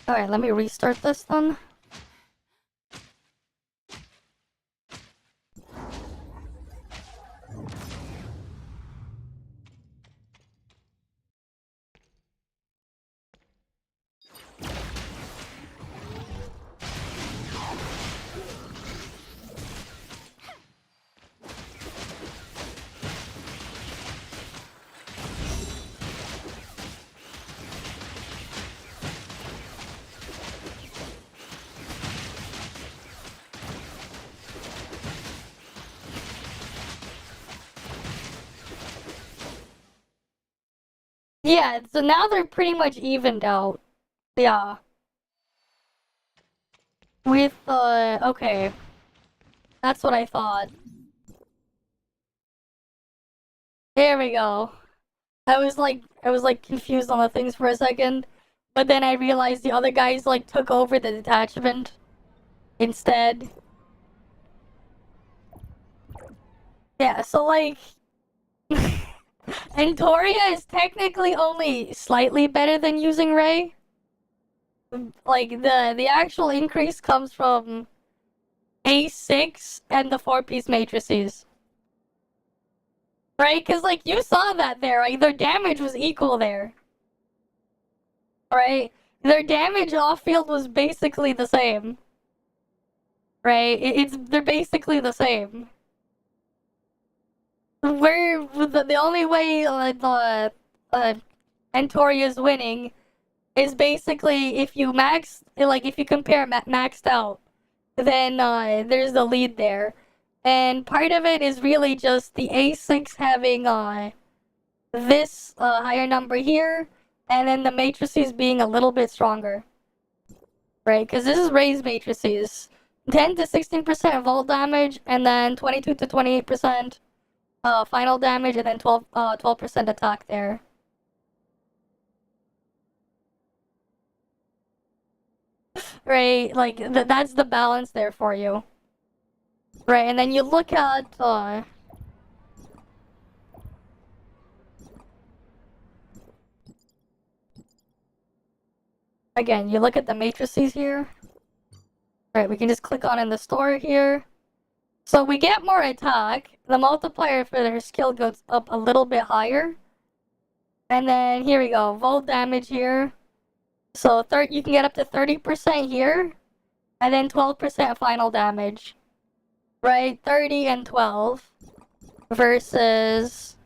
Alright, let me restart this then. Yeah, so now they're pretty much evened out. Yeah. With, okay. That's what I thought. There we go. I was like confused on the things for a second. But then I realized the other guys like took over the detachment instead. Yeah, so like Antoria is technically only slightly better than using Ray. Like the actual increase comes from A6 and the 4-piece matrices. Right? Because like you saw that there, like their damage was equal there. Right? Their damage off field was basically the same. Right? They're basically the same. Where the only way the Antoria's winning is basically if you if you compare maxed out, then there's the lead there, and part of it is really just the A6 having this higher number here, and then the matrices being a little bit stronger, right? Because this is raised matrices, 10 to 16% vault damage, and then 22 to 28% final damage, and then 12% attack there. Right, like that's the balance there for you. Right, and then you look at again, you look at the matrices here. Right, we can just click on in the store here. So we get more attack. The multiplier for their skill goes up a little bit higher. And then here we go, volt damage here. So you can get up to 30% here, and then 12% final damage. Right, 30 and 12 versus,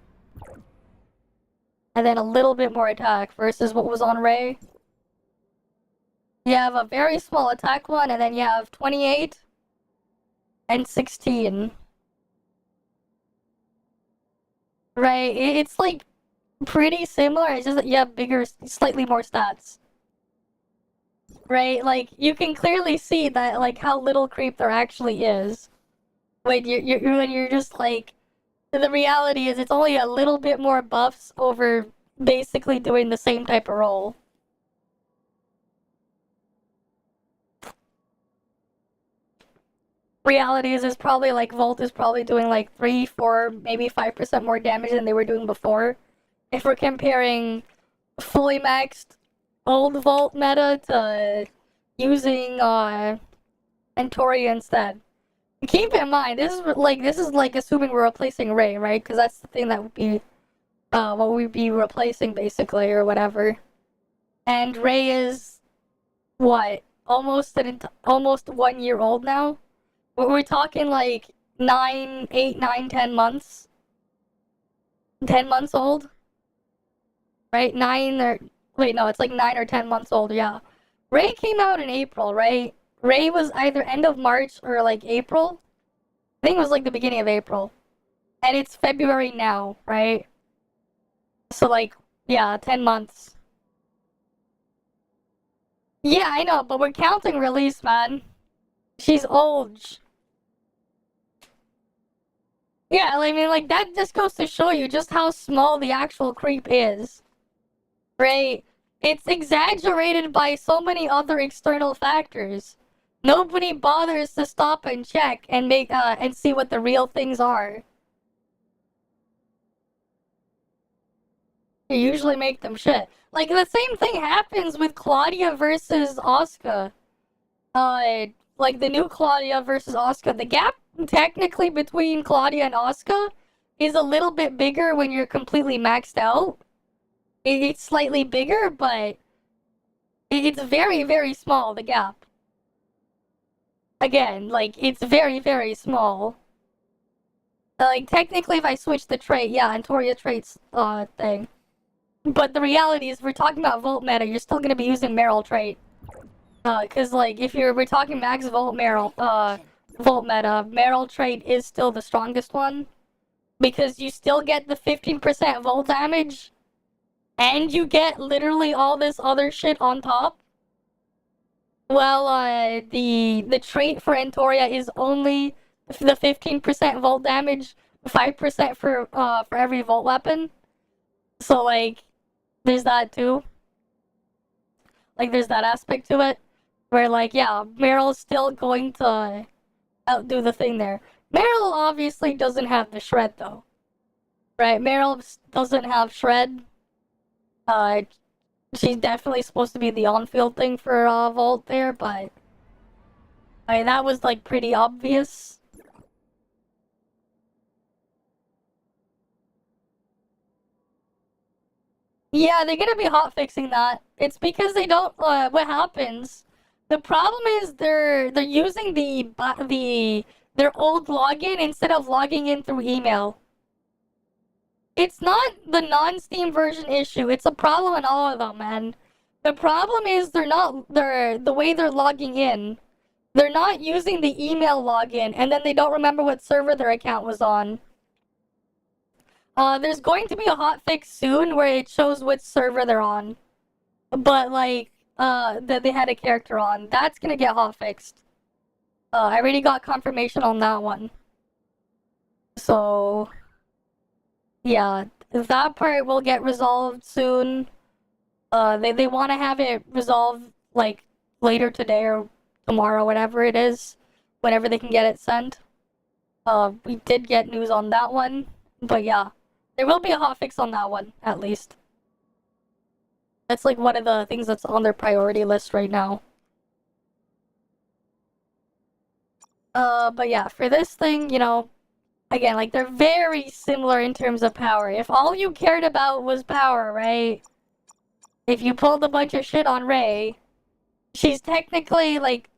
and then a little bit more attack versus what was on Ray. You have a very small attack one, and then you have 28 and 16. Right, it's like pretty similar, it's just that you have bigger, slightly more stats. Right, like you can clearly see that like how little creep there actually is. When you're just like, the reality is it's only a little bit more buffs over basically doing the same type of role. Reality is probably like Volt is probably doing like 3, 4, maybe 5% more damage than they were doing before. If we're comparing fully maxed old Vault meta to using Antoria instead. Keep in mind, this is like assuming we're replacing Ray, right? Because that's the thing that would be what we'd be replacing basically or whatever. And Ray is what? Almost 1 year old now. We're talking like 8, 9, 10 months. 10 months old. Right? 9 or wait, no, it's like 9 or 10 months old, yeah. Ray came out in April, right? Ray was either end of March or like April. I think it was like the beginning of April. And it's February now, right? So like, yeah, 10 months. Yeah, I know, but we're counting release, man. She's old. Yeah, I mean, like, that just goes to show you just how small the actual creep is. Right? It's exaggerated by so many other external factors. Nobody bothers to stop and check and make and see what the real things are. You usually make them shit. Like the same thing happens with Claudia versus Asuka. Like the new Claudia versus Asuka. The gap technically between Claudia and Asuka is a little bit bigger when you're completely maxed out. It's slightly bigger, but it's very, very small, the gap. Again, like, it's very, very small. Like, technically, if I switch the trait, yeah, Antoria traits, thing. But the reality is, we're talking about Volt meta, you're still gonna be using Meryl trait. Cause, like, we're talking max Volt Meryl, Volt meta, Meryl trait is still the strongest one. Because you still get the 15% Volt damage, and you get literally all this other shit on top. Well, the trait for Antoria is only the 15% Volt damage, 5% for every Volt weapon. So, like, there's that too. Like, there's that aspect to it. Where, like, yeah, Meryl's still going to outdo the thing there. Meryl obviously doesn't have the shred, though. Right? Meryl doesn't have shred. She's definitely supposed to be the on-field thing for Volt there, but I mean, that was like pretty obvious. Yeah, they're gonna be hotfixing that. It's because they don't. What happens? The problem is they're using their old login instead of logging in through email. It's not the non-Steam version issue. It's a problem in all of them, man. The problem is the way they're logging in. They're not using the email login, and then they don't remember what server their account was on. There's going to be a hotfix soon where it shows which server they're on. But, like, that they had a character on. That's gonna get hotfixed. I already got confirmation on that one. So, yeah, that part will get resolved soon. They want to have it resolved, like, later today or tomorrow, whatever it is. Whenever they can get it sent. We did get news on that one. But yeah, there will be a hotfix on that one, at least. That's like one of the things that's on their priority list right now. But yeah, for this thing, you know, again, like, they're very similar in terms of power. If all you cared about was power, right? If you pulled a bunch of shit on Ray, she's technically, like,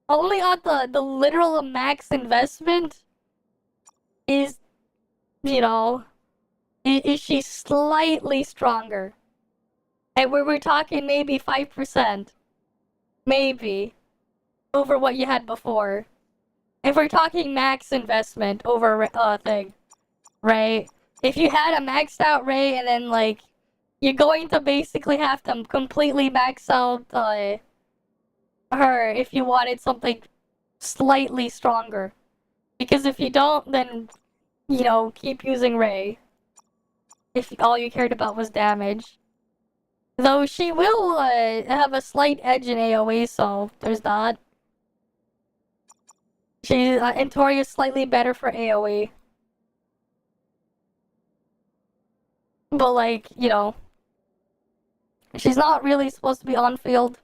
only on the literal max investment is, you know, is she slightly stronger. And we're talking maybe 5%. Maybe. Over what you had before. If we're talking max investment over thing. Right? If you had a maxed out Ray and then, like, you're going to basically have to completely max out her if you wanted something slightly stronger. Because if you don't, then, you know, keep using Ray. If all you cared about was damage. Though she will have a slight edge in AoE, so there's that. Antoria's slightly better for AoE. But, like, you know, She's not really supposed to be on field.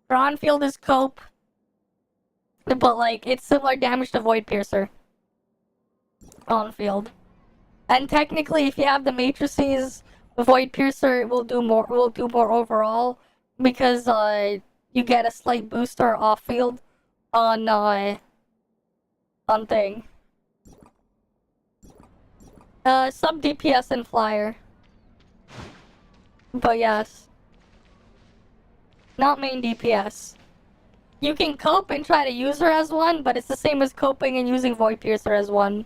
Her on field is Cope. But, like, it's similar damage to Void Piercer. On field. And technically, if you have the matrices, Void Piercer will do more overall. Because, you get a slight booster off field on thing. Sub DPS and Flyer. But yes. Not main DPS. You can cope and try to use her as one, but it's the same as coping and using Void Piercer as one.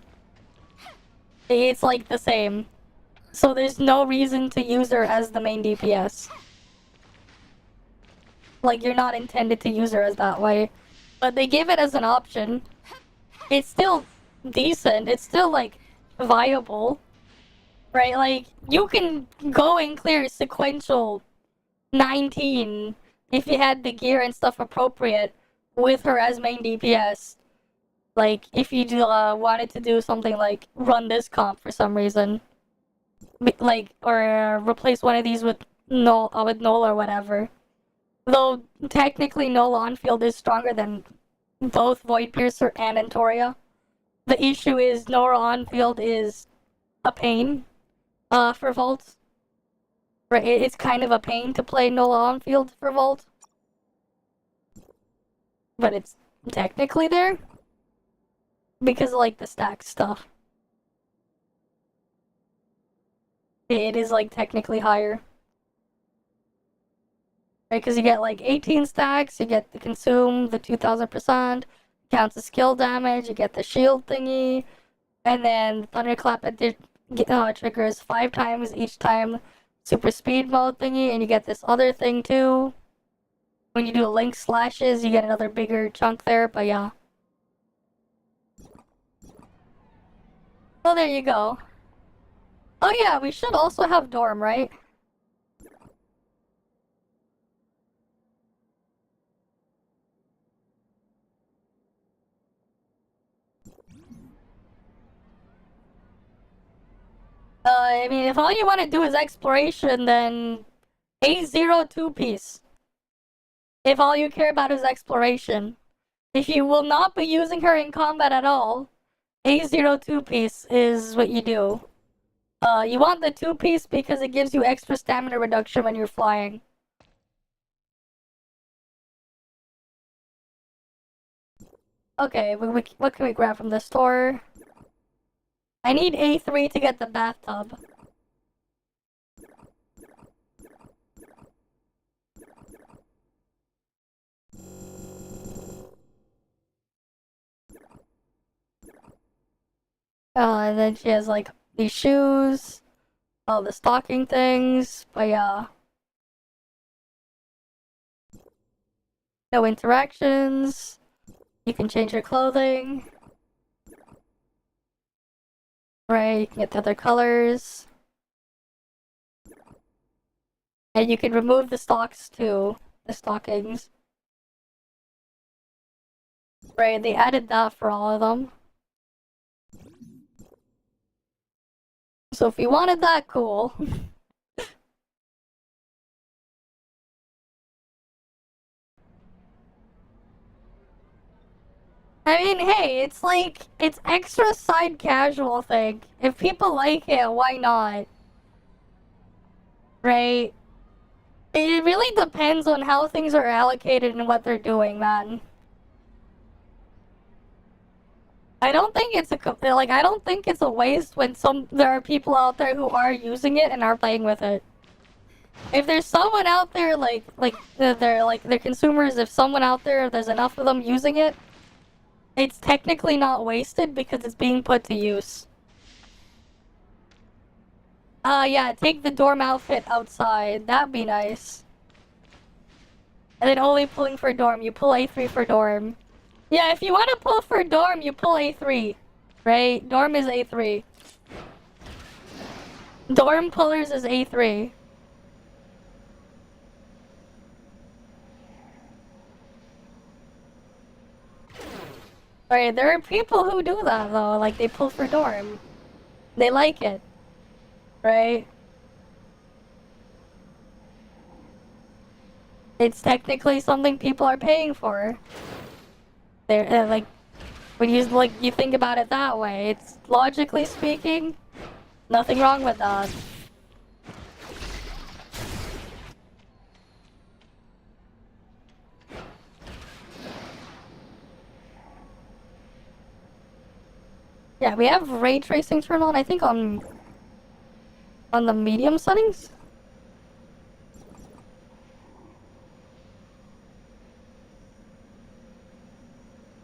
It's like the same. So there's no reason to use her as the main DPS. Like, you're not intended to use her as that way. But they give it as an option. It's still decent. It's still, like, viable. Right? Like, you can go and clear sequential 19 if you had the gear and stuff appropriate with her as main DPS. Like, if you wanted to do something like run this comp for some reason. Like, or replace one of these with Nola or whatever. Though, technically, Nola on field is stronger than both Void Piercer and Antoria. The issue is Nola on field is a pain for Vault. Right, it's kind of a pain to play Nola on field for Vault. But it's technically there. Because of, like, the stack stuff. It is, like, technically higher. Right, because you get, like, 18 stacks, you get the consume, the 2000%, counts as skill damage, you get the shield thingy, and then Thunderclap triggers 5 times each time super speed mode thingy, and you get this other thing too. When you do link slashes, you get another bigger chunk there, but yeah. Oh, there you go. Oh yeah, we should also have Dorm, right? I mean, if all you want to do is exploration, then A0 2-piece. If all you care about is exploration. If you will not be using her in combat at all, A0 2-piece is what you do. You want the 2-piece because it gives you extra stamina reduction when you're flying. Okay, what can we grab from the store? I need A3 to get the bathtub. And then she has, like, these shoes, all the stocking things, but yeah. No interactions. You can change your clothing. Right, you can get the other colors. And you can remove the stocks too. The stockings. Right, they added that for all of them. So if you wanted that, cool. I mean, hey, it's like, it's extra side casual thing. If people like it, why not? Right? It really depends on how things are allocated and what they're doing, man. I don't think it's I don't think it's a waste when there are people out there who are using it and are playing with it. If there's someone out there, they're consumers, if someone out there, there's enough of them using it, it's technically not wasted because it's being put to use. Yeah, take the dorm outfit outside. That'd be nice. And then only pulling for dorm. You pull A3 for dorm. Yeah, if you want to pull for dorm, you pull A3. Right? Dorm is A3. Dorm pullers is A3. Right, there are people who do that though, like they pull for dorm. They like it. Right? It's technically something people are paying for. They're like, when you think about it that way, it's logically speaking, nothing wrong with that. Yeah, we have ray tracing turned on, I think on the medium settings.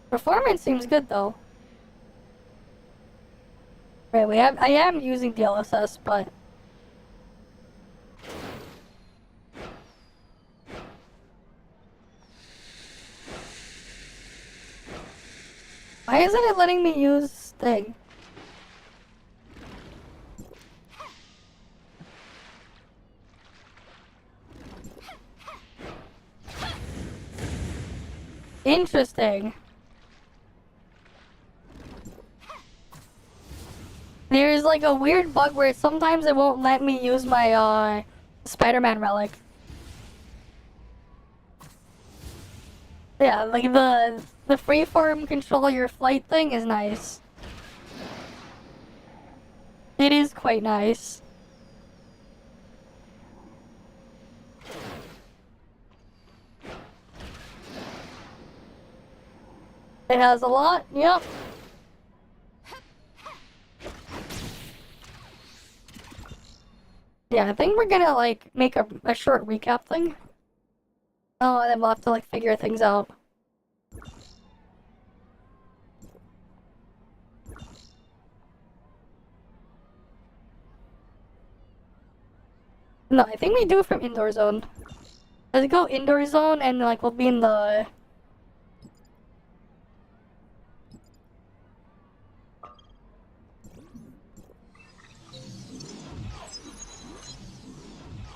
Performance seems good though. Right, I am using DLSS, but why isn't it letting me use thing? Interesting. There's like a weird bug where sometimes it won't let me use my Spider-Man relic. Yeah, like the freeform control your flight thing is nice. It is quite nice. It has a lot, yep. Yeah, I think we're gonna like make a short recap thing. Oh, and then we'll have to like figure things out. No, I think we do it from indoor zone. Let's go indoor zone and like we'll be in the...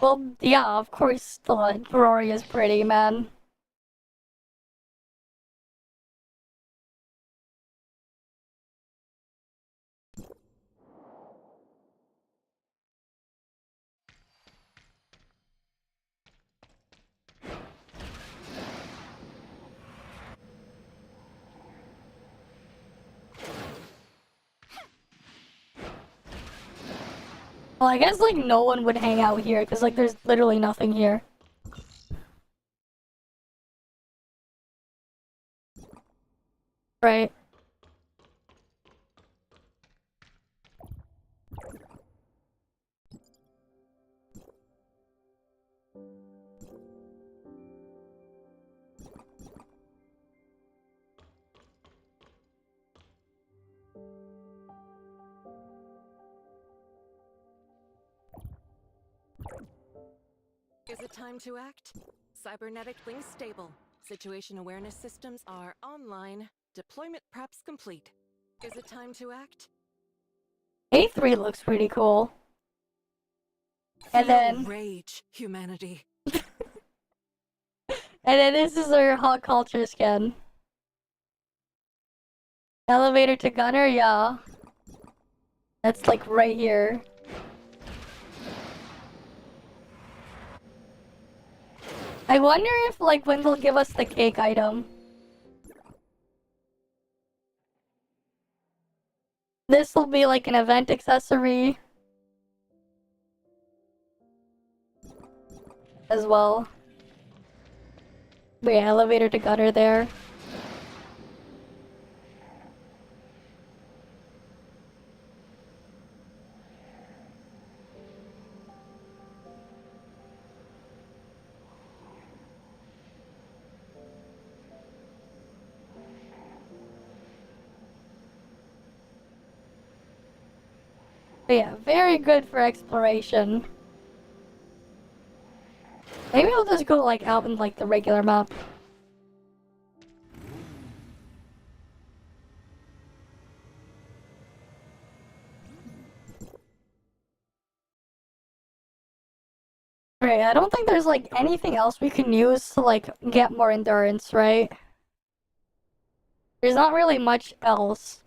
Well, yeah, of course the Rory is pretty, man. Well, I guess like no one would hang out here because like there's literally nothing here. Right. Is it time to act? Cybernetic links stable. Situation awareness systems are online. Deployment preps complete. Is it time to act? A3 looks pretty cool. And Feel then... rage, humanity. And then this is our hot culture skin. Elevator to gunner, yeah. That's like right here. I wonder if like when they'll give us the cake item. This will be like an event accessory. As well. But yeah, elevator to gunner there. But yeah, very good for exploration. Maybe I'll just go like out in like the regular map. Right, I don't think there's like anything else we can use to like get more endurance, right? There's not really much else.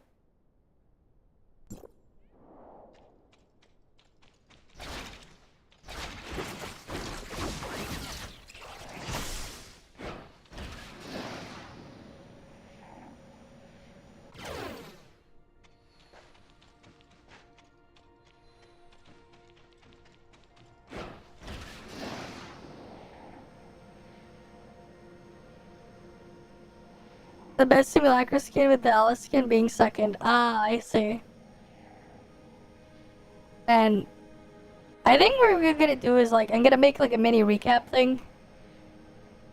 The best simulacra skin with the Alice skin being second. Ah, I see. And I think what we're gonna do is like, I'm gonna make like a mini recap thing.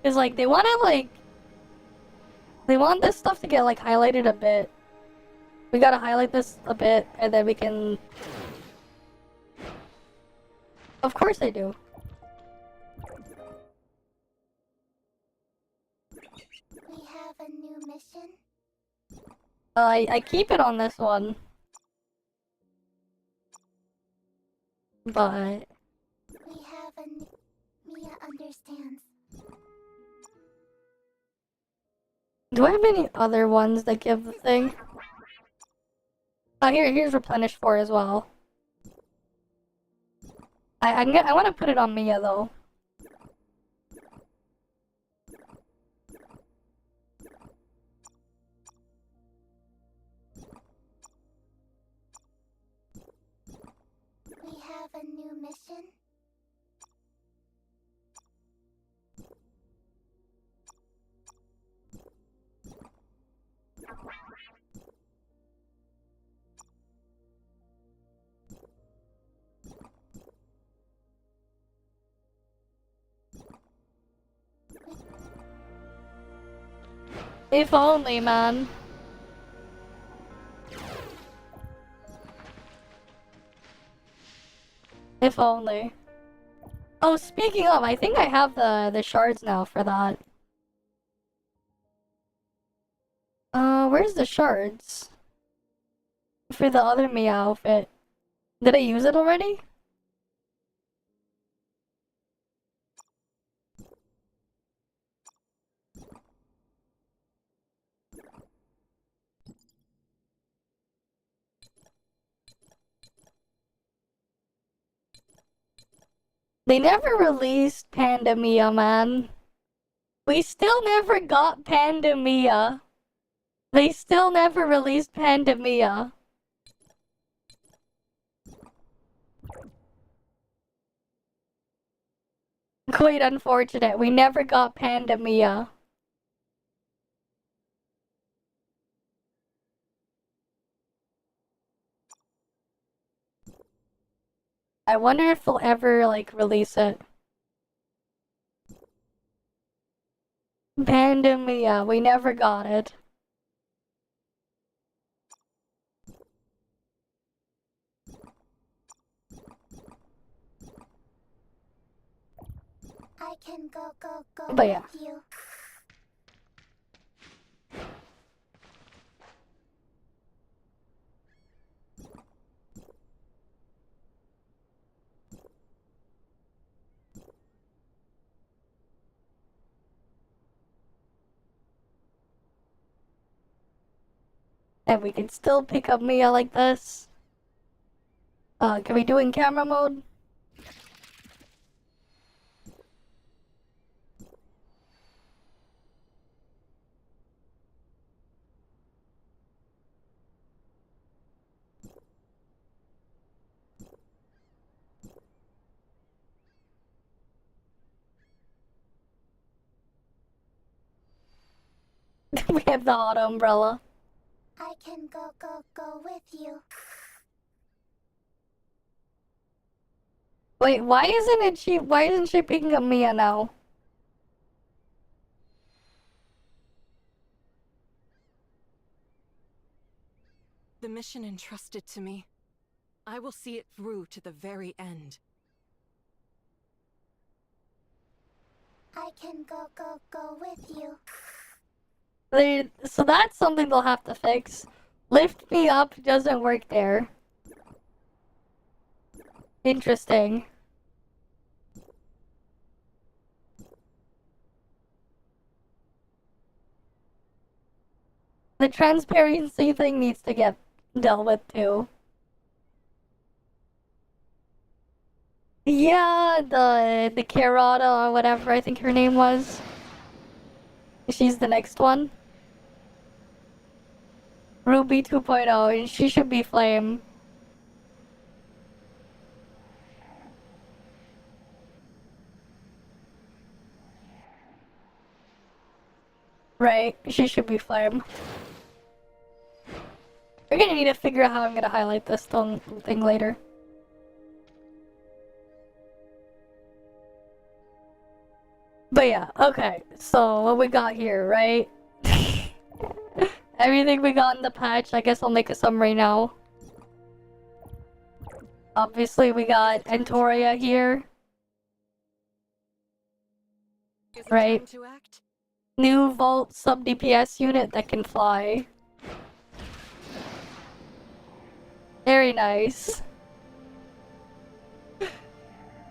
Cause like, they want this stuff to get like highlighted a bit. We gotta highlight this a bit, and then we can... Of course I do. We have a new mission. I keep it on this one. But... We have a new... Mia understands. do I have any other ones that give the thing? Oh, here's Replenish 4 as well. I want to put it on Mia, though. We have a new mission. If only, man. If only. Oh, speaking of, I think I have the shards now for that. Where's the shards? For the other Mia outfit. Did I use it already? They never released Panda Mia, man. We still never got Panda Mia. They still never released Panda Mia. Quite unfortunate. We never got Panda Mia. I wonder if they'll ever, like, release it. Panda Mia, we never got it. I can go But yeah. with you. And we can still pick up Mia like this. Can we do in camera mode? We have the auto umbrella. I can go with you. Wait, why isn't she picking up Mia now? The mission entrusted to me. I will see it through to the very end. I can go with you. So that's something they'll have to fix. Lift me up doesn't work there. Interesting. The transparency thing needs to get dealt with too. Yeah, the Carrota or whatever I think her name was. She's the next one. Ruby 2.0, and she should be Flame. Right? She should be fine. We're gonna need to figure out how I'm gonna highlight this thing later. But yeah, okay. So what we got here, right? Everything we got in the patch, I guess I'll make a summary now. Obviously we got Entoria here. Is it Right. time to act? New Vault sub DPS unit that can fly. Very nice.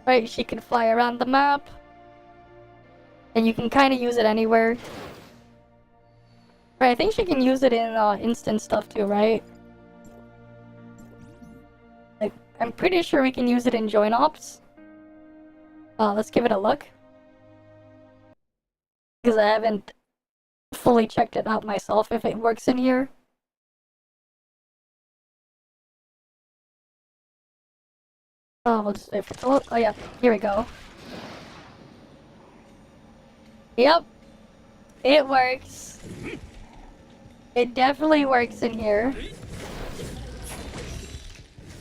Right, she can fly around the map. And you can kind of use it anywhere. Right, I think she can use it in instant stuff too, right? Like, I'm pretty sure we can use it in join ops. Let's give it a look. Because I haven't fully checked it out myself if it works in here. Oh, we'll just wait for it to look. Oh yeah, here we go. Yep. It works. It definitely works in here.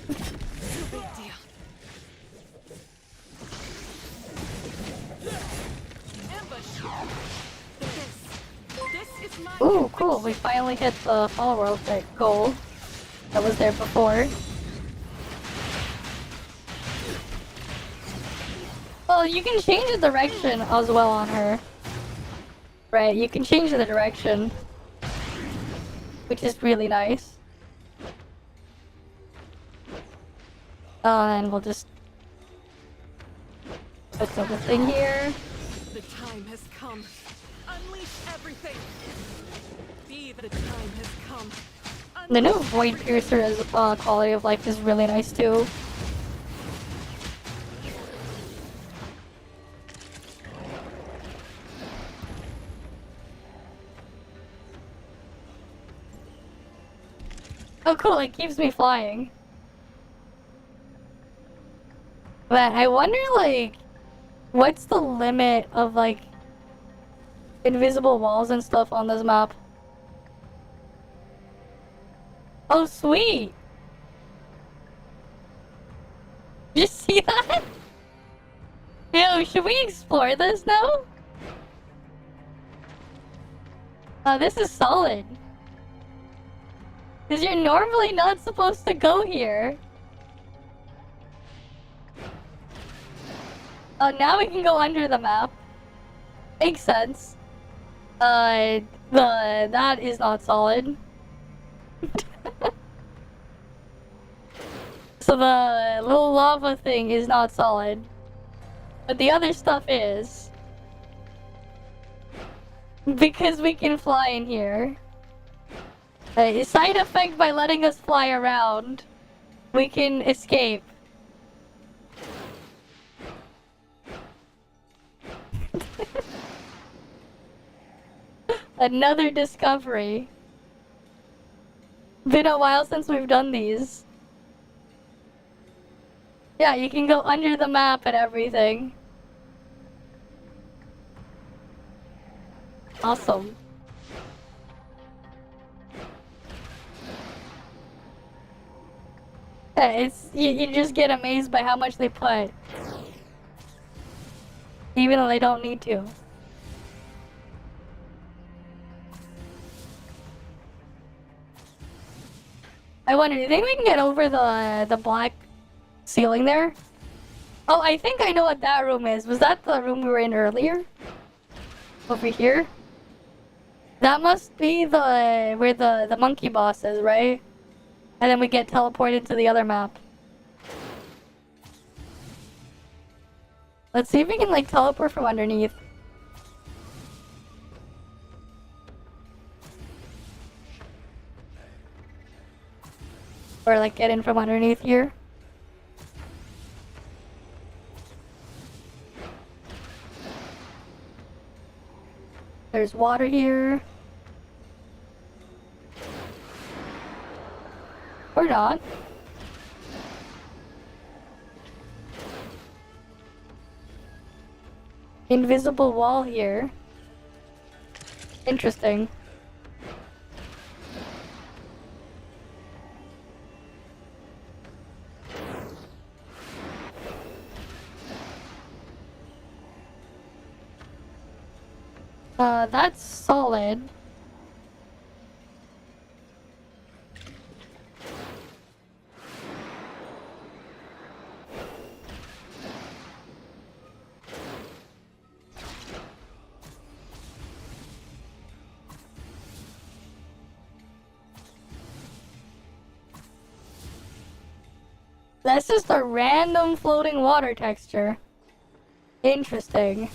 Big deal. Ambush. This is my Ooh, cool. We finally hit the follower goal that was there before. Well, you can change the direction as well on her. Right, you can change the direction. Which is really nice. And we'll just put the thing here. The time has come. Unleash everything. Be the time has come. The new Void Piercer's quality of life is really nice too. Oh cool, it keeps me flying. But I wonder, like, what's the limit of, like, invisible walls and stuff on this map? Oh, sweet! Did you see that? Yo, should we explore this now? Oh, this is solid. Because you're normally not supposed to go here. Oh, now we can go under the map. Makes sense. That is not solid. So the little lava thing is not solid. But the other stuff is. Because we can fly in here. A side effect by letting us fly around. We can escape. Another discovery. Been a while since we've done these. Yeah, you can go under the map and everything. Awesome. Yeah, it's you just get amazed by how much they put. Even though they don't need to. I wonder, do you think we can get over the black ceiling there? Oh, I think I know what that room is. Was that the room we were in earlier? Over here? That must be where the monkey boss is, right? And then we get teleported to the other map. Let's see if we can, like, teleport from underneath. Or, like, get in from underneath here. There's water here. Or not. Invisible wall here. Interesting. That's solid. That's just a random floating water texture. Interesting.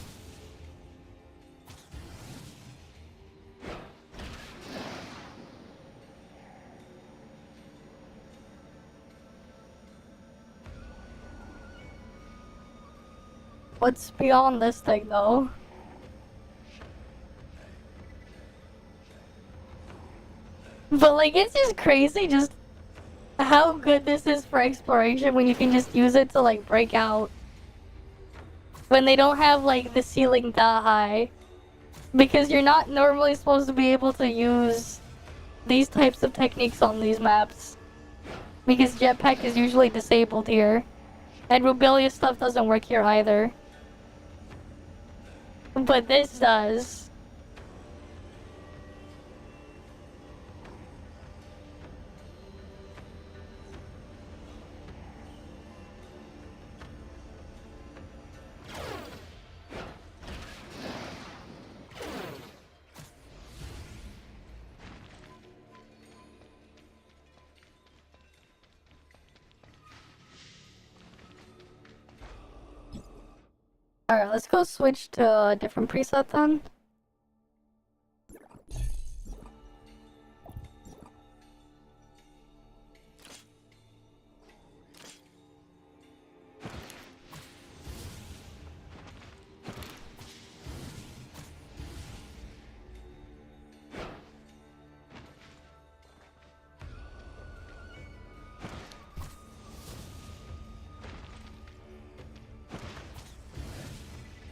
What's beyond this thing, though? But, like, it's just crazy just how good this is for exploration when you can just use it to, like, break out. When they don't have, like, the ceiling that high. Because you're not normally supposed to be able to use these types of techniques on these maps. Because jetpack is usually disabled here. And Rubelia stuff doesn't work here either. But this does. Alright, let's go switch to a different preset then.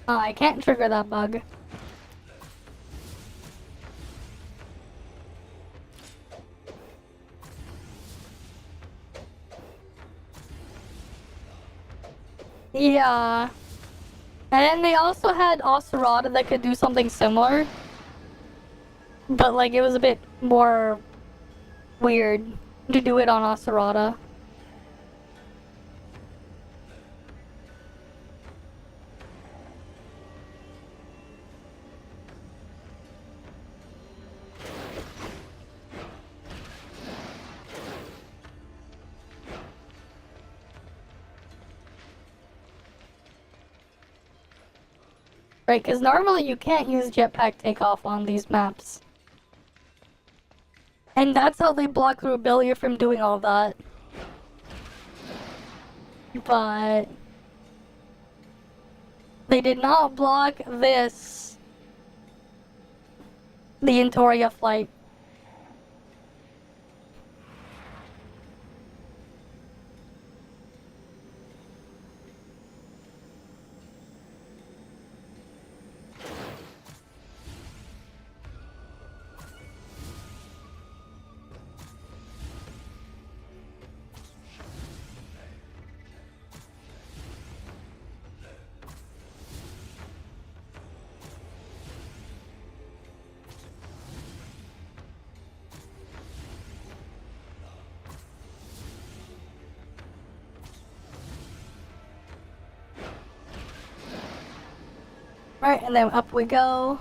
Oh, I can't trigger that bug. Yeah. And then they also had Oserata that could do something similar. But, like, it was a bit more weird to do it on Oserata. Right, because normally you can't use jetpack takeoff on these maps. And that's how they block Rubelia from doing all that. But they did not block this, the Entoria flight. Right, and then up we go.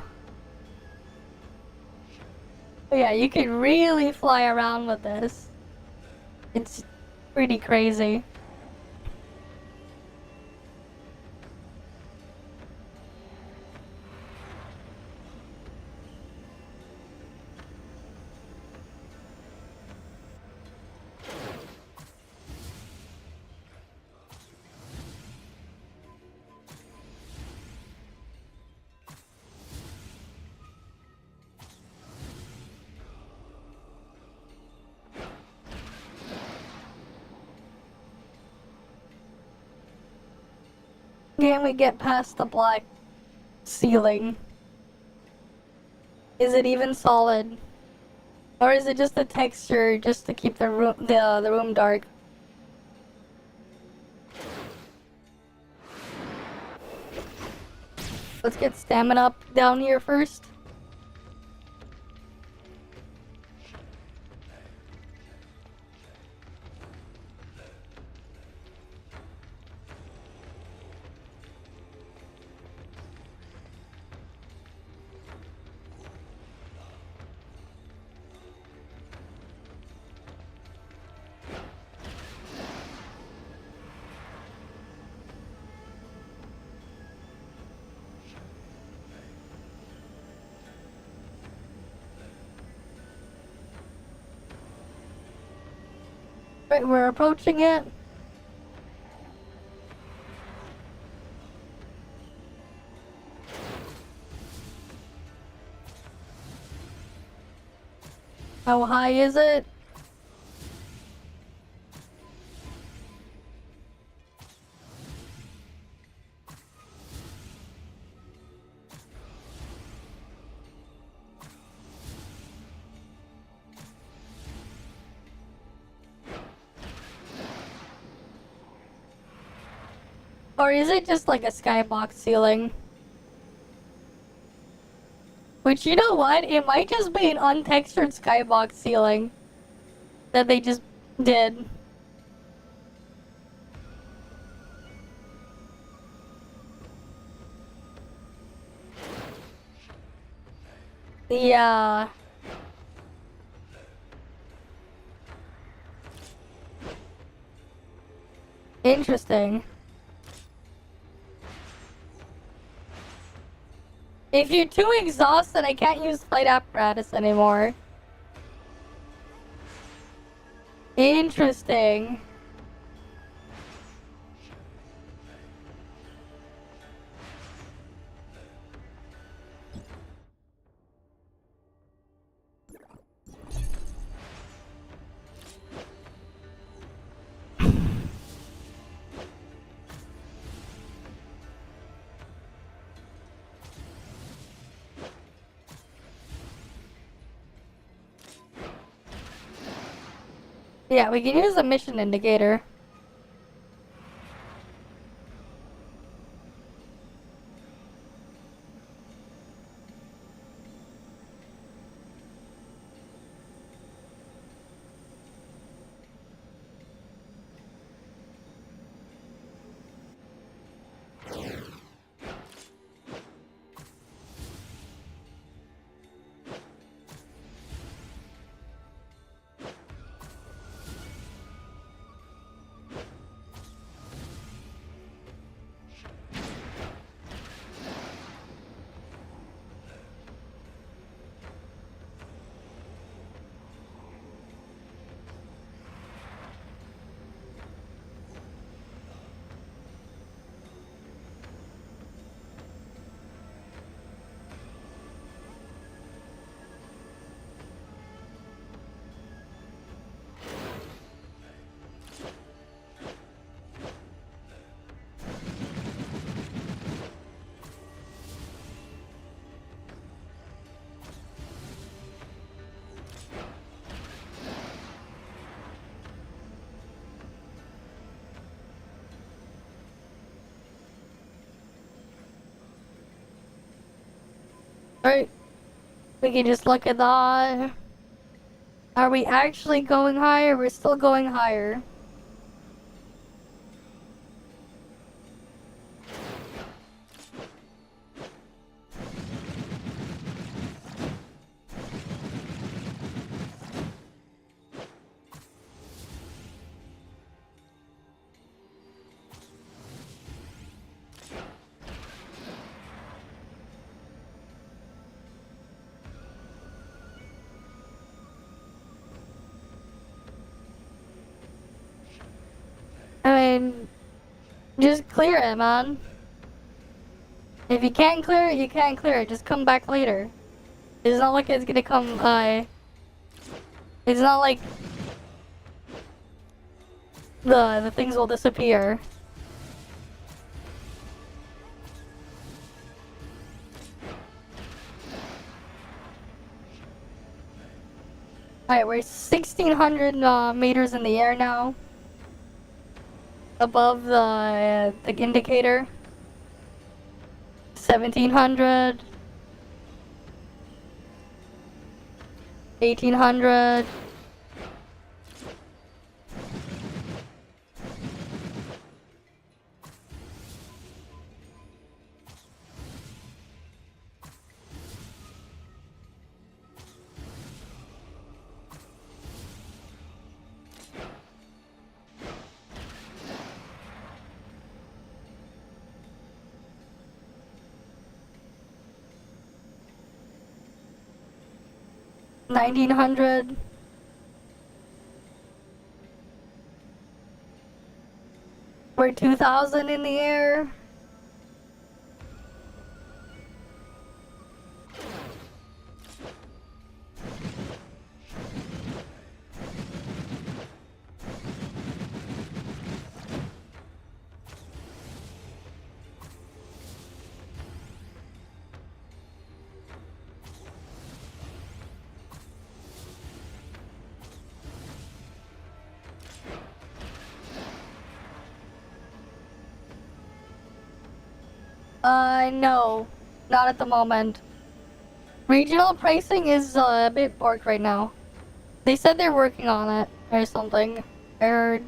But yeah, you can really fly around with this. It's pretty crazy. Can we get past the black ceiling? Is it even solid? Or is it just a texture just to keep the room dark? Let's get stamina up down here first. Right, we're approaching it. How high is it? Or is it just like a skybox ceiling? Which, you know what? It might just be an untextured skybox ceiling that they just did. Yeah. Interesting. If you're too exhausted, I can't use flight apparatus anymore. Interesting. Yeah, we can use a mission indicator. Alright. We can just look at the... Are we actually going higher? We're still going higher. I mean, just clear it, man. If you can't clear it, you can't clear it. Just come back later. It's not like it's gonna come, it's not like the things will disappear. Alright, we're 1600 meters in the air now. Above the indicator. 1700. 1800. $1,900. We're 2,000 in the air. No, not at the moment. Regional pricing is a bit borked right now. They said they're working on it or something. I heard.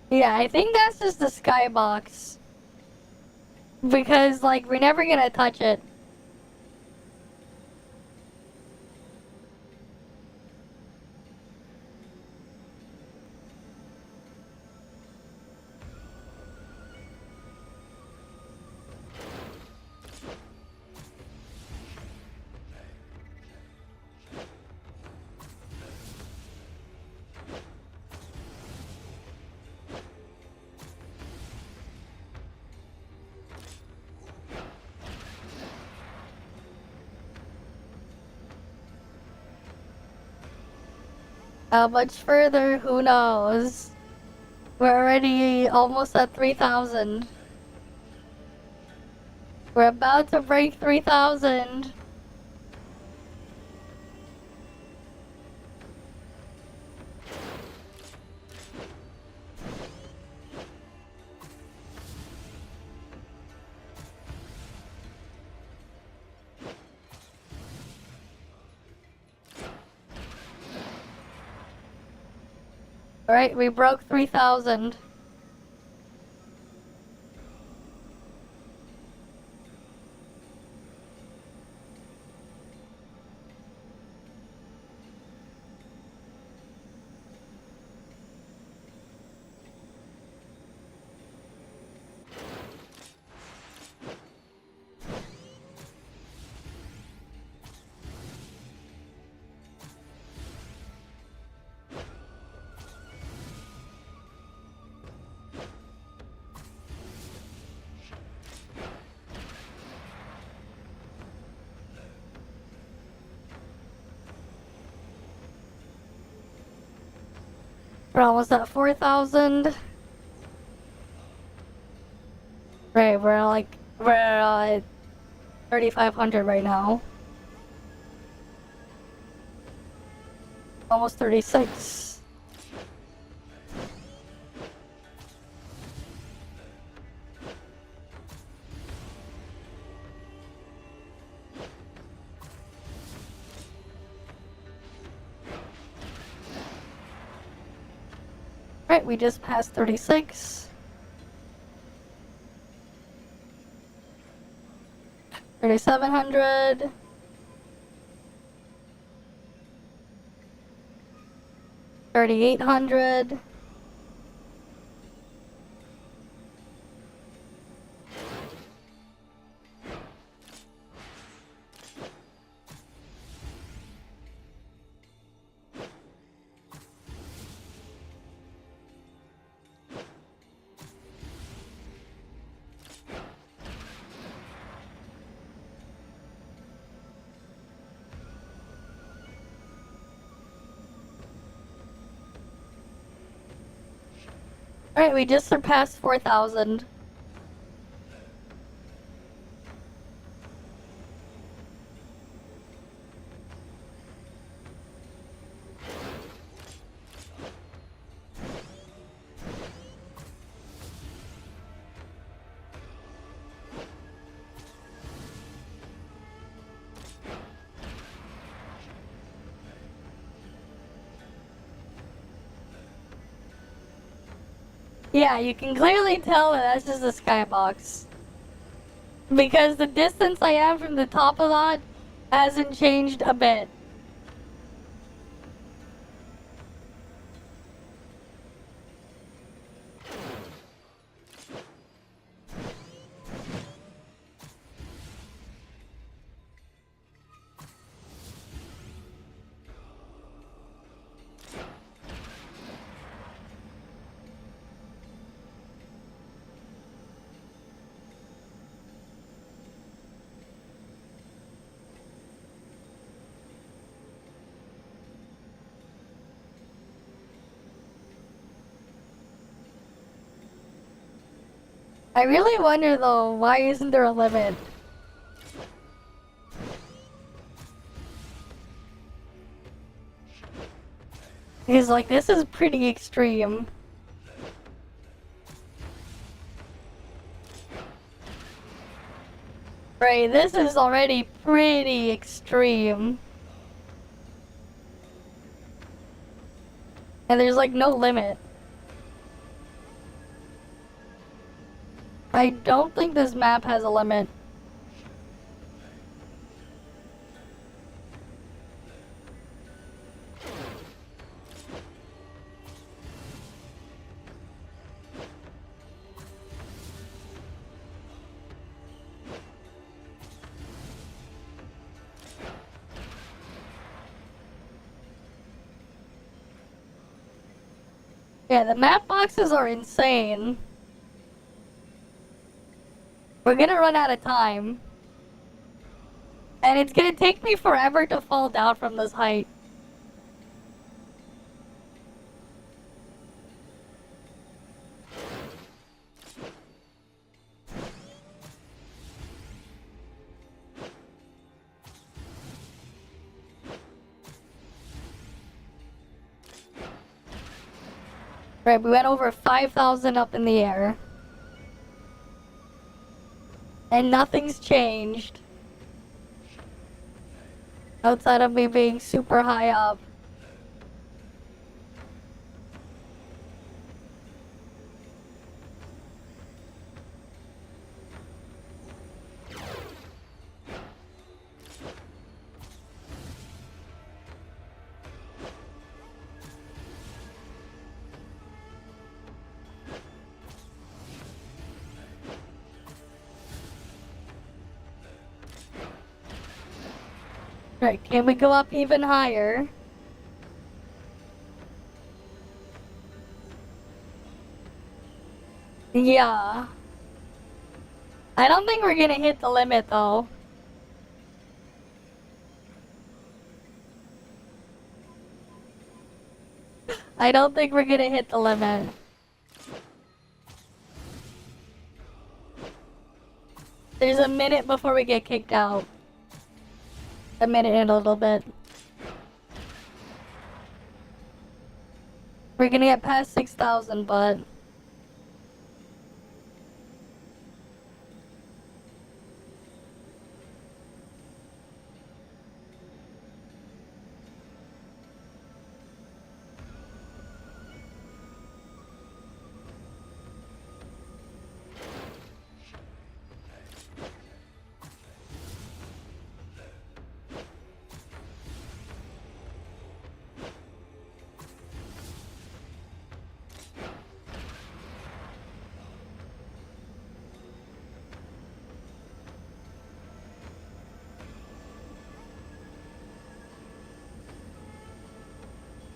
Yeah, I think that's just the skybox. Because, like, we're never gonna touch it. How much further? Who knows? We're already almost at 3,000. We're about to break 3,000. Alright, we broke 3,000. We're almost at 4,000. Right, we're at 3,500 right now. Almost 36. Right, we just passed 36. 3,700. 3,800. Alright, we just surpassed 4,000. Yeah, you can clearly tell that that's just a skybox. Because the distance I am from the top of that hasn't changed a bit. I really wonder though, why isn't there a limit? Because like, this is pretty extreme. Right, this is already pretty extreme. And there's like no limit. I don't think this map has a limit. Yeah, the map boxes are insane. We're gonna run out of time. And it's gonna take me forever to fall down from this height. Right, we went over 5,000 up in the air. And nothing's changed. Outside of me being super high up. Right, can we go up even higher? Yeah. I don't think we're gonna hit the limit though. I don't think we're gonna hit the limit. There's a minute before we get kicked out. A minute and a little bit. We're gonna get past 6,000, but...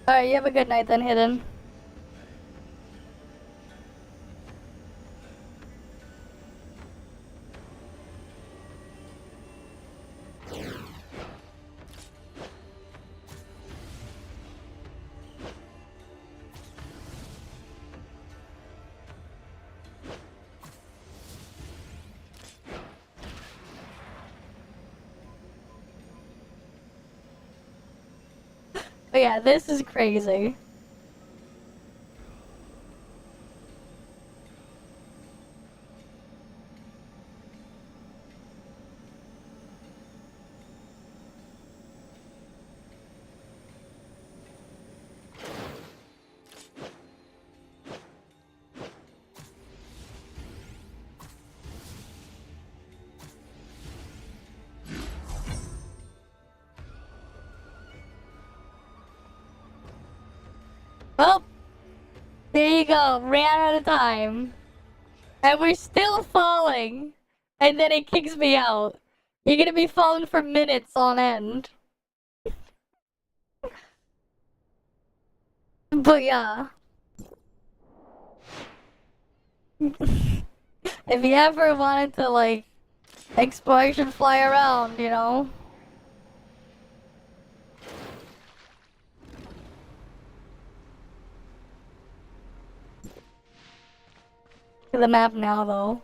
Alright, you have a good night then, Hidden. But yeah, this is crazy. Well, there you go. Ran out of time. And we're still falling. And then it kicks me out. You're gonna be falling for minutes on end. But yeah. If you ever wanted to, like, exploration fly around, you know? Look at the map now, though.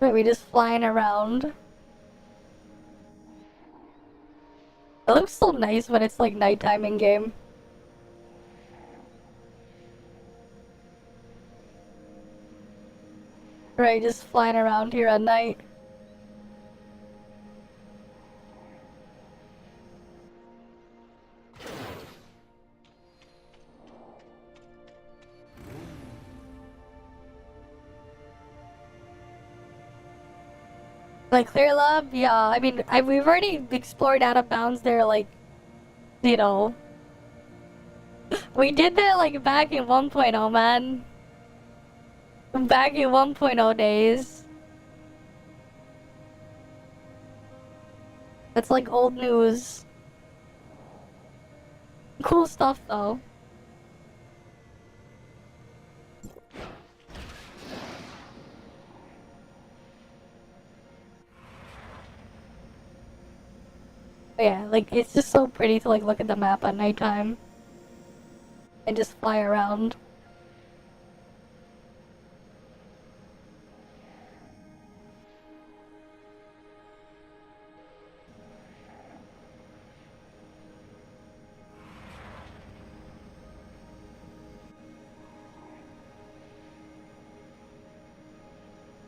Wait, we just flying around. It looks so nice when it's like nighttime in game. Right, just flying around here at night. Like Clear Lab, yeah. I mean, we've already explored out of bounds there. Like, you know, we did that like back in 1.0, man. Back in 1.0 days. It's like old news. Cool stuff, though. But yeah, like, it's just so pretty to like look at the map at nighttime. And just fly around.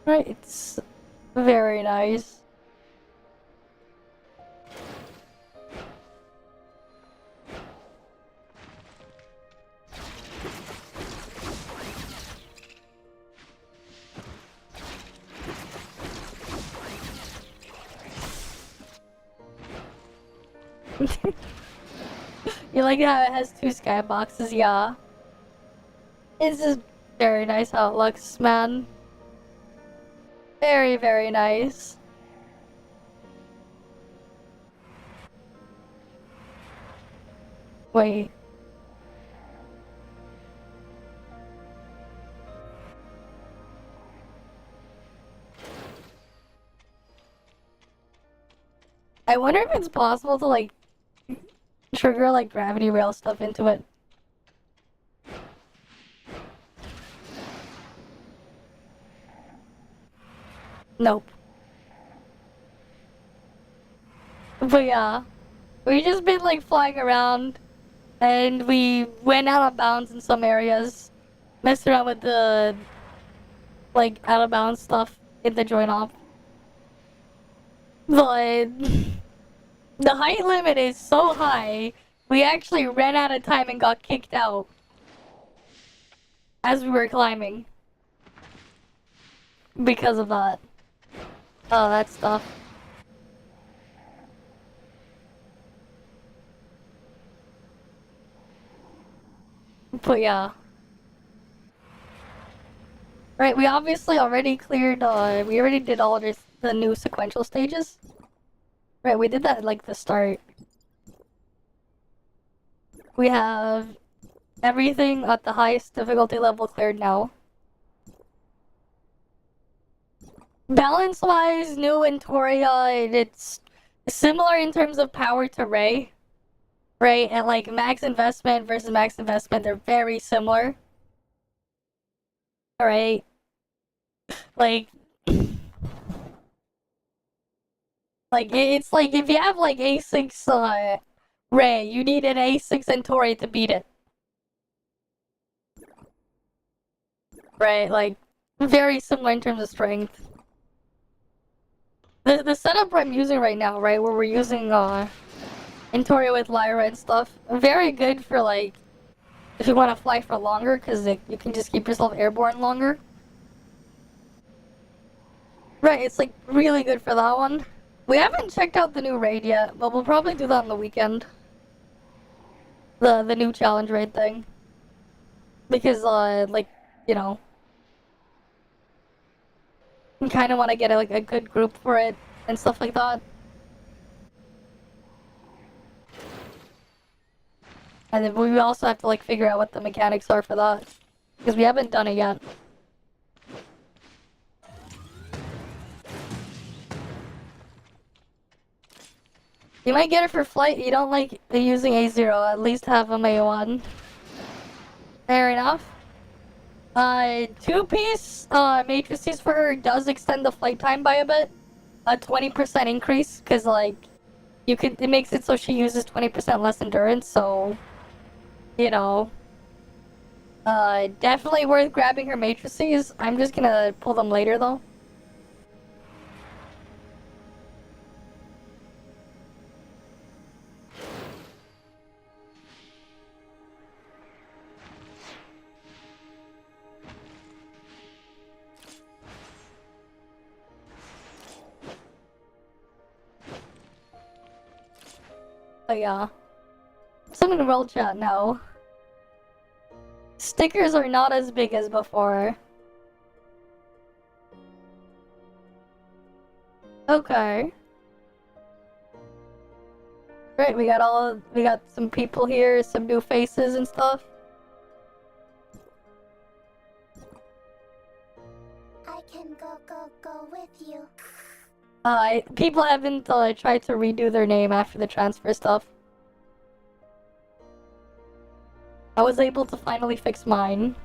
Right, it's very nice. You like how it has two skyboxes, yeah. It's just very nice how it looks, man. Very, very nice. Wait. I wonder if it's possible to, like, trigger, like, gravity rail stuff into it. Nope. But yeah. We just been, like, flying around, and we went out of bounds in some areas. Messed around with the, like, out of bounds stuff in the join op. But the height limit is so high, we actually ran out of time and got kicked out as we were climbing because of that. Oh, that stuff. But yeah. Right, we obviously already cleared, we already did all this, the new sequential stages. Right, we did that at, like, the start. We have everything at the highest difficulty level cleared now. Balance-wise, new in Toria, it's similar in terms of power to Ray. Right, and like max investment versus max investment, they're very similar. Alright. Like, Like, it's like if you have like A6 Ray, you need an A6 Centauri to beat it. Right, like, very similar in terms of strength. The setup I'm using right now, right, where we're using Centauri with Lyra and stuff, very good for like, if you want to fly for longer, because you can just keep yourself airborne longer. Right, it's like really good for that one. We haven't checked out the new raid yet, but we'll probably do that on the weekend. The new challenge raid thing. Because, like, you know, you kind of want to get like a good group for it and stuff like that. And then we also have to like figure out what the mechanics are for that. Because we haven't done it yet. You might get it for flight, you don't like using A0, at least have them A1. Fair enough. Two-piece matrices for her does extend the flight time by a bit. A 20% increase, because like, it makes it so she uses 20% less endurance, so, you know. Definitely worth grabbing her matrices. I'm just gonna pull them later though. But yeah. Something in world chat now. Stickers are not as big as before. Okay. Right, we got some people here, some new faces and stuff. I can go with you. People haven't tried to redo their name after the transfer stuff. I was able to finally fix mine.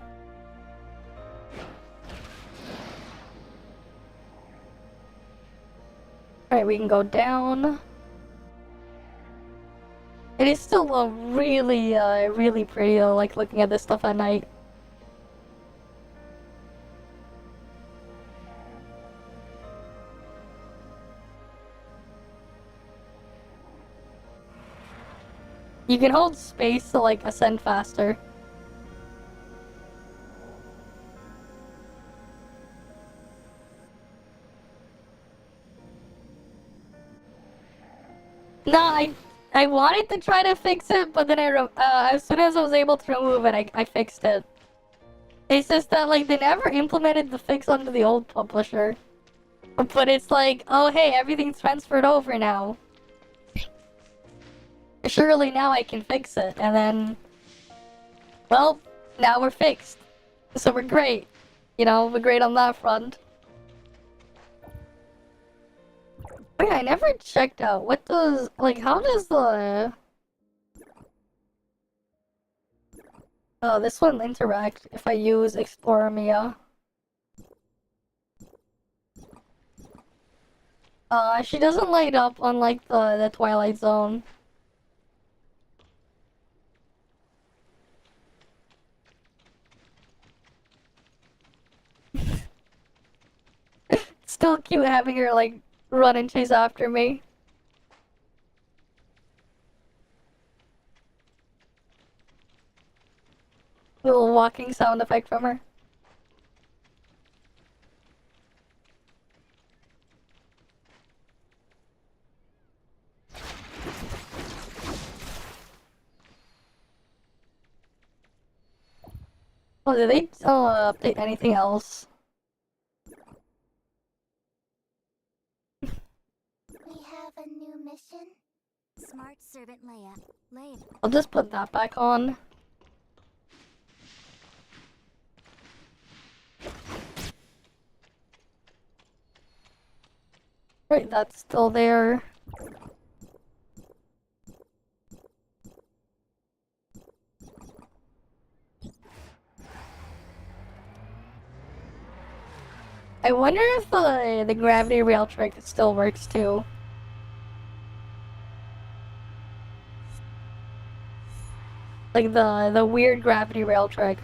Alright, we can go down. It is still really, really pretty though, like looking at this stuff at night. You can hold space to like ascend faster. No, I wanted to try to fix it, but then as soon as I was able to remove it, I fixed it. It's just that like they never implemented the fix onto the old publisher. But it's like, oh hey, everything's transferred over now. Surely now I can fix it, and then, well, now we're fixed. So we're great. You know, we're great on that front. Oh yeah, I never checked out, what does, like, how does the... Oh, this one interact if I use Explorer Mia. She doesn't light up on, like, the Twilight Zone. Still cute having her, like, run and chase after me. Little walking sound effect from her. Oh, did they update anything else? We have a new mission. Smart servant Leia. I'll just put that back on. Right, that's still there. I wonder if the gravity rail trick still works too. Like the weird gravity rail trick.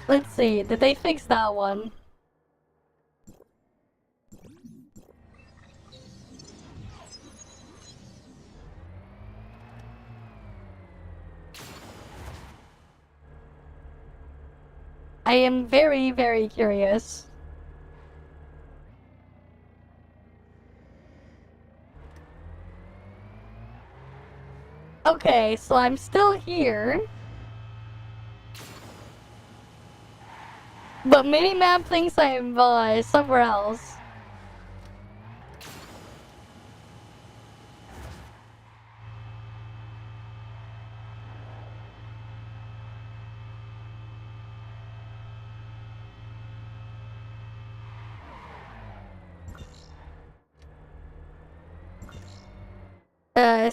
Let's see, did they fix that one? I am very, very curious. Okay, so I'm still here. But minimap thinks I'm somewhere else.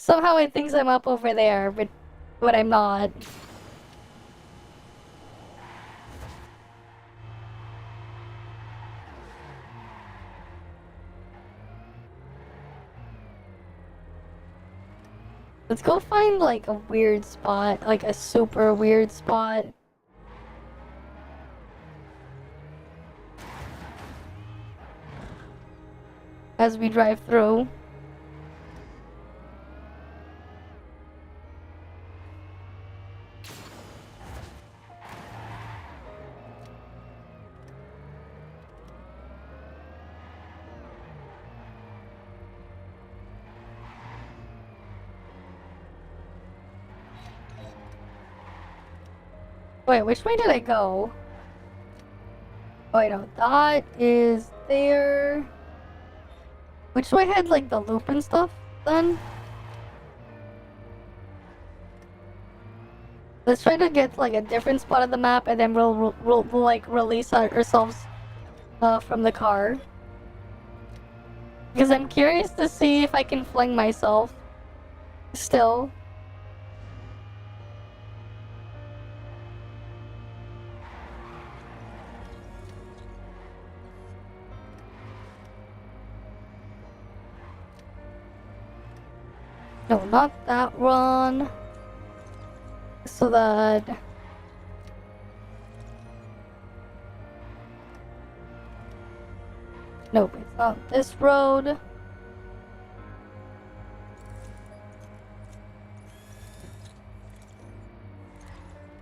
Somehow it thinks I'm up over there, but I'm not. Let's go find like a weird spot, like a super weird spot. As we drive through. Wait, which way did I go? Oh, wait, no, that is there. Which way had like the loop and stuff then? Let's try to get like a different spot of the map, and then we'll like release ourselves from the car. Because I'm curious to see if I can fling myself. Still. No, not that one. So that... Nope, it's not this road.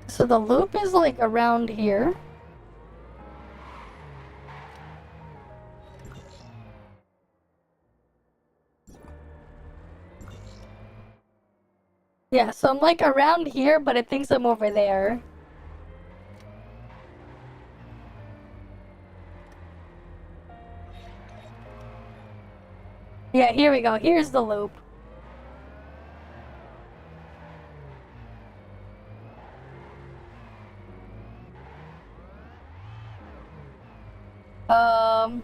So the loop is like around here. Yeah, so I'm like around here, but it thinks I'm over there. Yeah, here we go. Here's the loop. Um...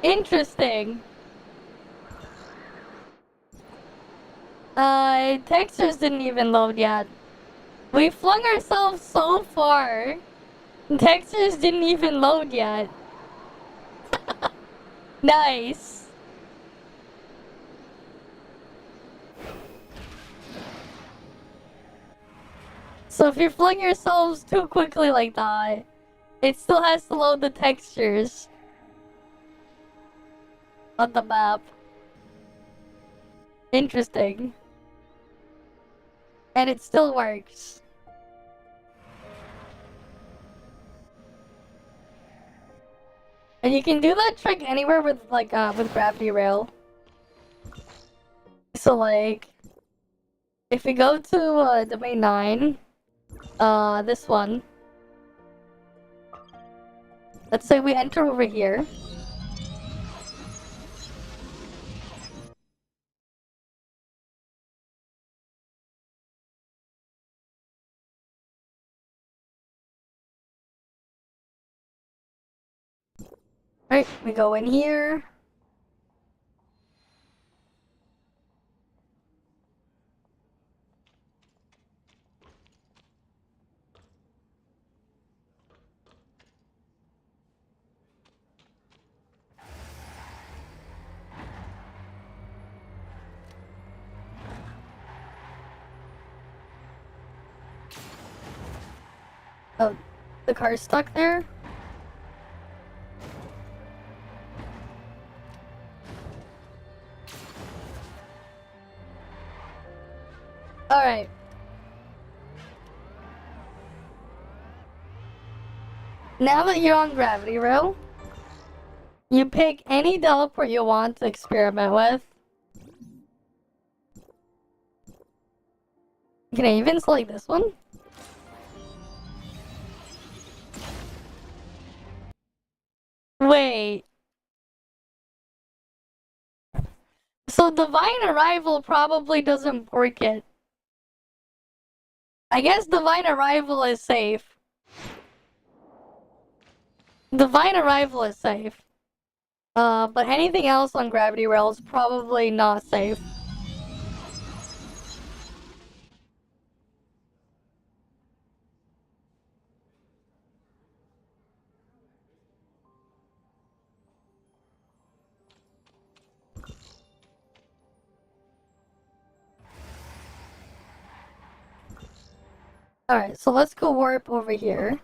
Interesting. Textures didn't even load yet. We flung ourselves so far. Textures didn't even load yet. Nice. So if you flung yourselves too quickly like that, it still has to load the textures on the map. Interesting. And it still works. And you can do that trick anywhere with like with gravity rail. So like if we go to domain 9, this one. Let's say we enter over here. Right, we go in here. Oh, the car's stuck there? Alright. Now that you're on Gravity Rail, you pick any teleport you want to experiment with. Can I even select this one? Wait. So Divine Arrival probably doesn't work it. I guess Divine Arrival is safe. Divine Arrival is safe. But anything else on Gravity Rail is probably not safe. Alright, so let's go warp over here.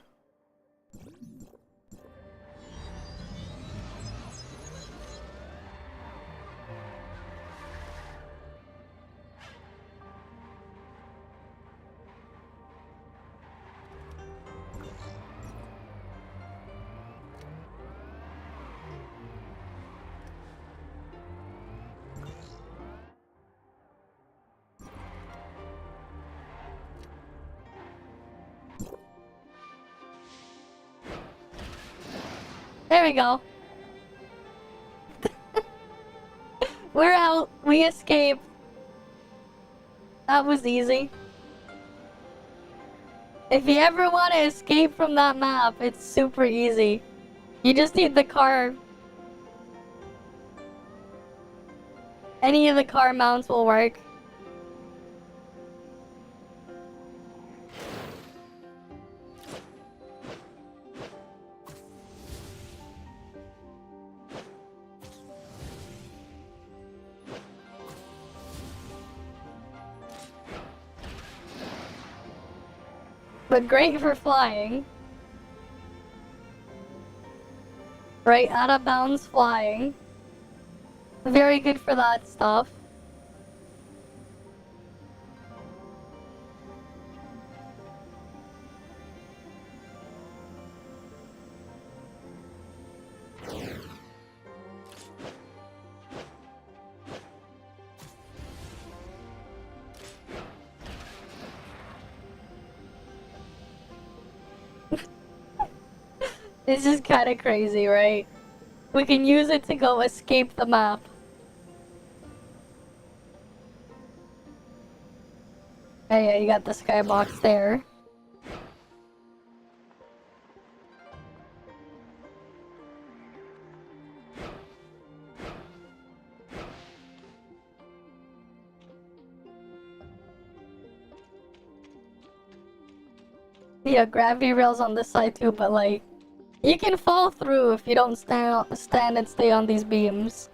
There we go. We're out. We escaped. That was easy. If you ever want to escape from that map, it's super easy. You just need the car. Any of the car mounts will work. But great for flying. Right, out of bounds flying. Very good for that stuff. This is kind of crazy, right? We can use it to go escape the map. Oh yeah, you got the skybox there. Yeah, gravity rails on this side too, but like, you can fall through if you don't stand and stay on these beams.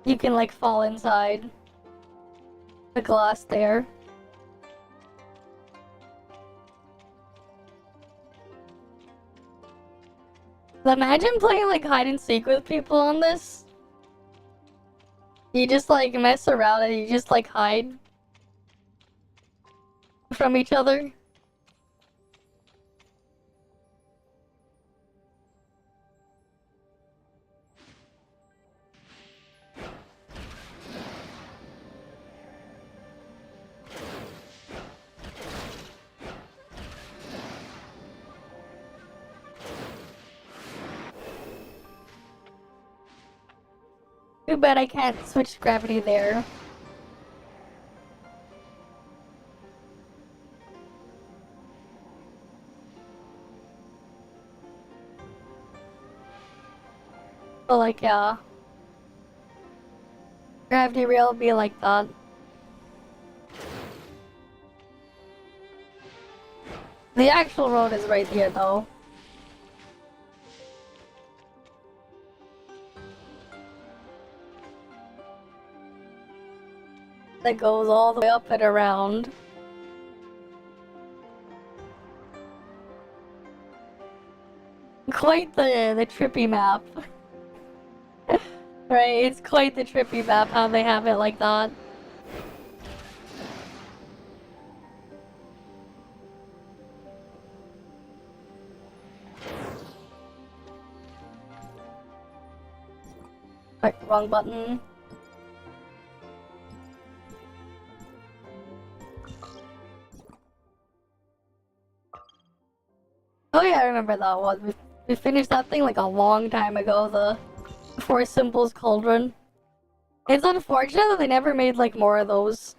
You can like fall inside the glass there. Imagine playing like hide and seek with people on this. You just like mess around and you just like hide from each other. Too bad I can't switch gravity there. But like, yeah. Gravity rail be like that. The actual road is right here though. That goes all the way up and around. quite the trippy map. Right, it's quite the trippy map how they have it like that. Right, wrong button. Oh yeah, I remember that one. We finished that thing like a long time ago, the Four Symbols Cauldron. It's unfortunate that they never made like more of those.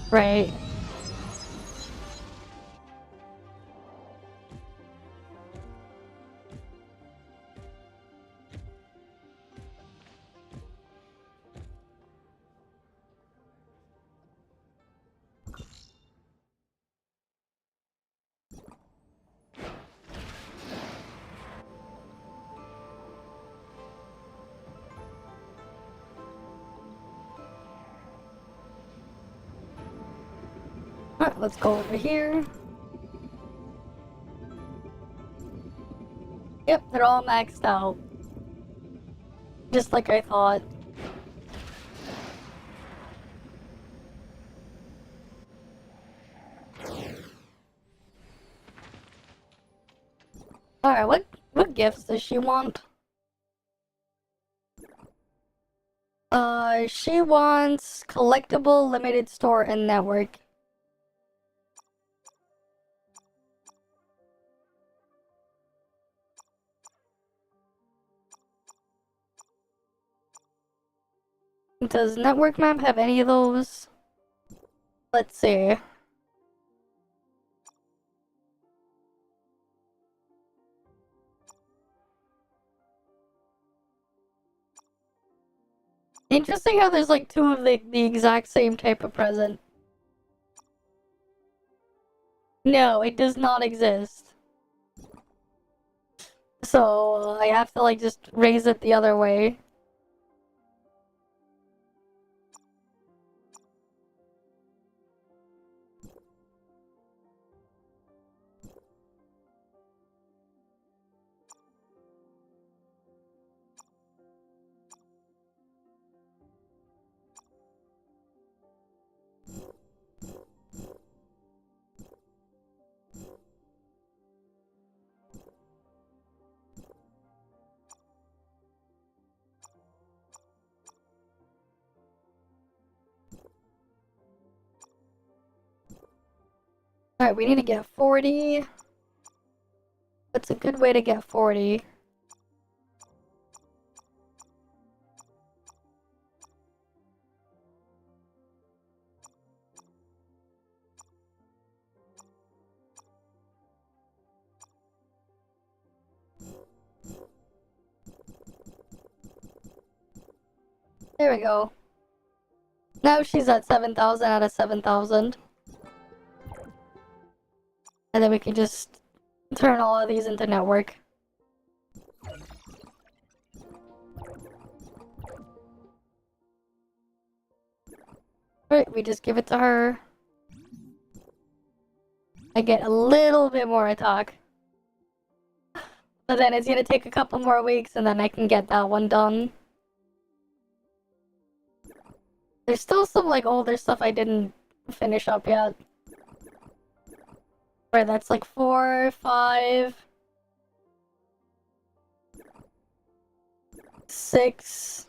Right. Alright, let's go over here. Yep, they're all maxed out. Just like I thought. Alright, what gifts does she want? She wants collectible, limited store, and network. Does network map have any of those? Let's see. Interesting how there's like two of the exact same type of present. No, it does not exist. So I have to like just raise it the other way. Alright, we need to get 40. What's a good way to get 40? There we go. Now she's at 7,000 out of 7,000. And then we can just turn all of these into network. Right, we just give it to her. I get a little bit more attack. But then it's gonna take a couple more weeks and then I can get that one done. There's still some like older stuff I didn't finish up yet. Right, that's like 4, 5, 6,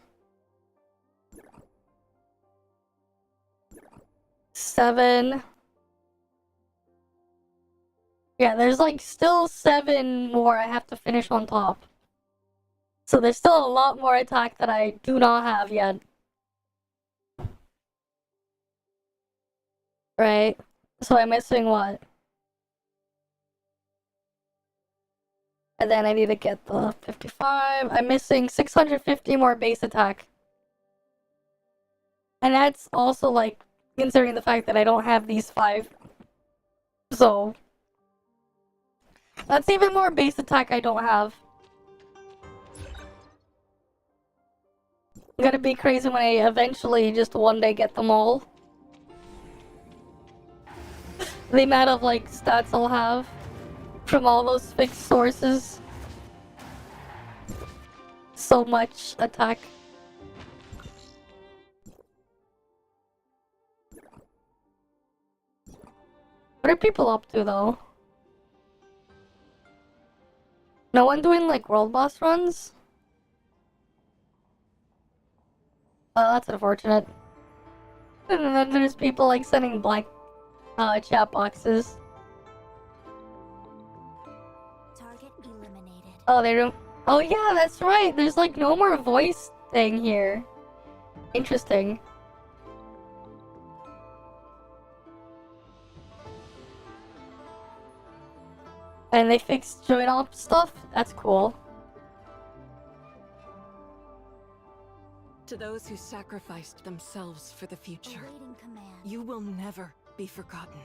7. Yeah, there's like still 7 more I have to finish on top. So there's still a lot more attack that I do not have yet. Right? So I'm missing what? And then I need to get the 55. I'm missing 650 more base attack. And that's also like considering the fact that I don't have these 5. So that's even more base attack I don't have. I'm gonna be crazy when I eventually just one day get them all. The amount of like stats I'll have. from all those fixed sources. So much attack. What are people up to though? No one doing like world boss runs? Oh, that's unfortunate. And then there's people like sending blank chat boxes. Target eliminated. Oh, they don't. Oh yeah, that's right. There's like no more voice thing here. Interesting. And they fixed join op stuff? That's cool. To those who sacrificed themselves for the future, Awaiting command. you will never be forgotten.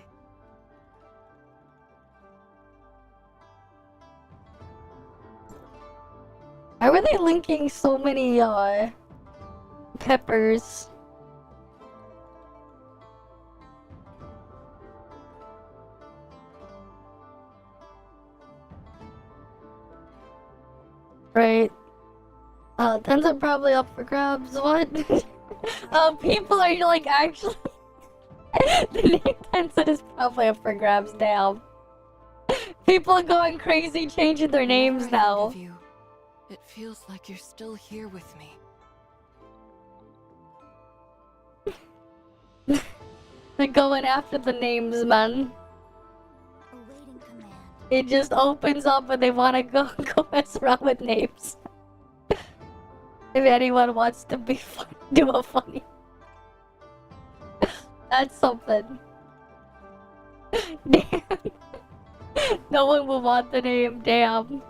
Why were they linking so many peppers? Right. Tens are probably up for grabs. What? People are like actually. The name Tencent is probably up for grabs. Damn. People are going crazy, changing their names Whenever I think now. of you, it feels like you're still here with me. They're going after the names, man. Awaiting command. It just opens up and they want to go mess around with names. If anyone wants to be do a funny. That's something. Damn. No one will want the name, damn.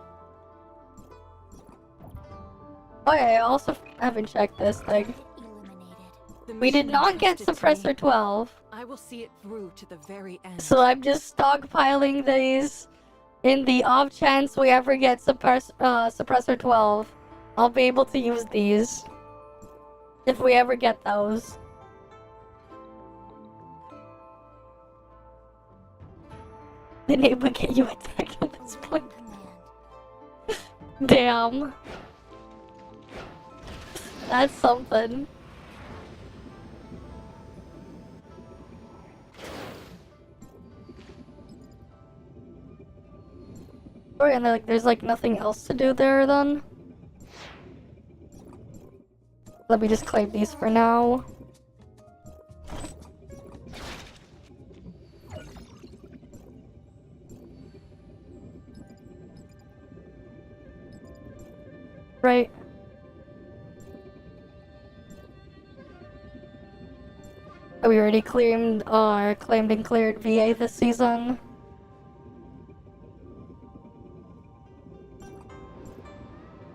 Oh yeah, I also haven't checked this thing. Target eliminated. The We did mission not get entrusted to me, Suppressor 12. I will see it through to the very end. So I'm just stockpiling these in the off chance we ever get Suppressor 12. I'll be able to use these. If we ever get those. The name would get you attacked at this point. Awaiting command. Damn. That's something. Alright, and like, there's like nothing else to do there then. Let me just claim these for now. Right. We already claimed and cleared VA this season.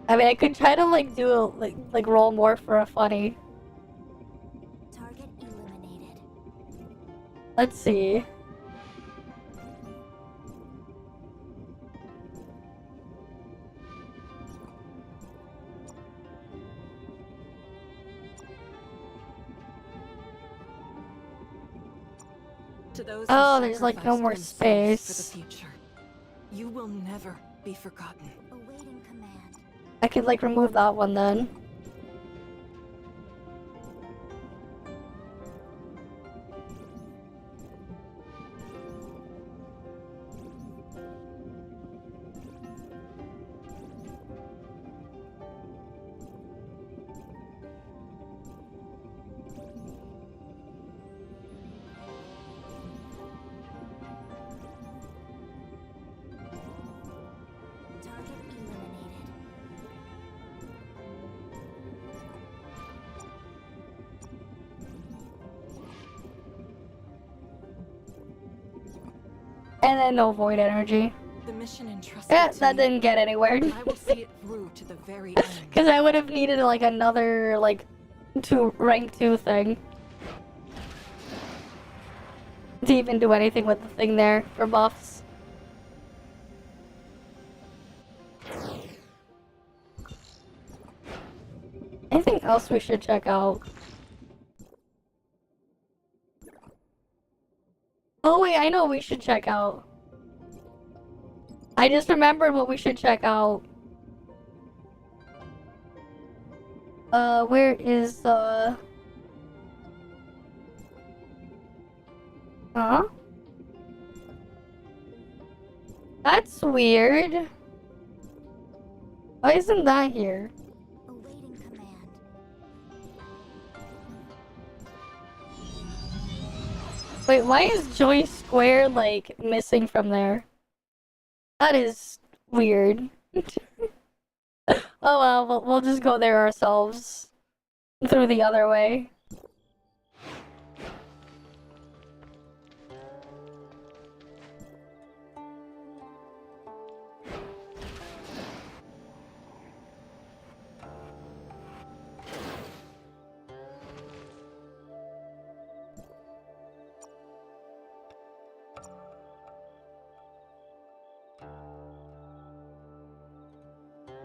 I mean, I could try to like do a, like roll more for a funny. Target eliminated. Let's see. To those Oh, who there's like no sacrificed more themselves space. for the future, you will never be forgotten. Awaiting command. I could like remove that one then. Target eliminated. And then no void energy. The mission entrusted Yeah, to that me, didn't get anywhere. I will see it through to the very end. Because I would have needed like another like rank 2 thing. To even do anything with the thing there for buffs. Anything else we should check out? Oh wait, I know we should check out. I just remembered what we should check out. Where is the... Huh? That's weird. Why isn't that here? Awaiting command. Wait, why is Joy Square, like, missing from there? That is weird. Oh well, we'll just go there ourselves. Through the other way.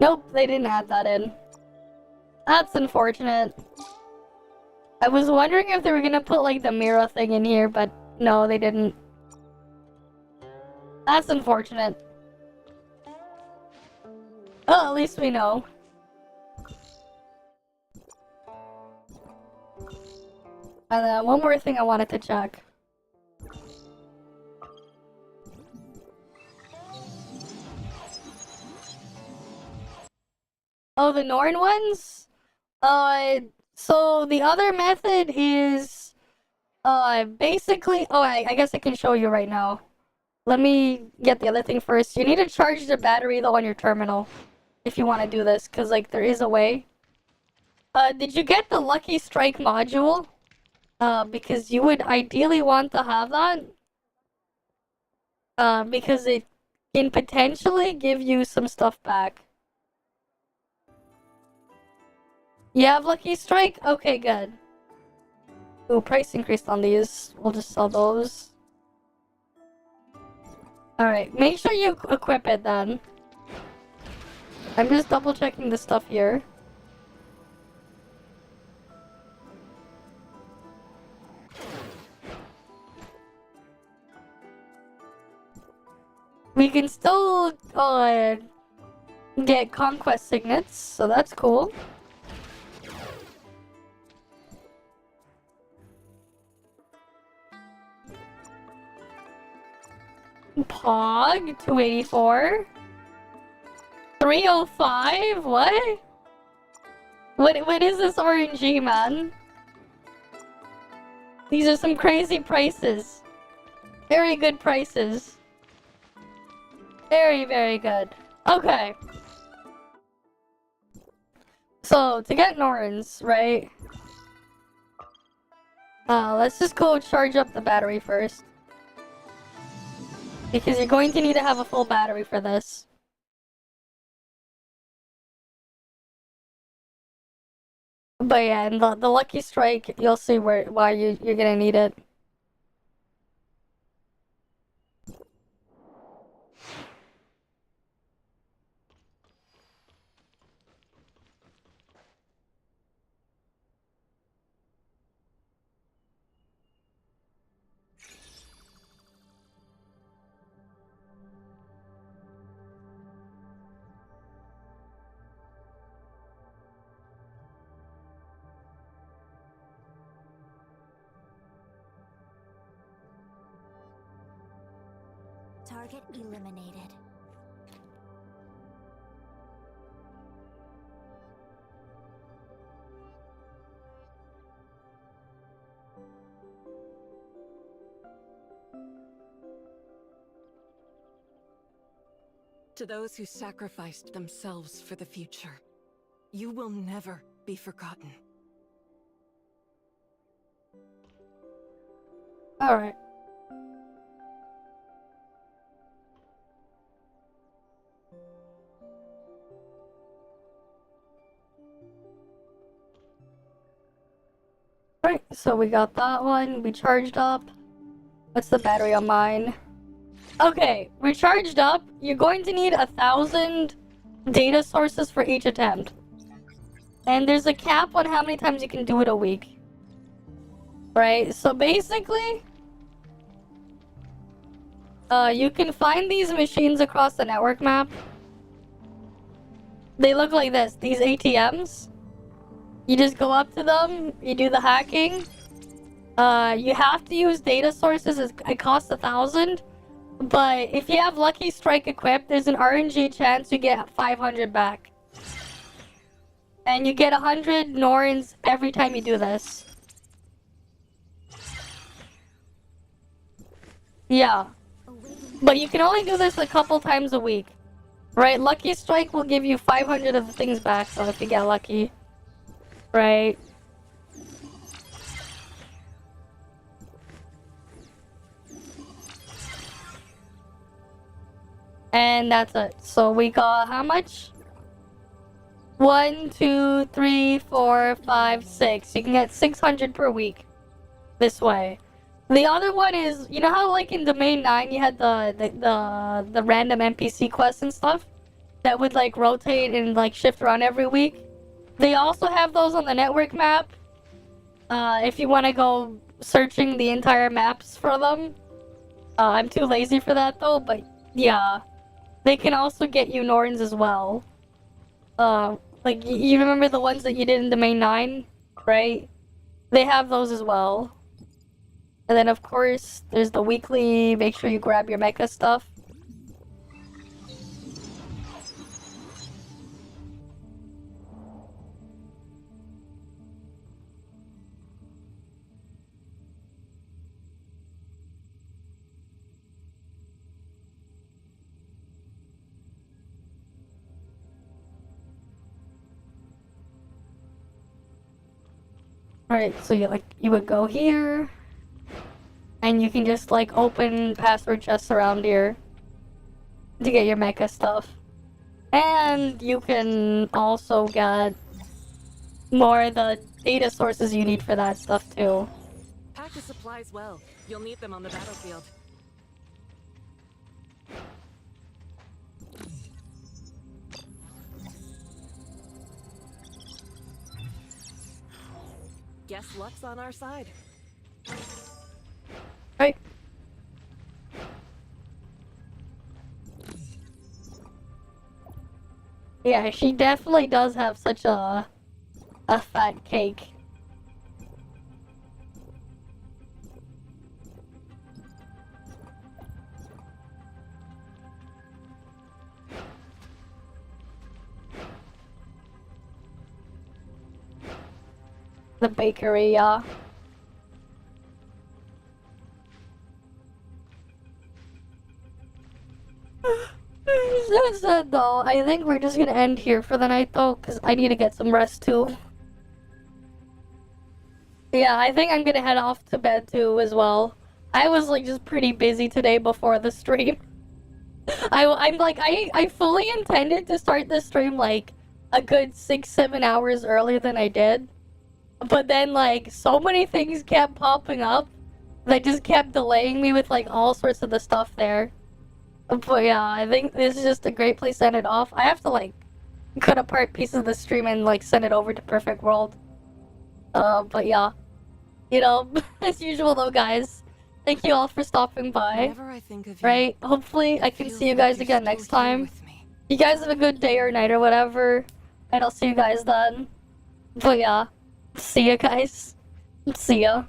Nope, they didn't add that in. That's unfortunate. I was wondering if they were gonna put like the mirror thing in here, but no, they didn't. That's unfortunate. Oh, at least we know. And then one more thing I wanted to check. Oh, the Norn ones? So the other method is, basically, oh, I guess I can show you right now. Let me get the other thing first. You need to charge the battery, though, on your terminal. If you want to do this, because, like, there is a way. Did you get the Lucky Strike module? Because you would ideally want to have that. Because it can potentially give you some stuff back. You have Lucky Strike? Okay, good. Ooh, price increased on these. We'll just sell those. Alright, make sure you equip it then. I'm just double checking the stuff here. We can still get conquest signets, so that's cool. Pog, 284. 305? What? What is this RNG, man? These are some crazy prices. Very good prices. Very, very good. Okay. So, to get Norns, right? Let's just go charge up the battery first. Because you're going to need to have a full battery for this. But yeah, and the Lucky Strike, you'll see why you're gonna need it. Target eliminated. To those who sacrificed themselves for the future, you will never be forgotten. Alright. Right, so we got that one. We charged up. What's the battery on mine? Okay, we charged up. You're going to need 1,000 data sources for each attempt. And there's a cap on how many times you can do it a week. Right, so basically... You can find these machines across the network map. They look like this, these ATMs. You just go up to them, you do the hacking. You have to use data sources, it costs 1,000. But if you have Lucky Strike equipped, there's an RNG chance you get 500 back. And you get 100 Norns every time you do this. Yeah. But you can only do this a couple times a week. Right? Lucky Strike will give you 500 of the things back, so if you get lucky. Right? And that's it. So we got how much? 1, 2, 3, 4, 5, 6. You can get 600 per week. This way. The other one is, you know how like in Domain 9 you had the random NPC quests and stuff? That would like rotate and like shift around every week? They also have those on the network map. If you want to go searching the entire maps for them. I'm too lazy for that though, but yeah. They can also get you Norns as well. Like, you remember the ones that you did in Domain 9? Right? They have those as well. And then, of course, there's the weekly, make sure you grab your mecha stuff. Alright, so you would go here, and you can just like open password chests around here to get your mecha stuff. And you can also get more of the data sources you need for that stuff too. Pack the supplies well. You'll need them on the battlefield. Guess luck's on our side. Right. Yeah, she definitely does have such a fat cake. The bakery, yeah. That said though, I think we're just gonna end here for the night though, because I need to get some rest too. Yeah, I think I'm gonna head off to bed too as well. I was like just pretty busy today before the stream. I fully intended to start the stream like a good 6-7 hours earlier than I did. But then like so many things kept popping up that just kept delaying me with like all sorts of the stuff there. But yeah, I think this is just a great place to end it off. I have to like cut apart pieces of the stream and like send it over to Perfect World. But yeah. You know, as usual though guys. Thank you all for stopping by. Whenever I think of you, Right? Hopefully I can feels see you like guys you're again still next here time. with me. You guys have a good day or night or whatever. And I'll see you guys then. But yeah. See ya guys. See ya.